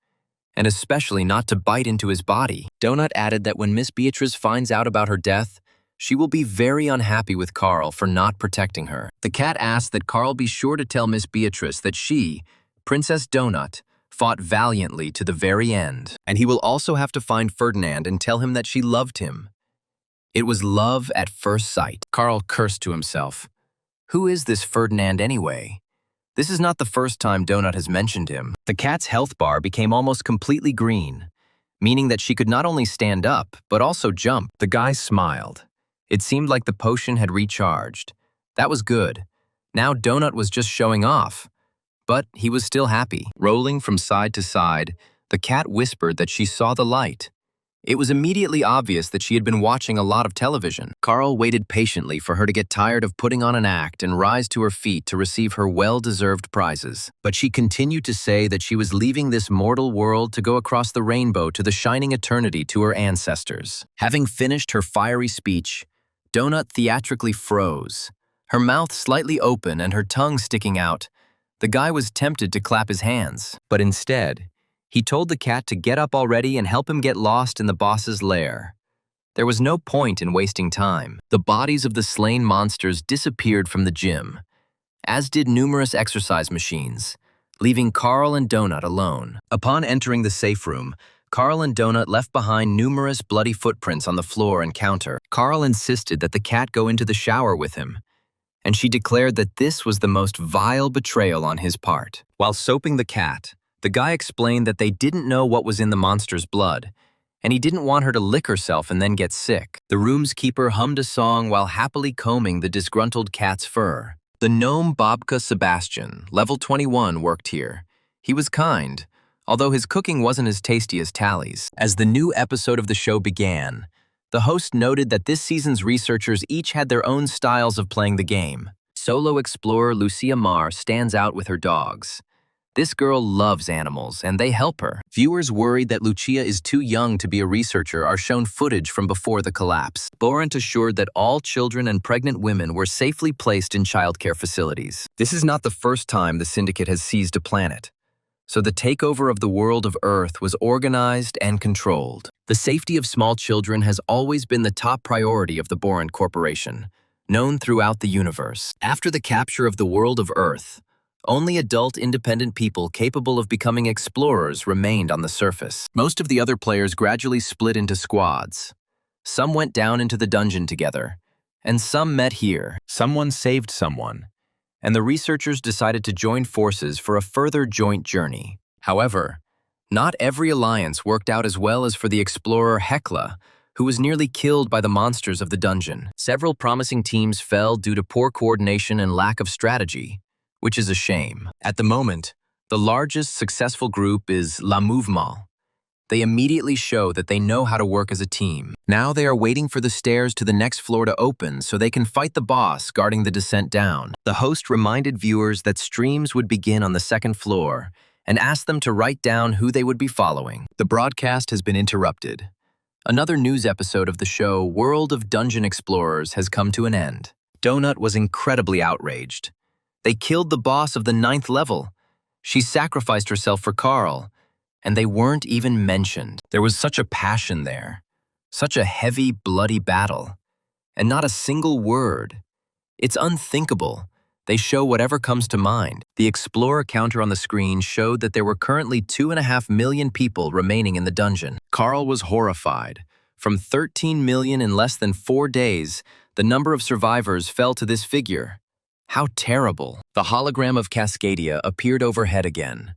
and especially not to bite into his body. Donut added that when Miss Beatrice finds out about her death, she will be very unhappy with Carl for not protecting her. The cat asked that Carl be sure to tell Miss Beatrice that she, Princess Donut, fought valiantly to the very end. And he will also have to find Ferdinand and tell him that she loved him. It was love at first sight. Carl cursed to himself. Who is this Ferdinand anyway? This is not the first time Donut has mentioned him. The cat's health bar became almost completely green, meaning that she could not only stand up, but also jump. The guy smiled. It seemed like the potion had recharged. That was good. Now Donut was just showing off. But he was still happy. Rolling from side to side, the cat whispered that she saw the light. It was immediately obvious that she had been watching a lot of television. Carl waited patiently for her to get tired of putting on an act and rise to her feet to receive her well-deserved prizes. But she continued to say that she was leaving this mortal world to go across the rainbow to the shining eternity to her ancestors. Having finished her fiery speech, Donut theatrically froze, her mouth slightly open and her tongue sticking out. The guy was tempted to clap his hands, but instead, he told the cat to get up already and help him get lost in the boss's lair. There was no point in wasting time. The bodies of the slain monsters disappeared from the gym, as did numerous exercise machines, leaving Carl and Donut alone. Upon entering the safe room, Carl and Donut left behind numerous bloody footprints on the floor and counter. Carl insisted that the cat go into the shower with him, and she declared that this was the most vile betrayal on his part. While soaping the cat, the guy explained that they didn't know what was in the monster's blood, and he didn't want her to lick herself and then get sick. The room's keeper hummed a song while happily combing the disgruntled cat's fur. The gnome Babka Sebastian, level 21, worked here. He was kind, although his cooking wasn't as tasty as Tally's. As the new episode of the show began, the host noted that this season's researchers each had their own styles of playing the game. Solo explorer Lucia Marr stands out with her dogs. This girl loves animals, and they help her. Viewers worried that Lucia is too young to be a researcher are shown footage from before the collapse. Borant assured that all children and pregnant women were safely placed in childcare facilities. This is not the first time the Syndicate has seized a planet, so the takeover of the world of Earth was organized and controlled. The safety of small children has always been the top priority of the Borant Corporation, known throughout the universe. After the capture of the world of Earth, only adult independent people capable of becoming explorers remained on the surface. Most of the other players gradually split into squads. Some went down into the dungeon together, and some met here. Someone saved someone, and the researchers decided to join forces for a further joint journey. However, not every alliance worked out as well as for the explorer Hekla, who was nearly killed by the monsters of the dungeon. Several promising teams fell due to poor coordination and lack of strategy, which is a shame. At the moment, the largest successful group is La Mouvement. They immediately show that they know how to work as a team. Now they are waiting for the stairs to the next floor to open so they can fight the boss guarding the descent down. The host reminded viewers that streams would begin on the second floor and asked them to write down who they would be following. The broadcast has been interrupted. Another news episode of the show World of Dungeon Explorers has come to an end. Donut was incredibly outraged. They killed the boss of the 9th level. She sacrificed herself for Carl, and they weren't even mentioned. There was such a passion there, such a heavy, bloody battle, and not a single word. It's unthinkable. They show whatever comes to mind. The Explorer counter on the screen showed that there were currently 2.5 million people remaining in the dungeon. Carl was horrified. From 13 million in less than 4 days, the number of survivors fell to this figure. How terrible. The hologram of Cascadia appeared overhead again.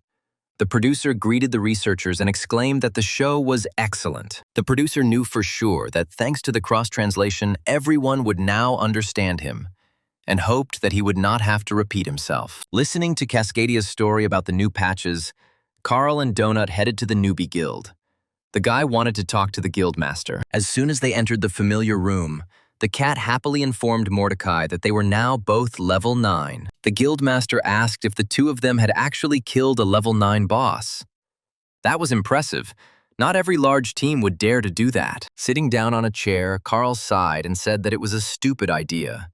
The producer greeted the researchers and exclaimed that the show was excellent. The producer knew for sure that thanks to the cross-translation, everyone would now understand him, and hoped that he would not have to repeat himself. Listening to Cascadia's story about the new patches, Carl and Donut headed to the newbie guild. The guy wanted to talk to the guildmaster. As soon as they entered the familiar room, the cat happily informed Mordecai that they were now both level 9. The guildmaster asked if the two of them had actually killed a level 9 boss. That was impressive. Not every large team would dare to do that. Sitting down on a chair, Carl sighed and said that it was a stupid idea.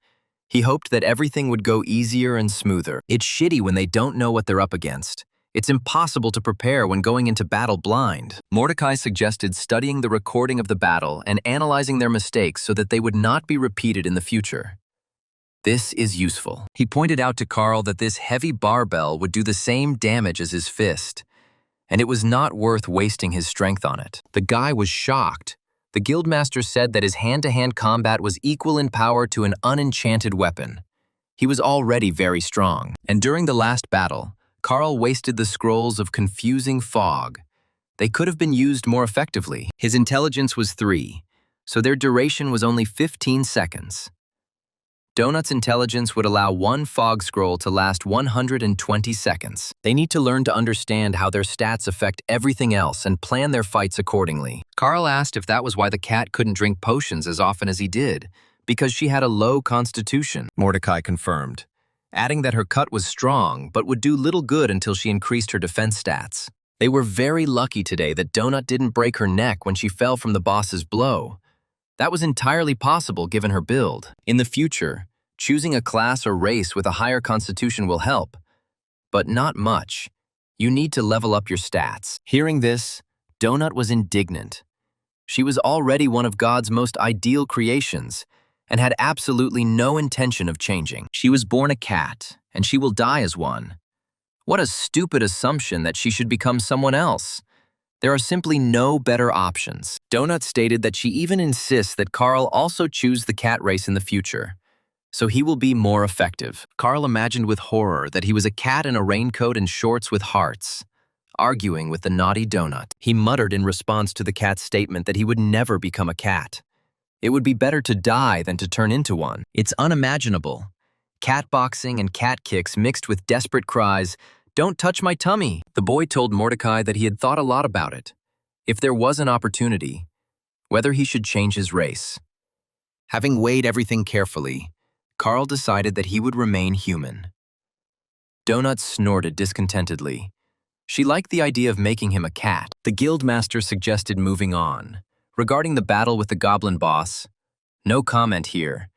He hoped that everything would go easier and smoother. It's shitty when they don't know what they're up against. It's impossible to prepare when going into battle blind. Mordecai suggested studying the recording of the battle and analyzing their mistakes so that they would not be repeated in the future. This is useful. He pointed out to Carl that this heavy barbell would do the same damage as his fist, and it was not worth wasting his strength on it. The guy was shocked. The guildmaster said that his hand-to-hand combat was equal in power to an unenchanted weapon. He was already very strong. And during the last battle, Carl wasted the scrolls of confusing fog. They could have been used more effectively. His intelligence was 3, so their duration was only 15 seconds. Donut's intelligence would allow one fog scroll to last 120 seconds. They need to learn to understand how their stats affect everything else and plan their fights accordingly. Carl asked if that was why the cat couldn't drink potions as often as he did, because she had a low constitution. Mordecai confirmed, adding that her cut was strong but would do little good until she increased her defense stats. They were very lucky today that Donut didn't break her neck when she fell from the boss's blow. That was entirely possible given her build. In the future, choosing a class or race with a higher constitution will help, but not much. You need to level up your stats. Hearing this, Donut was indignant. She was already one of God's most ideal creations and had absolutely no intention of changing. She was born a cat, and she will die as one. What a stupid assumption that she should become someone else. There are simply no better options. Donut stated that she even insists that Carl also choose the cat race in the future, so he will be more effective. Carl imagined with horror that he was a cat in a raincoat and shorts with hearts, arguing with the naughty Donut. He muttered in response to the cat's statement that he would never become a cat. It would be better to die than to turn into one. It's unimaginable. Cat boxing and cat kicks mixed with desperate cries, "Don't touch my tummy!" The boy told Mordecai that he had thought a lot about it. If there was an opportunity, whether he should change his race. Having weighed everything carefully, Carl decided that he would remain human. Donut snorted discontentedly. She liked the idea of making him a cat. The guildmaster suggested moving on. Regarding the battle with the goblin boss, no comment here.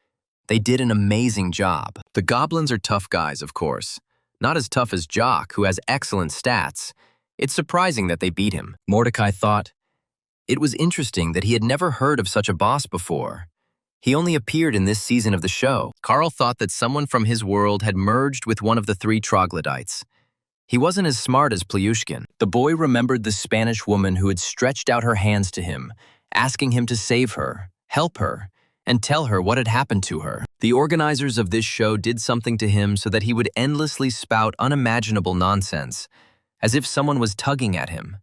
They did an amazing job. The goblins are tough guys, of course. Not as tough as Jock, who has excellent stats. It's surprising that they beat him. Mordecai thought. It was interesting that he had never heard of such a boss before. He only appeared in this season of the show. Carl thought that someone from his world had merged with one of the three troglodytes. He wasn't as smart as Plyushkin. The boy remembered the Spanish woman who had stretched out her hands to him, asking him to save her, help her, and tell her what had happened to her. The organizers of this show did something to him so that he would endlessly spout unimaginable nonsense, as if someone was tugging at him.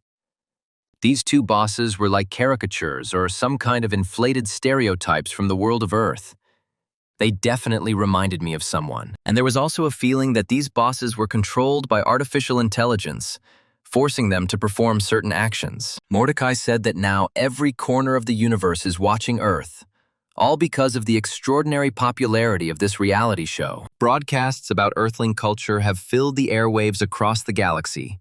These two bosses were like caricatures or some kind of inflated stereotypes from the world of Earth. They definitely reminded me of someone. And there was also a feeling that these bosses were controlled by artificial intelligence, forcing them to perform certain actions. Mordecai said that now every corner of the universe is watching Earth, all because of the extraordinary popularity of this reality show. Broadcasts about Earthling culture have filled the airwaves across the galaxy,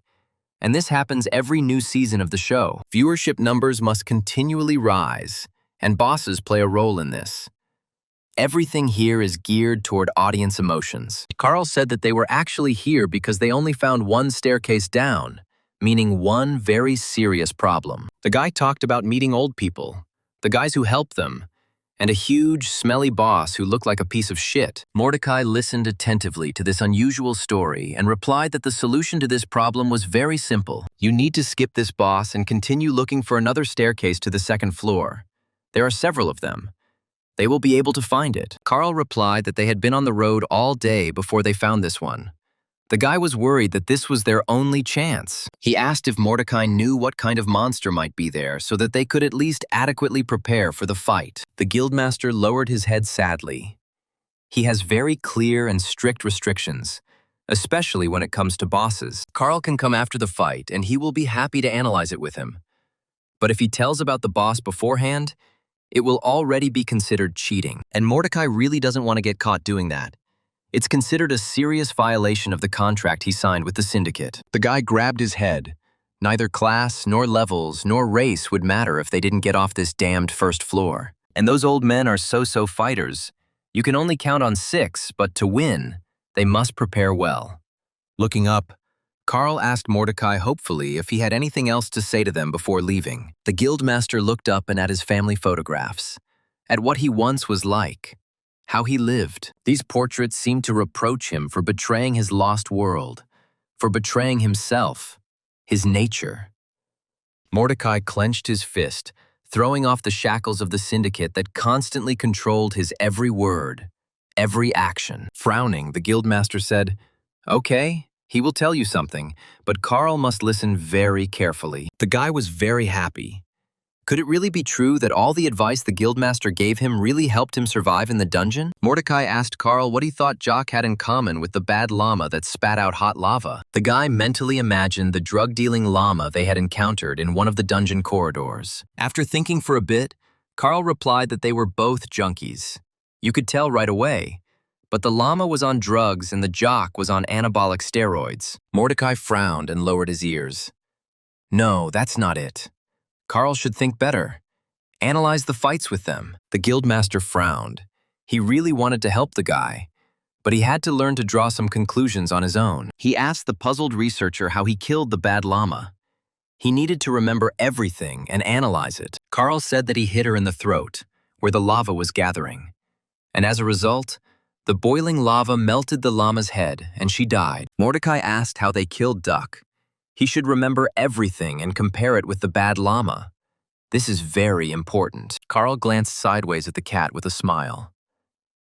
and this happens every new season of the show. Viewership numbers must continually rise, and bosses play a role in this. Everything here is geared toward audience emotions. Carl said that they were actually here because they only found one staircase down, meaning one very serious problem. The guy talked about meeting old people, the guys who help them, and a huge, smelly boss who looked like a piece of shit. Mordecai listened attentively to this unusual story and replied that the solution to this problem was very simple. You need to skip this boss and continue looking for another staircase to the second floor. There are several of them. They will be able to find it. Carl replied that they had been on the road all day before they found this one. The guy was worried that this was their only chance. He asked if Mordecai knew what kind of monster might be there so that they could at least adequately prepare for the fight. The guildmaster lowered his head sadly. He has very clear and strict restrictions, especially when it comes to bosses. Carl can come after the fight and he will be happy to analyze it with him. But if he tells about the boss beforehand, it will already be considered cheating. And Mordecai really doesn't want to get caught doing that. It's considered a serious violation of the contract he signed with the syndicate. The guy grabbed his head. Neither class, nor levels, nor race would matter if they didn't get off this damned first floor. And those old men are so-so fighters. You can only count on 6, but to win, they must prepare well. Looking up, Carl asked Mordecai hopefully if he had anything else to say to them before leaving. The guildmaster looked up and at his family photographs, at what he once was like. How he lived. These portraits seemed to reproach him for betraying his lost world, for betraying himself, his nature. Mordecai clenched his fist, throwing off the shackles of the syndicate that constantly controlled his every word, every action. Frowning, the guildmaster said, "Okay, he will tell you something, but Carl must listen very carefully." The guy was very happy. Could it really be true that all the advice the guildmaster gave him really helped him survive in the dungeon? Mordecai asked Carl what he thought Jock had in common with the bad llama that spat out hot lava. The guy mentally imagined the drug-dealing llama they had encountered in one of the dungeon corridors. After thinking for a bit, Carl replied that they were both junkies. You could tell right away. But the llama was on drugs and the jock was on anabolic steroids. Mordecai frowned and lowered his ears. No, that's not it. Carl should think better. Analyze the fights with them. The guildmaster frowned. He really wanted to help the guy, but he had to learn to draw some conclusions on his own. He asked the puzzled researcher how he killed the bad llama. He needed to remember everything and analyze it. Carl said that he hit her in the throat, where the lava was gathering. And as a result, the boiling lava melted the llama's head and she died. Mordecai asked how they killed Duck. He should remember everything and compare it with the bad llama. This is very important. Carl glanced sideways at the cat with a smile.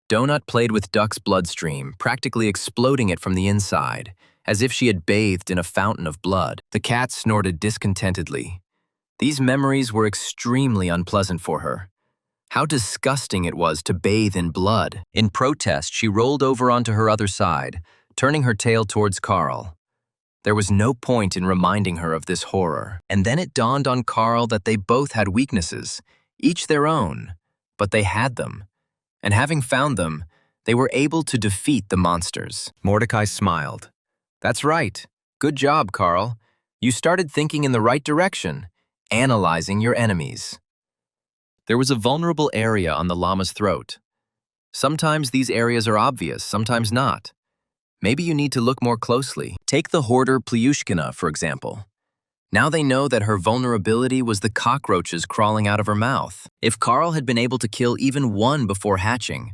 Donut played with Duck's bloodstream, practically exploding it from the inside, as if she had bathed in a fountain of blood. The cat snorted discontentedly. These memories were extremely unpleasant for her. How disgusting it was to bathe in blood. In protest, she rolled over onto her other side, turning her tail towards Carl. There was no point in reminding her of this horror. And then it dawned on Carl that they both had weaknesses, each their own, but they had them. And having found them, they were able to defeat the monsters. Mordecai smiled. That's right. Good job, Carl. You started thinking in the right direction, analyzing your enemies. There was a vulnerable area on the llama's throat. Sometimes these areas are obvious, sometimes not. Maybe you need to look more closely. Take the hoarder Plyushkina, for example. Now they know that her vulnerability was the cockroaches crawling out of her mouth. If Carl had been able to kill even one before hatching,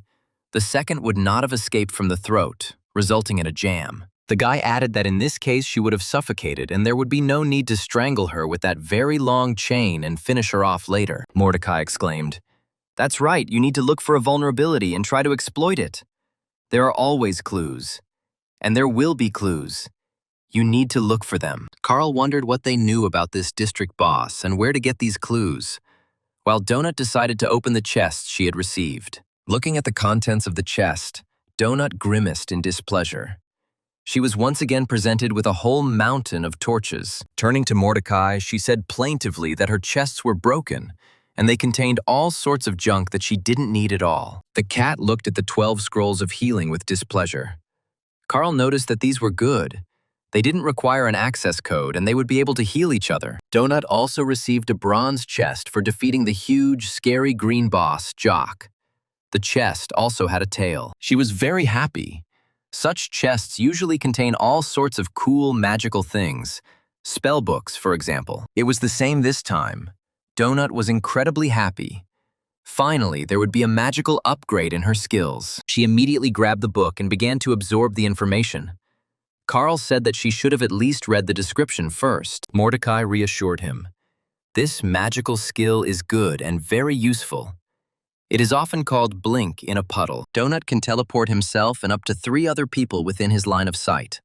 the second would not have escaped from the throat, resulting in a jam. The guy added that in this case she would have suffocated and there would be no need to strangle her with that very long chain and finish her off later. Mordecai exclaimed, That's right, you need to look for a vulnerability and try to exploit it. There are always clues. And there will be clues. You need to look for them. Carl wondered what they knew about this district boss and where to get these clues, while Donut decided to open the chest she had received. Looking at the contents of the chest, Donut grimaced in displeasure. She was once again presented with a whole mountain of torches. Turning to Mordecai, she said plaintively that her chests were broken, and they contained all sorts of junk that she didn't need at all. The cat looked at the 12 scrolls of healing with displeasure. Carl noticed that these were good. They didn't require an access code, and they would be able to heal each other. Donut also received a bronze chest for defeating the huge, scary green boss, Jock. The chest also had a tail. She was very happy. Such chests usually contain all sorts of cool, magical things. Spell books, for example. It was the same this time. Donut was incredibly happy. Finally, there would be a magical upgrade in her skills. She immediately grabbed the book and began to absorb the information. Carl said that she should have at least read the description first. Mordecai reassured him. This magical skill is good and very useful. It is often called blink in a puddle. Donut can teleport himself and up to 3 other people within his line of sight,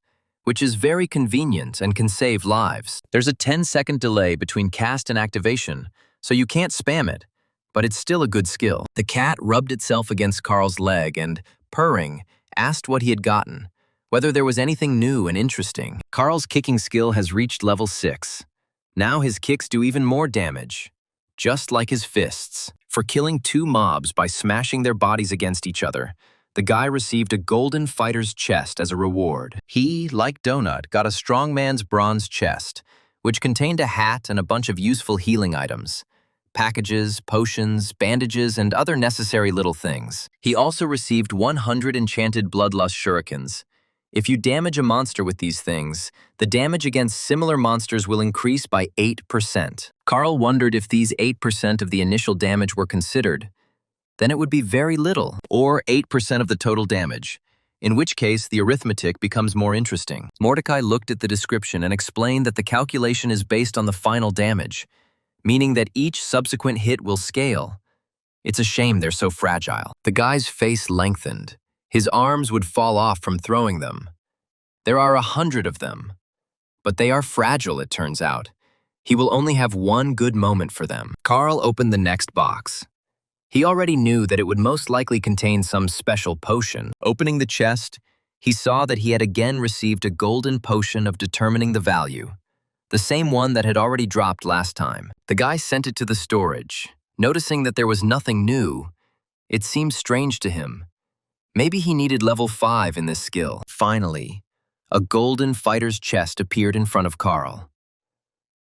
which is very convenient and can save lives. There's a 10-second delay between cast and activation, so you can't spam it, but it's still a good skill. The cat rubbed itself against Carl's leg and, purring, asked what he had gotten, whether there was anything new and interesting. Carl's kicking skill has reached level 6. Now his kicks do even more damage, just like his fists. For killing 2 mobs by smashing their bodies against each other, the guy received a golden fighter's chest as a reward. He, like Donut, got a strongman's bronze chest, which contained a hat and a bunch of useful healing items. Packages, potions, bandages, and other necessary little things. He also received 100 enchanted bloodlust shurikens. If you damage a monster with these things, the damage against similar monsters will increase by 8%. Carl wondered if these 8% of the initial damage were considered. Then it would be very little, or 8% of the total damage, in which case the arithmetic becomes more interesting. Mordecai looked at the description and explained that the calculation is based on the final damage, meaning that each subsequent hit will scale. It's a shame they're so fragile. The guy's face lengthened. His arms would fall off from throwing them. There are 100 of them. But they are fragile, it turns out. He will only have one good moment for them. Carl opened the next box. He already knew that it would most likely contain some special potion. Opening the chest, he saw that he had again received a golden potion of determining the value, the same one that had already dropped last time. The guy sent it to the storage. Noticing that there was nothing new, it seemed strange to him. Maybe he needed level 5 in this skill. Finally, a golden fighter's chest appeared in front of Carl.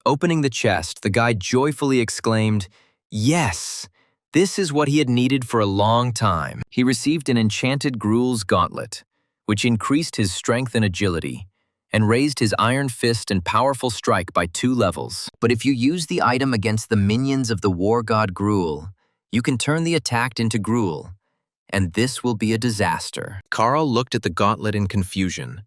Opening the chest, the guy joyfully exclaimed, "Yes! This is what he had needed for a long time." He received an enchanted Gruel's gauntlet, which increased his strength and agility, and raised his iron fist and powerful strike by 2 levels. But if you use the item against the minions of the war god Gruel, you can turn the attack into Gruel, and this will be a disaster. Carl looked at the gauntlet in confusion.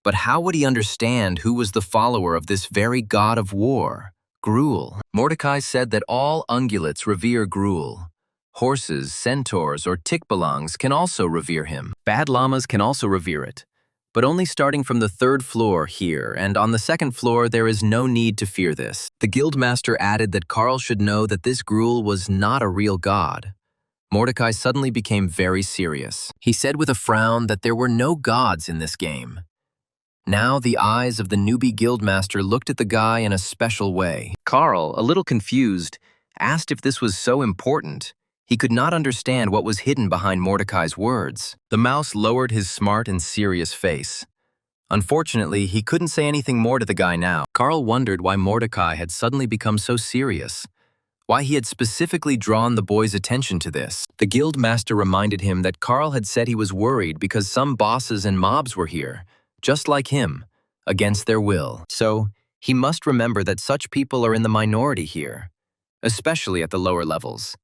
But how would he understand who was the follower of this very god of war, Gruel? Mordecai said that all ungulates revere Gruel. Horses, centaurs, or tikbalangs can also revere him. Bad llamas can also revere it, but only starting from the 3rd floor here, and on the 2nd floor there is no need to fear this. The guildmaster added that Carl should know that this Gruel was not a real god. Mordecai suddenly became very serious. He said with a frown that there were no gods in this game. Now the eyes of the newbie guildmaster looked at the guy in a special way. Carl, a little confused, asked if this was so important. He could not understand what was hidden behind Mordecai's words. The mouse lowered his smart and serious face. Unfortunately, he couldn't say anything more to the guy now. Carl wondered why Mordecai had suddenly become so serious, why he had specifically drawn the boy's attention to this. The guildmaster reminded him that Carl had said he was worried because some bosses and mobs were here, just like him, against their will. So, he must remember that such people are in the minority here, especially at the lower levels.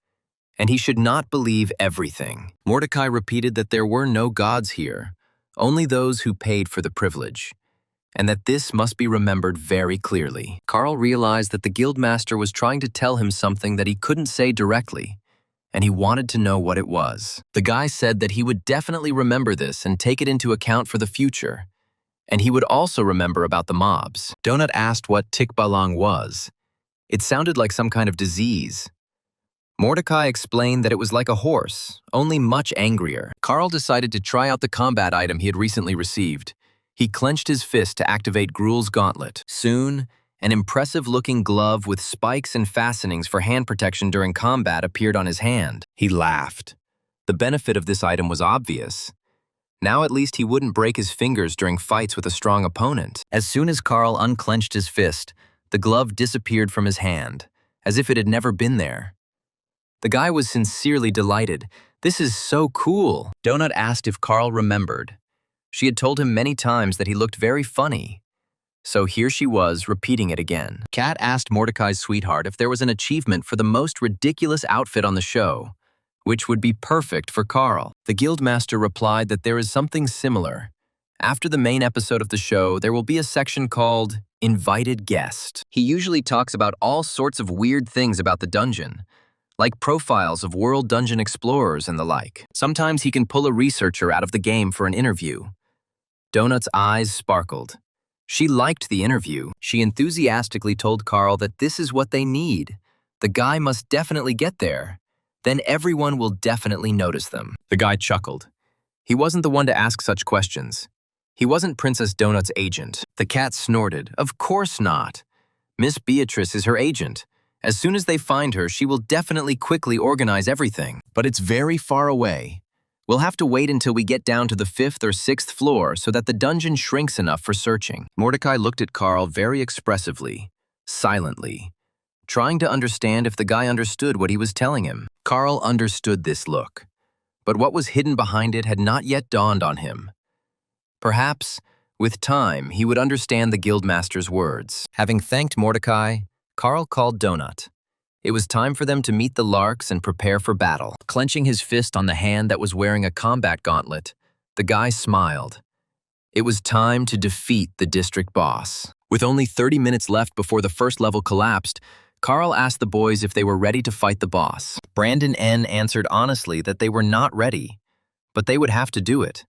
And he should not believe everything. Mordecai repeated that there were no gods here, only those who paid for the privilege, and that this must be remembered very clearly. Carl realized that the guildmaster was trying to tell him something that he couldn't say directly, and he wanted to know what it was. The guy said that he would definitely remember this and take it into account for the future, and he would also remember about the mobs. Donut asked what tikbalang was. It sounded like some kind of disease. Mordecai explained that it was like a horse, only much angrier. Carl decided to try out the combat item he had recently received. He clenched his fist to activate Gruel's gauntlet. Soon, an impressive-looking glove with spikes and fastenings for hand protection during combat appeared on his hand. He laughed. The benefit of this item was obvious. Now at least he wouldn't break his fingers during fights with a strong opponent. As soon as Carl unclenched his fist, the glove disappeared from his hand, as if it had never been there. The guy was sincerely delighted. "This is so cool." Donut asked if Carl remembered. She had told him many times that he looked very funny. So here she was, repeating it again. Kat asked Mordecai's sweetheart if there was an achievement for the most ridiculous outfit on the show, which would be perfect for Carl. The guildmaster replied that there is something similar. After the main episode of the show, there will be a section called Invited Guest. He usually talks about all sorts of weird things about the dungeon, like profiles of world dungeon explorers and the like. Sometimes he can pull a researcher out of the game for an interview. Donut's eyes sparkled. She liked the interview. She enthusiastically told Carl that this is what they need. The guy must definitely get there. Then everyone will definitely notice them. The guy chuckled. He wasn't the one to ask such questions. He wasn't Princess Donut's agent. The cat snorted. Of course not. Miss Beatrice is her agent. As soon as they find her, she will definitely quickly organize everything. But it's very far away. We'll have to wait until we get down to the 5th or 6th floor so that the dungeon shrinks enough for searching. Mordecai looked at Carl very expressively, silently, trying to understand if the guy understood what he was telling him. Carl understood this look, but what was hidden behind it had not yet dawned on him. Perhaps, with time, he would understand the guildmaster's words. Having thanked Mordecai, Carl called Donut. It was time for them to meet the Larks and prepare for battle. Clenching his fist on the hand that was wearing a combat gauntlet, the guy smiled. It was time to defeat the district boss. With only 30 minutes left before the first level collapsed, Carl asked the boys if they were ready to fight the boss. Brandon N. answered honestly that they were not ready, but they would have to do it.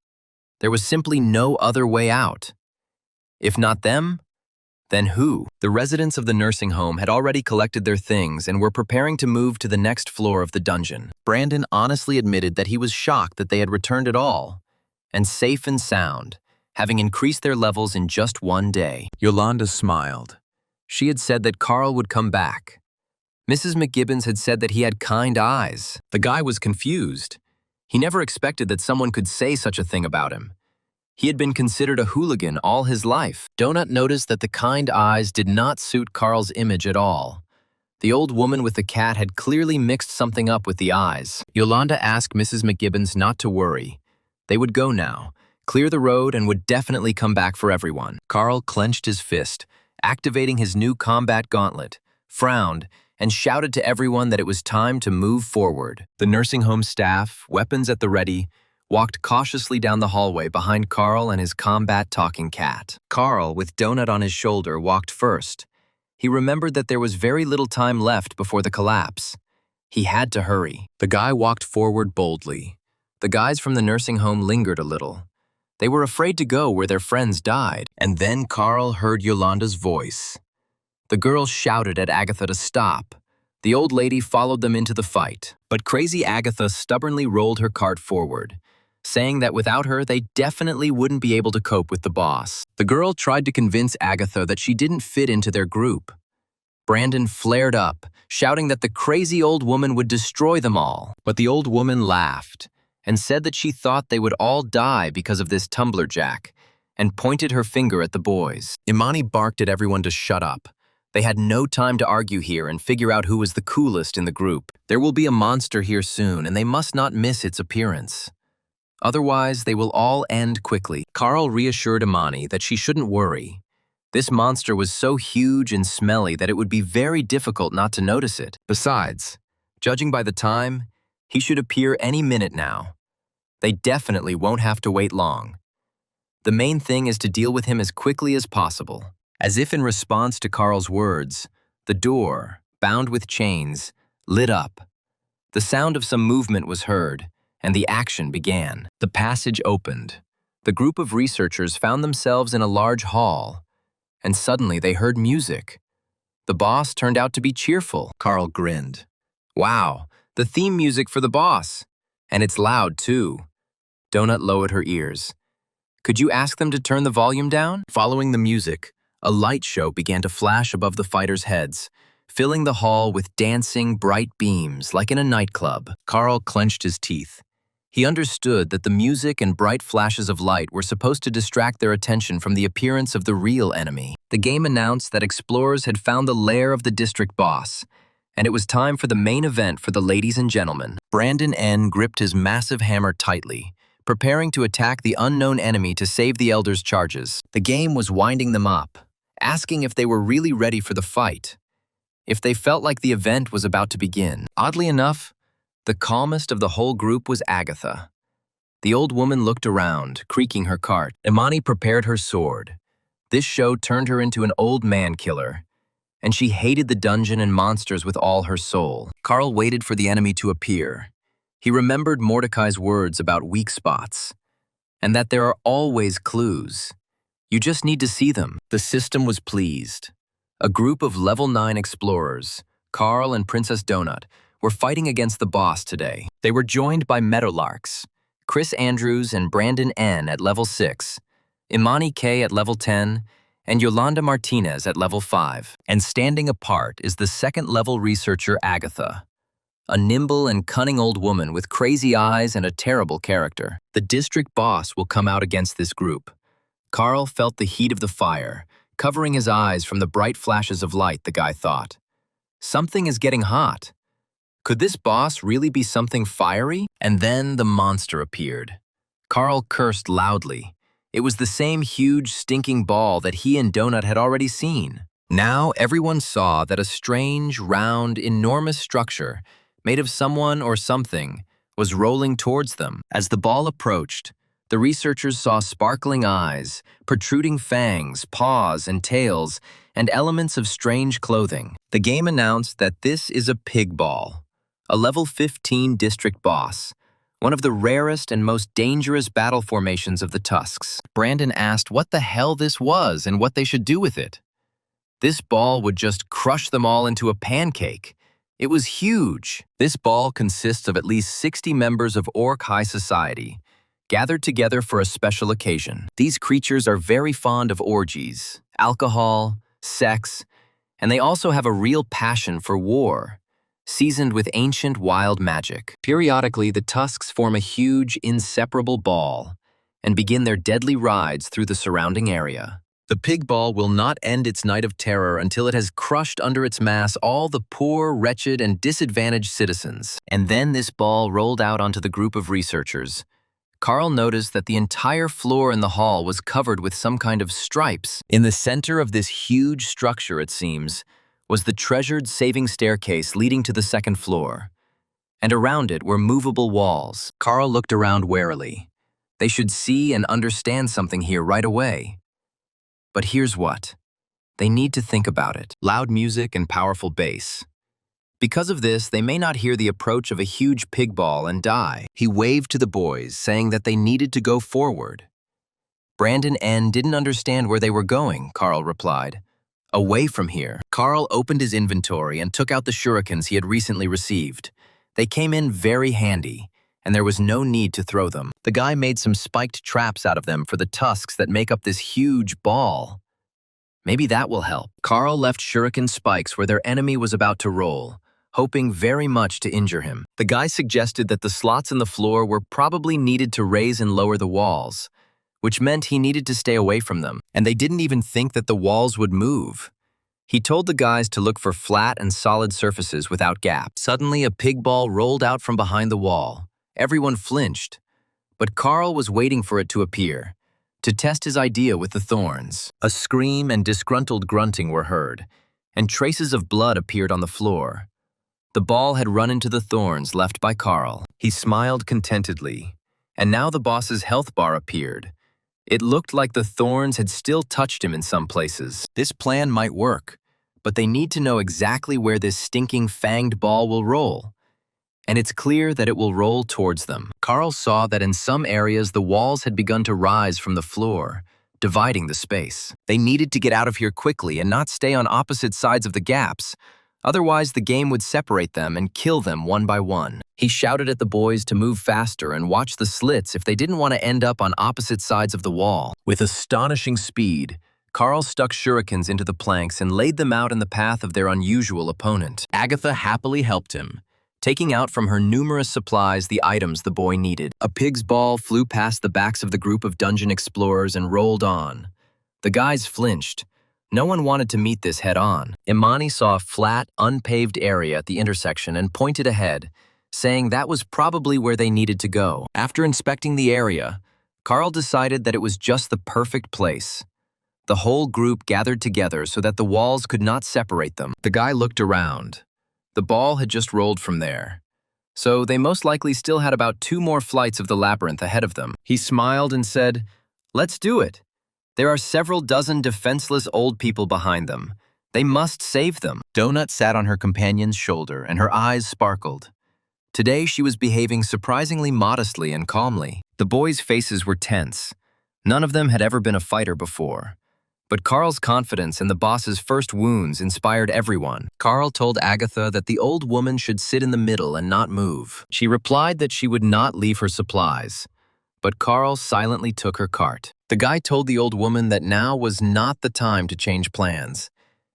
There was simply no other way out. If not them, Then who? The residents of the nursing home had already collected their things and were preparing to move to the next floor of the dungeon. Brandon honestly admitted that he was shocked that they had returned at all, and safe and sound, having increased their levels in just one day. Yolanda smiled. She had said that Carl would come back. Mrs. McGibbons had said that he had kind eyes. The guy was confused. He never expected that someone could say such a thing about him. He had been considered a hooligan all his life. Donut noticed that the kind eyes did not suit Carl's image at all. The old woman with the cat had clearly mixed something up with the eyes. Yolanda asked Mrs. McGibbons not to worry. They would go now, clear the road, and would definitely come back for everyone. Carl clenched his fist, activating his new combat gauntlet, frowned, and shouted to everyone that it was time to move forward. The nursing home staff, weapons at the ready, walked cautiously down the hallway behind Carl and his combat talking cat. Carl, with Donut on his shoulder, walked first. He remembered that there was very little time left before the collapse. He had to hurry. The guy walked forward boldly. The guys from the nursing home lingered a little. They were afraid to go where their friends died. And then Carl heard Yolanda's voice. The girls shouted at Agatha to stop. The old lady followed them into the fight. But crazy Agatha stubbornly rolled her cart forward, saying that without her, they definitely wouldn't be able to cope with the boss. The girl tried to convince Agatha that she didn't fit into their group. Brandon flared up, shouting that the crazy old woman would destroy them all. But the old woman laughed and said that she thought they would all die because of this tumbler jack, and pointed her finger at the boys. Imani barked at everyone to shut up. They had no time to argue here and figure out who was the coolest in the group. There will be a monster here soon, and they must not miss its appearance. Otherwise, they will all end quickly. Carl reassured Imani that she shouldn't worry. This monster was so huge and smelly that it would be very difficult not to notice it. Besides, judging by the time, he should appear any minute now. They definitely won't have to wait long. The main thing is to deal with him as quickly as possible. As if in response to Carl's words, the door, bound with chains, lit up. The sound of some movement was heard, and the action began. The passage opened. The group of researchers found themselves in a large hall, and suddenly they heard music. The boss turned out to be cheerful. Carl grinned. Wow, the theme music for the boss. And it's loud, too. Donut lowered her ears. Could you ask them to turn the volume down? Following the music, a light show began to flash above the fighters' heads, filling the hall with dancing, bright beams like in a nightclub. Carl clenched his teeth. He understood that the music and bright flashes of light were supposed to distract their attention from the appearance of the real enemy. The game announced that explorers had found the lair of the district boss, and it was time for the main event for the ladies and gentlemen. Brandon N. gripped his massive hammer tightly, preparing to attack the unknown enemy to save the elders' charges. The game was winding them up, asking if they were really ready for the fight, if they felt like the event was about to begin. Oddly enough, the calmest of the whole group was Agatha. The old woman looked around, creaking her cart. Imani prepared her sword. This show turned her into an old man killer, and she hated the dungeon and monsters with all her soul. Carl waited for the enemy to appear. He remembered Mordecai's words about weak spots, and that there are always clues. You just need to see them. The system was pleased. A group of level 9 explorers, Carl and Princess Donut, were fighting against the boss today. They were joined by Meadowlarks, Chris Andrews and Brandon N. at level 6, Imani K. at level 10, and Yolanda Martinez at level 5. And standing apart is the second-level researcher Agatha, a nimble and cunning old woman with crazy eyes and a terrible character. The district boss will come out against this group. Carl felt the heat of the fire, covering his eyes from the bright flashes of light, the guy thought. Something is getting hot. Could this boss really be something fiery? And then the monster appeared. Carl cursed loudly. It was the same huge, stinking ball that he and Donut had already seen. Now everyone saw that a strange, round, enormous structure, made of someone or something, was rolling towards them. As the ball approached, the researchers saw sparkling eyes, protruding fangs, paws, and tails, and elements of strange clothing. The game announced that this is a pig ball, a level 15 district boss, one of the rarest and most dangerous battle formations of the Tusks. Brandon asked what the hell this was and what they should do with it. This ball would just crush them all into a pancake. It was huge. This ball consists of at least 60 members of Orc High Society, gathered together for a special occasion. These creatures are very fond of orgies, alcohol, sex, and they also have a real passion for war, seasoned with ancient wild magic. Periodically, the tusks form a huge, inseparable ball and begin their deadly rides through the surrounding area. The pig ball will not end its night of terror until it has crushed under its mass all the poor, wretched, and disadvantaged citizens. And then this ball rolled out onto the group of researchers. Carl noticed that the entire floor in the hall was covered with some kind of stripes. In the center of this huge structure, it seems, was the treasured saving staircase leading to the second floor. And around it were movable walls. Carl looked around warily. They should see and understand something here right away. But here's what. They need to think about it. Loud music and powerful bass. Because of this, they may not hear the approach of a huge pig ball and die. He waved to the boys, saying that they needed to go forward. Brandon N. didn't understand where they were going, Carl replied. Away from here. Carl opened his inventory and took out the shurikens he had recently received. They came in very handy, and there was no need to throw them. The guy made some spiked traps out of them for the tusks that make up this huge ball. Maybe that will help. Carl left shuriken spikes where their enemy was about to roll, hoping very much to injure him. The guy suggested that the slots in the floor were probably needed to raise and lower the walls, which meant he needed to stay away from them, and they didn't even think that the walls would move. He told the guys to look for flat and solid surfaces without gaps. Suddenly, a pig ball rolled out from behind the wall. Everyone flinched, but Carl was waiting for it to appear, to test his idea with the thorns. A scream and disgruntled grunting were heard, and traces of blood appeared on the floor. The ball had run into the thorns left by Carl. He smiled contentedly, and now the boss's health bar appeared. It looked like the thorns had still touched him in some places. This plan might work, but they need to know exactly where this stinking fanged ball will roll. And it's clear that it will roll towards them. Carl saw that in some areas the walls had begun to rise from the floor, dividing the space. They needed to get out of here quickly and not stay on opposite sides of the gaps. Otherwise, the game would separate them and kill them one by one. He shouted at the boys to move faster and watch the slits if they didn't want to end up on opposite sides of the wall. With astonishing speed, Carl stuck shurikens into the planks and laid them out in the path of their unusual opponent. Agatha happily helped him, taking out from her numerous supplies the items the boy needed. A pig's ball flew past the backs of the group of dungeon explorers and rolled on. The guys flinched. No one wanted to meet this head-on. Imani saw a flat, unpaved area at the intersection and pointed ahead, saying that was probably where they needed to go. After inspecting the area, Carl decided that it was just the perfect place. The whole group gathered together so that the walls could not separate them. The guy looked around. The ball had just rolled from there, so they most likely still had about 2 more flights of the labyrinth ahead of them. He smiled and said, "Let's do it. There are several dozen defenseless old people behind them. They must save them." Donut sat on her companion's shoulder and her eyes sparkled. Today she was behaving surprisingly modestly and calmly. The boys' faces were tense. None of them had ever been a fighter before. But Carl's confidence and the boss's first wounds inspired everyone. Carl told Agatha that the old woman should sit in the middle and not move. She replied that she would not leave her supplies. But Carl silently took her cart. The guy told the old woman that now was not the time to change plans,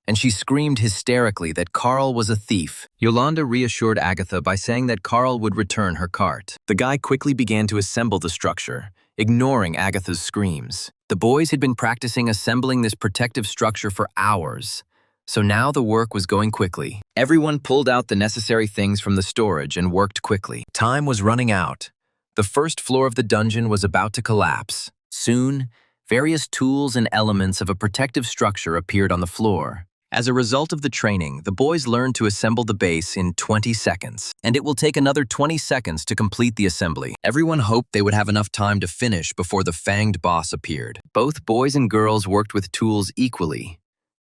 and she screamed hysterically that Carl was a thief. Yolanda reassured Agatha by saying that Carl would return her cart. The guy quickly began to assemble the structure, ignoring Agatha's screams. The boys had been practicing assembling this protective structure for hours, so now the work was going quickly. Everyone pulled out the necessary things from the storage and worked quickly. Time was running out. The first floor of the dungeon was about to collapse. Soon, various tools and elements of a protective structure appeared on the floor. As a result of the training, the boys learned to assemble the base in 20 seconds, and it will take another 20 seconds to complete the assembly. Everyone hoped they would have enough time to finish before the fanged boss appeared. Both boys and girls worked with tools equally.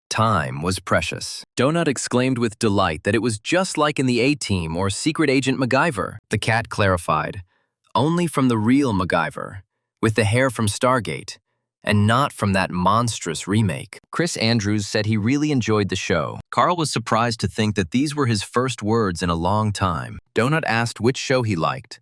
Time was precious. Donut exclaimed with delight that it was just like in the A-Team or Secret Agent MacGyver. The cat clarified, only from the real MacGyver, with the hair from Stargate. and not from that monstrous remake. Chris Andrews said he really enjoyed the show. Carl was surprised to think that these were his first words in a long time. Donut asked which show he liked,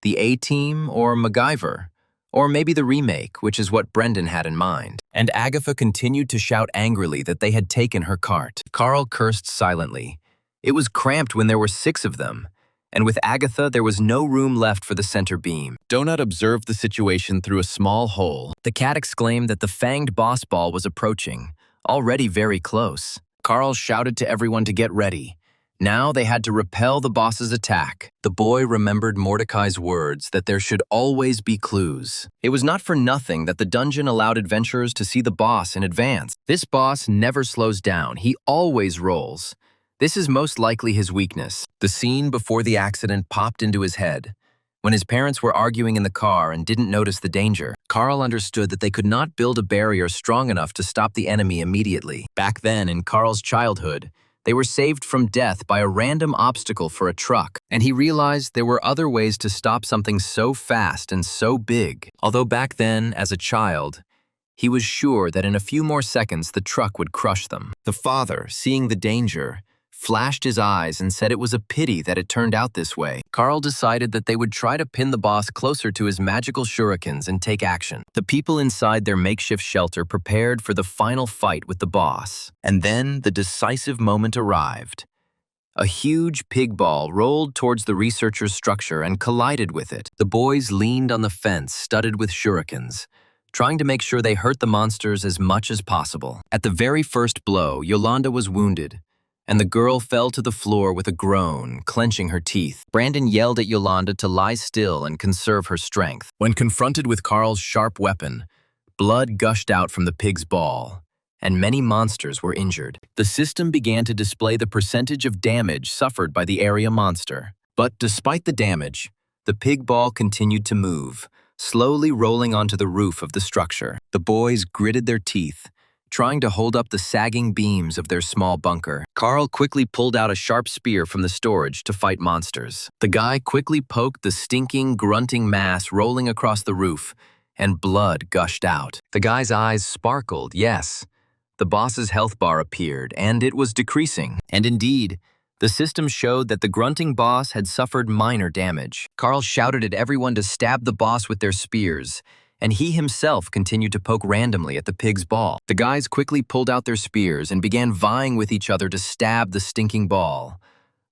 the A-Team or MacGyver, or maybe the remake, which is what Brendan had in mind. And Agatha continued to shout angrily that they had taken her cart. Carl cursed silently. It was cramped when there were 6 of them, and with Agatha there was no room left for the center beam. Donut observed the situation through a small hole. The cat exclaimed that the fanged boss ball was approaching, already very close. Carl shouted to everyone to get ready. Now they had to repel the boss's attack. The boy remembered Mordecai's words that there should always be clues. It was not for nothing that the dungeon allowed adventurers to see the boss in advance. This boss never slows down. He always rolls. This is most likely his weakness. The scene before the accident popped into his head. When his parents were arguing in the car and didn't notice the danger, Carl understood that they could not build a barrier strong enough to stop the enemy immediately. Back then, in Carl's childhood, they were saved from death by a random obstacle for a truck, and he realized there were other ways to stop something so fast and so big. Although back then, as a child, he was sure that in a few more seconds the truck would crush them. The father, seeing the danger, flashed his eyes and said it was a pity that it turned out this way. Carl decided that they would try to pin the boss closer to his magical shurikens and take action. The people inside their makeshift shelter prepared for the final fight with the boss. And then the decisive moment arrived. A huge pig ball rolled towards the researchers' structure and collided with it. The boys leaned on the fence studded with shurikens, trying to make sure they hurt the monsters as much as possible. At the very first blow, Yolanda was wounded, and the girl fell to the floor with a groan, clenching her teeth. Brandon yelled at Yolanda to lie still and conserve her strength. When confronted with Carl's sharp weapon, blood gushed out from the pig's ball, and many monsters were injured. The system began to display the percentage of damage suffered by the area monster. But despite the damage, the pig ball continued to move, slowly rolling onto the roof of the structure. The boys gritted their teeth, trying to hold up the sagging beams of their small bunker. Carl quickly pulled out a sharp spear from the storage to fight monsters. The guy quickly poked the stinking, grunting mass rolling across the roof, and blood gushed out. The guy's eyes sparkled, yes. The boss's health bar appeared, and it was decreasing. And indeed, the system showed that the grunting boss had suffered minor damage. Carl shouted at everyone to stab the boss with their spears, and he himself continued to poke randomly at the pig's ball. The guys quickly pulled out their spears and began vying with each other to stab the stinking ball.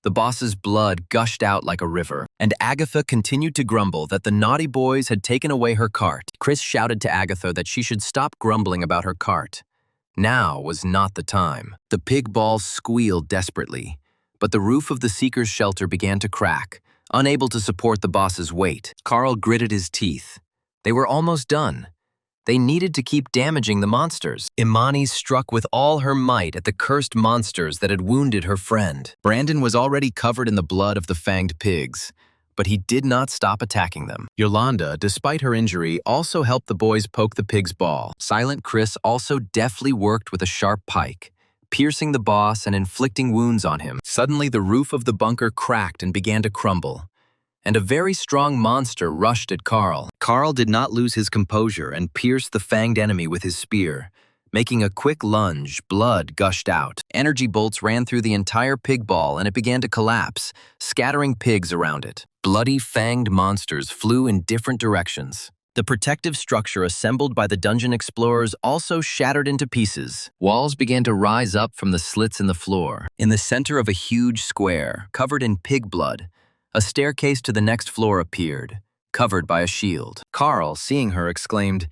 The boss's blood gushed out like a river, and Agatha continued to grumble that the naughty boys had taken away her cart. Chris shouted to Agatha that she should stop grumbling about her cart. Now was not the time. The pig ball squealed desperately, but the roof of the Seeker's shelter began to crack, unable to support the boss's weight. Carl gritted his teeth. They were almost done. They needed to keep damaging the monsters. Imani struck with all her might at the cursed monsters that had wounded her friend. Brandon was already covered in the blood of the fanged pigs, but he did not stop attacking them. Yolanda, despite her injury, also helped the boys poke the pig's ball. Silent Chris also deftly worked with a sharp pike, piercing the boss and inflicting wounds on him. Suddenly, the roof of the bunker cracked and began to crumble, and a very strong monster rushed at Carl. Carl did not lose his composure and pierced the fanged enemy with his spear. Making a quick lunge, blood gushed out. Energy bolts ran through the entire pig ball and it began to collapse, scattering pigs around it. Bloody fanged monsters flew in different directions. The protective structure assembled by the dungeon explorers also shattered into pieces. Walls began to rise up from the slits in the floor. In the center of a huge square, covered in pig blood, a staircase to the next floor appeared, covered by a shield. Carl, seeing her, exclaimed,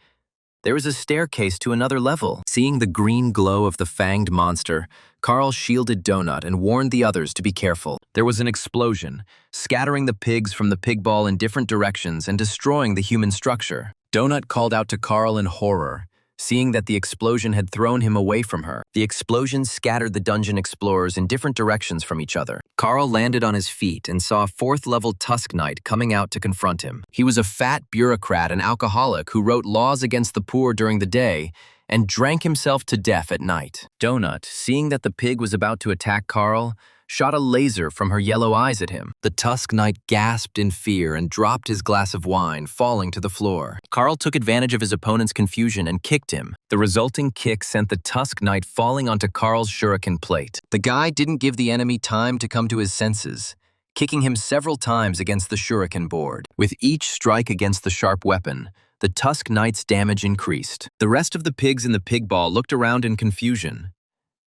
"There is a staircase to another level." Seeing the green glow of the fanged monster, Carl shielded Donut and warned the others to be careful. There was an explosion, scattering the pigs from the pig ball in different directions and destroying the human structure. Donut called out to Carl in horror, seeing that the explosion had thrown him away from her. The explosion scattered the dungeon explorers in different directions from each other. Carl landed on his feet and saw a 4th-level Tusk Knight coming out to confront him. He was a fat bureaucrat and alcoholic who wrote laws against the poor during the day and drank himself to death at night. Donut, seeing that the pig was about to attack Carl, shot a laser from her yellow eyes at him. The Tusk Knight gasped in fear and dropped his glass of wine, falling to the floor. Carl took advantage of his opponent's confusion and kicked him. The resulting kick sent the Tusk Knight falling onto Carl's shuriken plate. The guy didn't give the enemy time to come to his senses, kicking him several times against the shuriken board. With each strike against the sharp weapon, the Tusk Knight's damage increased. The rest of the pigs in the pig ball looked around in confusion.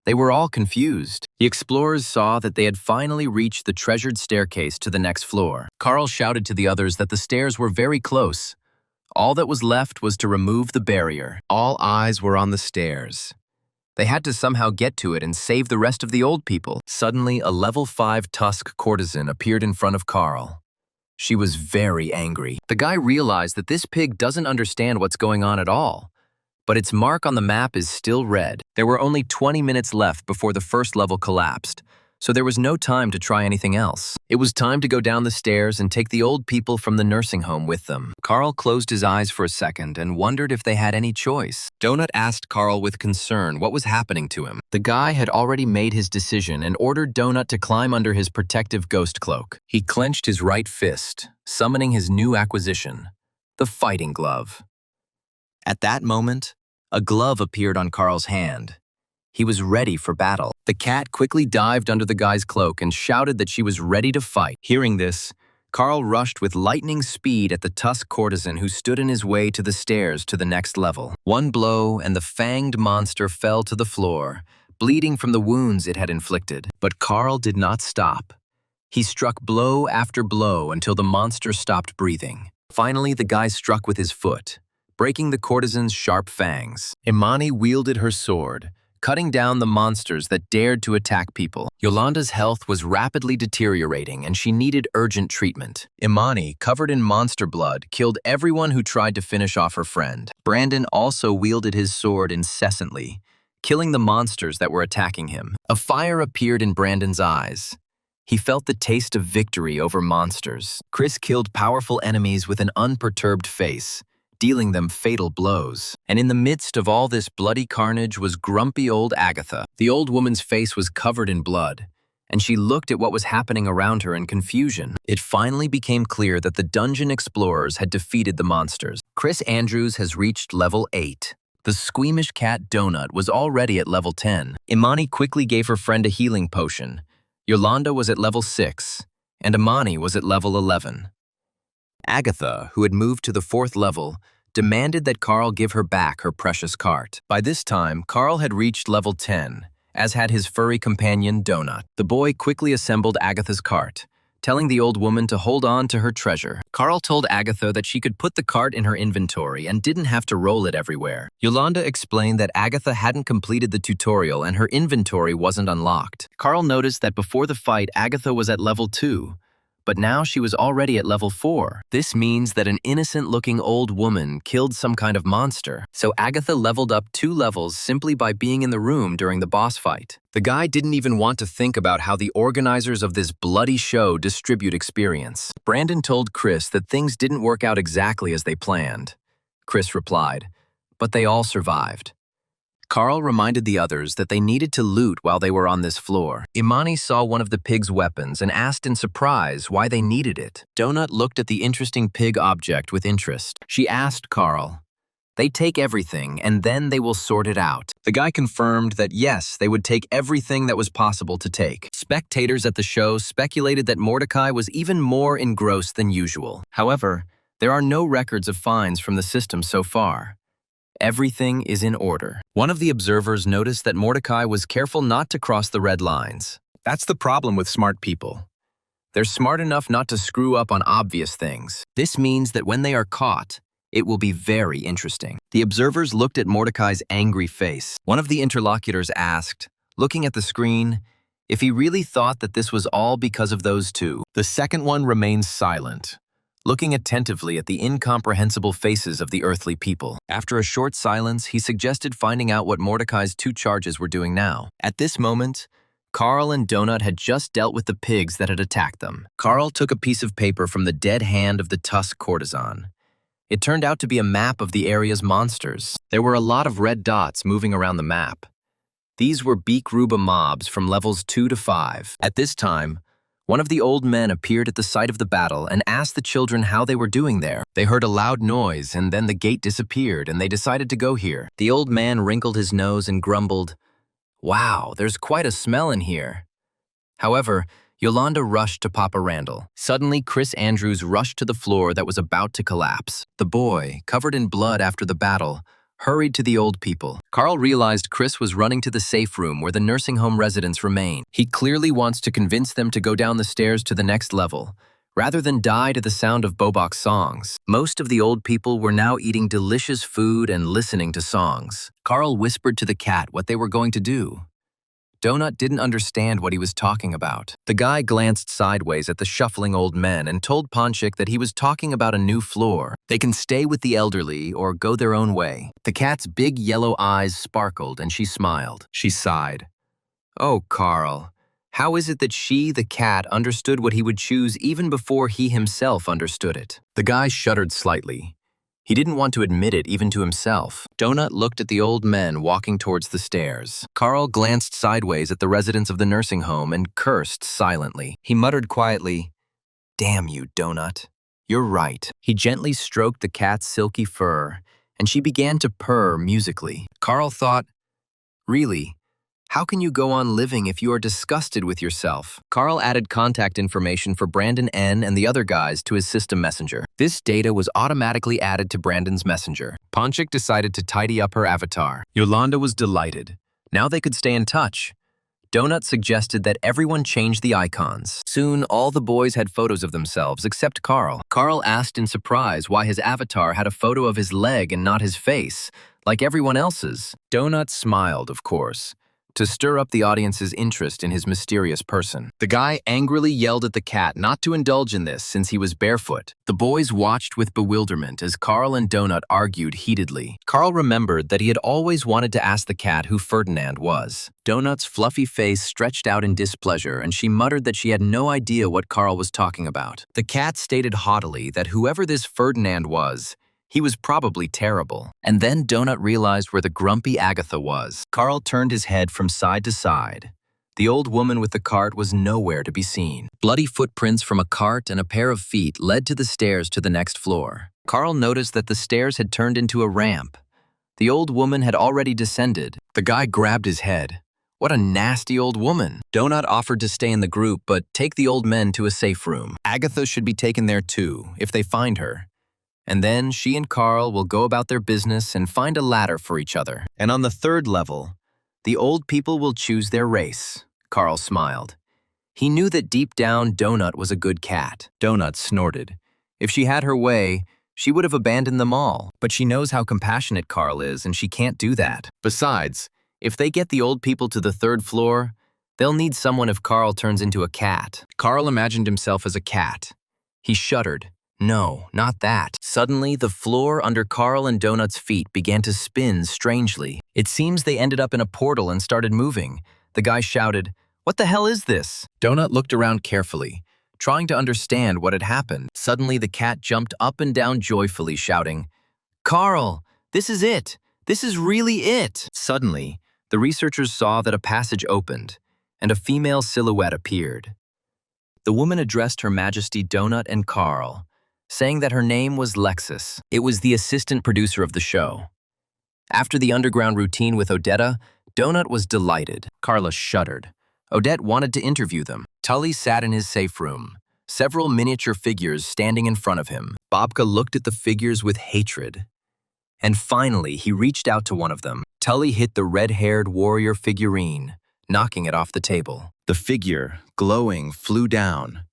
They were all confused. The explorers saw that they had finally reached the treasured staircase to the next floor. Carl shouted to the others that the stairs were very close. All that was left was to remove the barrier. All eyes were on the stairs. They had to somehow get to it and save the rest of the old people. Suddenly, a level 5 Tusk courtesan appeared in front of Carl. She was very angry. The guy realized that this pig doesn't understand what's going on at all. But its mark on the map is still red. There were only 20 minutes left before the first level collapsed, so there was no time to try anything else. It was time to go down the stairs and take the old people from the nursing home with them. Carl closed his eyes for a second and wondered if they had any choice. Donut asked Carl with concern what was happening to him. The guy had already made his decision and ordered Donut to climb under his protective ghost cloak. He clenched his right fist, summoning his new acquisition, the fighting glove. At that moment, a glove appeared on Carl's hand. He was ready for battle. The cat quickly dived under the guy's cloak and shouted that she was ready to fight. Hearing this, Carl rushed with lightning speed at the Tusk courtesan who stood in his way to the stairs to the next level. One blow and the fanged monster fell to the floor, bleeding from the wounds it had inflicted. But Carl did not stop. He struck blow after blow until the monster stopped breathing. Finally, the guy struck with his foot, breaking the courtesan's sharp fangs. Imani wielded her sword, cutting down the monsters that dared to attack people. Yolanda's health was rapidly deteriorating and she needed urgent treatment. Imani, covered in monster blood, killed everyone who tried to finish off her friend. Brandon also wielded his sword incessantly, killing the monsters that were attacking him. A fire appeared in Brandon's eyes. He felt the taste of victory over monsters. Chris killed powerful enemies with an unperturbed face, dealing them fatal blows. And in the midst of all this bloody carnage was grumpy old Agatha. The old woman's face was covered in blood, and she looked at what was happening around her in confusion. It finally became clear that the dungeon explorers had defeated the monsters. Chris Andrews has reached level 8. The squeamish cat Donut was already at level 10. Imani quickly gave her friend a healing potion. Yolanda was at level 6, and Imani was at level 11. Agatha, who had moved to the 4th level, demanded that Carl give her back her precious cart. By this time, Carl had reached level 10, as had his furry companion, Donut. The boy quickly assembled Agatha's cart, telling the old woman to hold on to her treasure. Carl told Agatha that she could put the cart in her inventory and didn't have to roll it everywhere. Yolanda explained that Agatha hadn't completed the tutorial and her inventory wasn't unlocked. Carl noticed that before the fight, Agatha was at level 2, but now she was already at level 4. This means that an innocent-looking old woman killed some kind of monster. So Agatha leveled up 2 levels simply by being in the room during the boss fight. The guy didn't even want to think about how the organizers of this bloody show distribute experience. Brandon told Chris that things didn't work out exactly as they planned. Chris replied, but they all survived. Carl reminded the others that they needed to loot while they were on this floor. Imani saw one of the pig's weapons and asked in surprise why they needed it. Donut looked at the interesting pig object with interest. She asked Carl, "They take everything and then they will sort it out." The guy confirmed that yes, they would take everything that was possible to take. Spectators at the show speculated that Mordecai was even more engrossed than usual. However, there are no records of finds from the system so far. Everything is in order. One of the observers noticed that Mordecai was careful not to cross the red lines. That's the problem with smart people. They're smart enough not to screw up on obvious things. This means that when they are caught, it will be very interesting. The observers looked at Mordecai's angry face. One of the interlocutors asked, looking at the screen, if he really thought that this was all because of those two. The second one remained silent, looking attentively at the incomprehensible faces of the earthly people. After a short silence, he suggested finding out what Mordecai's 2 charges were doing now. At this moment, Carl and Donut had just dealt with the pigs that had attacked them. Carl took a piece of paper from the dead hand of the Tusk courtesan. It turned out to be a map of the area's monsters. There were a lot of red dots moving around the map. These were Beakruba mobs from levels 2 to 5. At this time, one of the old men appeared at the site of the battle and asked the children how they were doing there. They heard a loud noise, and then the gate disappeared, and they decided to go here. The old man wrinkled his nose and grumbled, "Wow, there's quite a smell in here." However, Yolanda rushed to Papa Randall. Suddenly, Chris Andrews rushed to the floor that was about to collapse. The boy, covered in blood after the battle, hurried to the old people. Carl realized Chris was running to the safe room where the nursing home residents remain. He clearly wants to convince them to go down the stairs to the next level, rather than die to the sound of Bobok's songs. Most of the old people were now eating delicious food and listening to songs. Carl whispered to the cat what they were going to do. Donut didn't understand what he was talking about. The guy glanced sideways at the shuffling old men and told Ponchik that he was talking about a new floor. They can stay with the elderly or go their own way. The cat's big yellow eyes sparkled and she smiled. She sighed. "Oh, Carl, how is it that she, the cat, understood what he would choose even before he himself understood it?" The guy shuddered slightly. He didn't want to admit it even to himself. Donut looked at the old men walking towards the stairs. Carl glanced sideways at the residents of the nursing home and cursed silently. He muttered quietly, "Damn you, Donut. You're right." He gently stroked the cat's silky fur, and she began to purr musically. Carl thought, "Really? How can you go on living if you are disgusted with yourself?" Carl added contact information for Brandon N. and the other guys to his system messenger. This data was automatically added to Brandon's messenger. Ponchik decided to tidy up her avatar. Yolanda was delighted. Now they could stay in touch. Donut suggested that everyone change the icons. Soon, all the boys had photos of themselves except Carl. Carl asked in surprise why his avatar had a photo of his leg and not his face, like everyone else's. Donut smiled, of course, to stir up the audience's interest in his mysterious person. The guy angrily yelled at the cat not to indulge in this since he was barefoot. The boys watched with bewilderment as Carl and Donut argued heatedly. Carl remembered that he had always wanted to ask the cat who Ferdinand was. Donut's fluffy face stretched out in displeasure, and she muttered that she had no idea what Carl was talking about. The cat stated haughtily that whoever this Ferdinand was, he was probably terrible. And then Donut realized where the grumpy Agatha was. Carl turned his head from side to side. The old woman with the cart was nowhere to be seen. Bloody footprints from a cart and a pair of feet led to the stairs to the next floor. Carl noticed that the stairs had turned into a ramp. The old woman had already descended. The guy grabbed his head. What a nasty old woman. Donut offered to stay in the group, but take the old men to a safe room. Agatha should be taken there too, if they find her. And then she and Carl will go about their business and find a ladder for each other. And on the third level, the old people will choose their race. Carl smiled. He knew that deep down, Donut was a good cat. Donut snorted. If she had her way, she would have abandoned them all. But she knows how compassionate Carl is, and she can't do that. Besides, if they get the old people to the third floor, they'll need someone if Carl turns into a cat. Carl imagined himself as a cat. He shuddered. No, not that. Suddenly, the floor under Carl and Donut's feet began to spin strangely. It seems they ended up in a portal and started moving. The guy shouted, "What the hell is this?" Donut looked around carefully, trying to understand what had happened. Suddenly, the cat jumped up and down joyfully, shouting, "Carl, this is it! This is really it!" Suddenly, the researchers saw that a passage opened, and a female silhouette appeared. The woman addressed Her Majesty Donut and Carl, saying that her name was Lexus. It was the assistant producer of the show. After the underground routine with Odetta, Donut was delighted. Carla shuddered. Odette wanted to interview them. Tully sat in his safe room, several miniature figures standing in front of him. Bobka looked at the figures with hatred. And finally, he reached out to one of them. Tully hit the red-haired warrior figurine, knocking it off the table. The figure, glowing, flew down.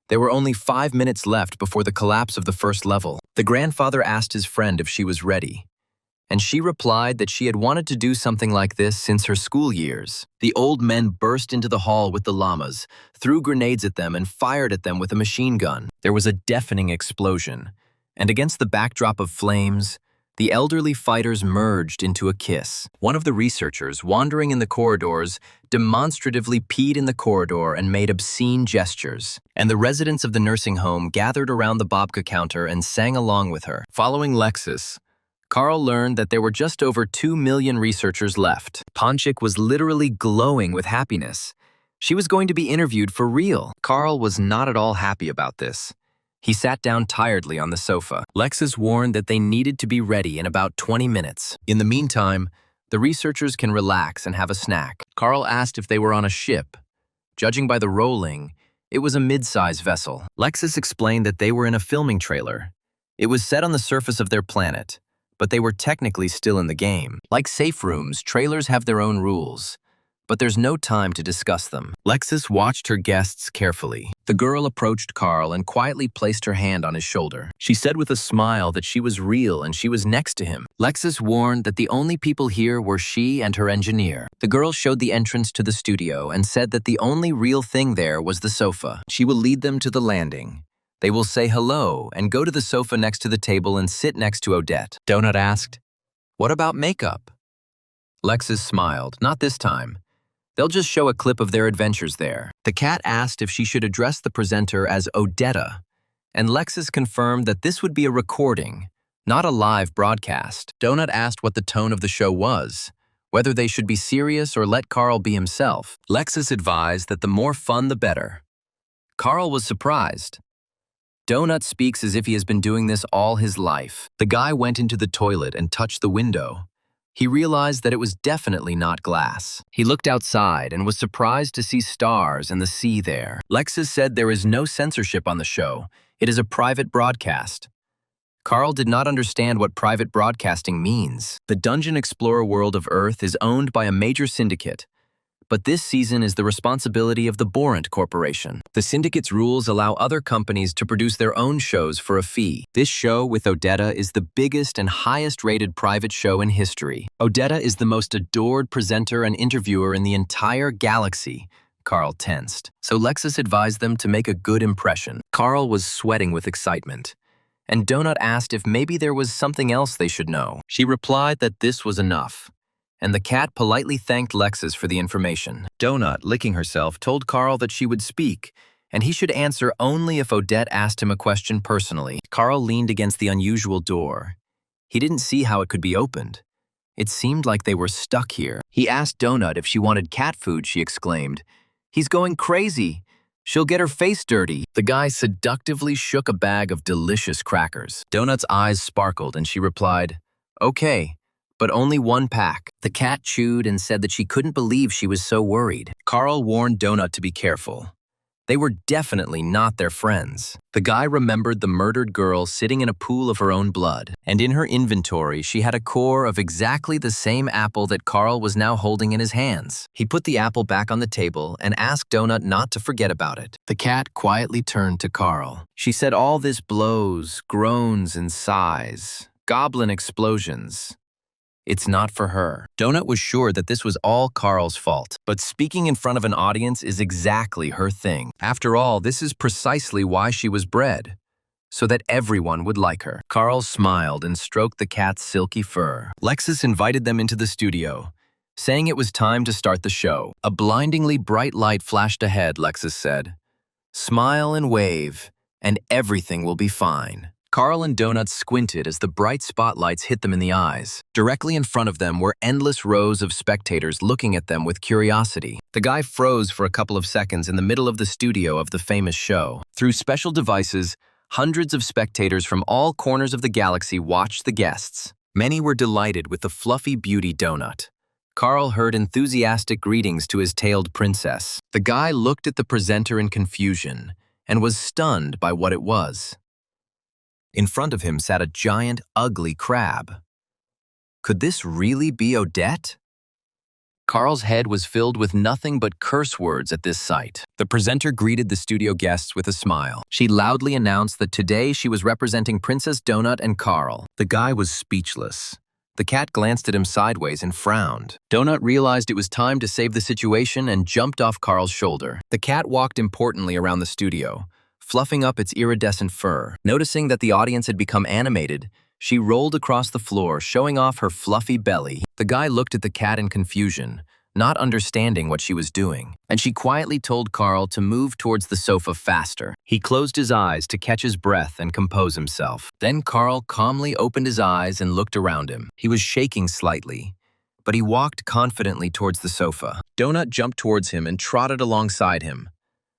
There were only 5 minutes left before the collapse of the first level. The grandfather asked his friend if she was ready, and she replied that she had wanted to do something like this since her school years. The old men burst into the hall with the llamas, threw grenades at them, and fired at them with a machine gun. There was a deafening explosion, and against the backdrop of flames, the elderly fighters merged into a kiss. One of the researchers, wandering in the corridors, demonstratively peed in the corridor and made obscene gestures. And the residents of the nursing home gathered around the babka counter and sang along with her. Following Lexus, Carl learned that there were just over 2 million researchers left. Ponchik was literally glowing with happiness. She was going to be interviewed for real. Carl was not at all happy about this. He sat down tiredly on the sofa. Lexus warned that they needed to be ready in about 20 minutes. In the meantime, the researchers can relax and have a snack. Carl asked if they were on a ship. Judging by the rolling, it was a mid-size vessel. Lexus explained that they were in a filming trailer. It was set on the surface of their planet, but they were technically still in the game. Like safe rooms, trailers have their own rules, but there's no time to discuss them. Lexus watched her guests carefully. The girl approached Carl and quietly placed her hand on his shoulder. She said with a smile that she was real and she was next to him. Lexus warned that the only people here were she and her engineer. The girl showed the entrance to the studio and said that the only real thing there was the sofa. She will lead them to the landing. They will say hello and go to the sofa next to the table and sit next to Odette. Donut asked, "What about makeup?" Lexus smiled. "Not this time. They'll just show a clip of their adventures there." The cat asked if she should address the presenter as Odetta, and Lexus confirmed that this would be a recording, not a live broadcast. Donut asked what the tone of the show was, whether they should be serious or let Carl be himself. Lexus advised that the more fun the better. Carl was surprised. Donut speaks as if he has been doing this all his life. The guy went into the toilet and touched the window. He realized that it was definitely not glass. He looked outside and was surprised to see stars and the sea there. Lexus said there is no censorship on the show. It is a private broadcast. Carl did not understand what private broadcasting means. The Dungeon Explorer world of Earth is owned by a major syndicate, but this season is the responsibility of the Borant Corporation. The syndicate's rules allow other companies to produce their own shows for a fee. This show with Odetta is the biggest and highest-rated private show in history. Odetta is the most adored presenter and interviewer in the entire galaxy. Carl tensed. So Lexus advised them to make a good impression. Carl was sweating with excitement, and Donut asked if maybe there was something else they should know. She replied that this was enough, and the cat politely thanked Lexus for the information. Donut, licking herself, told Carl that she would speak, and he should answer only if Odette asked him a question personally. Carl leaned against the unusual door. He didn't see how it could be opened. It seemed like they were stuck here. He asked Donut if she wanted cat food, she exclaimed. "He's going crazy. She'll get her face dirty." The guy seductively shook a bag of delicious crackers. Donut's eyes sparkled and she replied, "Okay, but only one pack." The cat chewed and said that she couldn't believe she was so worried. Carl warned Donut to be careful. They were definitely not their friends. The guy remembered the murdered girl sitting in a pool of her own blood, and in her inventory she had a core of exactly the same apple that Carl was now holding in his hands. He put the apple back on the table and asked Donut not to forget about it. The cat quietly turned to Carl. She said all this blows, groans, and sighs, goblin explosions. It's not for her. Donut was sure that this was all Carl's fault, but speaking in front of an audience is exactly her thing. After all, this is precisely why she was bred, so that everyone would like her. Carl smiled and stroked the cat's silky fur. Lexus invited them into the studio, saying it was time to start the show. A blindingly bright light flashed ahead, Lexus said. "Smile and wave, and everything will be fine." Carl and Donut squinted as the bright spotlights hit them in the eyes. Directly in front of them were endless rows of spectators looking at them with curiosity. The guy froze for a couple of seconds in the middle of the studio of the famous show. Through special devices, hundreds of spectators from all corners of the galaxy watched the guests. Many were delighted with the fluffy beauty Donut. Carl heard enthusiastic greetings to his tailed princess. The guy looked at the presenter in confusion and was stunned by what it was. In front of him sat a giant, ugly crab. Could this really be Odette? Carl's head was filled with nothing but curse words at this sight. The presenter greeted the studio guests with a smile. She loudly announced that today she was representing Princess Donut and Carl. The guy was speechless. The cat glanced at him sideways and frowned. Donut realized it was time to save the situation and jumped off Carl's shoulder. The cat walked importantly around the studio, fluffing up its iridescent fur. Noticing that the audience had become animated, she rolled across the floor, showing off her fluffy belly. The guy looked at the cat in confusion, not understanding what she was doing, and she quietly told Carl to move towards the sofa faster. He closed his eyes to catch his breath and compose himself. Then Carl calmly opened his eyes and looked around him. He was shaking slightly, but he walked confidently towards the sofa. Donut jumped towards him and trotted alongside him.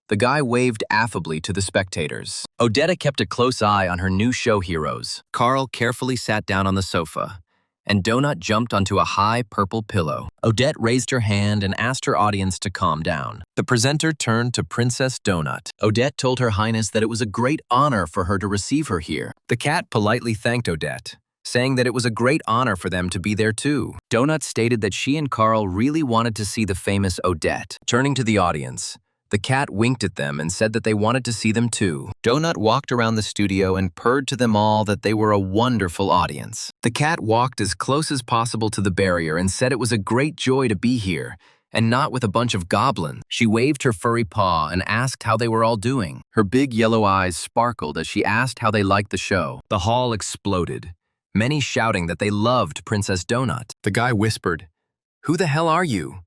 The guy waved affably to the spectators. Odetta kept a close eye on her new show heroes. Carl carefully sat down on the sofa, and Donut jumped onto a high purple pillow. Odette raised her hand and asked her audience to calm down. The presenter turned to Princess Donut. Odette told Her Highness that it was a great honor for her to receive her here. The cat politely thanked Odette, saying that it was a great honor for them to be there too. Donut stated that she and Carl really wanted to see the famous Odette. Turning to the audience, the cat winked at them and said that they wanted to see them too. Donut walked around the studio and purred to them all that they were a wonderful audience. The cat walked as close as possible to the barrier and said it was a great joy to be here, and not with a bunch of goblins. She waved her furry paw and asked how they were all doing. Her big yellow eyes sparkled as she asked how they liked the show. The hall exploded, many shouting that they loved Princess Donut. The guy whispered, "Who the hell are you?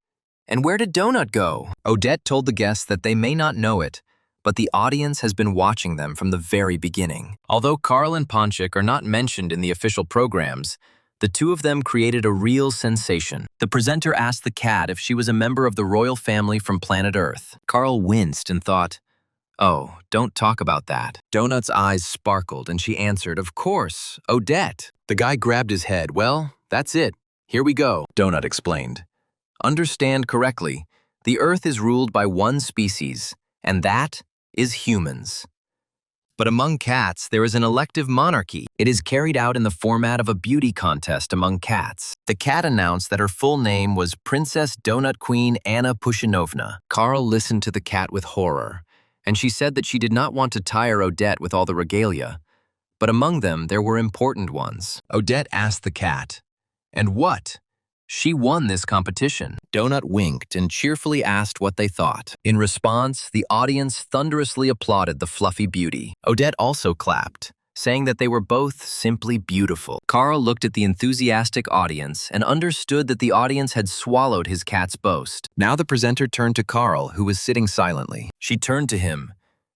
And where did Donut go?" Odette told the guests that they may not know it, but the audience has been watching them from the very beginning. Although Carl and Ponchik are not mentioned in the official programs, the two of them created a real sensation. The presenter asked the cat if she was a member of the royal family from planet Earth. Carl winced and thought, "Oh, don't talk about that." Donut's eyes sparkled and she answered, "Of course, Odette." The guy grabbed his head. "Well, that's it. Here we go," Donut explained. "Understand correctly, the Earth is ruled by one species, and that is humans. But among cats, there is an elective monarchy. It is carried out in the format of a beauty contest among cats." The cat announced that her full name was Princess Donut Queen Anna Pushinovna. Carl listened to the cat with horror, and she said that she did not want to tire Odette with all the regalia, but among them there were important ones. Odette asked the cat, "And what? She won this competition." Donut winked and cheerfully asked what they thought. In response, the audience thunderously applauded the fluffy beauty. Odette also clapped, saying that they were both simply beautiful. Carl looked at the enthusiastic audience and understood that the audience had swallowed his cat's boast. Now the presenter turned to Carl, who was sitting silently. She turned to him,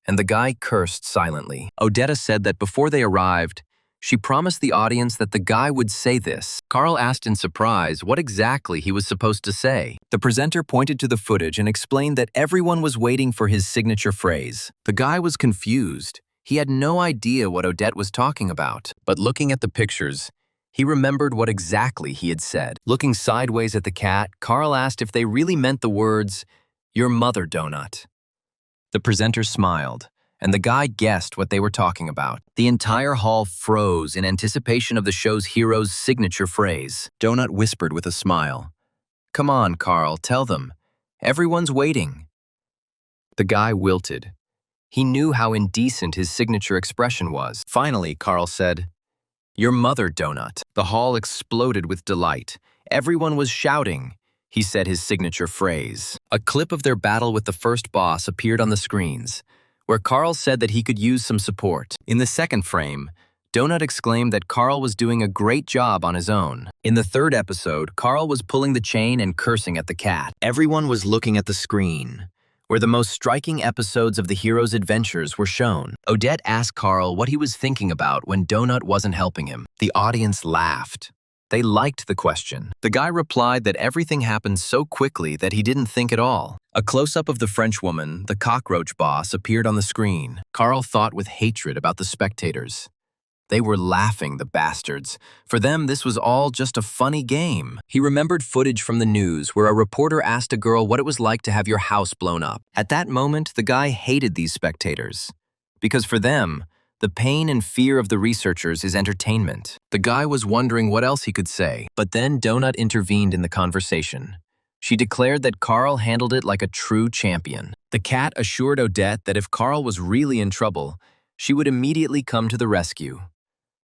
and the guy cursed silently. Odetta said that before they arrived, she promised the audience that the guy would say this. Carl asked in surprise what exactly he was supposed to say. The presenter pointed to the footage and explained that everyone was waiting for his signature phrase. The guy was confused. He had no idea what Odette was talking about. But looking at the pictures, he remembered what exactly he had said. Looking sideways at the cat, Carl asked if they really meant the words, "Your mother, Donut." The presenter smiled, and the guy guessed what they were talking about. The entire hall froze in anticipation of the show's hero's signature phrase. Donut whispered with a smile, "Come on, Carl, tell them. Everyone's waiting." The guy wilted. He knew how indecent his signature expression was. Finally, Carl said, "Your mother, Donut." The hall exploded with delight. Everyone was shouting. He said his signature phrase. A clip of their battle with the first boss appeared on the screens, where Carl said that he could use some support. In the second frame, Donut exclaimed that Carl was doing a great job on his own. In the third episode, Carl was pulling the chain and cursing at the cat. Everyone was looking at the screen, where the most striking episodes of the hero's adventures were shown. Odette asked Carl what he was thinking about when Donut wasn't helping him. The audience laughed. They liked the question. The guy replied that everything happened so quickly that he didn't think at all. A close-up of the French woman, the cockroach boss, appeared on the screen. Carl thought with hatred about the spectators. They were laughing, the bastards. For them, this was all just a funny game. He remembered footage from the news where a reporter asked a girl what it was like to have your house blown up. At that moment, the guy hated these spectators, because for them, the pain and fear of the researchers is entertainment. The guy was wondering what else he could say, but then Donut intervened in the conversation. She declared that Carl handled it like a true champion. The cat assured Odette that if Carl was really in trouble, she would immediately come to the rescue.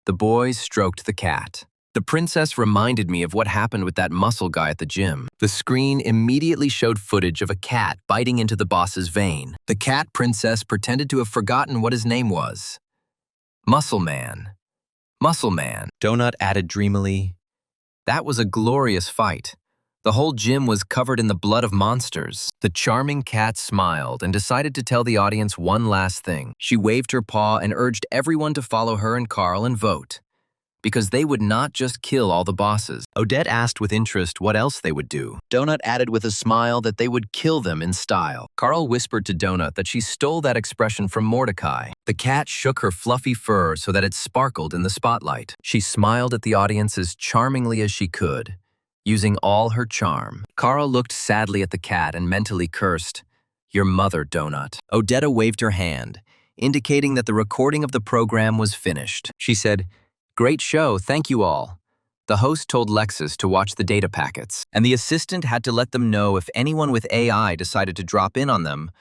The boys stroked the cat. The princess reminded me of what happened with that muscle guy at the gym. The screen immediately showed footage of a cat biting into the boss's vein. The cat princess pretended to have forgotten what his name was. Muscle Man. Muscle Man, Donut added dreamily. That was a glorious fight. The whole gym was covered in the blood of monsters. The charming cat smiled and decided to tell the audience one last thing. She waved her paw and urged everyone to follow her and Carl and vote, because they would not just kill all the bosses. Odette asked with interest what else they would do. Donut added with a smile that they would kill them in style. Carl whispered to Donut that she stole that expression from Mordecai. The cat shook her fluffy fur so that it sparkled in the spotlight. She smiled at the audience as charmingly as she could, using all her charm. Carl looked sadly at the cat and mentally cursed, "Your mother, Donut." Odetta waved her hand, indicating that the recording of the program was finished. She said, "Great show, thank you all." The host told Lexus to watch the data packets, and the assistant had to let them know if anyone with AI decided to drop in on them.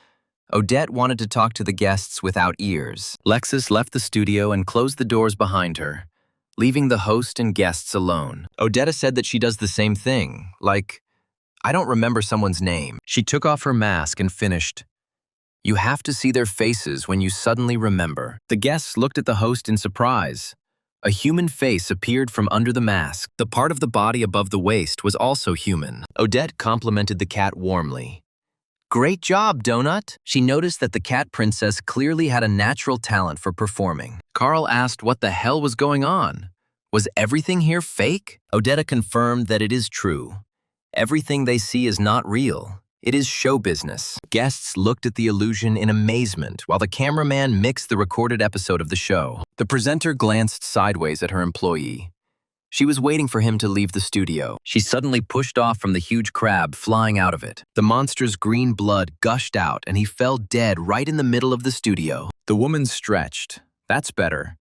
Odette wanted to talk to the guests without ears. Lexus left the studio and closed the doors behind her, leaving the host and guests alone. Odetta said that she does the same thing, like, "I don't remember someone's name." She took off her mask and finished, "You have to see their faces when you suddenly remember." The guests looked at the host in surprise. A human face appeared from under the mask. The part of the body above the waist was also human. Odette complimented the cat warmly. "Great job, Donut." She noticed that the cat princess clearly had a natural talent for performing. Carl asked what the hell was going on. Was everything here fake? Odetta confirmed that it is true. Everything they see is not real. It is show business. Guests looked at the illusion in amazement while the cameraman mixed the recorded episode of the show. The presenter glanced sideways at her employee. She was waiting for him to leave the studio. She suddenly pushed off from the huge crab flying out of it. The monster's green blood gushed out and he fell dead right in the middle of the studio. The woman stretched. That's better.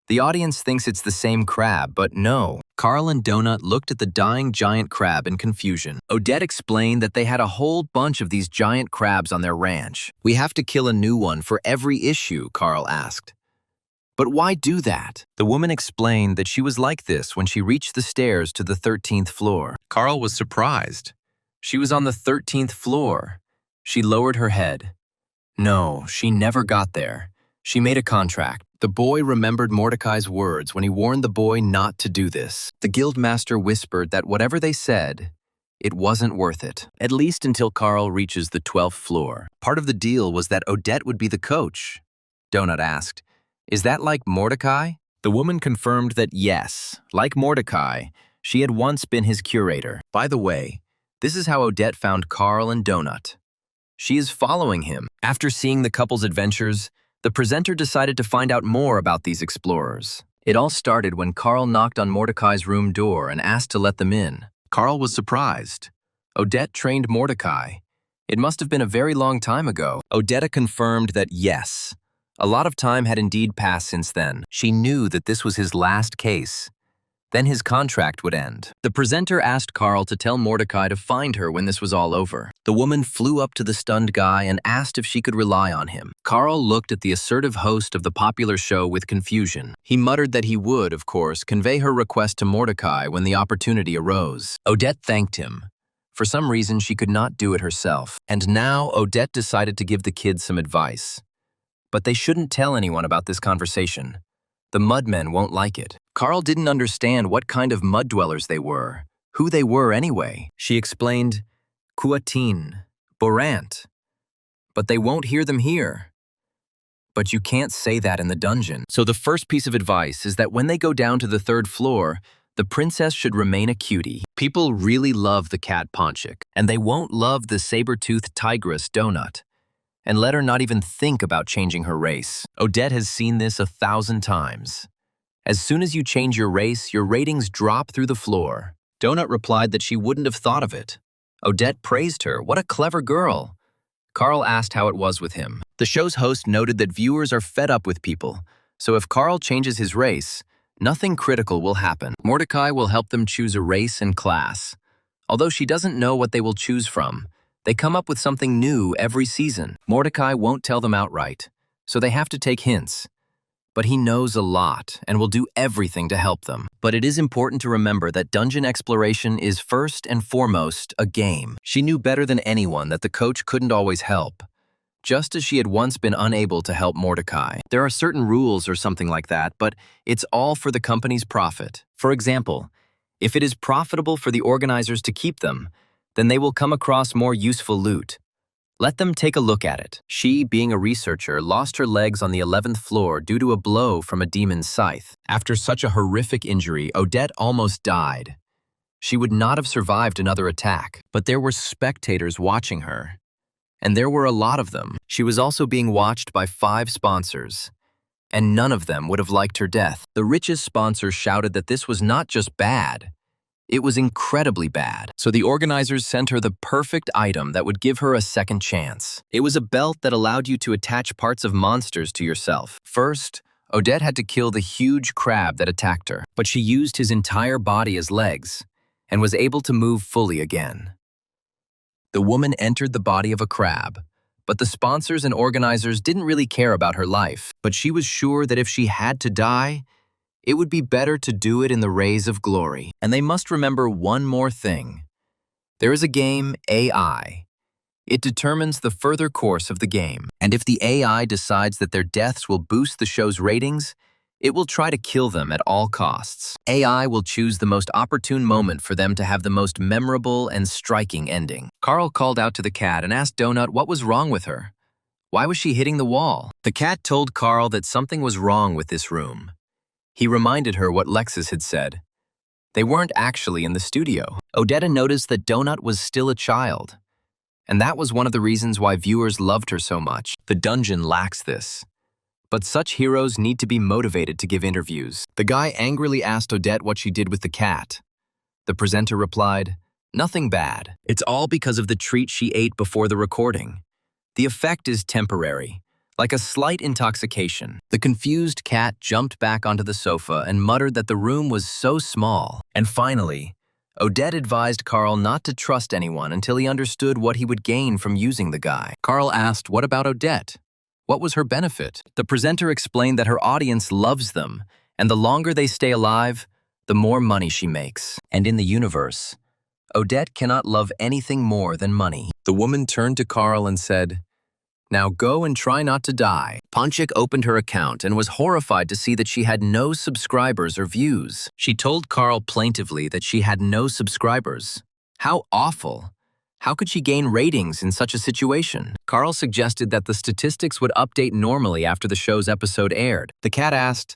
The audience thinks it's the same crab, but no. Carl and Donut looked at the dying giant crab in confusion. Odette explained that they had a whole bunch of these giant crabs on their ranch. "We have to kill a new one for every issue," Carl asked. "But why do that?" The woman explained that she was like this when she reached the stairs to the 13th floor. Carl was surprised. She was on the 13th floor. She lowered her head. No, she never got there. She made a contract. The boy remembered Mordecai's words when he warned the boy not to do this. The guildmaster whispered that whatever they said, it wasn't worth it, at least until Carl reaches the 12th floor. Part of the deal was that Odette would be the coach. Donut asked, "Is that like Mordecai?" The woman confirmed that yes, like Mordecai, she had once been his curator. By the way, this is how Odette found Carl and Donut. She is following him. After seeing the couple's adventures, the presenter decided to find out more about these explorers. It all started when Carl knocked on Mordecai's room door and asked to let them in. Carl was surprised. Odette trained Mordecai. It must have been a very long time ago. Odetta confirmed that yes, a lot of time had indeed passed since then. She knew that this was his last case. Then his contract would end. The presenter asked Carl to tell Mordecai to find her when this was all over. The woman flew up to the stunned guy and asked if she could rely on him. Carl looked at the assertive host of the popular show with confusion. He muttered that he would, of course, convey her request to Mordecai when the opportunity arose. Odette thanked him. For some reason, she could not do it herself. And now Odette decided to give the kids some advice. But they shouldn't tell anyone about this conversation. The mudmen won't like it. Carl didn't understand what kind of mud dwellers they were, who they were anyway. She explained, Kuatin, Borant. But they won't hear them here. But you can't say that in the dungeon. So the first piece of advice is that when they go down to the 3rd floor, the princess should remain a cutie. People really love the cat Ponchik, and they won't love the saber-toothed tigress Donut. And let her not even think about changing her race. Odette has seen this 1,000 times. As soon as you change your race, your ratings drop through the floor. Donut replied that she wouldn't have thought of it. Odette praised her. What a clever girl. Carl asked how it was with him. The show's host noted that viewers are fed up with people, so if Carl changes his race, nothing critical will happen. Mordecai will help them choose a race and class. Although she doesn't know what they will choose from, they come up with something new every season. Mordecai won't tell them outright, so they have to take hints. But he knows a lot and will do everything to help them. But it is important to remember that dungeon exploration is first and foremost a game. She knew better than anyone that the coach couldn't always help, just as she had once been unable to help Mordecai. There are certain rules or something like that, but it's all for the company's profit. For example, if it is profitable for the organizers to keep them, then they will come across more useful loot. Let them take a look at it. She, being a researcher, lost her legs on the 11th floor due to a blow from a demon's scythe. After such a horrific injury, Odette almost died. She would not have survived another attack, but there were spectators watching her. And there were a lot of them. She was also being watched by 5 sponsors, and none of them would have liked her death. The richest sponsor shouted that this was not just bad, it was incredibly bad. So the organizers sent her the perfect item that would give her a second chance. It was a belt that allowed you to attach parts of monsters to yourself. First, Odette had to kill the huge crab that attacked her, but she used his entire body as legs and was able to move fully again. The woman entered the body of a crab, but the sponsors and organizers didn't really care about her life. But she was sure that if she had to die, it would be better to do it in the rays of glory. And they must remember one more thing. There is a game, AI. It determines the further course of the game. And if the AI decides that their deaths will boost the show's ratings, it will try to kill them at all costs. AI will choose the most opportune moment for them to have the most memorable and striking ending. Carl called out to the cat and asked Donut what was wrong with her. Why was she hitting the wall? The cat told Carl that something was wrong with this room. He reminded her what Lexus had said. They weren't actually in the studio. Odetta noticed that Donut was still a child. And that was one of the reasons why viewers loved her so much. The dungeon lacks this. But such heroes need to be motivated to give interviews. The guy angrily asked Odette what she did with the cat. The presenter replied, "Nothing bad. It's all because of the treat she ate before the recording. The effect is temporary, like a slight intoxication." The confused cat jumped back onto the sofa and muttered that the room was so small. And finally, Odette advised Carl not to trust anyone until he understood what he would gain from using the guy. Carl asked, "What about Odette? What was her benefit?" The presenter explained that her audience loves them, and the longer they stay alive, the more money she makes. And in the universe, Odette cannot love anything more than money. The woman turned to Carl and said, "Now go and try not to die." Ponchik opened her account and was horrified to see that she had no subscribers or views. She told Carl plaintively that she had no subscribers. How awful! How could she gain ratings in such a situation? Carl suggested that the statistics would update normally after the show's episode aired. The cat asked,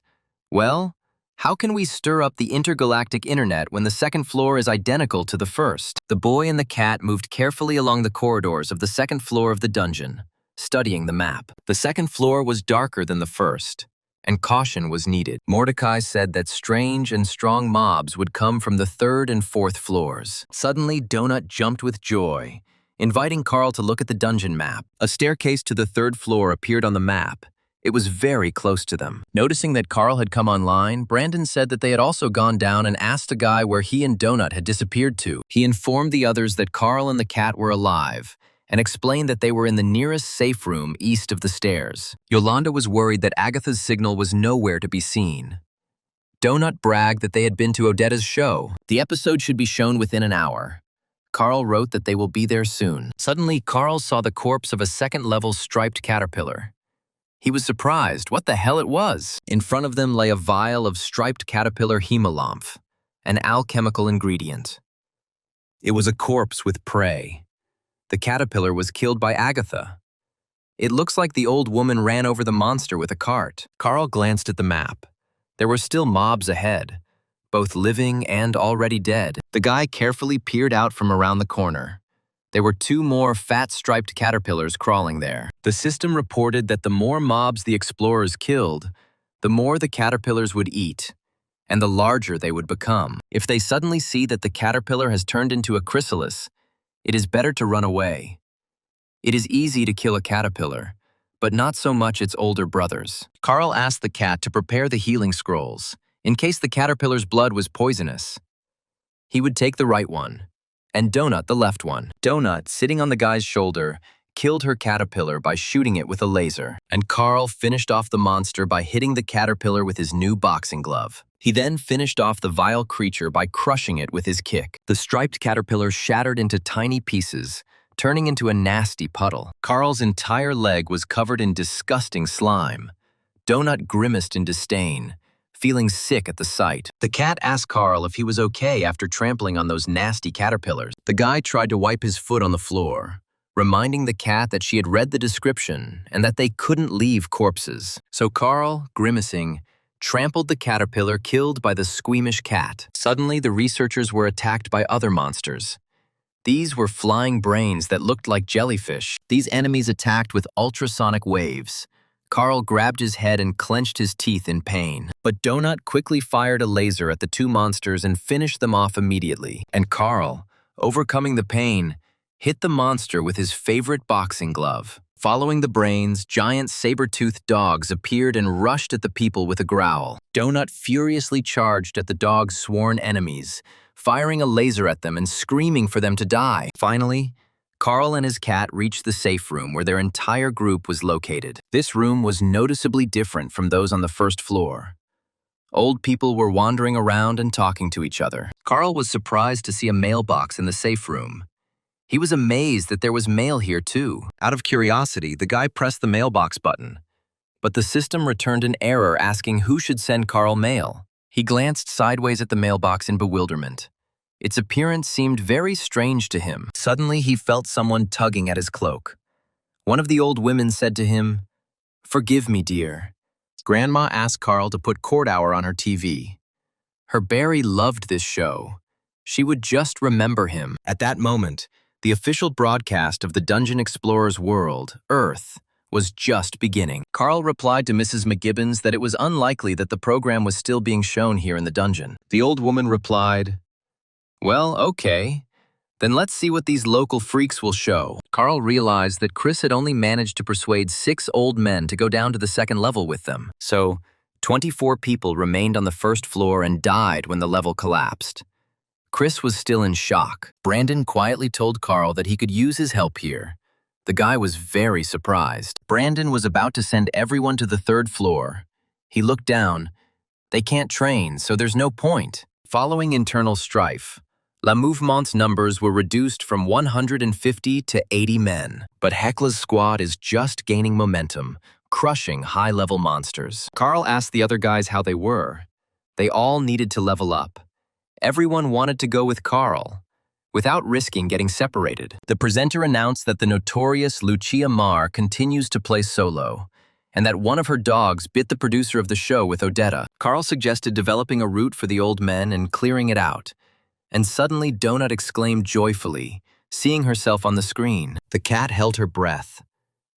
"Well, how can we stir up the intergalactic internet when the second floor is identical to the first?" The boy and the cat moved carefully along the corridors of the second floor of the dungeon, studying the map. The second floor was darker than the first, and caution was needed. Mordecai said that strange and strong mobs would come from the 3rd and 4th floors. Suddenly, Donut jumped with joy, inviting Carl to look at the dungeon map. A staircase to the 3rd floor appeared on the map. It was very close to them. Noticing that Carl had come online, Brandon said that they had also gone down and asked a guy where he and Donut had disappeared to. He informed the others that Carl and the cat were alive, and explained that they were in the nearest safe room east of the stairs. Yolanda was worried that Agatha's signal was nowhere to be seen. Donut bragged that they had been to Odetta's show. The episode should be shown within an hour. Carl wrote that they will be there soon. Suddenly, Carl saw the corpse of a second-level striped caterpillar. He was surprised what the hell it was. In front of them lay a vial of striped caterpillar hemolymph, an alchemical ingredient. It was a corpse with prey. The caterpillar was killed by Agatha. It looks like the old woman ran over the monster with a cart. Carl glanced at the map. There were still mobs ahead, both living and already dead. The guy carefully peered out from around the corner. There were 2 more fat striped caterpillars crawling there. The system reported that the more mobs the explorers killed, the more the caterpillars would eat, and the larger they would become. If they suddenly see that the caterpillar has turned into a chrysalis, it is better to run away. It is easy to kill a caterpillar, but not so much its older brothers. Carl asked the cat to prepare the healing scrolls, in case the caterpillar's blood was poisonous. He would take the right one, and Donut the left one. Donut, sitting on the guy's shoulder, killed her caterpillar by shooting it with a laser, and Carl finished off the monster by hitting the caterpillar with his new boxing glove. He then finished off the vile creature by crushing it with his kick. The striped caterpillar shattered into tiny pieces, turning into a nasty puddle. Carl's entire leg was covered in disgusting slime. Donut grimaced in disdain, feeling sick at the sight. The cat asked Carl if he was okay after trampling on those nasty caterpillars. The guy tried to wipe his foot on the floor, reminding the cat that she had read the description and that they couldn't leave corpses. So Carl, grimacing, trampled the caterpillar killed by the squeamish cat. Suddenly, the researchers were attacked by other monsters. These were flying brains that looked like jellyfish. These enemies attacked with ultrasonic waves. Carl grabbed his head and clenched his teeth in pain. But Donut quickly fired a laser at the two monsters and finished them off immediately. And Carl, overcoming the pain, hit the monster with his favorite boxing glove. Following the brains, giant saber-toothed dogs appeared and rushed at the people with a growl. Donut furiously charged at the dogs' sworn enemies, firing a laser at them and screaming for them to die. Finally, Carl and his cat reached the safe room where their entire group was located. This room was noticeably different from those on the first floor. Old people were wandering around and talking to each other. Carl was surprised to see a mailbox in the safe room. He was amazed that there was mail here too. Out of curiosity, the guy pressed the mailbox button. But the system returned an error asking who should send Carl mail. He glanced sideways at the mailbox in bewilderment. Its appearance seemed very strange to him. Suddenly, he felt someone tugging at his cloak. One of the old women said to him, "Forgive me, dear." Grandma asked Carl to put Court Hour on her TV. Her Barry loved this show. She would just remember him. At that moment, the official broadcast of the Dungeon Explorer's world, Earth, was just beginning. Carl replied to Mrs. McGibbons that it was unlikely that the program was still being shown here in the dungeon. The old woman replied, "Well, okay. Then let's see what these local freaks will show." Carl realized that Chris had only managed to persuade 6 old men to go down to the second level with them. So, 24 people remained on the first floor and died when the level collapsed. Chris was still in shock. Brandon quietly told Carl that he could use his help here. The guy was very surprised. Brandon was about to send everyone to the 3rd floor. He looked down. They can't train, so there's no point. Following internal strife, La Mouvement's numbers were reduced from 150 to 80 men. But Hecla's squad is just gaining momentum, crushing high-level monsters. Carl asked the other guys how they were. They all needed to level up. Everyone wanted to go with Carl, without risking getting separated. The presenter announced that the notorious Lucia Mar continues to play solo, and that one of her dogs bit the producer of the show with Odetta. Carl suggested developing a route for the old men and clearing it out. And suddenly Donut exclaimed joyfully, seeing herself on the screen. The cat held her breath.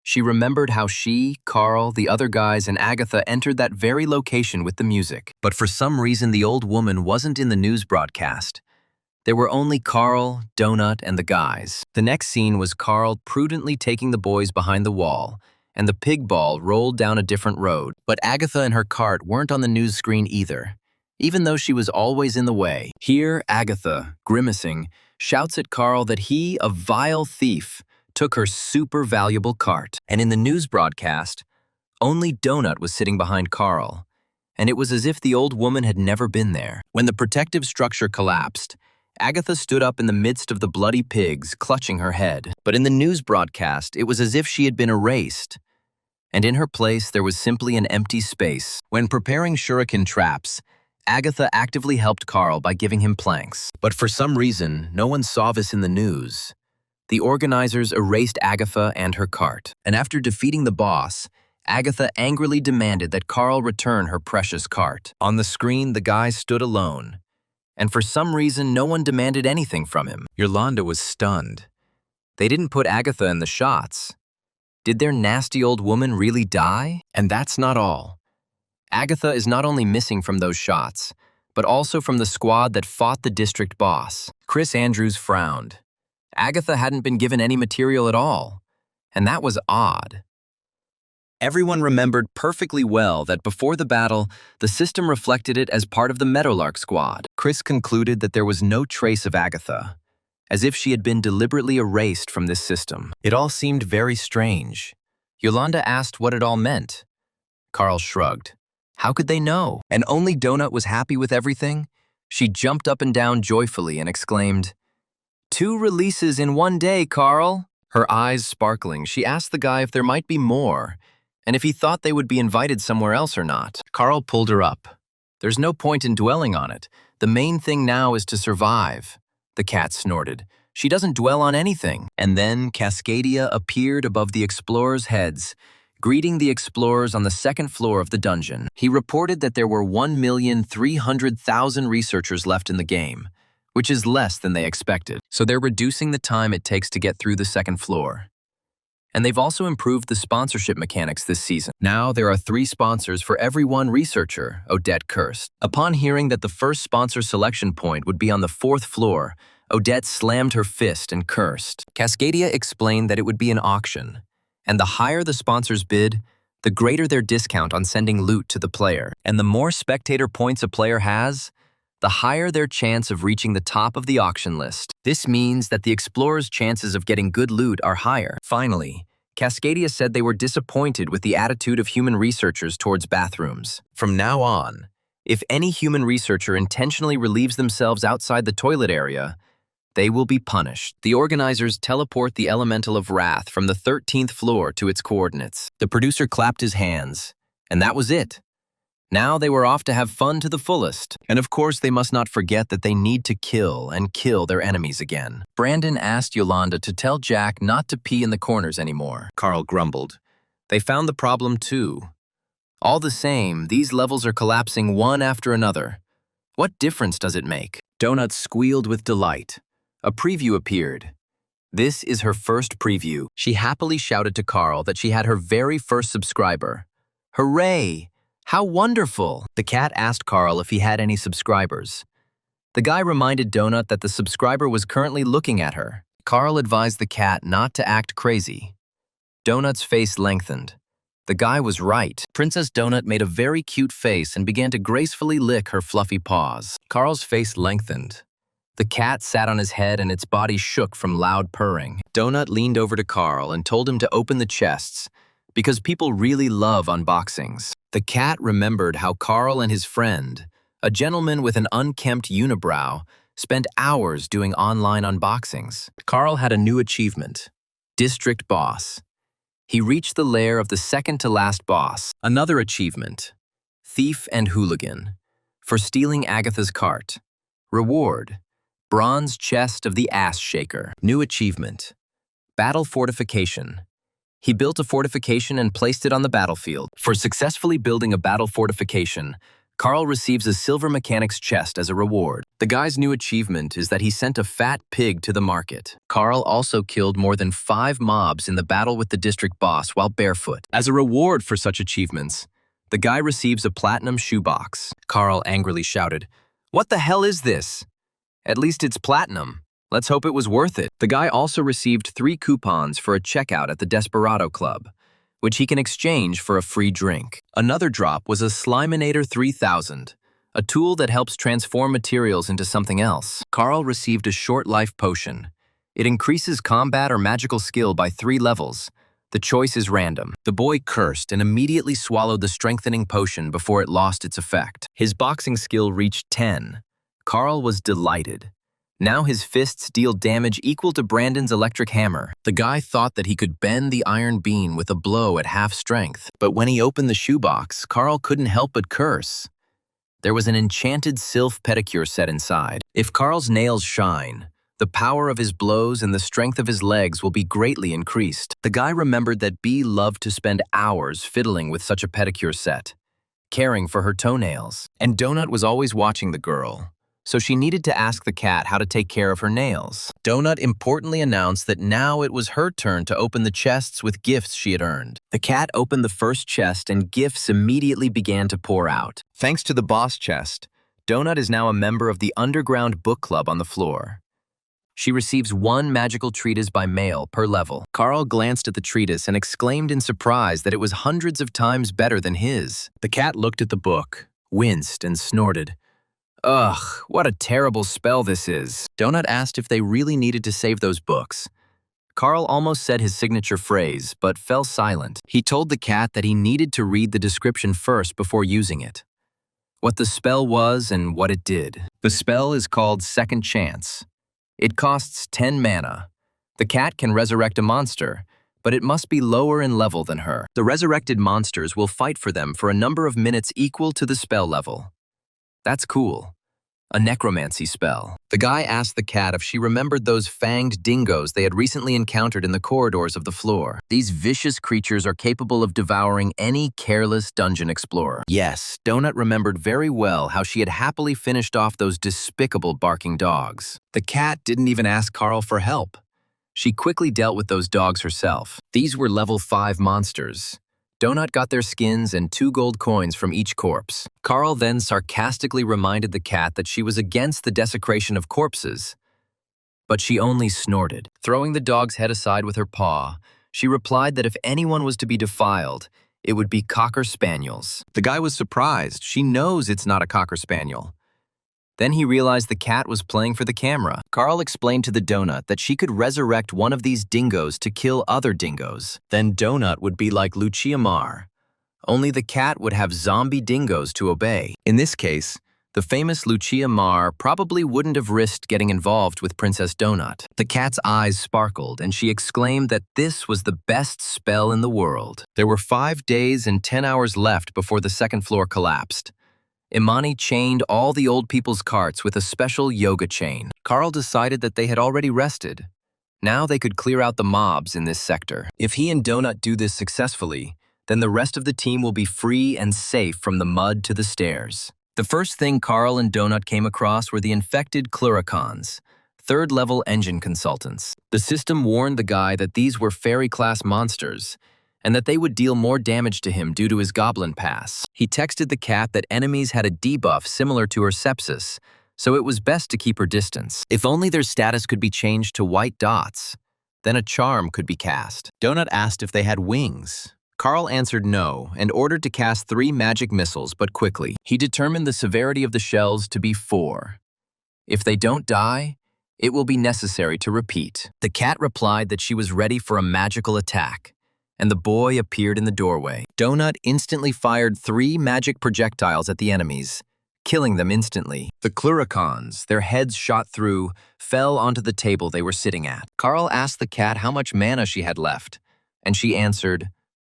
She remembered how she, Carl, the other guys, and Agatha entered that very location with the music. But for some reason, the old woman wasn't in the news broadcast. There were only Carl, Donut, and the guys. The next scene was Carl prudently taking the boys behind the wall, and the pig ball rolled down a different road. But Agatha and her cart weren't on the news screen either, even though she was always in the way. Here, Agatha, grimacing, shouts at Carl that he, a vile thief, took her super valuable cart. And in the news broadcast, only Donut was sitting behind Carl, and it was as if the old woman had never been there. When the protective structure collapsed, Agatha stood up in the midst of the bloody pigs, clutching her head. But in the news broadcast, it was as if she had been erased, and in her place there was simply an empty space. When preparing shuriken traps, Agatha actively helped Carl by giving him planks. But for some reason, no one saw this in the news. The organizers erased Agatha and her cart, and after defeating the boss, Agatha angrily demanded that Carl return her precious cart. On the screen, the guy stood alone, and for some reason, no one demanded anything from him. Yolanda was stunned. They didn't put Agatha in the shots. Did their nasty old woman really die? And that's not all. Agatha is not only missing from those shots, but also from the squad that fought the district boss. Chris Andrews frowned. Agatha hadn't been given any material at all, and that was odd. Everyone remembered perfectly well that before the battle, the system reflected it as part of the Meadowlark squad. Chris concluded that there was no trace of Agatha, as if she had been deliberately erased from this system. It all seemed very strange. Yolanda asked what it all meant. Carl shrugged. How could they know? And only Donut was happy with everything? She jumped up and down joyfully and exclaimed, "2 releases in one day, Carl." Her eyes sparkling, she asked the guy if there might be more, and if he thought they would be invited somewhere else or not. Carl pulled her up. There's no point in dwelling on it. The main thing now is to survive. The cat snorted. She doesn't dwell on anything. And then Cascadia appeared above the explorers' heads, greeting the explorers on the second floor of the dungeon. He reported that there were 1,300,000 researchers left in the game, which is less than they expected. So they're reducing the time it takes to get through the second floor. And they've also improved the sponsorship mechanics this season. Now there are 3 sponsors for every 1 researcher, Odette cursed. Upon hearing that the first sponsor selection point would be on the 4th floor, Odette slammed her fist and cursed. Cascadia explained that it would be an auction, and the higher the sponsors bid, the greater their discount on sending loot to the player. And the more spectator points a player has, the higher their chance of reaching the top of the auction list. This means that the explorers' chances of getting good loot are higher. Finally, Cascadia said they were disappointed with the attitude of human researchers towards bathrooms. From now on, if any human researcher intentionally relieves themselves outside the toilet area, they will be punished. The organizers teleport the Elemental of Wrath from the 13th floor to its coordinates. The producer clapped his hands, and that was it. Now they were off to have fun to the fullest. And of course, they must not forget that they need to kill their enemies again. Brandon asked Yolanda to tell Jack not to pee in the corners anymore. Carl grumbled. They found the problem too. All the same, these levels are collapsing one after another. What difference does it make? Donut squealed with delight. A preview appeared. This is her first preview. She happily shouted to Carl that she had her very first subscriber. Hooray! How wonderful! The cat asked Carl if he had any subscribers. The guy reminded Donut that the subscriber was currently looking at her. Carl advised the cat not to act crazy. Donut's face lengthened. The guy was right. Princess Donut made a very cute face and began to gracefully lick her fluffy paws. Carl's face lengthened. The cat sat on his head and its body shook from loud purring. Donut leaned over to Carl and told him to open the chests, because people really love unboxings. The cat remembered how Carl and his friend, a gentleman with an unkempt unibrow, spent hours doing online unboxings. Carl had a new achievement: District Boss. He reached the lair of the second-to-last boss. Another achievement: Thief and Hooligan, for stealing Agatha's cart. Reward: Bronze Chest of the Ass Shaker. New achievement: Battle Fortification. He built a fortification and placed it on the battlefield. For successfully building a battle fortification, Carl receives a silver mechanic's chest as a reward. The guy's new achievement is that he sent a fat pig to the market. Carl also killed more than 5 mobs in the battle with the district boss while barefoot. As a reward for such achievements, the guy receives a platinum shoebox. Carl angrily shouted, "What the hell is this? At least it's platinum. Let's hope it was worth it." The guy also received 3 coupons for a checkout at the Desperado Club, which he can exchange for a free drink. Another drop was a Sliminator 3000, a tool that helps transform materials into something else. Carl received a short life potion. It increases combat or magical skill by 3 levels. The choice is random. The boy cursed and immediately swallowed the strengthening potion before it lost its effect. His boxing skill reached 10. Carl was delighted. Now his fists deal damage equal to Brandon's electric hammer. The guy thought that he could bend the iron beam with a blow at half strength. But when he opened the shoebox, Carl couldn't help but curse. There was an enchanted Sylph pedicure set inside. If Carl's nails shine, the power of his blows and the strength of his legs will be greatly increased. The guy remembered that Bee loved to spend hours fiddling with such a pedicure set, caring for her toenails. And Donut was always watching the girl, so she needed to ask the cat how to take care of her nails. Donut importantly announced that now it was her turn to open the chests with gifts she had earned. The cat opened the first chest and gifts immediately began to pour out. Thanks to the boss chest, Donut is now a member of the underground book club on the floor. She receives 1 magical treatise by mail per level. Carl glanced at the treatise and exclaimed in surprise that it was hundreds of times better than his. The cat looked at the book, winced, and snorted. Ugh, what a terrible spell this is. Donut asked if they really needed to save those books. Carl almost said his signature phrase, but fell silent. He told the cat that he needed to read the description first before using it. What the spell was and what it did. The spell is called Second Chance. It costs 10 mana. The cat can resurrect a monster, but it must be lower in level than her. The resurrected monsters will fight for them for a number of minutes equal to the spell level. That's cool. A necromancy spell. The guy asked the cat if she remembered those fanged dingoes they had recently encountered in the corridors of the floor. These vicious creatures are capable of devouring any careless dungeon explorer. Yes, Donut remembered very well how she had happily finished off those despicable barking dogs. The cat didn't even ask Carl for help. She quickly dealt with those dogs herself. These were level 5 monsters. Donut got their skins and 2 gold coins from each corpse. Carl then sarcastically reminded the cat that she was against the desecration of corpses, but she only snorted. Throwing the dog's head aside with her paw, she replied that if anyone was to be defiled, it would be cocker spaniels. The guy was surprised. She knows it's not a cocker spaniel. Then he realized the cat was playing for the camera. Carl explained to the Donut that she could resurrect one of these dingoes to kill other dingoes. Then Donut would be like Lucia Mar. Only the cat would have zombie dingoes to obey. In this case, the famous Lucia Mar probably wouldn't have risked getting involved with Princess Donut. The cat's eyes sparkled, and she exclaimed that this was the best spell in the world. There were 5 days and 10 hours left before the second floor collapsed. Imani chained all the old people's carts with a special yoga chain. Carl decided that they had already rested. Now they could clear out the mobs in this sector. If he and Donut do this successfully, then the rest of the team will be free and safe from the mud to the stairs. The first thing Carl and Donut came across were the infected Cluricons, 3rd-level engine consultants. The system warned the guy that these were fairy-class monsters, and that they would deal more damage to him due to his goblin pass. He texted the cat that enemies had a debuff similar to her sepsis, so it was best to keep her distance. If only their status could be changed to white dots, then a charm could be cast. Donut asked if they had wings. Carl answered no and ordered to cast 3 magic missiles, but quickly. He determined the severity of the shells to be 4. If they don't die, it will be necessary to repeat. The cat replied that she was ready for a magical attack, and the boy appeared in the doorway. Donut instantly fired 3 magic projectiles at the enemies, killing them instantly. The Cluricons, their heads shot through, fell onto the table they were sitting at. Carl asked the cat how much mana she had left, and she answered,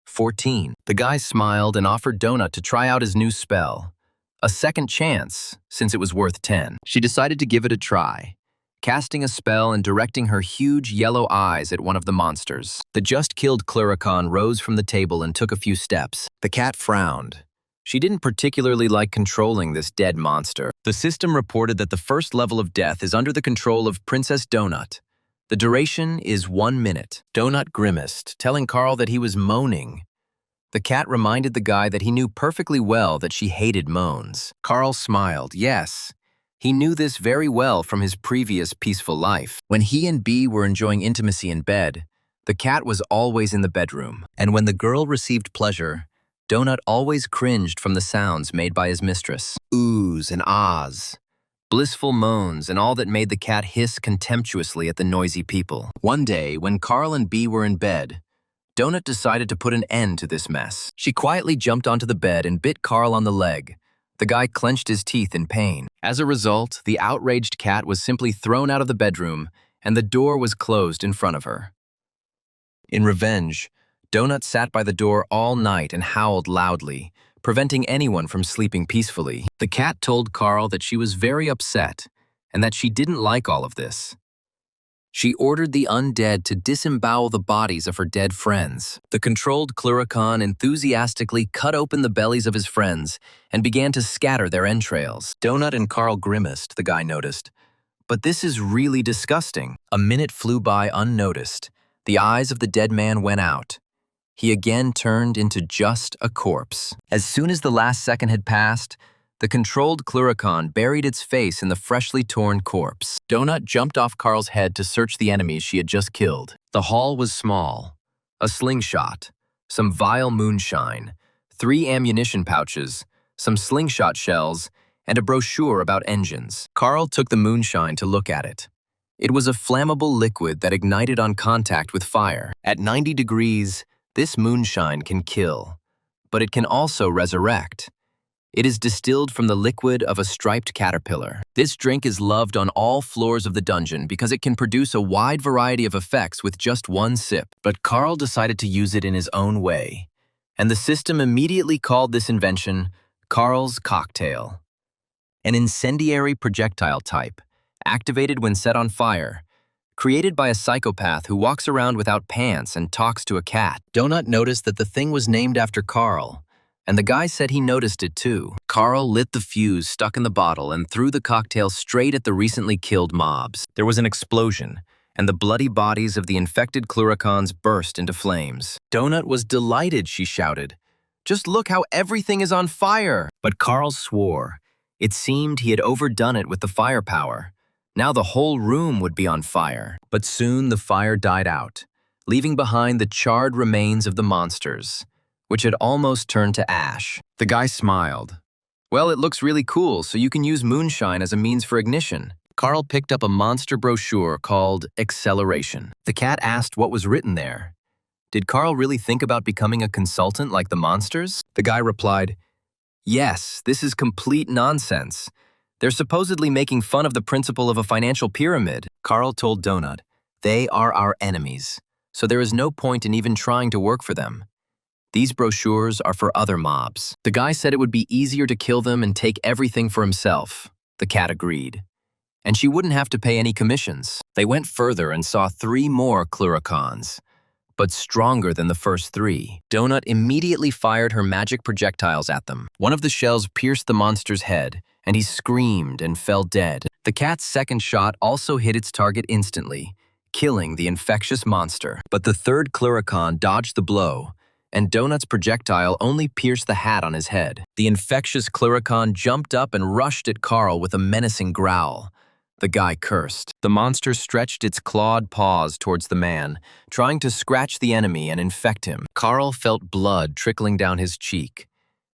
14. The guy smiled and offered Donut to try out his new spell, a second chance, since it was worth 10. She decided to give it a try, casting a spell and directing her huge yellow eyes at one of the monsters. The just-killed Cluricon rose from the table and took a few steps. The cat frowned. She didn't particularly like controlling this dead monster. The system reported that the first level of death is under the control of Princess Donut. The duration is 1 minute. Donut grimaced, telling Carl that he was moaning. The cat reminded the guy that he knew perfectly well that she hated moans. Carl smiled. Yes, he knew this very well from his previous peaceful life. When he and Bee were enjoying intimacy in bed, the cat was always in the bedroom. And when the girl received pleasure, Donut always cringed from the sounds made by his mistress. Oohs and ahs, blissful moans, and all that made the cat hiss contemptuously at the noisy people. One day, when Carl and Bee were in bed, Donut decided to put an end to this mess. She quietly jumped onto the bed and bit Carl on the leg. The guy clenched his teeth in pain. As a result, the outraged cat was simply thrown out of the bedroom, and the door was closed in front of her. In revenge, Donut sat by the door all night and howled loudly, preventing anyone from sleeping peacefully. The cat told Carl that she was very upset and that she didn't like all of this. She ordered the undead to disembowel the bodies of her dead friends. The controlled Cluricon enthusiastically cut open the bellies of his friends and began to scatter their entrails. Donut and Carl grimaced, the guy noticed. But this is really disgusting. A minute flew by unnoticed. The eyes of the dead man went out. He again turned into just a corpse. As soon as the last second had passed, the controlled Cluricon buried its face in the freshly torn corpse. Donut jumped off Carl's head to search the enemies she had just killed. The haul was small. A slingshot, some vile moonshine, 3 ammunition pouches, some slingshot shells, and a brochure about engines. Carl took the moonshine to look at it. It was a flammable liquid that ignited on contact with fire. At 90 degrees, this moonshine can kill, but it can also resurrect. It is distilled from the liquid of a striped caterpillar. This drink is loved on all floors of the dungeon because it can produce a wide variety of effects with just 1 sip. But Carl decided to use it in his own way, and the system immediately called this invention Carl's Cocktail. an incendiary projectile type, activated when set on fire, created by a psychopath who walks around without pants and talks to a cat. Donut noticed that the thing was named after Carl, and the guy said he noticed it too. Carl lit the fuse stuck in the bottle and threw the cocktail straight at the recently killed mobs. There was an explosion, and the bloody bodies of the infected cluricons burst into flames. Donut was delighted, she shouted. "Just look how everything is on fire!" But Carl swore. It seemed he had overdone it with the firepower. Now the whole room would be on fire. But soon the fire died out, leaving behind the charred remains of the monsters, which had almost turned to ash. The guy smiled. "Well, it looks really cool, so you can use moonshine as a means for ignition." Carl picked up a monster brochure called Acceleration. The cat asked what was written there. Did Carl really think about becoming a consultant like the monsters? The guy replied, "Yes, this is complete nonsense. They're supposedly making fun of the principle of a financial pyramid." Carl told Donut, "They are our enemies, so there is no point in even trying to work for them. These brochures are for other mobs." The guy said it would be easier to kill them and take everything for himself. The cat agreed. And she wouldn't have to pay any commissions. They went further and saw 3 more cluricons, but stronger than the first 3. Donut immediately fired her magic projectiles at them. One of the shells pierced the monster's head, and he screamed and fell dead. The cat's second shot also hit its target instantly, killing the infectious monster. But the third cluricon dodged the blow, and Donut's projectile only pierced the hat on his head. The infectious cluricon jumped up and rushed at Carl with a menacing growl. The guy cursed. The monster stretched its clawed paws towards the man, trying to scratch the enemy and infect him. Carl felt blood trickling down his cheek,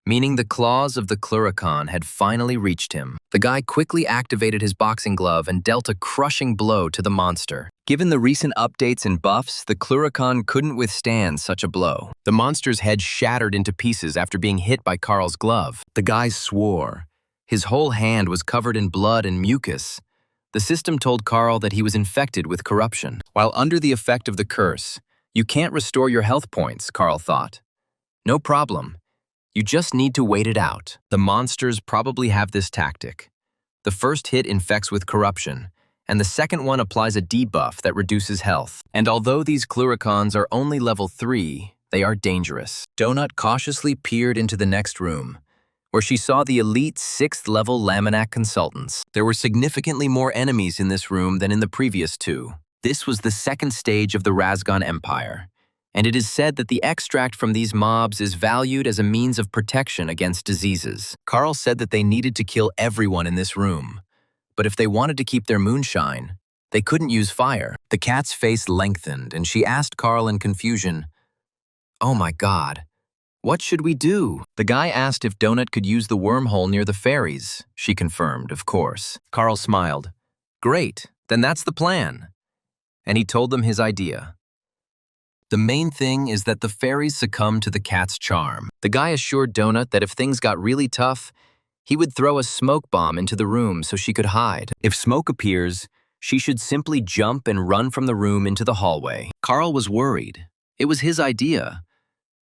meaning the claws of the cluricon had finally reached him. The guy quickly activated his boxing glove and dealt a crushing blow to the monster. Given the recent updates and buffs, the cluricon couldn't withstand such a blow. The monster's head shattered into pieces after being hit by Carl's glove. The guy swore. His whole hand was covered in blood and mucus. The system told Carl that he was infected with corruption. While under the effect of the curse, you can't restore your health points, Carl thought. No problem. You just need to wait it out. The monsters probably have this tactic. The first hit infects with corruption, and the second one applies a debuff that reduces health. And although these cluricons are only level 3, they are dangerous. Donut cautiously peered into the next room, where she saw the elite 6th-level Laminac consultants. There were significantly more enemies in this room than in the previous 2. This was the second stage of the Razgon Empire, and it is said that the extract from these mobs is valued as a means of protection against diseases. Carl said that they needed to kill everyone in this room, but if they wanted to keep their moonshine, they couldn't use fire. The cat's face lengthened, and she asked Carl in confusion, "Oh my God. What should we do?" The guy asked if Donut could use the wormhole near the fairies. She confirmed, of course. Carl smiled. "Great, then that's the plan." And he told them his idea. The main thing is that the fairies succumb to the cat's charm. The guy assured Donut that if things got really tough, he would throw a smoke bomb into the room so she could hide. If smoke appears, she should simply jump and run from the room into the hallway. Carl was worried. It was his idea.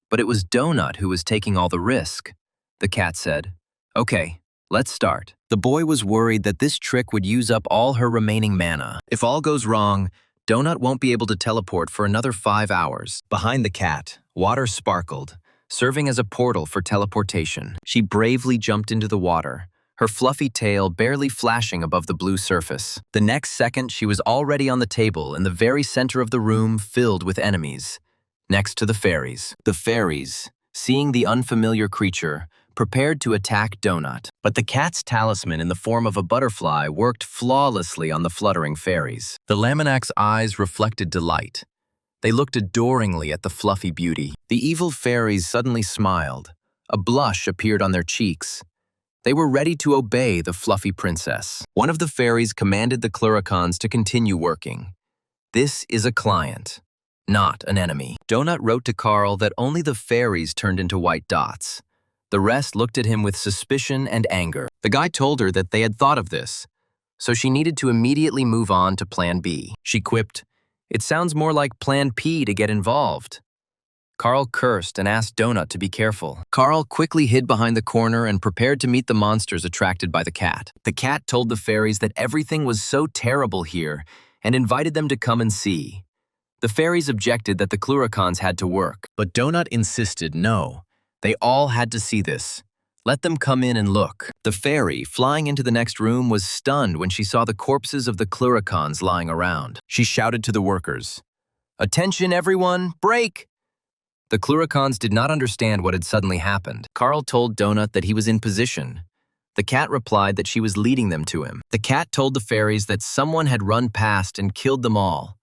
But it was Donut who was taking all the risk. The cat said, "Okay, let's start." The boy was worried that this trick would use up all her remaining mana. If all goes wrong, Donut won't be able to teleport for another 5 hours. Behind the cat, water sparkled, serving as a portal for teleportation. She bravely jumped into the water, her fluffy tail barely flashing above the blue surface. The next second, she was already on the table in the very center of the room filled with enemies. Next to the fairies. The fairies, seeing the unfamiliar creature, prepared to attack Donut. But the cat's talisman in the form of a butterfly worked flawlessly on the fluttering fairies. The Laminac's eyes reflected delight. They looked adoringly at the fluffy beauty. The evil fairies suddenly smiled. A blush appeared on their cheeks. They were ready to obey the fluffy princess. One of the fairies commanded the cluricons to continue working. "This is a client, not an enemy." Donut wrote to Carl that only the fairies turned into white dots. The rest looked at him with suspicion and anger. The guy told her that they had thought of this, so she needed to immediately move on to Plan B. She quipped, "It sounds more like Plan P to get involved." Carl cursed and asked Donut to be careful. Carl quickly hid behind the corner and prepared to meet the monsters attracted by the cat. The cat told the fairies that everything was so terrible here and invited them to come and see. The fairies objected that the Cluricons had to work, but Donut insisted no. They all had to see this. Let them come in and look. The fairy, flying into the next room, was stunned when she saw the corpses of the Cluricons lying around. She shouted to the workers, "Attention everyone, break!" The Cluricons did not understand what had suddenly happened. Carl told Donut that he was in position. The cat replied that she was leading them to him. The cat told the fairies that someone had run past and killed them all.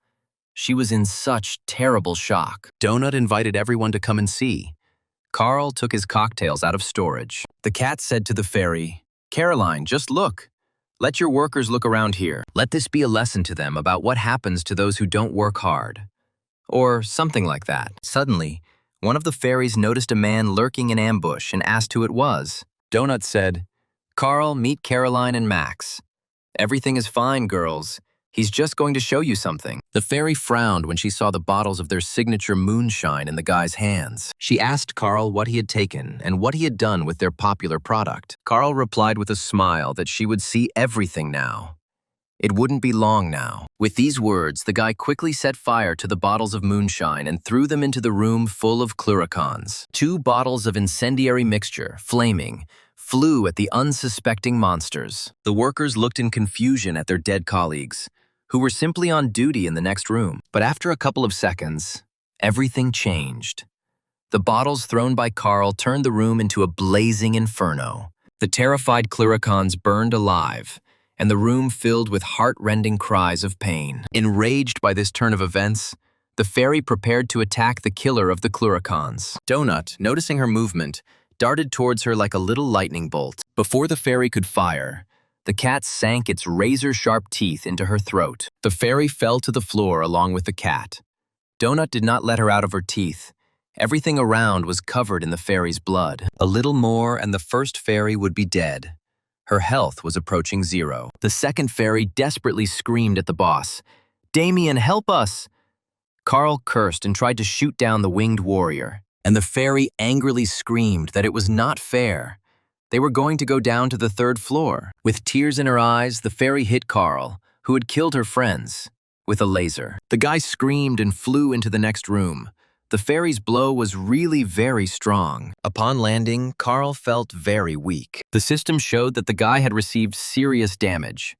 She was in such terrible shock. Donut invited everyone to come and see. Carl took his cocktails out of storage. The cat said to the fairy, "Caroline, just look. Let your workers look around here. Let this be a lesson to them about what happens to those who don't work hard." Or something like that. Suddenly, one of the fairies noticed a man lurking in ambush and asked who it was. Donut said, "Carl, meet Caroline and Max. Everything is fine, girls. He's just going to show you something." The fairy frowned when she saw the bottles of their signature moonshine in the guy's hands. She asked Carl what he had taken and what he had done with their popular product. Carl replied with a smile that she would see everything now. It wouldn't be long now. With these words, the guy quickly set fire to the bottles of moonshine and threw them into the room full of Cluricons. 2 bottles of incendiary mixture, flaming, flew at the unsuspecting monsters. The workers looked in confusion at their dead colleagues, who were simply on duty in the next room. But after a couple of seconds, everything changed. The bottles thrown by Carl turned the room into a blazing inferno. The terrified Cluricons burned alive, and the room filled with heart-rending cries of pain. Enraged by this turn of events, the fairy prepared to attack the killer of the Cluricons. Donut, noticing her movement, darted towards her like a little lightning bolt. Before the fairy could fire, the cat sank its razor-sharp teeth into her throat. The fairy fell to the floor along with the cat. Donut did not let her out of her teeth. Everything around was covered in the fairy's blood. A little more and the first fairy would be dead. Her health was approaching 0. The second fairy desperately screamed at the boss, "Damien, help us!" Carl cursed and tried to shoot down the winged warrior, and the fairy angrily screamed that it was not fair. They were going to go down to the 3rd floor. With tears in her eyes, the fairy hit Carl, who had killed her friends, with a laser. The guy screamed and flew into the next room. The fairy's blow was really very strong. Upon landing, Carl felt very weak. The system showed that the guy had received serious damage.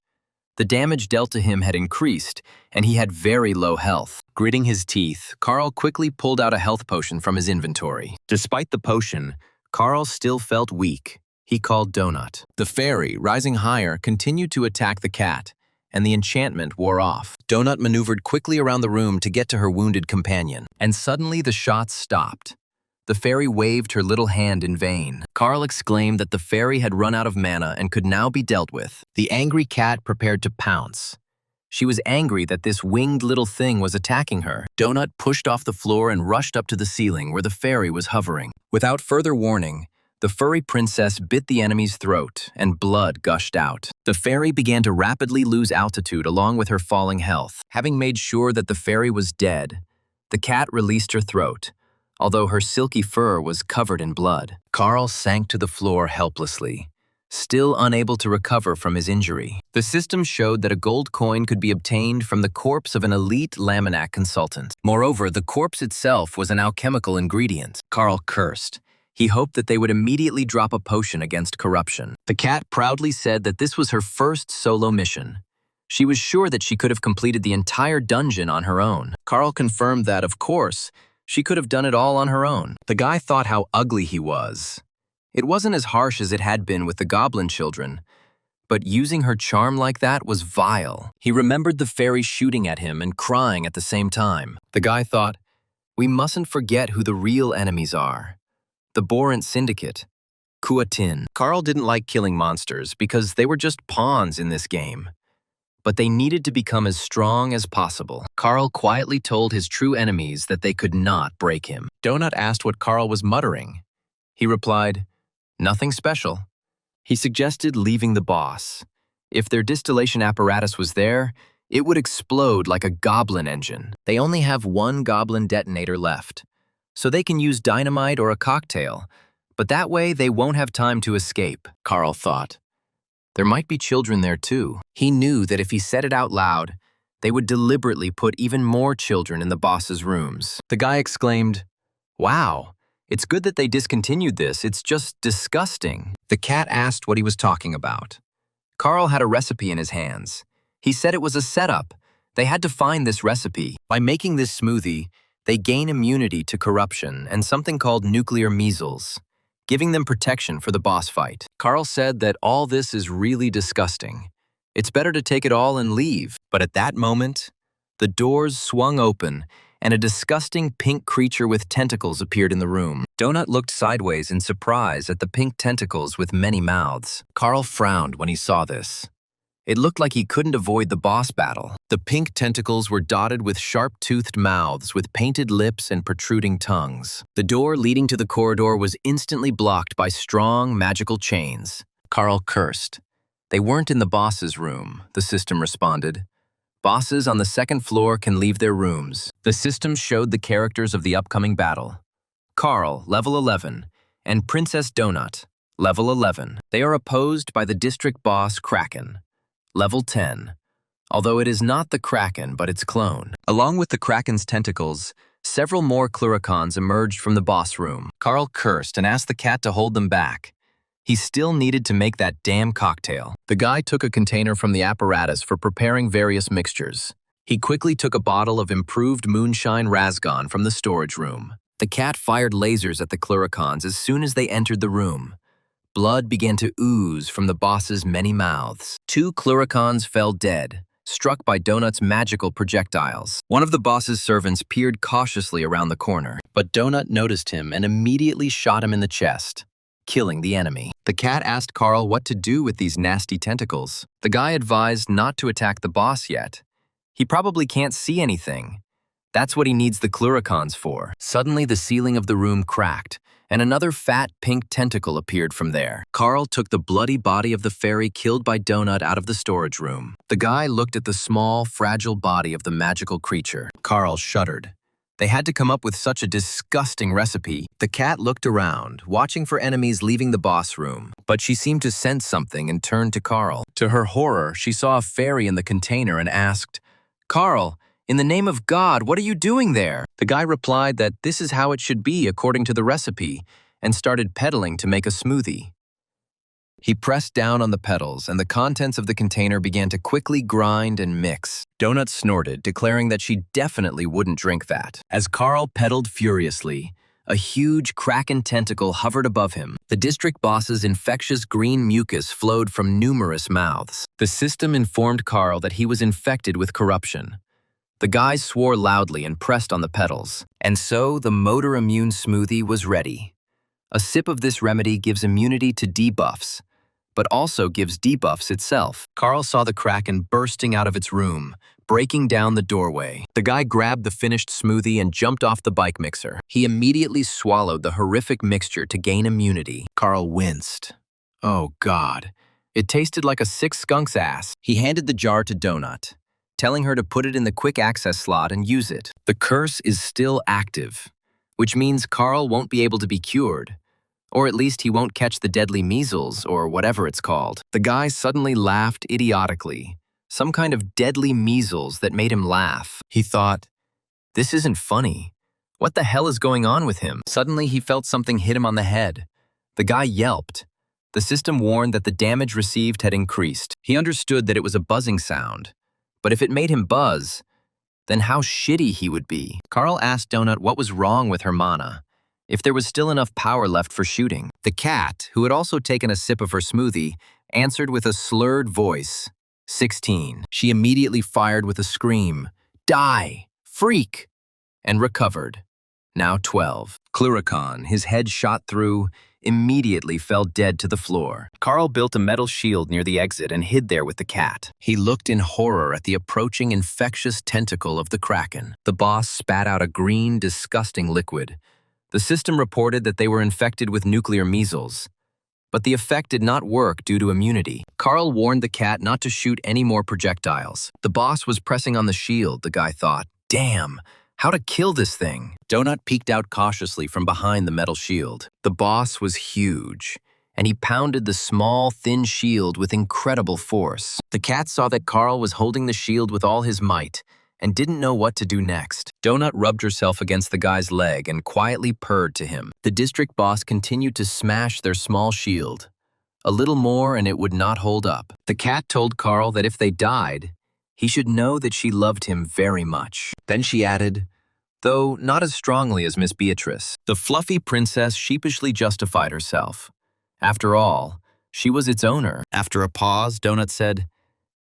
The damage dealt to him had increased, and he had very low health. Gritting his teeth, Carl quickly pulled out a health potion from his inventory. Despite the potion, Carl still felt weak. He called Donut. The fairy, rising higher, continued to attack the cat, and the enchantment wore off. Donut maneuvered quickly around the room to get to her wounded companion, and suddenly the shots stopped. The fairy waved her little hand in vain. Carl exclaimed that the fairy had run out of mana and could now be dealt with. The angry cat prepared to pounce. She was angry that this winged little thing was attacking her. Donut pushed off the floor and rushed up to the ceiling where the fairy was hovering. Without further warning, the furry princess bit the enemy's throat, and blood gushed out. The fairy began to rapidly lose altitude along with her falling health. Having made sure that the fairy was dead, the cat released her throat, although her silky fur was covered in blood. Carl sank to the floor helplessly, still unable to recover from his injury. The system showed that a gold coin could be obtained from the corpse of an elite Laminac consultant. Moreover, the corpse itself was an alchemical ingredient. Carl cursed. He hoped that they would immediately drop a potion against corruption. The cat proudly said that this was her first solo mission. She was sure that she could have completed the entire dungeon on her own. Carl confirmed that, of course, she could have done it all on her own. The guy thought how ugly he was. It wasn't as harsh as it had been with the goblin children, but using her charm like that was vile. He remembered the fairy shooting at him and crying at the same time. The guy thought, "We mustn't forget who the real enemies are. The Borant Syndicate, Kuatin." Carl didn't like killing monsters because they were just pawns in this game. But they needed to become as strong as possible. Carl quietly told his true enemies that they could not break him. Donut asked what Carl was muttering. He replied, "Nothing special." He suggested leaving the boss. If their distillation apparatus was there, it would explode like a goblin engine. They only have 1 goblin detonator left. so they can use dynamite or a cocktail, but that way they won't have time to escape, Carl thought. There might be children there too. He knew that if he said it out loud, they would deliberately put even more children in the boss's rooms. The guy exclaimed, "Wow, it's good that they discontinued this, it's just disgusting." The cat asked what he was talking about. Carl had a recipe in his hands. He said it was a setup. They had to find this recipe. By making this smoothie, they gain immunity to corruption and something called nuclear measles, giving them protection for the boss fight. Carl said that all this is really disgusting. It's better to take it all and leave. But at that moment, the doors swung open and a disgusting pink creature with tentacles appeared in the room. Donut looked sideways in surprise at the pink tentacles with many mouths. Carl frowned when he saw this. It looked like he couldn't avoid the boss battle. The pink tentacles were dotted with sharp-toothed mouths with painted lips and protruding tongues. The door leading to the corridor was instantly blocked by strong, magical chains. Carl cursed. They weren't in the boss's room, the system responded. Bosses on the second floor can leave their rooms. The system showed the characters of the upcoming battle. Carl, level 11, and Princess Donut, level 11. They are opposed by the district boss Kraken, level 10, although it is not the Kraken but its clone. Along with the Kraken's tentacles, several more Cluricons emerged from the boss room. Carl cursed and asked the cat to hold them back. He still needed to make that damn cocktail. The guy took a container from the apparatus for preparing various mixtures. He quickly took a bottle of improved moonshine Razgon from the storage room. The cat fired lasers at the Cluricons as soon as they entered the room. Blood began to ooze from the boss's many mouths. 2 Cluricons fell dead, struck by Donut's magical projectiles. One of the boss's servants peered cautiously around the corner, but Donut noticed him and immediately shot him in the chest, killing the enemy. The cat asked Carl what to do with these nasty tentacles. The guy advised not to attack the boss yet. He probably can't see anything. That's what he needs the Cluricons for. Suddenly, the ceiling of the room cracked, and another fat pink tentacle appeared from there. Carl took the bloody body of the fairy killed by Donut out of the storage room. The guy looked at the small, fragile body of the magical creature. Carl shuddered. They had to come up with such a disgusting recipe. The cat looked around, watching for enemies leaving the boss room, but she seemed to sense something and turned to Carl. To her horror, she saw a fairy in the container and asked, "Carl, in the name of God, what are you doing there?" The guy replied that this is how it should be according to the recipe and started pedaling to make a smoothie. He pressed down on the pedals and the contents of the container began to quickly grind and mix. Donut snorted, declaring that she definitely wouldn't drink that. As Carl pedaled furiously, a huge Kraken tentacle hovered above him. The district boss's infectious green mucus flowed from numerous mouths. The system informed Carl that he was infected with corruption. The guy swore loudly and pressed on the pedals. And so the motor immune smoothie was ready. A sip of this remedy gives immunity to debuffs, but also gives debuffs itself. Carl saw the Kraken bursting out of its room, breaking down the doorway. The guy grabbed the finished smoothie and jumped off the bike mixer. He immediately swallowed the horrific mixture to gain immunity. Carl winced. Oh God, it tasted like a sick skunk's ass. He handed the jar to Donut, telling her to put it in the quick access slot and use it. The curse is still active, which means Carl won't be able to be cured. Or at least he won't catch the deadly measles, or whatever it's called. The guy suddenly laughed idiotically. Some kind of deadly measles that made him laugh. He thought, this isn't funny. What the hell is going on with him? Suddenly he felt something hit him on the head. The guy yelped. The system warned that the damage received had increased. He understood that it was a buzzing sound. But if it made him buzz, then how shitty he would be. Carl asked Donut what was wrong with her mana, if there was still enough power left for shooting. The cat, who had also taken a sip of her smoothie, answered with a slurred voice, 16. She immediately fired with a scream, "Die! Freak!" and recovered. Now 12. Cluricon, his head shot through, immediately fell dead to the floor. Carl built a metal shield near the exit and hid there with the cat. He looked in horror at the approaching infectious tentacle of the Kraken. The boss spat out a green, disgusting liquid. The system reported that they were infected with nuclear measles, but the effect did not work due to immunity. Carl warned the cat not to shoot any more projectiles. The boss was pressing on the shield, the guy thought. Damn, How to kill this thing? Donut peeked out cautiously from behind the metal shield. The boss was huge, and he pounded the small, thin shield with incredible force. The cat saw that Carl was holding the shield with all his might and didn't know what to do next. Donut rubbed herself against the guy's leg and quietly purred to him. The district boss continued to smash their small shield. A little more and it would not hold up. The cat told Carl that if they died, he should know that she loved him very much. Then she added, though not as strongly as Miss Beatrice. The fluffy princess sheepishly justified herself. After all, she was its owner. After a pause, Donut said,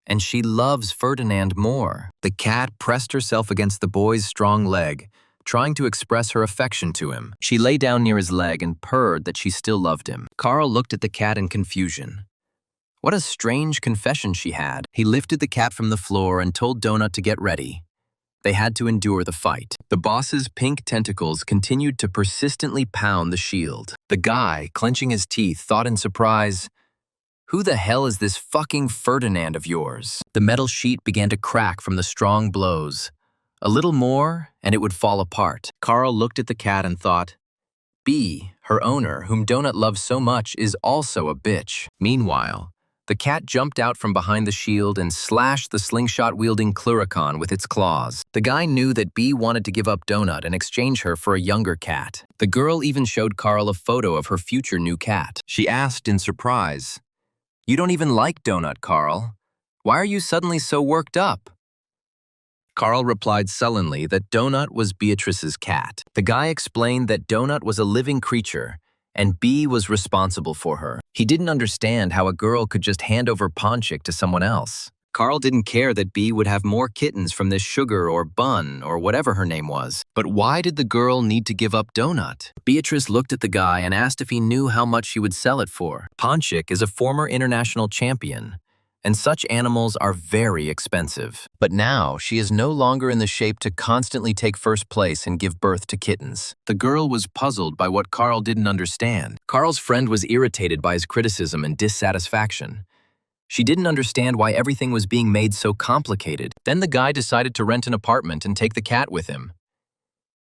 and she loves Ferdinand more. The cat pressed herself against the boy's strong leg, trying to express her affection to him. She lay down near his leg and purred that she still loved him. Carl looked at the cat in confusion. What a strange confession she had. He lifted the cat from the floor and told Donut to get ready. They had to endure the fight. The boss's pink tentacles continued to persistently pound the shield. The guy, clenching his teeth, thought in surprise, who the hell is this fucking Ferdinand of yours? The metal sheet began to crack from the strong blows. A little more, and it would fall apart. Carl looked at the cat and thought, B, her owner, whom Donut loves so much, is also a bitch. Meanwhile, the cat jumped out from behind the shield and slashed the slingshot-wielding Cluricon with its claws. The guy knew that B wanted to give up Donut and exchange her for a younger cat. The girl even showed Carl a photo of her future new cat. She asked in surprise, you don't even like Donut, Carl. Why are you suddenly so worked up? Carl replied sullenly that Donut was Beatrice's cat. The guy explained that Donut was a living creature, and B was responsible for her. He didn't understand how a girl could just hand over Ponchik to someone else. Carl didn't care that B would have more kittens from this Sugar or Bun or whatever her name was. But why did the girl need to give up Donut? Beatrice looked at the guy and asked if he knew how much she would sell it for. Ponchik is a former international champion, and such animals are very expensive. But now she is no longer in the shape to constantly take first place and give birth to kittens. The girl was puzzled by what Carl didn't understand. Carl's friend was irritated by his criticism and dissatisfaction. She didn't understand why everything was being made so complicated. Then the guy decided to rent an apartment and take the cat with him.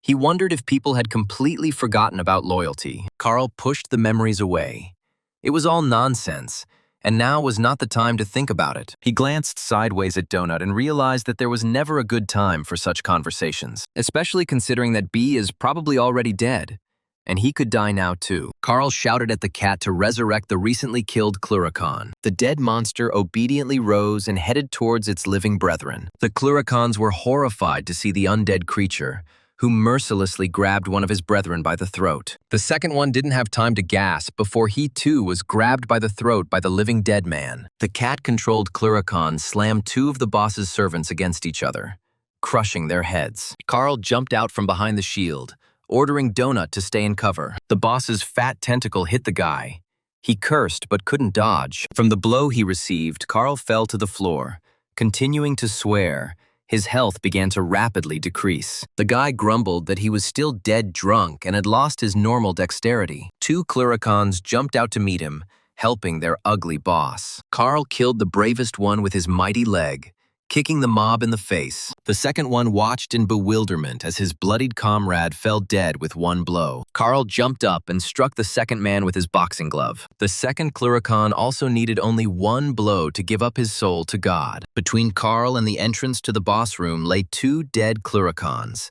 He wondered if people had completely forgotten about loyalty. Carl pushed the memories away. It was all nonsense, and now was not the time to think about it. He glanced sideways at Donut and realized that there was never a good time for such conversations, especially considering that B is probably already dead, and he could die now too. Carl shouted at the cat to resurrect the recently killed Cluricon. The dead monster obediently rose and headed towards its living brethren. The Cluricons were horrified to see the undead creature, who mercilessly grabbed one of his brethren by the throat. The second one didn't have time to gasp before he too was grabbed by the throat by the living dead man. The cat-controlled Cluricon slammed two of the boss's servants against each other, crushing their heads. Carl jumped out from behind the shield, ordering Donut to stay in cover. The boss's fat tentacle hit the guy. He cursed but couldn't dodge. From the blow he received, Carl fell to the floor. Continuing to swear, his health began to rapidly decrease. The guy grumbled that he was still dead drunk and had lost his normal dexterity. Two Cluricons jumped out to meet him, helping their ugly boss. Carl killed the bravest one with his mighty leg, kicking the mob in the face. The second one watched in bewilderment as his bloodied comrade fell dead with one blow. Carl jumped up and struck the second man with his boxing glove. The second Cluricon also needed only one blow to give up his soul to God. Between Carl and the entrance to the boss room lay two dead Cluricons,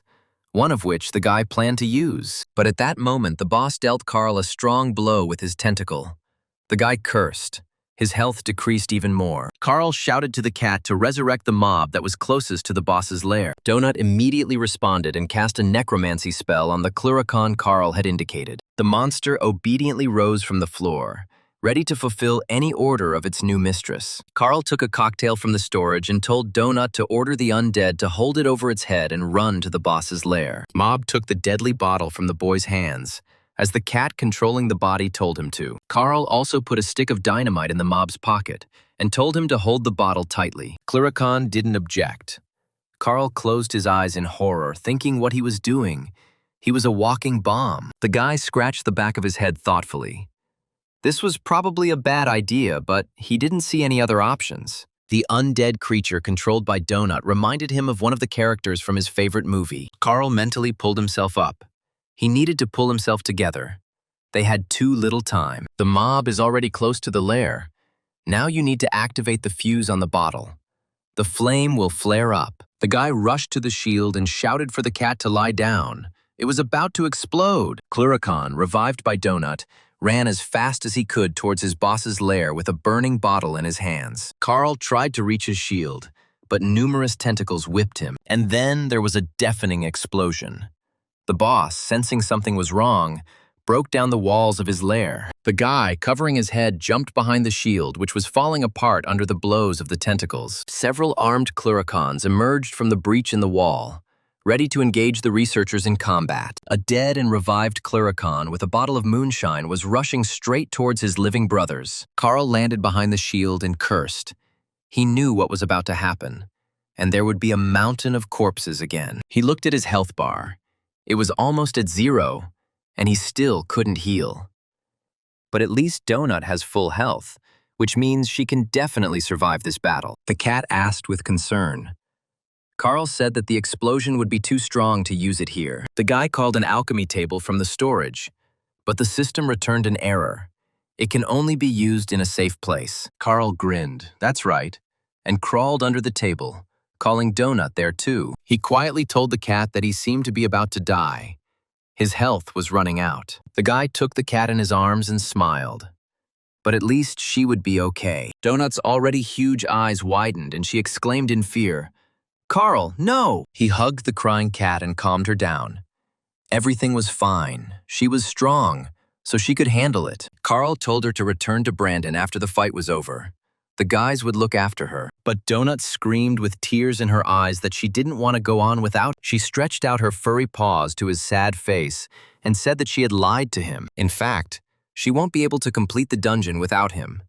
one of which the guy planned to use. But at that moment, the boss dealt Carl a strong blow with his tentacle. The guy cursed. His health decreased even more. Carl shouted to the cat to resurrect the mob that was closest to the boss's lair. Donut immediately responded and cast a necromancy spell on the Cluricon Carl had indicated. The monster obediently rose from the floor, ready to fulfill any order of its new mistress. Carl took a cocktail from the storage and told Donut to order the undead to hold it over its head and run to the boss's lair. Mob took the deadly bottle from the boy's hands, as the cat controlling the body told him to. Carl also put a stick of dynamite in the mob's pocket and told him to hold the bottle tightly. Cluricon didn't object. Carl closed his eyes in horror, thinking what he was doing. He was a walking bomb. The guy scratched the back of his head thoughtfully. This was probably a bad idea, but he didn't see any other options. The undead creature controlled by Donut reminded him of one of the characters from his favorite movie. Carl mentally pulled himself up. He needed to pull himself together. They had too little time. The mob is already close to the lair. Now you need to activate the fuse on the bottle. The flame will flare up. The guy rushed to the shield and shouted for the cat to lie down. It was about to explode. Cluracan, revived by Donut, ran as fast as he could towards his boss's lair with a burning bottle in his hands. Carl tried to reach his shield, but numerous tentacles whipped him. And then there was a deafening explosion. The boss, sensing something was wrong, broke down the walls of his lair. The guy, covering his head, jumped behind the shield, which was falling apart under the blows of the tentacles. Several armed Cluracans emerged from the breach in the wall, ready to engage the researchers in combat. A dead and revived Cluracan with a bottle of moonshine was rushing straight towards his living brothers. Carl landed behind the shield and cursed. He knew what was about to happen, and there would be a mountain of corpses again. He looked at his health bar. It was almost at 0, and he still couldn't heal. But at least Donut has full health, which means she can definitely survive this battle. The cat asked with concern. Carl said that the explosion would be too strong to use it here. The guy called an alchemy table from the storage, but the system returned an error. It can only be used in a safe place. Carl grinned, that's right, and crawled under the table, calling Donut there too. He quietly told the cat that he seemed to be about to die. His health was running out. The guy took the cat in his arms and smiled. But at least she would be okay. Donut's already huge eyes widened and she exclaimed in fear, "Carl, no!" He hugged the crying cat and calmed her down. Everything was fine. She was strong, so she could handle it. Carl told her to return to Brandon after the fight was over. The guys would look after her. But Donut screamed with tears in her eyes that she didn't want to go on without. She stretched out her furry paws to his sad face and said that she had lied to him. In fact, she won't be able to complete the dungeon without him.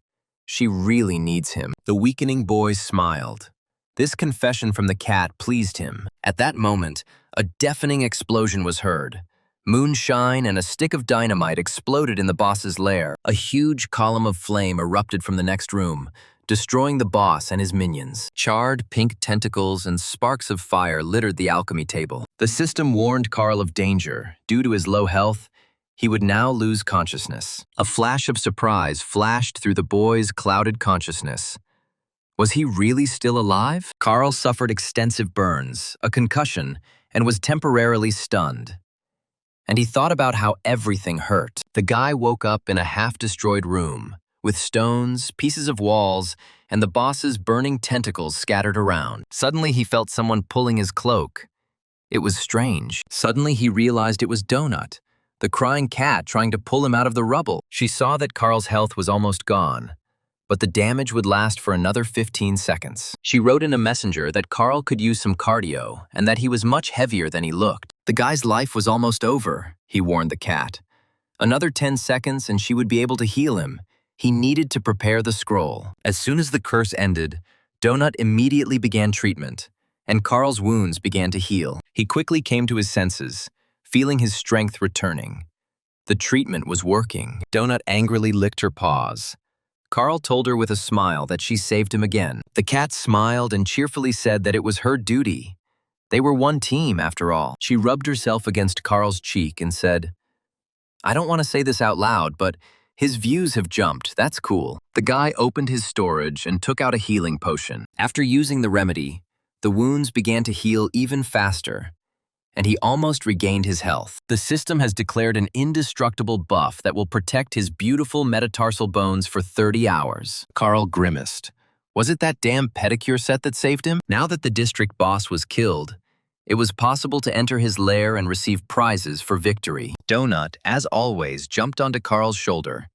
She really needs him. The weakening boy smiled. This confession from the cat pleased him. At that moment, a deafening explosion was heard. Moonshine and a stick of dynamite exploded in the boss's lair. A huge column of flame erupted from the next room, destroying the boss and his minions. Charred pink tentacles and sparks of fire littered the alchemy table. The system warned Carl of danger. Due to his low health, he would now lose consciousness. A flash of surprise flashed through the boy's clouded consciousness. Was he really still alive? Carl suffered extensive burns, a concussion, and was temporarily stunned. And he thought about how everything hurt. The guy woke up in a half-destroyed room, with stones, pieces of walls, and the boss's burning tentacles scattered around. Suddenly he felt someone pulling his cloak. It was strange. Suddenly he realized it was Donut, the crying cat trying to pull him out of the rubble. She saw that Carl's health was almost gone, but the damage would last for another 15 seconds. She wrote in a messenger that Carl could use some cardio and that he was much heavier than he looked. The guy's life was almost over, he warned the cat. Another 10 seconds and she would be able to heal him. He needed to prepare the scroll. As soon as the curse ended, Donut immediately began treatment, and Carl's wounds began to heal. He quickly came to his senses, feeling his strength returning. The treatment was working. Donut angrily licked her paws. Carl told her with a smile that she saved him again. The cat smiled and cheerfully said that it was her duty. They were one team, after all. She rubbed herself against Carl's cheek and said, "I don't want to say this out loud, but his views have jumped. That's cool." The guy opened his storage and took out a healing potion. After using the remedy, the wounds began to heal even faster, and he almost regained his health. The system has declared an indestructible buff that will protect his beautiful metatarsal bones for 30 hours. Carl grimaced. Was it that damn pedicure set that saved him? Now that the district boss was killed, it was possible to enter his lair and receive prizes for victory. Donut, as always, jumped onto Carl's shoulder,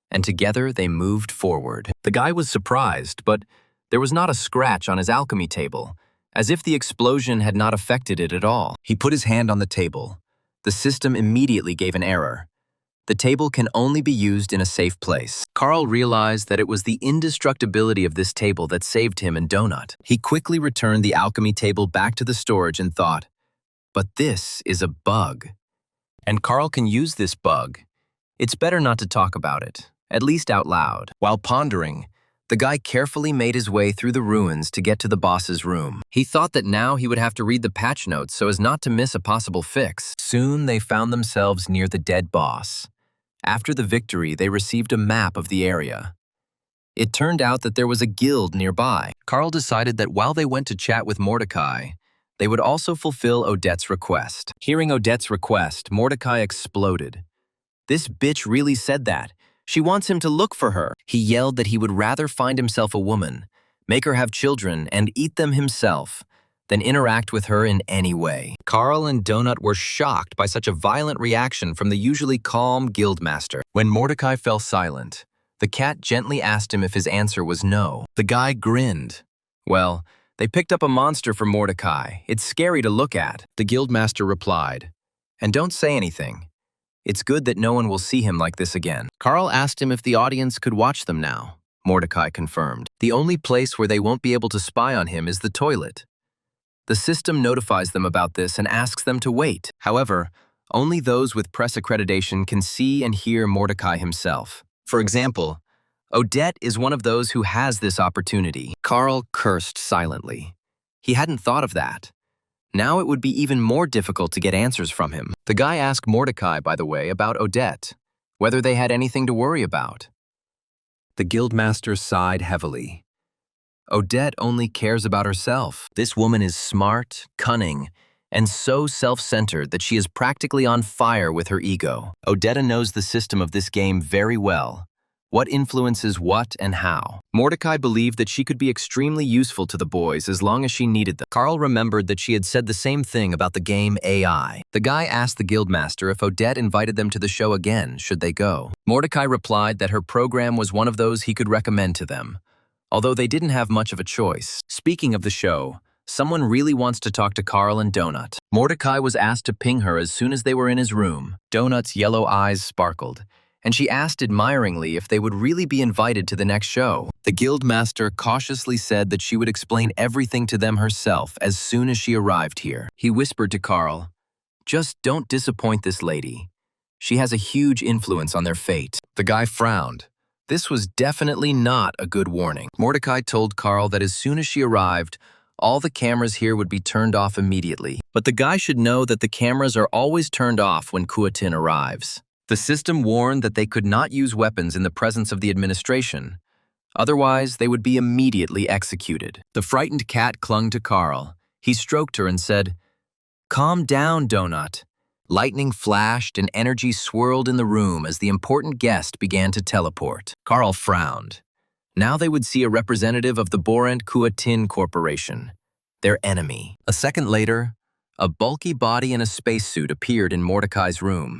and together they moved forward. The guy was surprised, but there was not a scratch on his alchemy table, as if the explosion had not affected it at all. He put his hand on the table. The system immediately gave an error. The table can only be used in a safe place. Carl realized that it was the indestructibility of this table that saved him and Donut. He quickly returned the alchemy table back to the storage and thought, but this is a bug. And Carl can use this bug. It's better not to talk about it, at least out loud. While pondering, The guy carefully made his way through the ruins to get to the boss's room. He thought that now he would have to read the patch notes so as not to miss a possible fix. Soon they found themselves near the dead boss. After the victory, they received a map of the area. It turned out that there was a guild nearby. Carl decided that while they went to chat with Mordecai, they would also fulfill Odette's request. Hearing Odette's request, Mordecai exploded. This bitch really said that. She wants him to look for her. He yelled that he would rather find himself a woman, make her have children, and eat them himself, than interact with her in any way. Carl and Donut were shocked by such a violent reaction from the usually calm guildmaster. When Mordecai fell silent, the cat gently asked him if his answer was no. The guy grinned. Well, they picked up a monster for Mordecai. It's scary to look at, the guildmaster replied. And don't say anything. It's good that no one will see him like this again. Carl asked him if the audience could watch them now. Mordecai confirmed. The only place where they won't be able to spy on him is the toilet. The system notifies them about this and asks them to wait. However, only those with press accreditation can see and hear Mordecai himself. For example, Odette is one of those who has this opportunity. Carl cursed silently. He hadn't thought of that. Now it would be even more difficult to get answers from him. The guy asked Mordecai, by the way, about Odette, whether they had anything to worry about. The guildmaster sighed heavily. Odette only cares about herself. This woman is smart, cunning, and so self-centered that she is practically on fire with her ego. Odette knows the system of this game very well. What influences what and how. Mordecai believed that she could be extremely useful to the boys as long as she needed them. Carl remembered that she had said the same thing about the game AI. The guy asked the guildmaster if Odette invited them to the show again, should they go. Mordecai replied that her program was one of those he could recommend to them, although they didn't have much of a choice. Speaking of the show, someone really wants to talk to Carl and Donut. Mordecai was asked to ping her as soon as they were in his room. Donut's yellow eyes sparkled, and she asked admiringly if they would really be invited to the next show. The guildmaster cautiously said that she would explain everything to them herself as soon as she arrived here. He whispered to Carl, "Just don't disappoint this lady. She has a huge influence on their fate." The guy frowned. This was definitely not a good warning. Mordecai told Carl that as soon as she arrived, all the cameras here would be turned off immediately. But the guy should know that the cameras are always turned off when Kuatin arrives. The system warned that they could not use weapons in the presence of the administration. Otherwise, they would be immediately executed. The frightened cat clung to Carl. He stroked her and said, "Calm down, Donut." Lightning flashed and energy swirled in the room as the important guest began to teleport. Carl frowned. Now they would see a representative of the Borant Kuatin Corporation, their enemy. A second later, a bulky body in a spacesuit appeared in Mordecai's room.